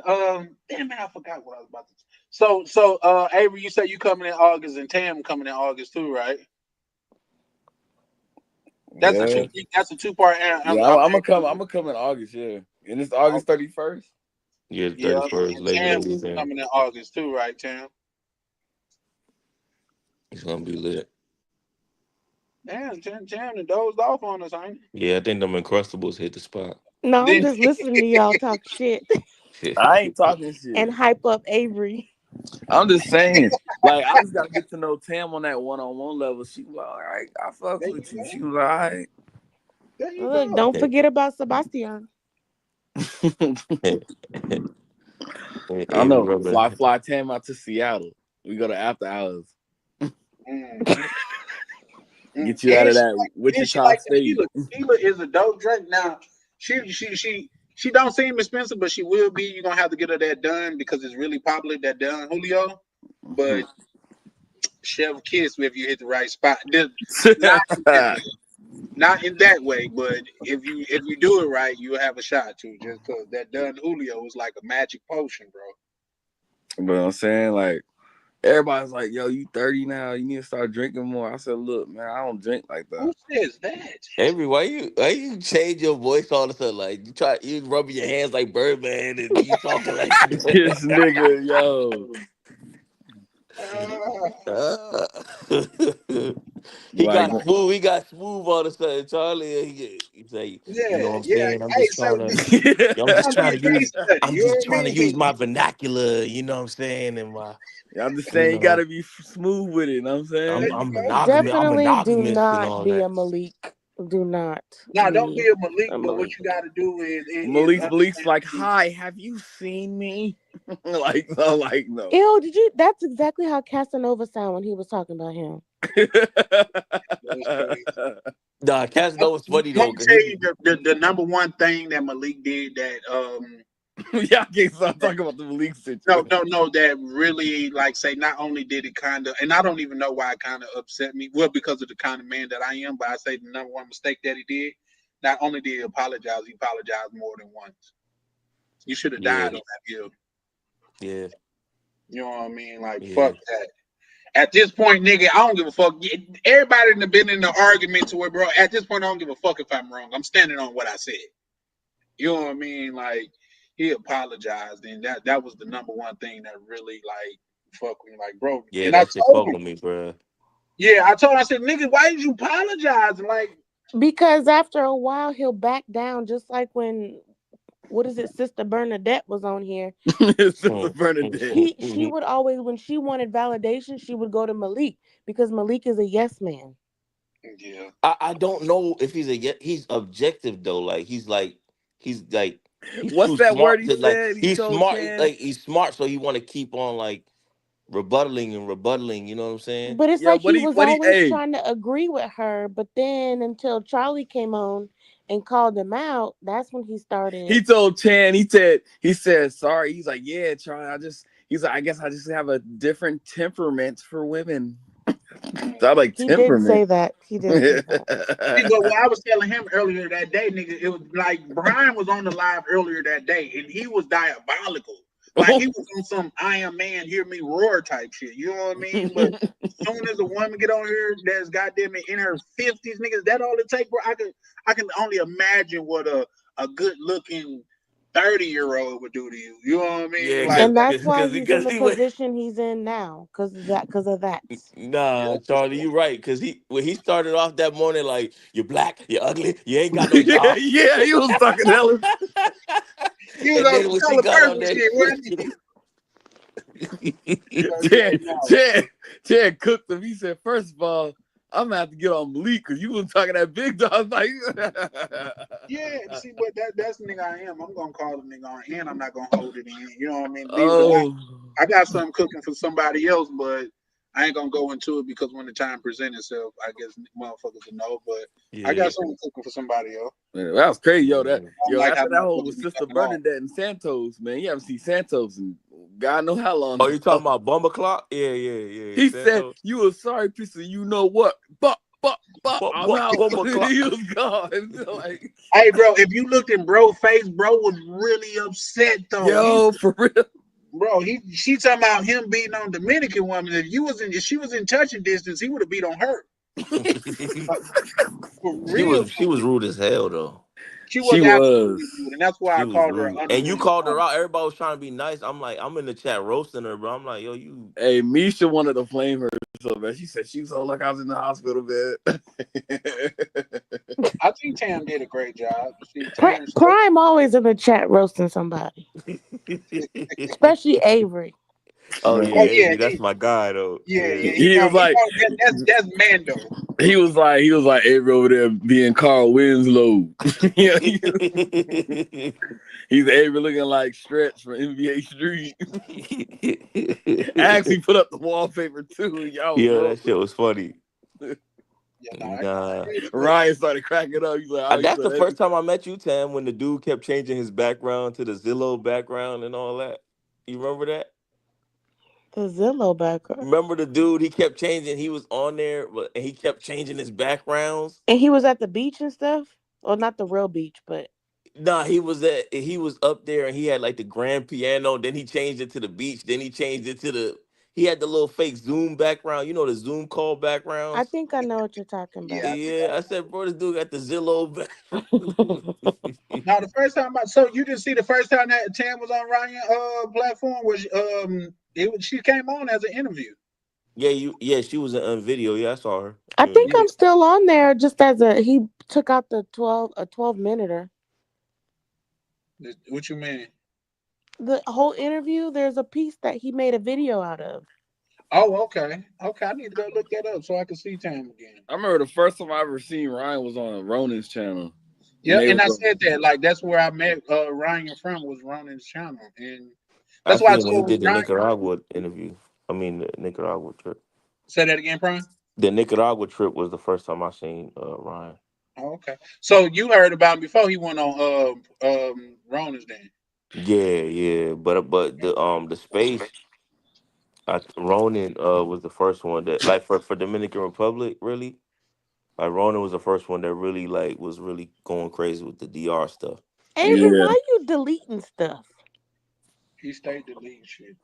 damn man, I forgot what I was about to say. So Avery, you said you coming in August and Tam coming in August too, right? That's a two-part answer. I'm gonna come in August, yeah. And it's August 31st. Yeah, 31st. Tam coming in August too, right, Tam? It's gonna be lit. Damn, Tam dozed off on us, ain't he? Yeah, I think them Uncrustables hit the spot. No, I'm just listening to y'all talk shit. I ain't talking shit. And hype up Avery. I'm just saying, like, I just gotta get to know Tam on that one-on-one level. She was like, all right, I fuck with you. She was all right. Look, don't forget about Sebastian. I know. Fly Tam out to Seattle. We go to after hours. Get you out of that Wichita State. Tequila is a dope drink. Now, she don't seem expensive, but she will be. You're gonna have to get her that done because it's really popular, that done Julio. But Chef Kiss if you hit the right spot. Not in that way, but if you do it right, you'll have a shot too. Just because that done Julio is like a magic potion, bro. But I'm saying, like, Everybody's like, yo, you 30 now. You need to start drinking more. I said, look, man, I don't drink like Who that. says that? Avery, why you change your voice all of a sudden? Like you rubbing your hands like Birdman and you talking like This nigga, yo. He Like, got smooth. He got smooth all of a sudden. Charlie, he say, you know what I'm Yeah. saying? I'm Hey, just so trying to, this I'm just gonna be trying a to use, case study. I'm You know just what I trying to mean? use my vernacular. You know what I'm saying? And my, I'm just you saying you know, gotta be smooth with it. You know what I'm There saying? you I'm go. monogamous. I'm Definitely do monogamous and not all be that. a Malik. Do not Now, don't be be a Malik, a but what Malik. you got to do is Malik's understand. like, hi, have you seen me? like, no. Ew, did you? That's exactly how Casanova sounded when he was talking about him. That's crazy. Nah, Casanova's funny I'm though, gonna cause tell he you the number one thing that Malik did that Y'all can't stop talking about the Malik situation. no that really like say not only did it kind of, and I don't even know why it kind of upset me, well, because of the kind of man that I am, but I say the number one mistake that he did, not only did he apologize more than once. You should have died on that hill. Yeah. You know what I mean? Like, Yeah. fuck that. At this point, nigga, I don't give a fuck. Everybody in the been in the argument to where, bro, at this point, I don't give a fuck if I'm wrong. I'm standing on what I said. You know what I mean? Like, he apologized, and that was the number one thing that really, like, fuck me. Like, bro. Yeah, And I that shit told fuck him. with me, bro. Yeah, I told him, I said, nigga, why did you apologize? Like, Because after a while, he'll back down, just like when, what is it, Sister Bernadette was on here. Sister Bernadette. She would always, when she wanted validation, she would go to Malik because Malik is a yes man. yeah. I don't know if he's objective though. He's What's too that word smart he to said? He he's told smart Chan. he's smart, so he want to keep on like rebuttaling. You know what I'm saying? But it's Yeah, like he was always hey, trying to agree with her, but then until Charlie came on and called him out, that's when he started. he told Chan, he said, sorry. He's like, yeah, Charlie, he's like, I guess I just have a different temperament for women. So I'm like, he temperament. did say that. He did say that. See, but what I was telling him earlier that day, nigga, it was like Brian was on the live earlier that day, and he was diabolical. Like he was on some "I am man, hear me roar" type shit. You know what I mean? But as soon as a woman get on here that's goddamn it in her 50s, niggas, that all it take, bro. I can only imagine what a good looking 30-year-old would do to you. You know what I mean? Yeah, Like, And that's why he's in because the he went. position he's in now, because of that. Nah, Charlie, you right. Cause when he started off that morning, like, you're black, you're ugly, you ain't got no job. yeah, he was talking hella. he was And on then some when she color got on purple that shit, wasn't he? Chad cooked him. He said, first of all, I'm gonna have to get on Malik because you was talking that big dog. Like, yeah, see, but that's the nigga I am. I'm gonna call the nigga on, and I'm not gonna hold it in. You know what I mean? I got something cooking for somebody else, but I ain't gonna go into it because when the time presents itself, I guess motherfuckers will know. But I got something cooking for somebody else. Man, that was crazy, yo. Like After that whole with Sister Bernadette and Santos, man, you haven't seen Santos in God know how long. Oh, you talking about Bumble Clock? Yeah. He Santos. said you a sorry piece of you know what, but I'm out. He was gone. Like, hey, bro, if you looked in bro face, bro was really upset though. Yo, for real. Bro, she talking about him beating on Dominican woman. If she was in touching distance, he would have beat on her. For real. She was rude as hell though. She was absolutely rude, and that's why I called her. And you called her out. Everybody was trying to be nice. I'm like, I'm in the chat roasting her, bro. I'm like, yo, you. Hey, Misha wanted to flame her so bad. She said she was so like I was in the hospital bed. I think Tam did a great job. Prime always in the chat roasting somebody, especially Avery. Oh yeah, Avery, that's my guy though. Yeah. He was like, that's Mando. He was like Avery over there being Carl Winslow. He's Avery looking like Stretch from NBA Street. Actually put up the wallpaper too. Y'all that shit was funny. Nah. Ryan started cracking up. He's like, that's the first time I met you, Tam, when the dude kept changing his background to the Zillow background and all that. You remember that? The Zillow background. Remember the dude? He kept changing. He was on there, and he kept changing his backgrounds. And he was at the beach and stuff. Well, not the real beach, but. Nah, he was up there, and he had like the grand piano. Then he changed it to the beach. Then he changed it to He had the little fake Zoom background. You know the Zoom call I backgrounds. think I know what you're talking Yeah, about. I think Yeah, I said, bro, this dude got the Zillow back. now the first time. So you didn't see the first time that Tam was on Ryan platform was she came on as an interview. Yeah, she was on video. Yeah, I saw her. I think Yeah. I'm still on there just as he took out the 12 minute. What you mean? The whole interview, there's a piece that he made a video out of. Oh, okay. Okay, I need to go look that up so I can see Tam again. I remember the first time I ever seen Ryan was on Ronan's channel. Yeah, and I said that like that's where I met Ryan from was Ronan's channel, and I that's why I seen when he told did the Ryan. Nicaragua interview. I mean, the Nicaragua trip. Say that again, Prime. The Nicaragua trip was the first time I seen Ryan. Oh, okay. So you heard about him before he went on Ronan's then. Yeah, but the space. Ronan was the first one that like for Dominican Republic really. Like Ronan was the first one that really like was really going crazy with the DR stuff. Avery, why you deleting stuff? He stayed deleting shit.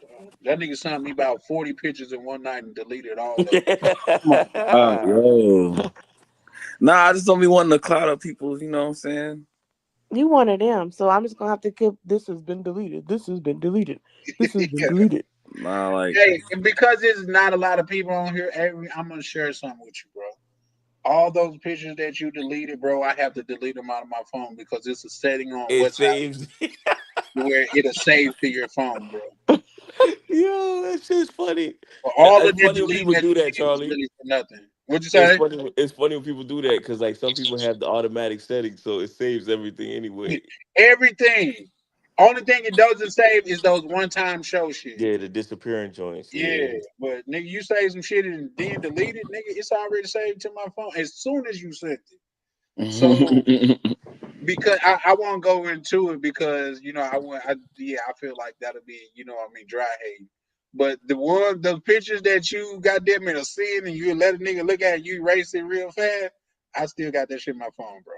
That nigga sent me about 40 pictures in one night and deleted all of them. Yo. Nah, I just don't be wanting to cloud up people, you know what I'm saying? You one of them, so I'm just gonna have to keep. This has been deleted. This has been deleted. This has been deleted. Nah, like hey, and because there's not a lot of people on here, Avery, I'm gonna share something with you, bro. All those pictures that you deleted, bro, I have to delete them out of my phone because it's a setting on It WhatsApp saves. where it'll save to your phone, bro. Yo, that shit's funny. But all of It's the funny when deleting people that do you that, did was Charlie. really for nothing. What'd you say? It's funny when people do that because like some people have the automatic settings, so it saves everything anyway. Everything. Only thing it doesn't save is those one-time show shit. Yeah, the disappearing joints. Yeah, but nigga, you save some shit and then delete it, nigga. It's already saved to my phone as soon as you sent it. So because I won't go into it because you know I feel like that'll be dry hate. But the pictures that you goddamn it are seeing and you let a nigga look at it, you erase it real fast. I still got that shit in my phone, bro.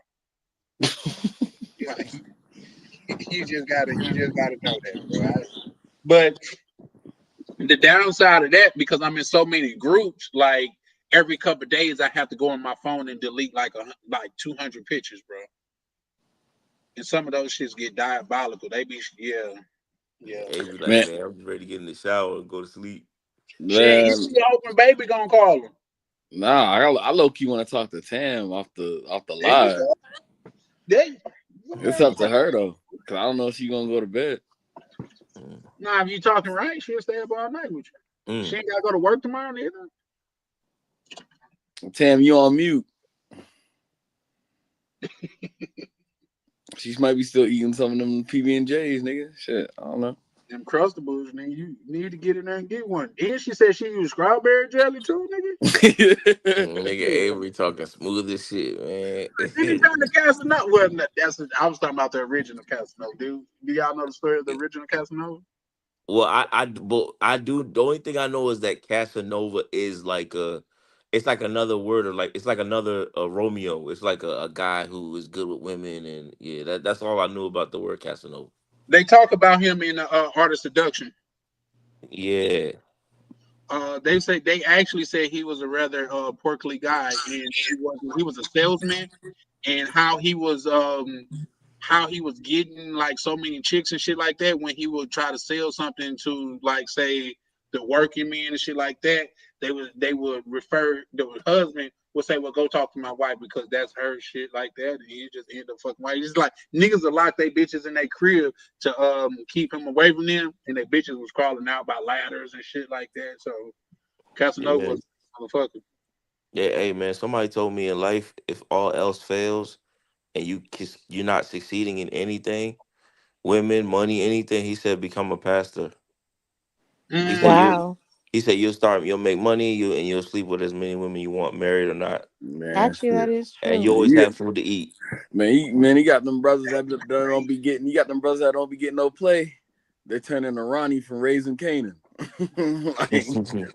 You just gotta know that, bro. But the downside of that, because I'm in so many groups, like every couple of days, I have to go on my phone and delete like 200 pictures, bro. And some of those shits get diabolical. They be yeah. They be like, man, I'm ready to get in the shower and go to sleep. Shit, you see hoping baby gonna call him. Nah, I low key want to talk to Tam off the live. It's up to her though, cause I don't know if she gonna go to bed. Nah, if you talking right, she'll stay up all night with you. She ain't gotta go to work tomorrow neither. Tam, you on mute. She might be still eating some of them PB&Js, nigga. Shit, I don't know. Them Crustables, nigga, you need to get in there and get one. And she said she used strawberry jelly too, nigga. Nigga Avery talking smooth as shit, man. Anytime the Casanova, well, I was talking about the original Casanova, dude. Do y'all know the story of the original Casanova? Well, I do. The only thing I know is that Casanova is like it's like another word or like it's like another Romeo. It's like a guy who is good with women, and yeah, that's all I knew about the word Casanova. They talk about him in Art of Seduction. Yeah. They actually say he was a rather portly guy, and he was a salesman, and how he was getting like so many chicks and shit like that when he would try to sell something to like say the working men and shit like that. They would refer the husband would say, well, go talk to my wife because that's her shit like that, and he just end up fucking wife. It's like niggas will lock they bitches in their crib to keep him away from them, and their bitches was crawling out by ladders and shit like that. So Casanova was a motherfucker. Yeah, hey man, somebody told me in life if all else fails and you're not succeeding in anything, women, money, anything, he said become a pastor. Wow. He said you'll make money, you'll sleep with as many women you want, married or not. Man, actually, that is true. And you always have food to eat. Man, he got them brothers that don't be getting. You got them brothers that don't be getting no play. They're turning to Ronnie from Raising Canaan. Like,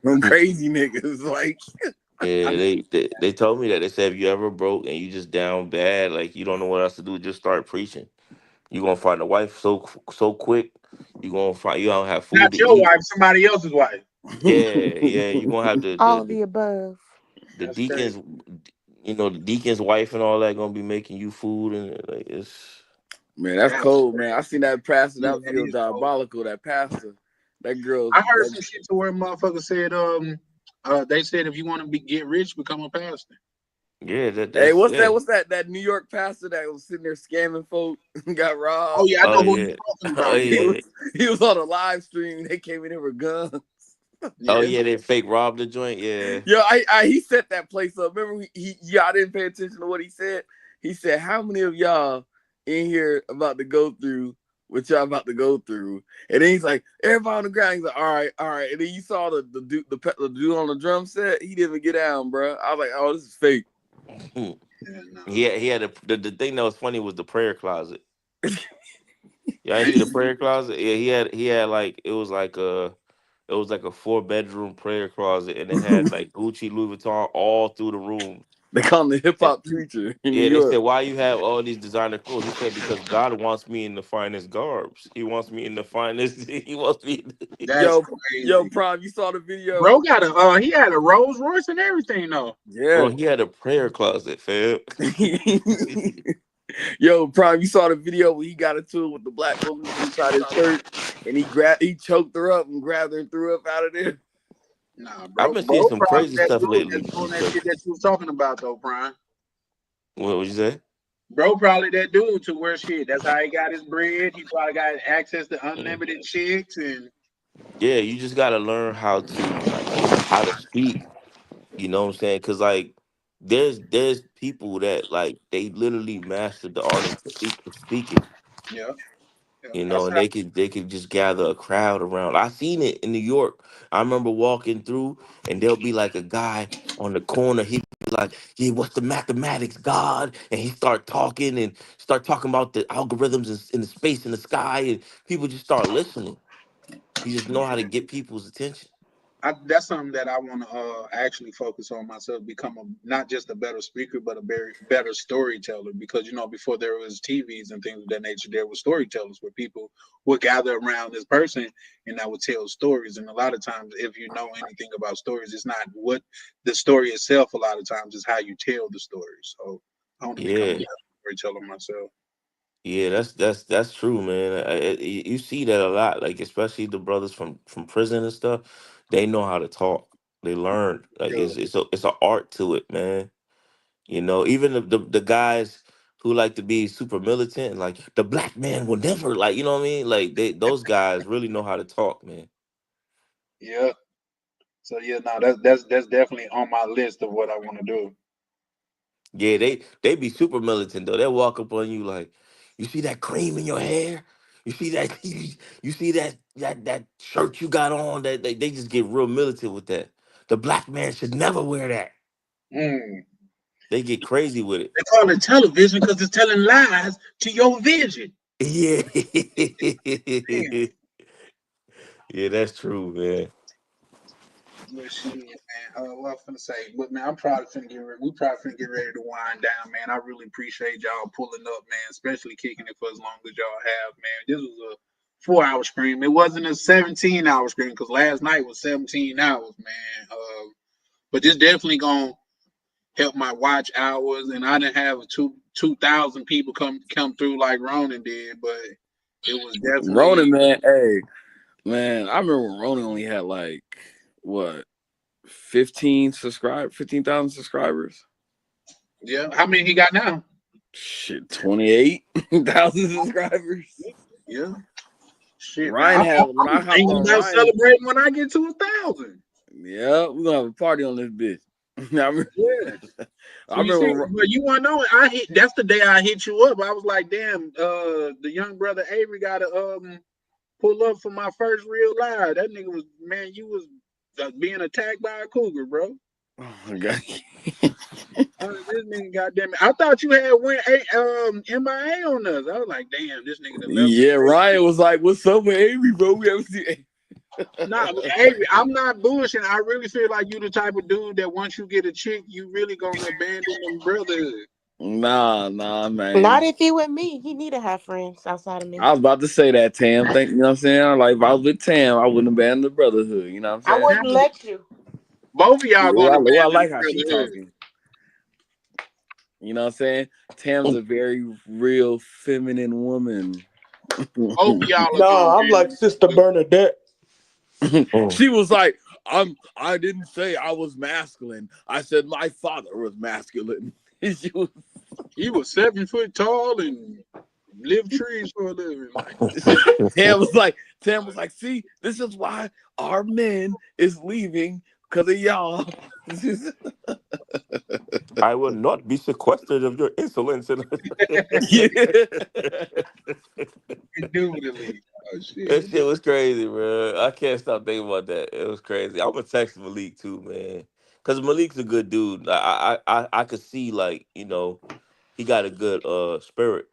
them crazy niggas, like. Yeah, they told me that. They said if you ever broke and you just down bad, like you don't know what else to do, just start preaching. You're gonna find a wife so quick. You don't have food Not to your eat. wife, somebody else's wife. Yeah, you gonna have All of the above. the That's crazy. deacons, the deacon's wife and all that gonna be making you food and like it's. Man, that's That's cold, man. crazy. I seen that pastor. Yeah, That that video is cold. diabolical. That pastor, that girl. I heard That, some shit to where motherfuckers said, they said if you want to get rich, become a pastor. Yeah, hey, that's yeah. what's that? That New York pastor that was sitting there scamming folk got Oh robbed. yeah, I Oh know who you're yeah. talking Oh about. Yeah, yeah. He was on a live stream. They came in there with guns. Oh yeah. yeah, they fake robbed the joint. Yeah. Yo, he set that place up. Remember, y'all didn't pay attention to what he said. He said, "How many of y'all in here about to go through what y'all about to go through?" And then he's like, "Everybody on the ground." He's like, "All right, all right." And then you saw the dude on the drum set. He didn't even get down, bro. I was like, "Oh, this is fake." Yeah, no. He had the thing that was funny was the prayer closet. Yeah, I see the prayer closet. Yeah, he had like it was like a 4-bedroom prayer closet, and it had like Gucci, Louis Vuitton all through the room. They call him the hip And, hop preacher in New yeah, they said, York. "Why you have all these designer clothes?" He said, "Because God wants me in the finest garbs. He wants me in the finest. He wants me." That's Yo, crazy. Prime, you saw the video? Bro got he had a Rolls Royce and everything though. Yeah. Bro, he had a prayer closet, fam. Yo, Prime, you saw the video where he got into it with the black woman inside his church, and he choked her up and grabbed her and threw her up out of there. Nah, I've bro. been seeing Bro some probably crazy that stuff dude lately that's with doing these that shit churches. that you was talking about though, Brian. What would you say? Bro probably that dude to where shit. That's how he got his bread. He probably got access to unlimited chicks and Yeah, you just gotta learn how to speak. You know what I'm saying? Because like there's people that like they literally mastered the art of speaking. yeah. You know, That's and how they could just gather a crowd around. I seen it in New York. I remember walking through, and there'll be like a guy on the corner. He'd be like, "Yeah, what's the mathematics, God?" And he start talking about the algorithms in the space in the sky, and people just start listening. He just know how to get people's attention. that's something that I want to actually focus on myself, become not just a better speaker, but a better storyteller. Because before there was TVs and things of that nature, there were storytellers where people would gather around this person and that would tell stories. And a lot of times, if you know anything about stories, it's not what the story itself. A lot of times, is how you tell the story. So I want to become a Yeah. better storyteller myself. Yeah, that's true, man. You see that a lot, like especially the brothers from prison and stuff. They know how to talk. They learn. Like Yeah. it's an art to it, man. Even the guys who like to be super militant, like the black man will never, like you know what I mean. Like those guys really know how to talk, man. Yeah. So yeah, no, that's definitely on my list of what I want to do. Yeah, they be super militant though. They'll walk up on you like, you see that cream in your hair? You see that you see that shirt you got on? That they just get real militant with that. The black man should never wear that. Mm. They get crazy with it. They call it television because it's telling lies to your vision. Yeah. Man. Yeah, that's true, man. Well, shit, man. What I'm finna say, but man, I'm probably finna get ready. We probably finna get ready to wind down, man. I really appreciate y'all pulling up, man. Especially kicking it for as long as y'all have, man. This was a 4-hour stream. It wasn't a 17-hour stream because last night was 17 hours, man. But this definitely gonna help my watch hours, and I didn't have 2,000 people come through like Ronan did, but it was definitely Ronan, man, hey, man, I remember when Ronan only had like what 15,000 subscribers. yeah. How many he got now? Shit, 28,000 subscribers. Yeah. Shit, Ryan man. had when I I'm hopped thinking on about Ryan. celebrating when I get to 1,000. Yeah, we're gonna have a party on this bitch. Yeah. I remember. But you want to know? That's the day I hit you up. I was like, damn, the young brother Avery got to pull up for my first real live. That nigga was, man, you was being attacked by a cougar, bro. Oh my god. This nigga, goddamn it! I thought you had went MIA on us. I was like, damn, this nigga done left. Yeah, Ryan was like, "What's up with Avery, bro? We haven't seen." Nah, Avery, I'm not bullshitting. I really feel like you the type of dude that once you get a chick, you really gonna abandon them brotherhood. Nah, man. Not if he with me. He need to have friends outside of me. I was about to say that, Tam. You know what I'm saying? Like, if I was with Tam, I wouldn't abandon the brotherhood. You know what I'm I saying? wouldn't let you. Both of y'all gonna I abandon like the how she brotherhood. talking. You know what I'm saying? Tam's a very real feminine woman. Both of y'all are No, gonna I'm like abandon. Sister Bernadette. She was like, I didn't say I was masculine. I said my father was masculine. He was 7 foot tall and lived trees for a living. Like, Tam was like, see, this is why our men is leaving because of y'all. I will not be sequestered of your insolence. indubitably. Oh shit. That shit was crazy, bro. I can't stop thinking about that. It was crazy. I'm gonna text Malik too, man, because Malik's a good dude. I could see, like, he got a good spirit.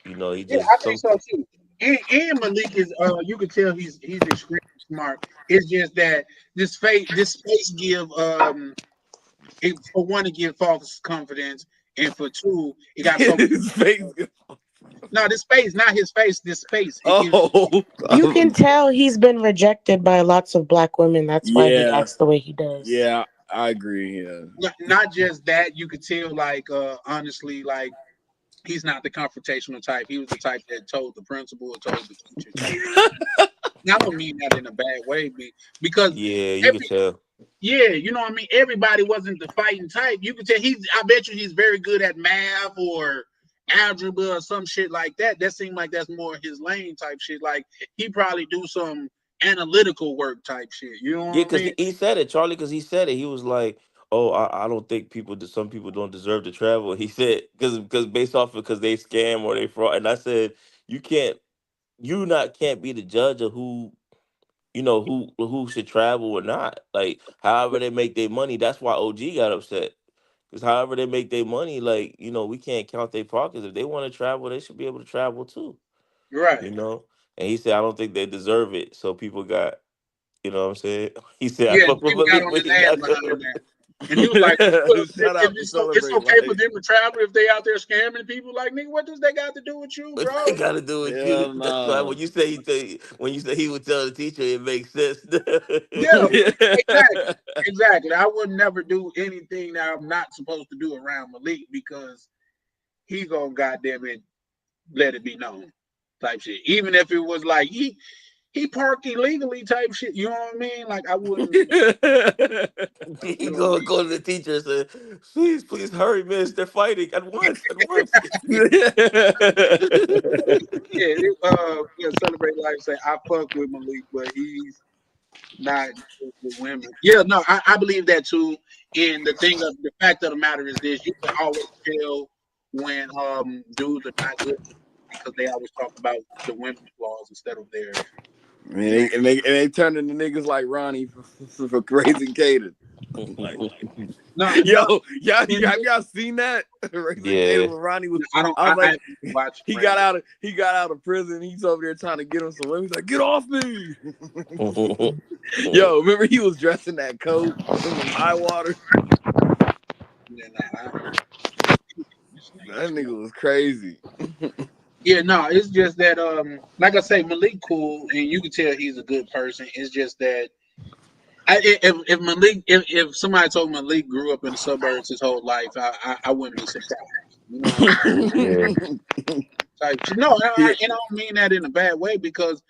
He Yeah, just I think so too. And Malik is you can tell he's extremely smart. It's just that this space give for one to give false confidence, and for two, it got so His face. no, this space, not his face, this space. It gives You can tell he's been rejected by lots of black women. That's why he Yeah. acts the way he does. Yeah, I agree. Yeah. not just that, you could tell like honestly, like he's not the confrontational type. He was the type that told the principal or told the teacher type. I don't mean that in a bad way, because yeah, you can tell. yeah, you know what I mean. Everybody wasn't the fighting type. You could tell I bet you he's very good at math or algebra or some shit like that. That seemed like that's more his lane type shit. Like he probably do some analytical work type shit. You know what Yeah, I because mean? he said it, Charlie. Because he said it. He was like, "Oh, I don't think some people don't deserve to travel." He said because based off of because they scam or they fraud. And I said, you can't be the judge of who should travel or not. Like, however they make their money, that's why OG got upset. Because however they make their money, like, we can't count their pockets. If they want to travel, they should be able to travel too. Right. And he said, I don't think they deserve it. So people got, you know what I'm saying? He said, I Yeah, fuck with people got Malik, on but his he ass got behind that. And he was like, Shout out to it's Celebrate okay for Life. them to travel if they out there scamming people. Like, nigga, what does they got to do with you, What bro? they got to do with Hell you? That's why no. when you say he would tell the teacher, it makes sense. Yeah, exactly. I would never do anything that I'm not supposed to do around Malik because he gonna goddamn it let it be known type shit. Even if it was like he parked illegally type shit. You know what I mean? Like I wouldn't. He go to the teacher and say, please hurry, miss. They're fighting at once. Yeah, Celebrate Life say I fuck with Malik, but he's not good with women. Yeah, no, I believe that too. And the fact of the matter is this: you can always tell when dudes are not good because they always talk about the women's flaws instead of theirs. Man, they turning the niggas like Ronnie for raising Caden. Like, y'all seen that? Raising Caden when Ronnie was. I watched. He got out of prison. He's over there trying to get him some women. He's like, get off me. Yo, remember he was dressed in that coat in the high water. That nigga was crazy. Yeah, no, it's just that like I say, Malik cool, and you can tell he's a good person. It's just that if somebody told Malik grew up in the suburbs his whole life, I wouldn't be surprised. You know what I mean? No, I don't mean that in a bad way because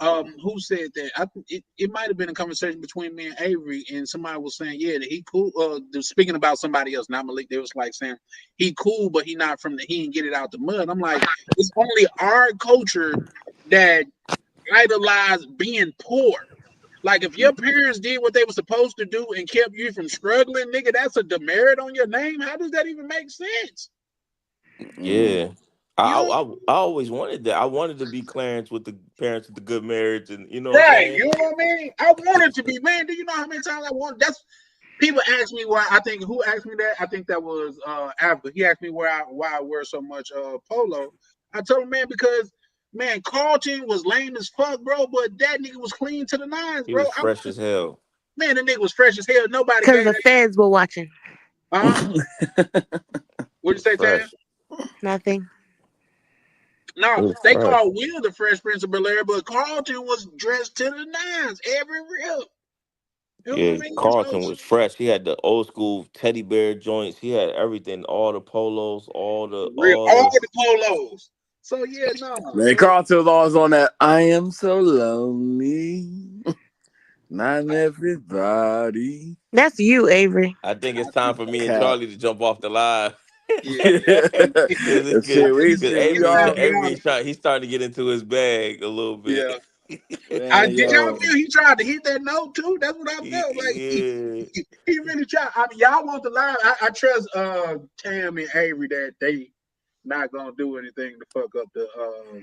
who said that? It might have been a conversation between me and Avery, and somebody was saying, yeah, that he cool. Speaking about somebody else, not Malik, they was like saying he cool, but he didn't get it out the mud. I'm like, it's only our culture that idolize being poor. Like if your parents did what they were supposed to do and kept you from struggling, nigga, that's a demerit on your name. How does that even make sense? Yeah. I always wanted that. I wanted to be Clarence with the parents with the good marriage, and you know what I'm Right, saying? you know what I mean? I wanted to be, man. Do you know how many times I want? That's people ask me why. I think who asked me that? I think that was Africa. He asked me why I wear so much polo. I told him, man, because man, Carlton was lame as fuck, bro, but that nigga was clean to the nines, He bro. was fresh as hell. Man, the nigga was fresh as hell. Nobody Because gave the feds were watching. What What'd you say, Tam? Fresh. Nothing. No, It was they fresh. called Will the Fresh Prince of Bel-Air, but Carlton was dressed to the nines, every rip. You know Yeah, what I mean? Carlton was fresh. He had the old school teddy bear joints. He had everything, all the polos, all the all the polos. So yeah, no. Man, Carlton was always on that. I am so lonely. Not everybody. That's you, Avery. I think it's time for me and Cap. Charlie to jump off the live. Yeah. Shit, Avery he's starting to get into his bag a little bit. Yeah. Man, Did y'all feel he tried to hit that note too? That's what I felt like. He really tried. I mean, y'all want the line. I trust Tam and Avery that they not gonna do anything to fuck up the.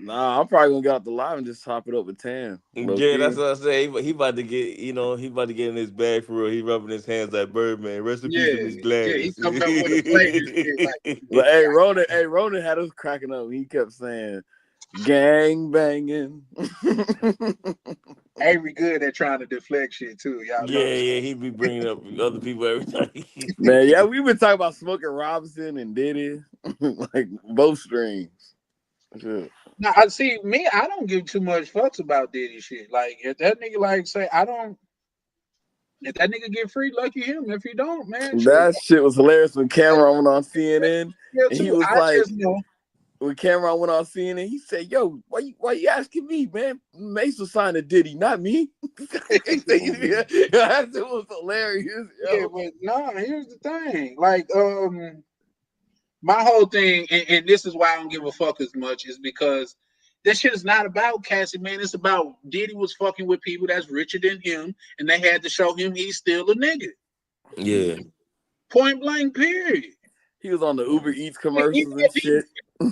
Nah, I'm probably gonna get out the live and just top it up with Tam. Yeah, that's what I say. He about to get, he about to get in his bag for real. He rubbing his hands like Birdman. Rest in peace to Miss Gladys. Yeah, he coming up with a play. But hey, Ronan had us cracking up. He kept saying, "Gang banging." Avery good at trying to deflect shit too, y'all. Yeah, he be bringing up other people every time. Man, yeah, we've been talking about Smokey Robinson and Diddy, like both streams. Yeah. Now, I see me. I don't give too much fucks about Diddy shit. Like if that nigga if that nigga get free, lucky him. If he don't, man, That shit was hilarious when Cameron went on CNN. Yeah, and he was when Cameron went on CNN, he said, "Yo, why you asking me, man? Mace was signed to Diddy, not me." That was hilarious. Yo. Yeah, but no, here's the thing. Like, my whole thing, and this is why I don't give a fuck as much, is because this shit is not about Cassie, man. It's about Diddy was fucking with people that's richer than him, and they had to show him he's still a nigga. Yeah. Point blank, period. He was on the Uber Eats commercials and shit.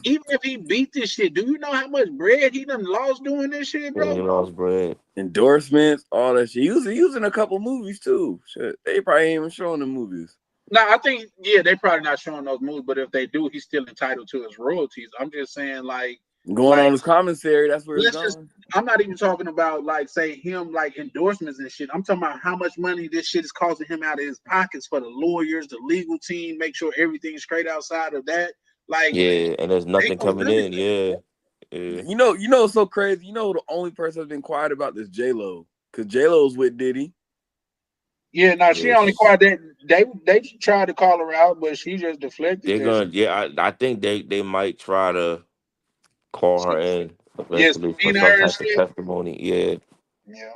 Even if he beat this shit, do you know how much bread he done lost doing this shit, bro? Yeah, he lost bread. Endorsements, all that shit. He was in a couple movies too. Shit. They probably ain't even showing the movies. No, I think, they probably not showing those movies, but if they do, he's still entitled to his royalties. I'm just saying, like, going on his commentary, that's where it's going. I'm not even talking about, like, say, him, like, endorsements and shit. I'm talking about how much money this shit is costing him out of his pockets for the lawyers, the legal team, make sure everything's straight outside of that. Like, yeah, and there's nothing coming in. Yeah. You know what's so crazy? You know the only person that's been quiet about this J-Lo, because J-Lo's with Diddy. Yeah, no, she only quiet. They tried to call her out, but she just deflected. They're gonna. Yeah, I think they might try to call her in eventually for some type of testimony. Yeah. Yeah.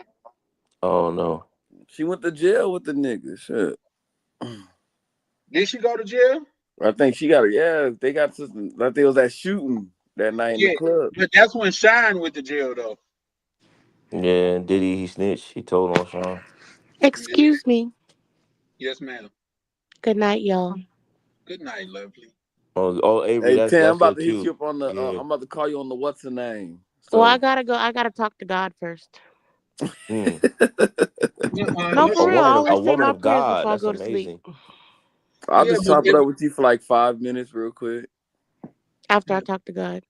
Oh no. She went to jail with the nigga. Shit. Did she go to jail? I think she got it. Yeah, they got something. Like there was that shooting that night in the club. But that's when Shine went to jail, though. Yeah, and Diddy, he snitched. He told on Sean. Excuse me. Yes, ma'am. Good night, y'all. Good night, lovely. Oh, Avery, hey, that's Tam, that's I'm about to cute. hit you up on the. Yeah. I'm about to call you on the what's the name. So. Well, I gotta go. I gotta talk to God first. Mm. No, for real. I always say my prayers God. before I That's go to amazing. sleep. I'll just chop it up with you for like 5 minutes, real quick. After I talk to God.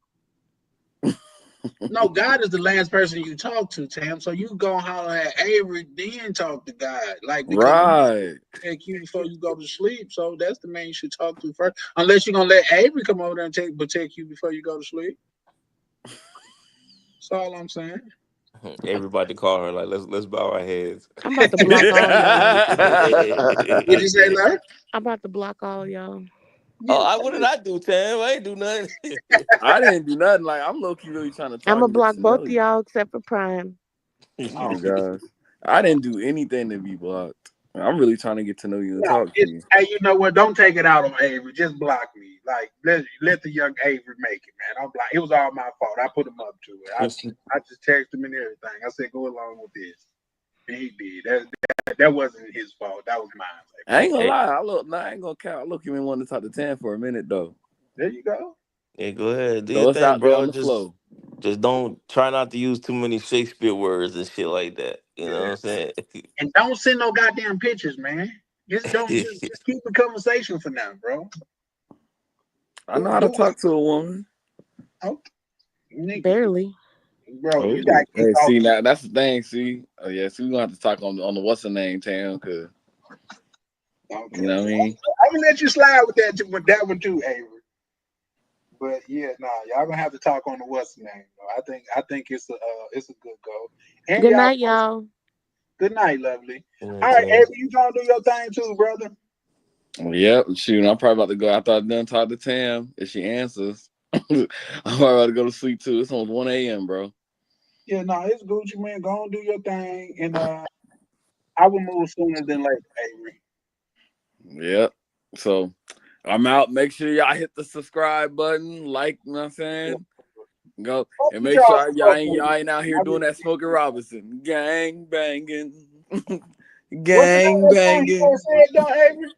No, God is the last person you talk to, Tam. So you go holler at Avery, then talk to God. Like, right. Take you before you go to sleep. So that's the man you should talk to first. Unless you're gonna let Avery come over there and protect you before you go to sleep. That's all I'm saying. Everybody call her like, let's bow our heads. I'm about to block all y'all. What'd you say, Larry? I'm about to block all y'all. Oh, what did I do, Tam? I ain't do nothing. I didn't do nothing. Like I'm low key really trying to talk. I'm gonna block both of y'all except for Prime. Oh gosh, I didn't do anything to be blocked. I'm really trying to get to know you and talk to you. Hey, you know what? Don't take it out on Avery. Just block me. Like let the young Avery make it, man. I'm like, it was all my fault. I put him up to it. I just texted him and everything. I said, go along with this, and he did. That wasn't his fault. That was mine. I ain't gonna lie. I ain't gonna count. I look, even wanted to talk to Tam for a minute though. There you go. Yeah, go ahead. Do So your it's thing, out there bro. on the flow. Just don't try not to use too many Shakespeare words and shit like that. You know what I'm saying? And don't send no goddamn pictures, man. Just keep the conversation for now, bro. I know how to talk to a woman. Oh, barely. Bro, you got see now that's the thing. See, oh yeah, so we gonna have to talk on the what's the name, Tam, because you know what I mean. I'm gonna let you slide with that one too, Avery. But yeah, nah, y'all gonna have to talk on the what's the name though. I think it's a good goal. And Good y'all, night, y'all. good night, lovely. Yeah, All right, Tam. Avery, you gonna do your thing too, brother. Yep, shoot, I'm probably about to go after I done talk to Tam. If she answers, I'm probably about to go to sleep too. It's almost 1 a.m., bro. Yeah, no, it's Gucci, man. Go and do your thing, and I will move sooner than later, Avery. Yep. So I'm out. Make sure y'all hit the subscribe button, like, you know what I'm saying? Go Fuck and with make y'all sure y'all ain't out here doing that Smokey Robinson. Gang banging. What's the name Gang of that song you banging. gonna say it, though, Avery?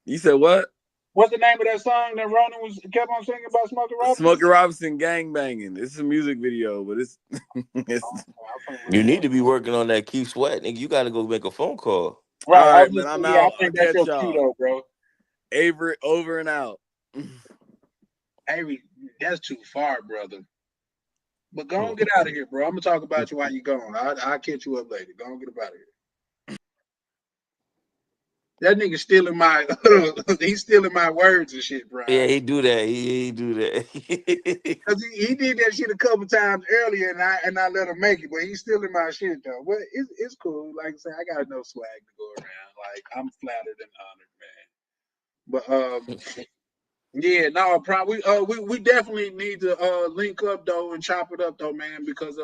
You said what? What's the name of that song that Ronan was kept on singing about Smokey Robinson? Smokey Robinson gang banging. It's a music video, but it's You need to be working on that Keith Sweat, nigga. You gotta go make a phone call. Right, all I right, was man. just I'm saying, yeah, I out. I'll think that's catch your cue, y'all. though, bro. Avery over and out. Avery, that's too far, brother. But go on, get out of here, bro. I'm gonna talk about you while you going. I'll catch you up later. Go on, get up out of here. That nigga stealing my he's stealing my words and shit, bro. Yeah, he do that. He do that. Cause he did that shit a couple times earlier, and I let him make it, but he's stealing my shit though. But it's cool. Like I said, I got enough swag to go around. Like I'm flattered and honored, man. But yeah, no, probably we definitely need to link up though and chop it up though, man, because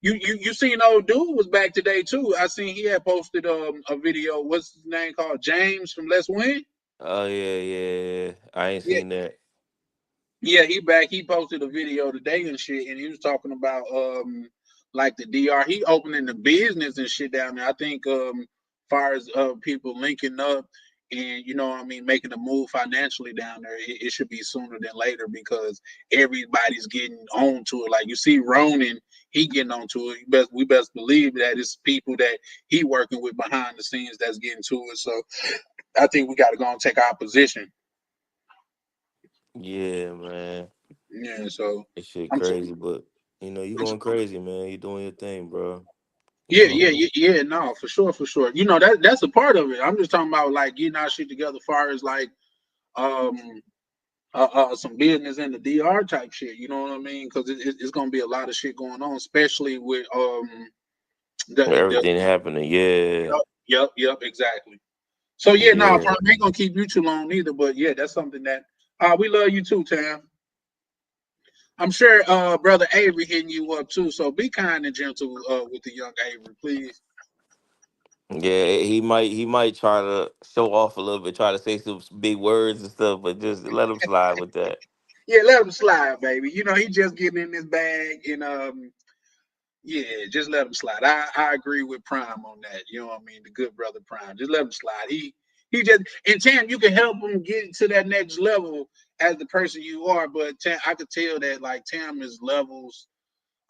you seen old dude was back today too. I seen he had posted a video. What's his name called? James from Let's Win. Oh yeah. I ain't Yeah, seen that. yeah, he back. He posted a video today and shit, and he was talking about like the DR. He opening the business and shit down there. I think far as people linking up and you know what I mean, making a move financially down there, it should be sooner than later because everybody's getting on to it. Like you see Ronan, he getting on to it. We best believe that it's people that he working with behind the scenes that's getting to it. So I think we got to go and take our position. Yeah, man. Yeah, so This shit I'm crazy, but you going crazy, man. You doing your thing, bro. No, for sure, for sure. You know that's a part of it. I'm just talking about like getting our shit together, as far as like um some business in the DR type shit. You know what I mean? Because it's gonna be a lot of shit going on, especially with the Everything happening, yeah. yep, exactly. So yeah, no, Yeah. I ain't gonna keep you too long either. But yeah, that's something that we love you too, Tam. I'm sure brother Avery hitting you up too. So be kind and gentle with the young Avery, please. Yeah, he might try to show off a little bit, try to say some big words and stuff, but just let him slide with that. Yeah, let him slide, baby. You know, he just getting in his bag and yeah, just let him slide. I agree with Prime on that. You know what I mean? The good brother Prime. Just let him slide. He just and Tam, you can help him get to that next level as the person you are, but Tam, I could tell that like Tam is levels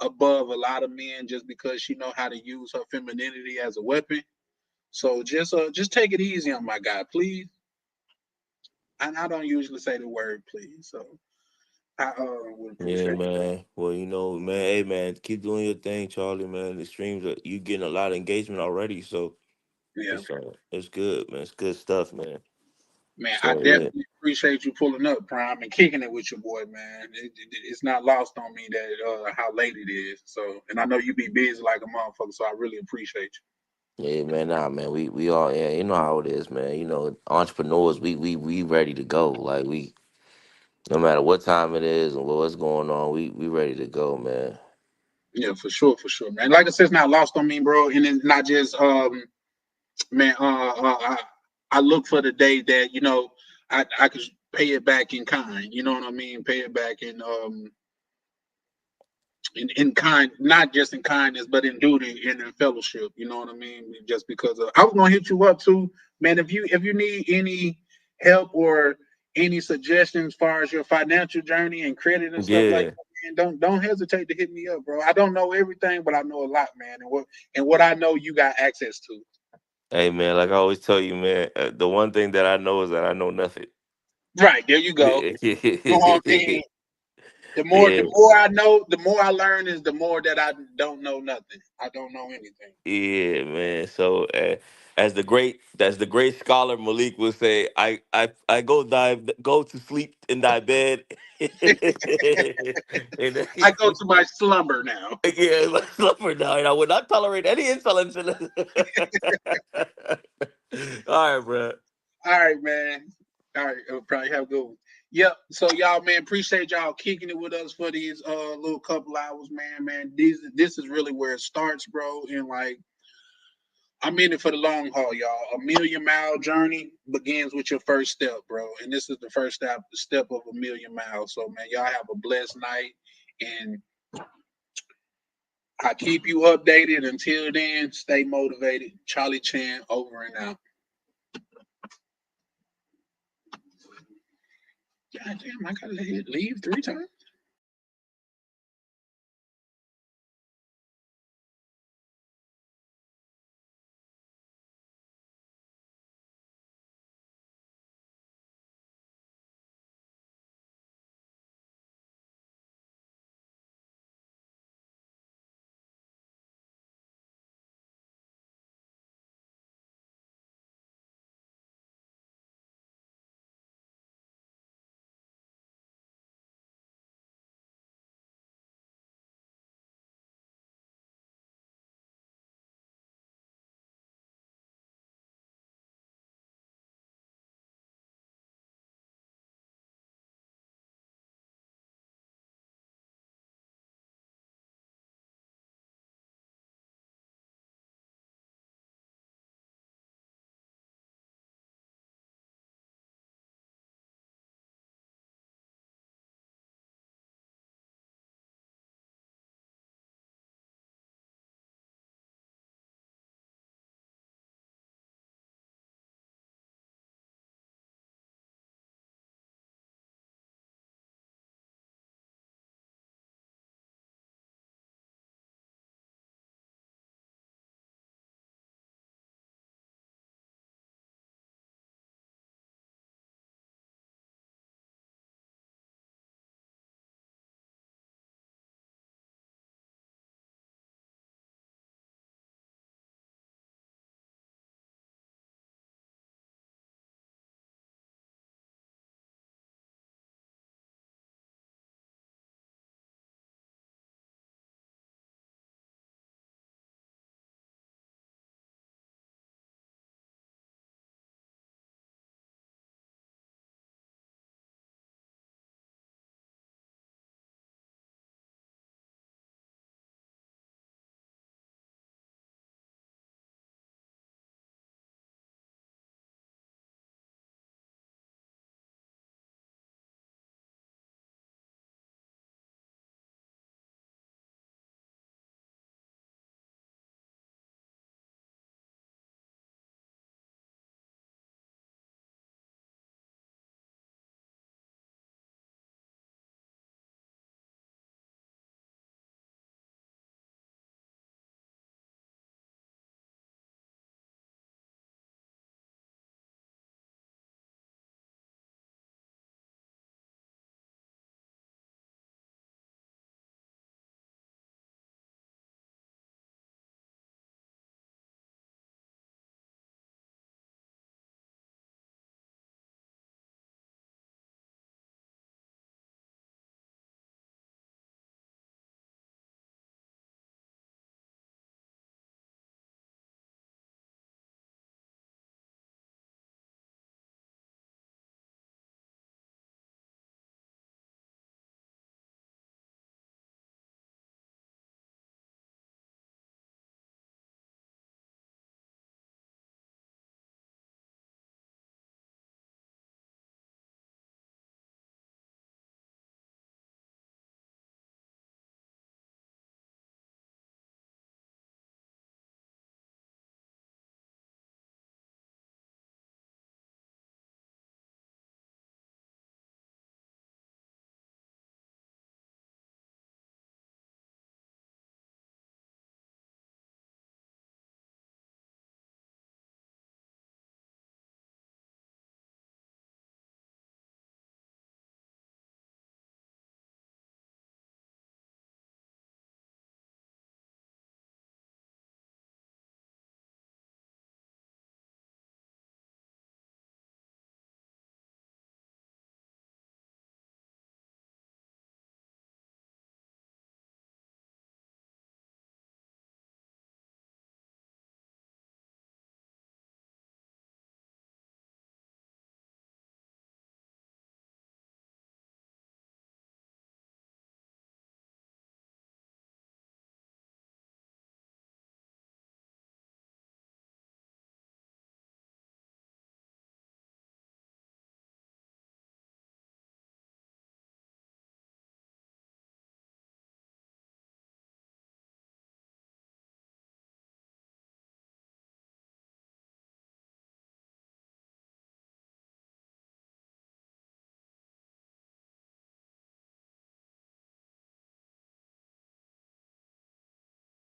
above a lot of men just because she know how to use her femininity as a weapon. So just take it easy on my guy, please. And I don't usually say the word please, so I would Yeah, appreciate man. Well, man, hey man, keep doing your thing, Charlie, man. The streams are you getting a lot of engagement already, so it. Yeah. it's good, man. It's good stuff, man. Man, I So yeah. definitely appreciate you pulling up, Prime, and kicking it with your boy, man. It's not lost on me that how late it is. So, and I know you be busy like a motherfucker, so I really appreciate Yeah, man, nah, man. We all, yeah, you know how it is, man. Entrepreneurs, we ready to go. Like no matter what time it is and what's going on, we ready to go, man. you. Yeah, for sure, man. Like I said, it's not lost on me, bro. And it's not just man. I look for the day that I could pay it back in kind. You know what I mean? Pay it back in kind, not just in kindness, but in duty and in fellowship. You know what I mean? Just because I was gonna hit you up too, man. If you need any help or any suggestions as far as your financial journey and credit and stuff like Yeah. that, man, don't hesitate to hit me up, bro. I don't know everything, but I know a lot, man. And what I know, you got access to. Hey, man, like I always tell you, man, the one thing that I know is that I know nothing. Right there, you go. You know what I mean? The Yeah, more I know, the more I learn is the more that I don't know nothing. I don't know anything. yeah, man. So as the great scholar Malik would say, I go to sleep in thy bed. And then I go to my slumber now. yeah, my slumber now, and I would not tolerate any insolence. All right, bro. All right, man. All right, probably have a good one. Yep. So y'all, man, appreciate y'all kicking it with us for these little couple hours, man. Man, this is really where it starts, bro. And like, I'm in it for the long haul, y'all. A 1,000,000-mile journey begins with your first step, bro. And this is the first step of 1,000,000 miles. So, man, y'all have a blessed night, and I keep you updated. Until then, stay motivated. Charlie Chan, over and out. God damn, I gotta leave 3 times.